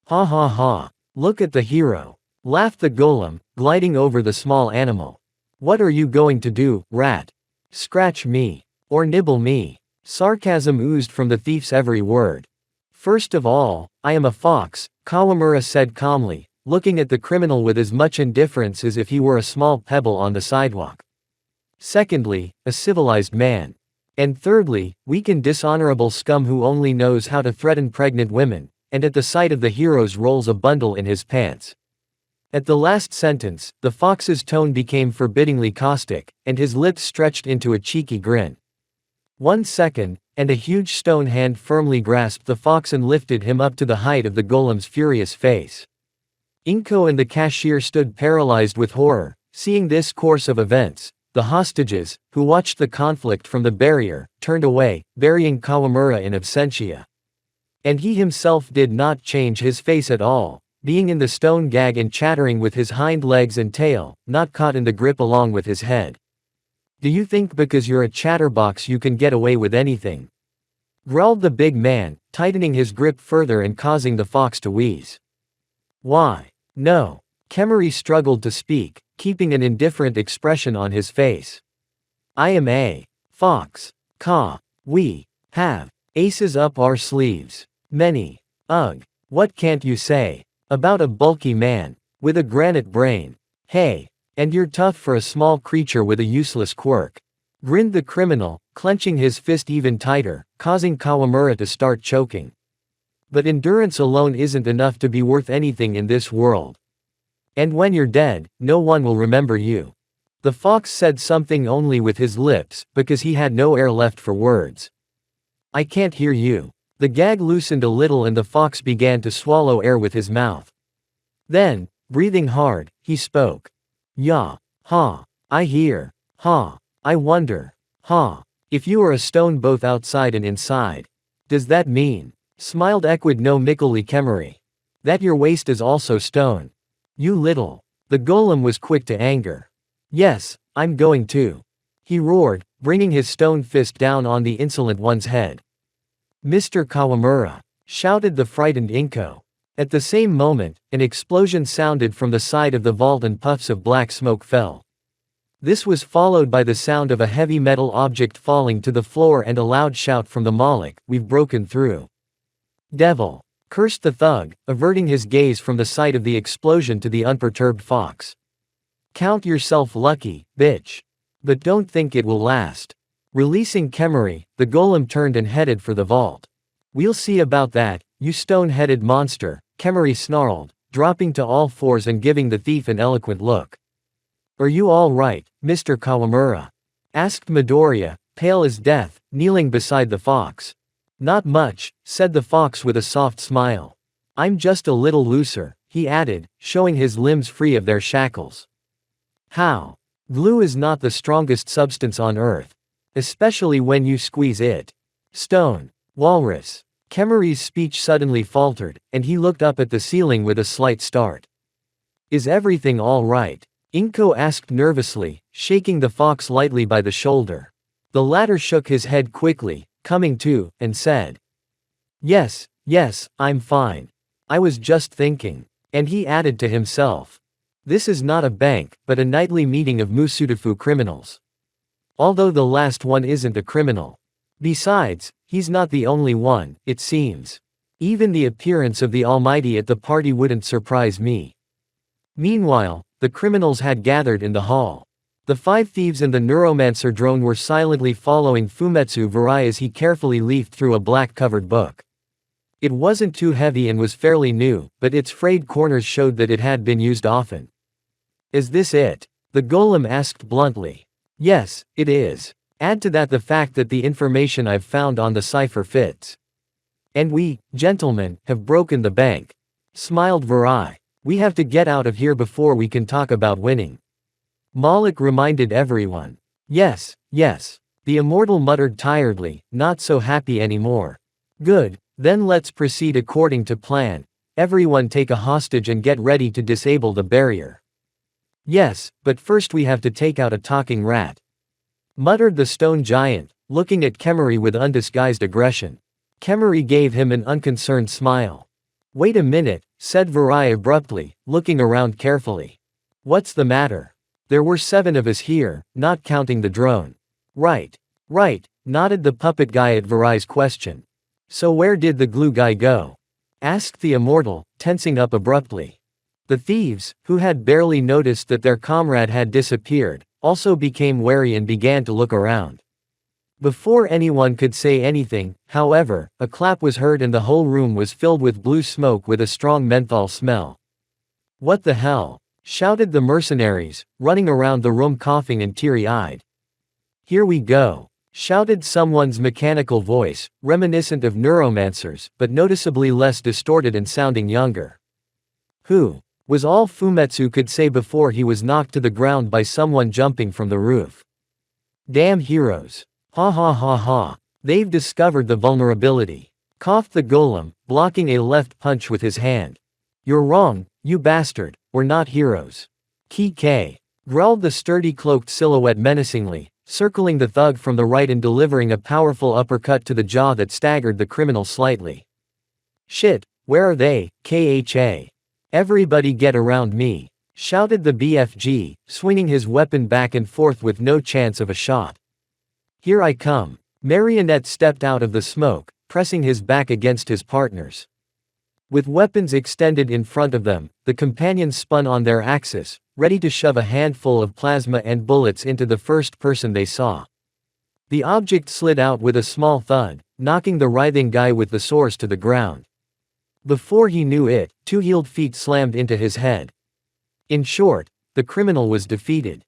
Ha ha ha. Look at the hero. Laughed the golem, gliding over the small animal. What are you going to do, rat? Scratch me. Or nibble me. Sarcasm oozed from the thief's every word. First of all, I am a fox, Kawamura said calmly, looking at the criminal with as much indifference as if he were a small pebble on the sidewalk. Secondly, a civilized man. And thirdly, weak and dishonorable scum who only knows how to threaten pregnant women, and at the sight of the heroes rolls a bundle in his pants. At the last sentence, the fox's tone became forbiddingly caustic, and his lips stretched into a cheeky grin. 1 second, and a huge stone hand firmly grasped the fox and lifted him up to the height of the golem's furious face. Inko and the cashier stood paralyzed with horror, seeing this course of events. The hostages, who watched the conflict from the barrier, turned away, burying Kawamura in absentia. And he himself did not change his face at all, being in the stone gag and chattering with his hind legs and tail, not caught in the grip along with his head. Do you think because you're a chatterbox you can get away with anything? Growled the big man, tightening his grip further and causing the fox to wheeze. Why? No. Kemari struggled to speak, keeping an indifferent expression on his face. I am a fox. We have aces up our sleeves. Many. Ugh. What can't you say about a bulky man with a granite brain? Hey. And you're tough for a small creature with a useless quirk. Grinned the criminal, clenching his fist even tighter, causing Kawamura to start choking. But endurance alone isn't enough to be worth anything in this world. And when you're dead, no one will remember you. The fox said something only with his lips, because he had no air left for words. I can't hear you. The gag loosened a little and the fox began to swallow air with his mouth. Then, breathing hard, he spoke. Yeah. Ha. I hear. Ha. I wonder. Ha. If you are a stone both outside and inside. Does that mean? Smiled Equid no Mikoli Kemari. That your waist is also stone. You little. The golem was quick to anger. Yes, I'm going to. He roared, bringing his stone fist down on the insolent one's head. Mr. Kawamura, shouted the frightened Inko. At the same moment, an explosion sounded from the side of the vault and puffs of black smoke fell. This was followed by the sound of a heavy metal object falling to the floor and a loud shout from the Moloch, we've broken through. Devil! Cursed the thug, averting his gaze from the sight of the explosion to the unperturbed fox. Count yourself lucky, bitch. But don't think it will last. Releasing Kemari, the golem turned and headed for the vault. We'll see about that, you stone-headed monster, Kemari snarled, dropping to all fours and giving the thief an eloquent look. Are you all right, Mr. Kawamura? Asked Midoriya, pale as death, kneeling beside the fox. Not much, said the fox with a soft smile. I'm just a little looser, he added, showing his limbs free of their shackles. How? Glue is not the strongest substance on earth. Especially when you squeeze it. Stone. Walrus. Kemari's speech suddenly faltered, and he looked up at the ceiling with a slight start. Is everything all right? Inko asked nervously, shaking the fox lightly by the shoulder. The latter shook his head quickly, coming to, and said. Yes, I'm fine. I was just thinking. And he added to himself. This is not a bank, but a nightly meeting of Musudafu criminals. Although the last one isn't a criminal. Besides, he's not the only one, it seems. Even the appearance of the Almighty at the party wouldn't surprise me. Meanwhile, the criminals had gathered in the hall. The 5 thieves and the neuromancer drone were silently following Fumetsu Varai as he carefully leafed through a black-covered book. It wasn't too heavy and was fairly new, but its frayed corners showed that it had been used often. Is this it? The golem asked bluntly. Yes, it is. Add to that the fact that the information I've found on the cipher fits. And we, gentlemen, have broken the bank. Smiled Varai. We have to get out of here before we can talk about winning. Malik reminded everyone. Yes, yes. The immortal muttered tiredly, not so happy anymore. Good, then let's proceed according to plan. Everyone take a hostage and get ready to disable the barrier. Yes, but first we have to take out a talking rat. Muttered the stone giant, looking at Kemery with undisguised aggression. Kemery gave him an unconcerned smile. Wait a minute, said Varai abruptly, looking around carefully. What's the matter? There were 7 of us here, not counting the drone. Right, nodded the puppet guy at Varai's question. So where did the glue guy go? Asked the immortal, tensing up abruptly. The thieves, who had barely noticed that their comrade had disappeared, also became wary and began to look around. Before anyone could say anything, however, a clap was heard and the whole room was filled with blue smoke with a strong menthol smell. What the hell? Shouted the mercenaries, running around the room coughing and teary-eyed. Here we go, shouted someone's mechanical voice, reminiscent of neuromancers, but noticeably less distorted and sounding younger. Who? Was all Fumetsu could say before he was knocked to the ground by someone jumping from the roof. Damn heroes. Ha ha ha ha. They've discovered the vulnerability. Coughed the golem, blocking a left punch with his hand. You're wrong, you bastard, we're not heroes. K. Growled the sturdy cloaked silhouette menacingly, circling the thug from the right and delivering a powerful uppercut to the jaw that staggered the criminal slightly. Shit, where are they, Kha? Everybody get around me, shouted the BFG, swinging his weapon back and forth with no chance of a shot. Here I come. Marionette stepped out of the smoke, pressing his back against his partners. With weapons extended in front of them, the companions spun on their axis, ready to shove a handful of plasma and bullets into the first person they saw. The object slid out with a small thud, knocking the writhing guy with the source to the ground. Before he knew it, 2 heeled feet slammed into his head. In short, the criminal was defeated.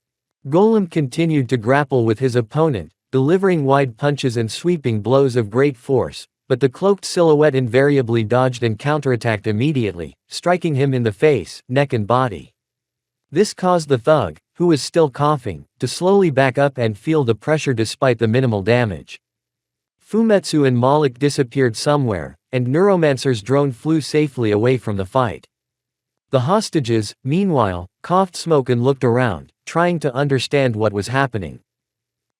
Golem continued to grapple with his opponent, delivering wide punches and sweeping blows of great force, but the cloaked silhouette invariably dodged and counterattacked immediately, striking him in the face, neck and body. This caused the thug, who was still coughing, to slowly back up and feel the pressure despite the minimal damage. Fumetsu and Malik disappeared somewhere, and Neuromancer's drone flew safely away from the fight. The hostages, meanwhile, coughed smoke and looked around, trying to understand what was happening.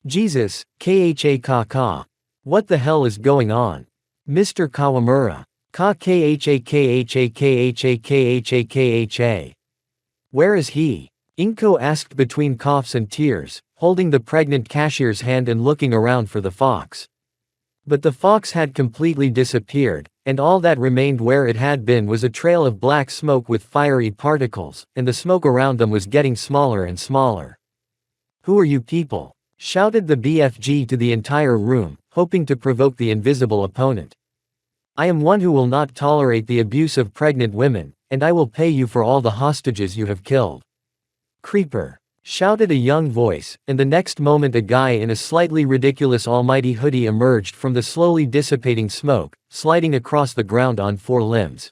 Jesus, Kha. What the hell is going on? Mr. Kawamura. Kha. Where is he? Inko asked between coughs and tears, holding the pregnant cashier's hand and looking around for the fox. But the fox had completely disappeared, and all that remained where it had been was a trail of black smoke with fiery particles, and the smoke around them was getting smaller and smaller. Who are you people? Shouted the BFG to the entire room, hoping to provoke the invisible opponent. I am one who will not tolerate the abuse of pregnant women, and I will pay you for all the hostages you have killed. Creeper. Shouted a young voice, and the next moment a guy in a slightly ridiculous almighty hoodie emerged from the slowly dissipating smoke, sliding across the ground on 4 limbs.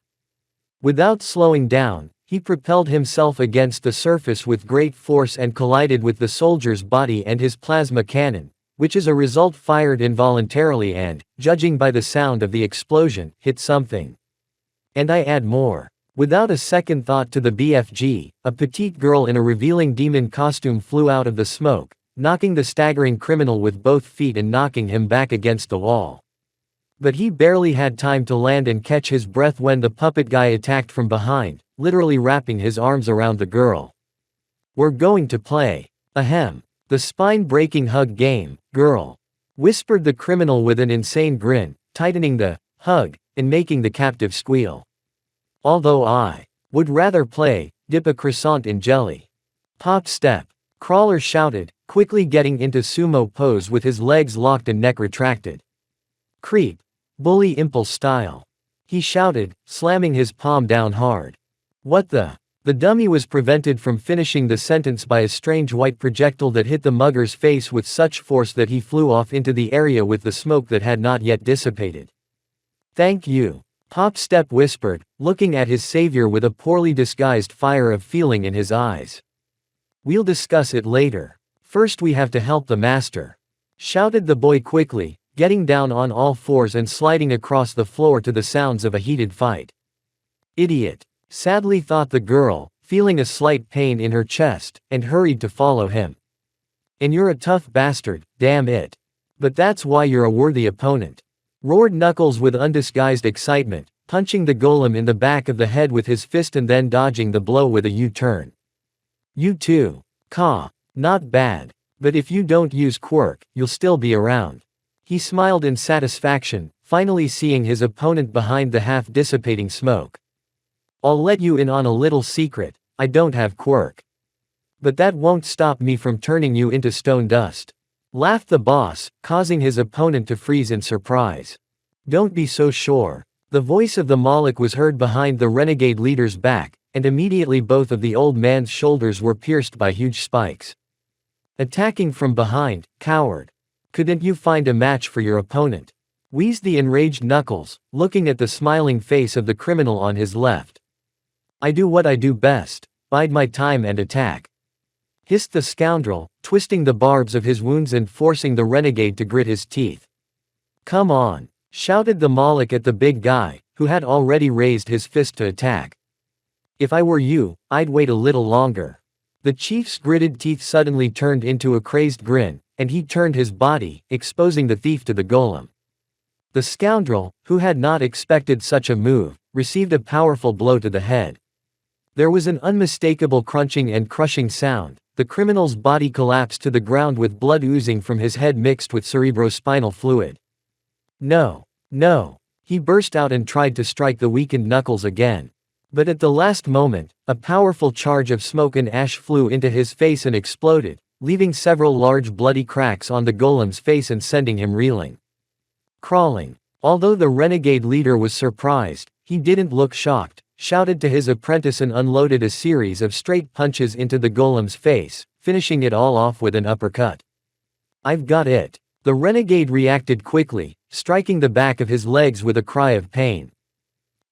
Without slowing down, he propelled himself against the surface with great force and collided with the soldier's body and his plasma cannon, which as a result fired involuntarily and, judging by the sound of the explosion, hit something. And I add more. Without a second thought to the BFG, a petite girl in a revealing demon costume flew out of the smoke, knocking the staggering criminal with both feet and knocking him back against the wall. But he barely had time to land and catch his breath when the puppet guy attacked from behind, literally wrapping his arms around the girl. "We're going to play. Ahem. The spine-breaking hug game, girl," whispered the criminal with an insane grin, tightening the hug and making the captive squeal. "Although I would rather play, dip a croissant in jelly." "Pop step," Crawler shouted, quickly getting into sumo pose with his legs locked and neck retracted. "Creep. Bully impulse style," he shouted, slamming his palm down hard. "What the?" The dummy was prevented from finishing the sentence by a strange white projectile that hit the mugger's face with such force that he flew off into the area with the smoke that had not yet dissipated. "Thank you," Pop Step whispered, looking at his savior with a poorly disguised fire of feeling in his eyes. "We'll discuss it later. First we have to help the master," shouted the boy quickly, getting down on all fours and sliding across the floor to the sounds of a heated fight. "Idiot," sadly thought the girl, feeling a slight pain in her chest, and hurried to follow him. "And you're a tough bastard, damn it. But that's why you're a worthy opponent," roared Knuckles with undisguised excitement, punching the golem in the back of the head with his fist and then dodging the blow with a U-turn. "You too. Caw. Not bad. But if you don't use Quirk, you'll still be around." He smiled in satisfaction, finally seeing his opponent behind the half-dissipating smoke. "I'll let you in on a little secret, I don't have Quirk. But that won't stop me from turning you into stone dust," laughed the boss, causing his opponent to freeze in surprise. "Don't be so sure." The voice of the Moloch was heard behind the renegade leader's back, and immediately both of the old man's shoulders were pierced by huge spikes. "Attacking from behind, coward. Couldn't you find a match for your opponent?" wheezed the enraged Knuckles, looking at the smiling face of the criminal on his left. "I do what I do best, bide my time and attack," hissed the scoundrel, twisting the barbs of his wounds and forcing the renegade to grit his teeth. "Come on," shouted the Moloch at the big guy, who had already raised his fist to attack. "If I were you, I'd wait a little longer." The chief's gritted teeth suddenly turned into a crazed grin, and he turned his body, exposing the thief to the golem. The scoundrel, who had not expected such a move, received a powerful blow to the head. There was an unmistakable crunching and crushing sound. The criminal's body collapsed to the ground with blood oozing from his head mixed with cerebrospinal fluid. "No, no," he burst out and tried to strike the weakened Knuckles again. But at the last moment, a powerful charge of smoke and ash flew into his face and exploded, leaving several large bloody cracks on the golem's face and sending him reeling. Crawling. Although the renegade leader was surprised, he didn't look shocked, shouted to his apprentice and unloaded a series of straight punches into the golem's face, finishing it all off with an uppercut. "I've got it." The renegade reacted quickly, striking the back of his legs with a cry of pain.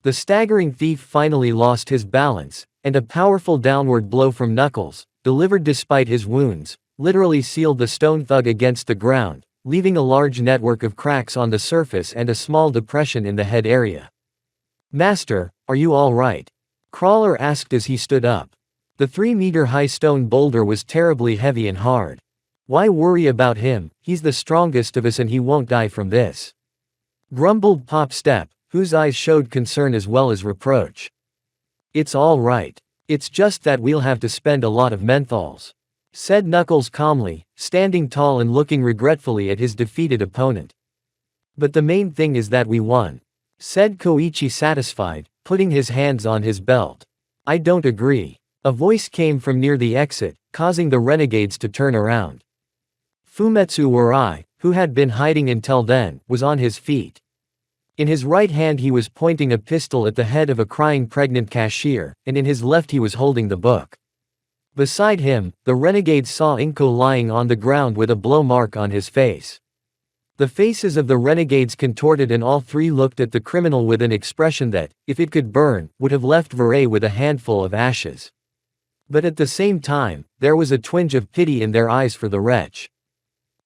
The staggering thief finally lost his balance, and a powerful downward blow from Knuckles, delivered despite his wounds, literally sealed the stone thug against the ground, leaving a large network of cracks on the surface and a small depression in the head area. "Master, are you all right?" Crawler asked as he stood up. The 3-meter-high stone boulder was terribly heavy and hard. "Why worry about him? He's the strongest of us and he won't die from this," grumbled Pop Step, whose eyes showed concern as well as reproach. "It's all right. It's just that we'll have to spend a lot of menthols," said Knuckles calmly, standing tall and looking regretfully at his defeated opponent. "But the main thing is that we won," said Koichi satisfied, putting his hands on his belt. "I don't agree." A voice came from near the exit, causing the renegades to turn around. Fumetsu Warai, who had been hiding until then, was on his feet. In his right hand he was pointing a pistol at the head of a crying pregnant cashier, and in his left he was holding the book. Beside him, the renegade saw Inko lying on the ground with a blow mark on his face. The faces of the renegades contorted and all three looked at the criminal with an expression that, if it could burn, would have left Varay with a handful of ashes. But at the same time, there was a twinge of pity in their eyes for the wretch.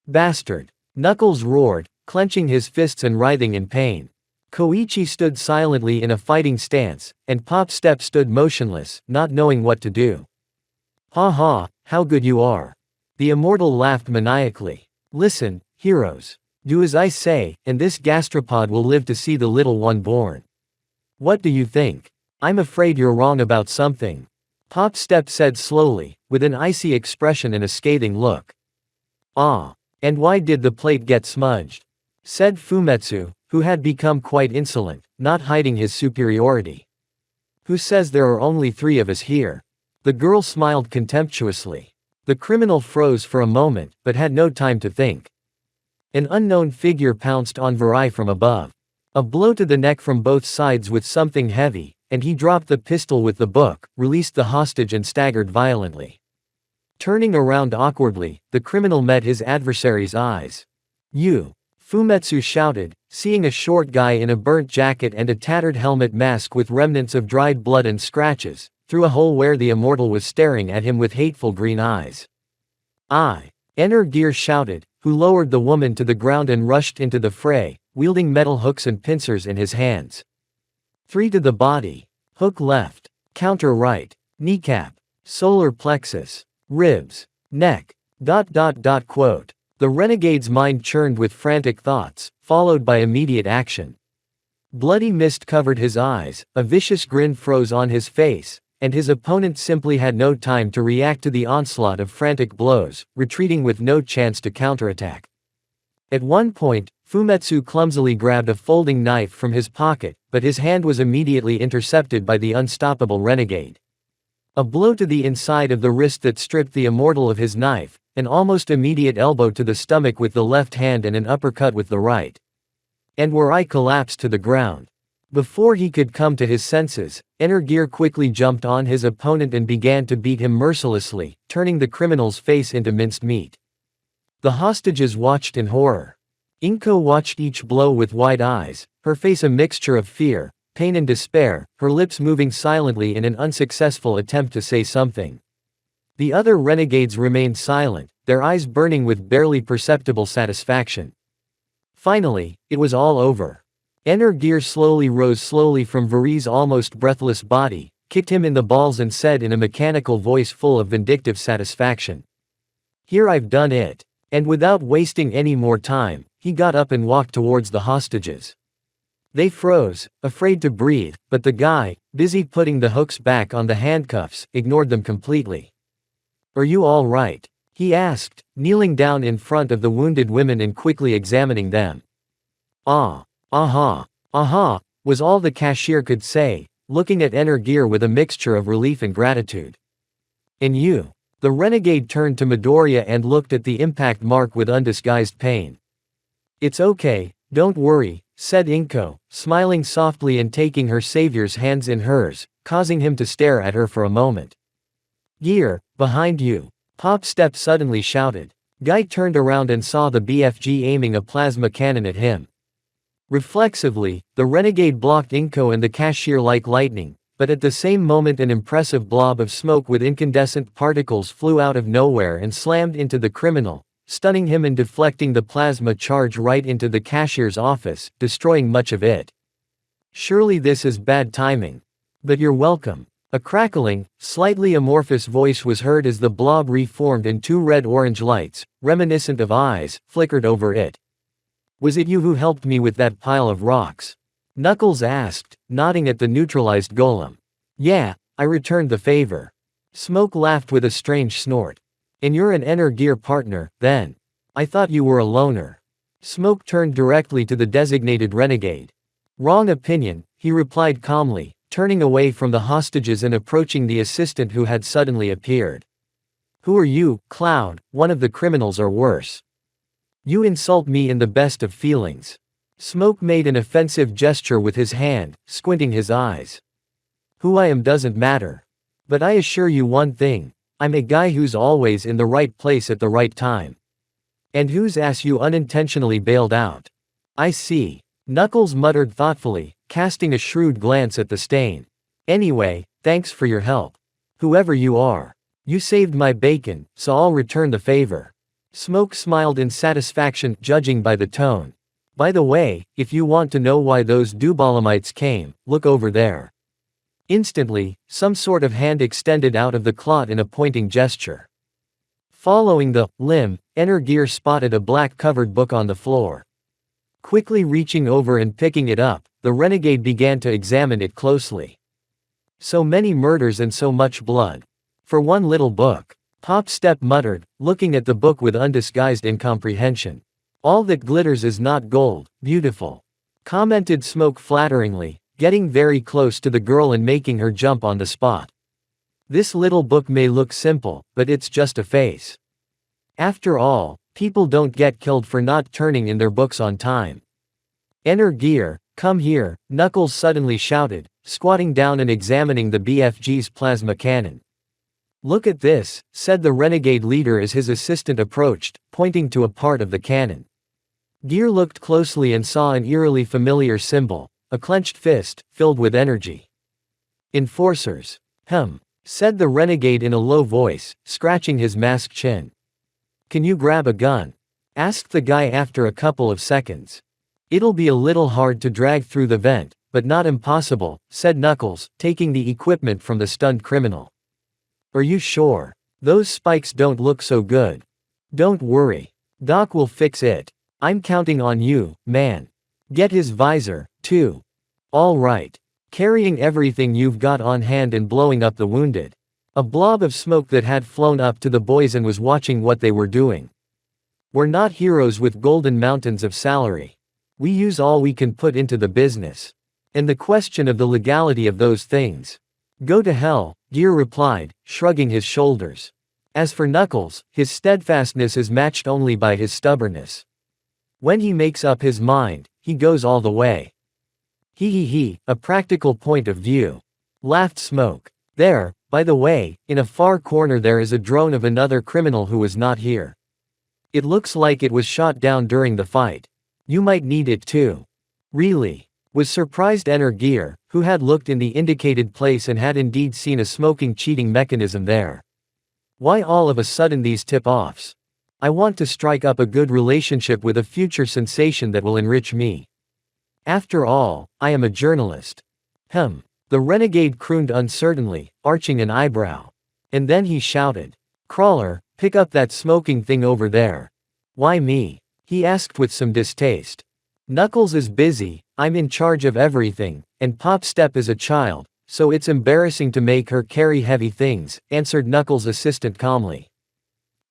"Bastard!" Knuckles roared, clenching his fists and writhing in pain. Koichi stood silently in a fighting stance, and Pop Step stood motionless, not knowing what to do. "Ha ha, how good you are!" The immortal laughed maniacally. "Listen, heroes. Do as I say, and this gastropod will live to see the little one born. What do you think? I'm afraid you're wrong about something. Pop Step said slowly, with an icy expression and a scathing look. Ah. And why did the plate get smudged? Said Fumetsu, who had become quite insolent, not hiding his superiority. Who says there are only 3 of us here? The girl smiled contemptuously. The criminal froze for a moment, but had no time to think. An unknown figure pounced on Virai from above. A blow to the neck from both sides with something heavy, and he dropped the pistol with the book, released the hostage and staggered violently. Turning around awkwardly, the criminal met his adversary's eyes. You! Fumetsu shouted, seeing a short guy in a burnt jacket and a tattered helmet mask with remnants of dried blood and scratches, through a hole where the immortal was staring at him with hateful green eyes. I! Gear shouted, who lowered the woman to the ground and rushed into the fray, wielding metal hooks and pincers in his hands. 3 to the body. Hook left. Counter right. Kneecap. Solar plexus. Ribs. Neck. Quote. The renegade's mind churned with frantic thoughts, followed by immediate action. Bloody mist covered his eyes, a vicious grin froze on his face, and his opponent simply had no time to react to the onslaught of frantic blows, retreating with no chance to counterattack. At one point, Fumetsu clumsily grabbed a folding knife from his pocket, but his hand was immediately intercepted by the unstoppable renegade. A blow to the inside of the wrist that stripped the immortal of his knife, an almost immediate elbow to the stomach with the left hand and an uppercut with the right. And Virai collapsed to the ground. Before he could come to his senses, Gear quickly jumped on his opponent and began to beat him mercilessly, turning the criminal's face into minced meat. The hostages watched in horror. Inko watched each blow with wide eyes, her face a mixture of fear, pain and despair, her lips moving silently in an unsuccessful attempt to say something. The other renegades remained silent, their eyes burning with barely perceptible satisfaction. Finally, it was all over. Gear slowly rose from Virai's almost breathless body, kicked him in the balls and said in a mechanical voice full of vindictive satisfaction. Here I've done it. And without wasting any more time, he got up and walked towards the hostages. They froze, afraid to breathe, but the guy, busy putting the hooks back on the handcuffs, ignored them completely. Are you all right? He asked, kneeling down in front of the wounded women and quickly examining them. Aha, was all the cashier could say, looking at Gear with a mixture of relief and gratitude. And you? The renegade turned to Midoriya and looked at the impact mark with undisguised pain. It's okay, don't worry, said Inko, smiling softly and taking her savior's hands in hers, causing him to stare at her for a moment. Gear, behind you! Pop Step suddenly shouted. Guy turned around and saw the BFG aiming a plasma cannon at him. Reflexively, the renegade blocked Inko and the cashier like lightning, but at the same moment an impressive blob of smoke with incandescent particles flew out of nowhere and slammed into the criminal, stunning him and deflecting the plasma charge right into the cashier's office, destroying much of it. Surely this is bad timing. But you're welcome. A crackling, slightly amorphous voice was heard as the blob reformed and 2 red-orange lights, reminiscent of eyes, flickered over it. Was it you who helped me with that pile of rocks? Knuckles asked, nodding at the neutralized golem. Yeah, I returned the favor. Smoke laughed with a strange snort. And you're an Gear partner, then? I thought you were a loner. Smoke turned directly to the designated renegade. Wrong opinion, he replied calmly, turning away from the hostages and approaching the assistant who had suddenly appeared. Who are you, Cloud, one of the criminals or worse? You insult me in the best of feelings. Smoke made an offensive gesture with his hand, squinting his eyes. Who I am doesn't matter. But I assure you one thing, I'm a guy who's always in the right place at the right time. And whose ass you unintentionally bailed out. I see. Knuckles muttered thoughtfully, casting a shrewd glance at the stain. Anyway, thanks for your help. Whoever you are. You saved my bacon, so I'll return the favor. Smoke smiled in satisfaction, judging by the tone. By the way, if you want to know why those Dubalamites came, look over there. Instantly, some sort of hand extended out of the clot in a pointing gesture. Following the limb, Gear spotted a black-covered book on the floor. Quickly reaching over and picking it up, the renegade began to examine it closely. So many murders and so much blood. For one little book. Pop Step muttered, looking at the book with undisguised incomprehension. All that glitters is not gold, beautiful. Commented Smoke flatteringly, getting very close to the girl and making her jump on the spot. This little book may look simple, but it's just a face. After all, people don't get killed for not turning in their books on time. Enter Gear, come here, Knuckles suddenly shouted, squatting down and examining the BFG's plasma cannon. Look at this, said the renegade leader as his assistant approached, pointing to a part of the cannon. Gear looked closely and saw an eerily familiar symbol, a clenched fist, filled with energy. Enforcers. Said the renegade in a low voice, scratching his masked chin. Can you grab a gun? Asked the guy after a couple of seconds. It'll be a little hard to drag through the vent, but not impossible, said Knuckles, taking the equipment from the stunned criminal. Are you sure? Those spikes don't look so good. Don't worry. Doc will fix it. I'm counting on you, man. Get his visor, too. All right. Carrying everything you've got on hand and blowing up the wounded. A blob of smoke that had flown up to the boys and was watching what they were doing. We're not heroes with golden mountains of salary. We use all we can put into the business. And the question of the legality of those things. Go to hell, Gear replied, shrugging his shoulders. As for Knuckles, his steadfastness is matched only by his stubbornness. When he makes up his mind, he goes all the way. A practical point of view. Laughed Smoke. There, by the way, in a far corner there is a drone of another criminal who was not here. It looks like it was shot down during the fight. You might need it too. Really? Was surprised Enter Gear, who had looked in the indicated place and had indeed seen a smoking cheating mechanism there. Why all of a sudden these tip-offs? I want to strike up a good relationship with a future sensation that will enrich me. After all, I am a journalist. The renegade crooned uncertainly, arching an eyebrow. And then he shouted. Crawler, pick up that smoking thing over there. Why me? He asked with some distaste. Knuckles is busy, I'm in charge of everything, and Pop Step is a child, so it's embarrassing to make her carry heavy things, answered Knuckles' assistant calmly.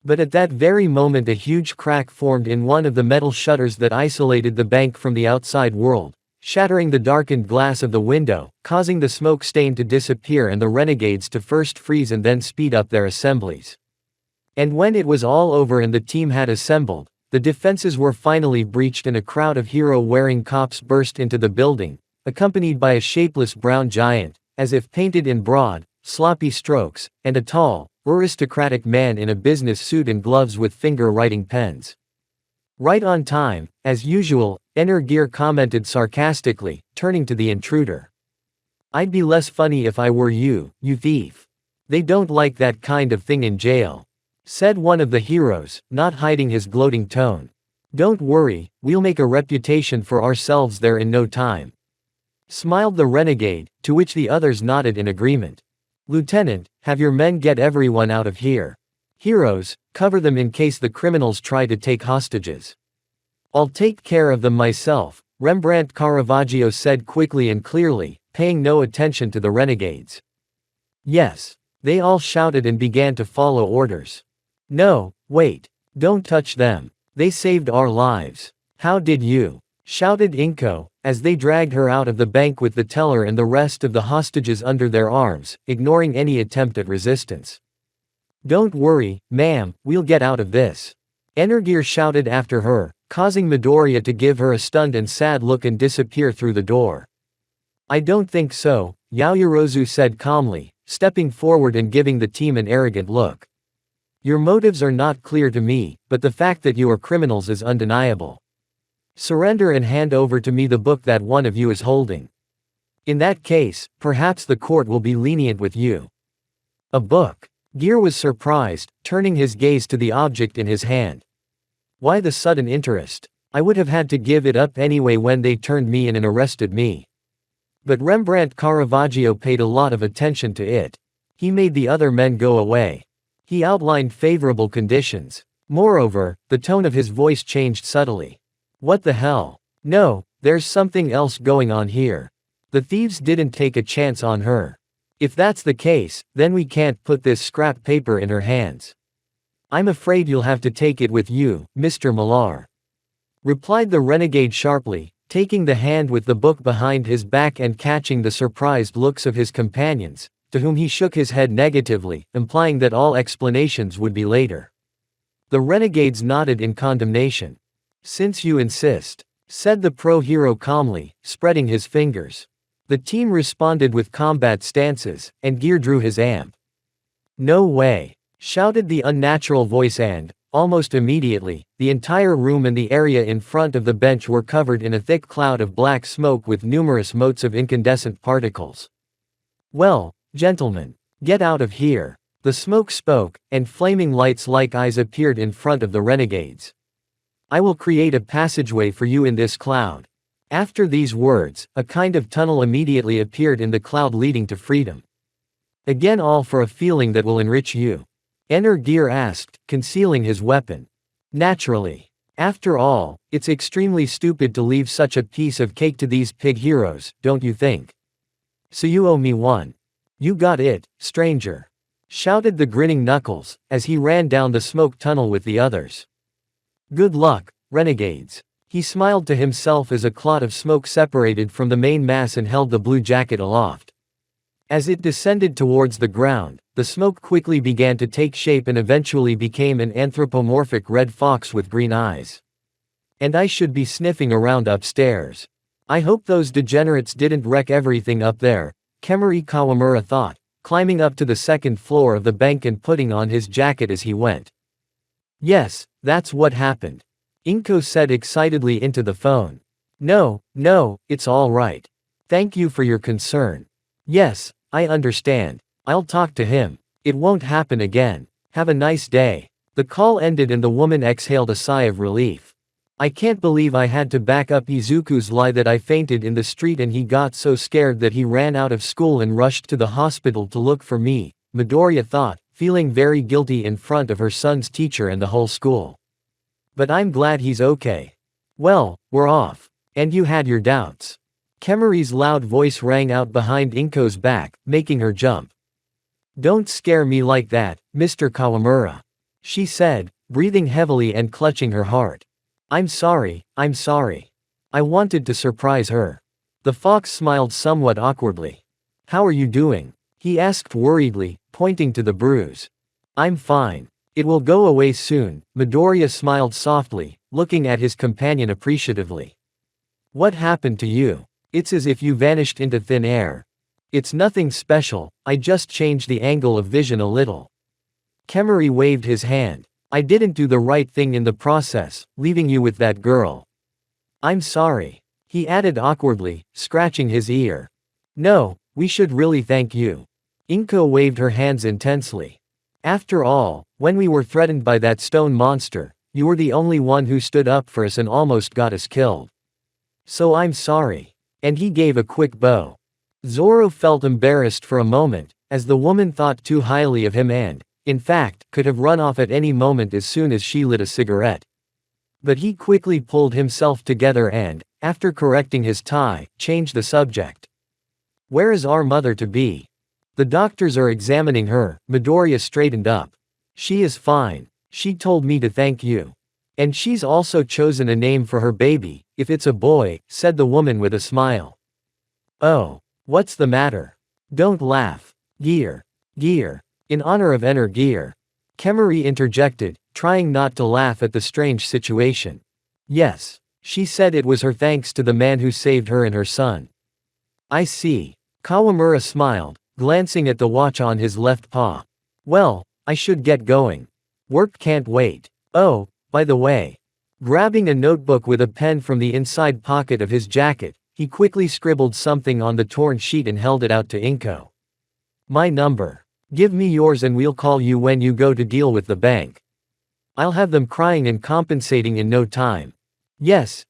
But at that very moment a huge crack formed in one of the metal shutters that isolated the bank from the outside world, shattering the darkened glass of the window, causing the smoke stain to disappear and the renegades to first freeze and then speed up their assemblies. And when it was all over and the team had assembled, the defenses were finally breached and a crowd of hero-wearing cops burst into the building, accompanied by a shapeless brown giant, as if painted in broad, sloppy strokes, and a tall, aristocratic man in a business suit and gloves with finger-writing pens. Right on time, as usual, Enter Gear commented sarcastically, turning to the intruder. I'd be less funny if I were you, you thief. They don't like that kind of thing in jail. Said one of the heroes, not hiding his gloating tone. Don't worry, we'll make a reputation for ourselves there in no time. Smiled the renegade, to which the others nodded in agreement. Lieutenant, have your men get everyone out of here. Heroes, cover them in case the criminals try to take hostages. I'll take care of them myself, Rembrandt Caravaggio said quickly and clearly, paying no attention to the renegades. Yes. They all shouted and began to follow orders. No, wait. Don't touch them. They saved our lives. How did you? Shouted Inko, as they dragged her out of the bank with the teller and the rest of the hostages under their arms, ignoring any attempt at resistance. Don't worry, ma'am, we'll get out of this. Energear shouted after her, causing Midoriya to give her a stunned and sad look and disappear through the door. I don't think so, Yaoyorozu said calmly, stepping forward and giving the team an arrogant look. Your motives are not clear to me, but the fact that you are criminals is undeniable. Surrender and hand over to me the book that one of you is holding. In that case, perhaps the court will be lenient with you. A book. Gear was surprised, turning his gaze to the object in his hand. Why the sudden interest? I would have had to give it up anyway when they turned me in and arrested me. But Rembrandt Caravaggio paid a lot of attention to it. He made the other men go away. He outlined favorable conditions. Moreover, the tone of his voice changed subtly. What the hell? No, there's something else going on here. The thieves didn't take a chance on her. If that's the case, then we can't put this scrap paper in her hands. I'm afraid you'll have to take it with you, Mr. Millar," replied the renegade sharply, taking the hand with the book behind his back and catching the surprised looks of his companions, to whom he shook his head negatively, implying that all explanations would be later. The renegades nodded in condemnation. "Since you insist," said the pro-hero calmly, spreading his fingers. The team responded with combat stances, and Gear drew his amp. "No way!" shouted the unnatural voice and, almost immediately, the entire room and the area in front of the bench were covered in a thick cloud of black smoke with numerous motes of incandescent particles. "Well, gentlemen, get out of here." The smoke spoke, and flaming lights like eyes appeared in front of the renegades. "I will create a passageway for you in this cloud." After these words, a kind of tunnel immediately appeared in the cloud leading to freedom. "Again, all for a feeling that will enrich you?" Enter Gear asked, concealing his weapon. "Naturally. After all, it's extremely stupid to leave such a piece of cake to these pig heroes, don't you think? So you owe me one. You got it, stranger," shouted the grinning Knuckles, as he ran down the smoke tunnel with the others. "Good luck, renegades." He smiled to himself as a clot of smoke separated from the main mass and held the blue jacket aloft. As it descended towards the ground, the smoke quickly began to take shape and eventually became an anthropomorphic red fox with green eyes. "And I should be sniffing around upstairs. I hope those degenerates didn't wreck everything up there," Kemari Kawamura thought, climbing up to the second floor of the bank and putting on his jacket as he went. "Yes, that's what happened," Inko said excitedly into the phone. No, it's all right. Thank you for your concern. Yes, I understand. I'll talk to him. It won't happen again. Have a nice day." The call ended and the woman exhaled a sigh of relief. "I can't believe I had to back up Izuku's lie that I fainted in the street and he got so scared that he ran out of school and rushed to the hospital to look for me," Midoriya thought, feeling very guilty in front of her son's teacher and the whole school. "But I'm glad he's okay." "Well, we're off. And you had your doubts." Kemari's loud voice rang out behind Inko's back, making her jump. "Don't scare me like that, Mr. Kawamura," she said, breathing heavily and clutching her heart. I'm sorry. I wanted to surprise her." The fox smiled somewhat awkwardly. "How are you doing?" he asked worriedly, pointing to the bruise. "I'm fine. It will go away soon," Midoriya smiled softly, looking at his companion appreciatively. "What happened to you? It's as if you vanished into thin air." "It's nothing special, I just changed the angle of vision a little." Kemari waved his hand. "I didn't do the right thing in the process, leaving you with that girl." "I'm sorry," he added awkwardly, scratching his ear. "No, we should really thank you." Inko waved her hands intensely. "After all, when we were threatened by that stone monster, you were the only one who stood up for us and almost got us killed. So I'm sorry." And he gave a quick bow. Zoro felt embarrassed for a moment, as the woman thought too highly of him and, in fact, could have run off at any moment as soon as she lit a cigarette. But he quickly pulled himself together and, after correcting his tie, changed the subject. "Where is our mother to be?" "The doctors are examining her." Midoriya straightened up. "She is fine. She told me to thank you. And she's also chosen a name for her baby, if it's a boy," said the woman with a smile. "Oh, what's the matter? Don't laugh. Gear. In honor of Enter Gear." Kemari interjected, trying not to laugh at the strange situation. "Yes. She said it was her thanks to the man who saved her and her son." "I see." Kawamura smiled, glancing at the watch on his left paw. "Well, I should get going. Work can't wait. Oh, by the way." Grabbing a notebook with a pen from the inside pocket of his jacket, he quickly scribbled something on the torn sheet and held it out to Inko. "My number. Give me yours and we'll call you when you go to deal with the bank. I'll have them crying and compensating in no time." Yes,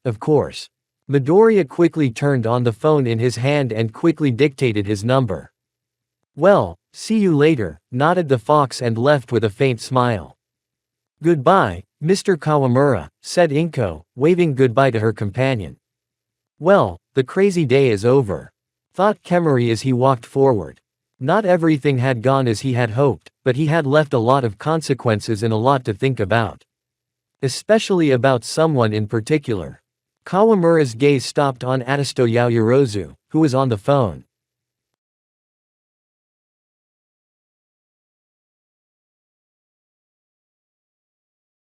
of course." Midoriya quickly turned on the phone in his hand and quickly dictated his number. "Well, see you later," nodded the fox and left with a faint smile. "Goodbye, Mr. Kawamura," said Inko, waving goodbye to her companion. "Well, the crazy day is over. thought Kemari as he walked forward. Not everything had gone as he had hoped, but he had left a lot of consequences and a lot to think about. Especially about someone in particular. Kawamura's gaze stopped on Atasto Yaoyorozu, who was on the phone.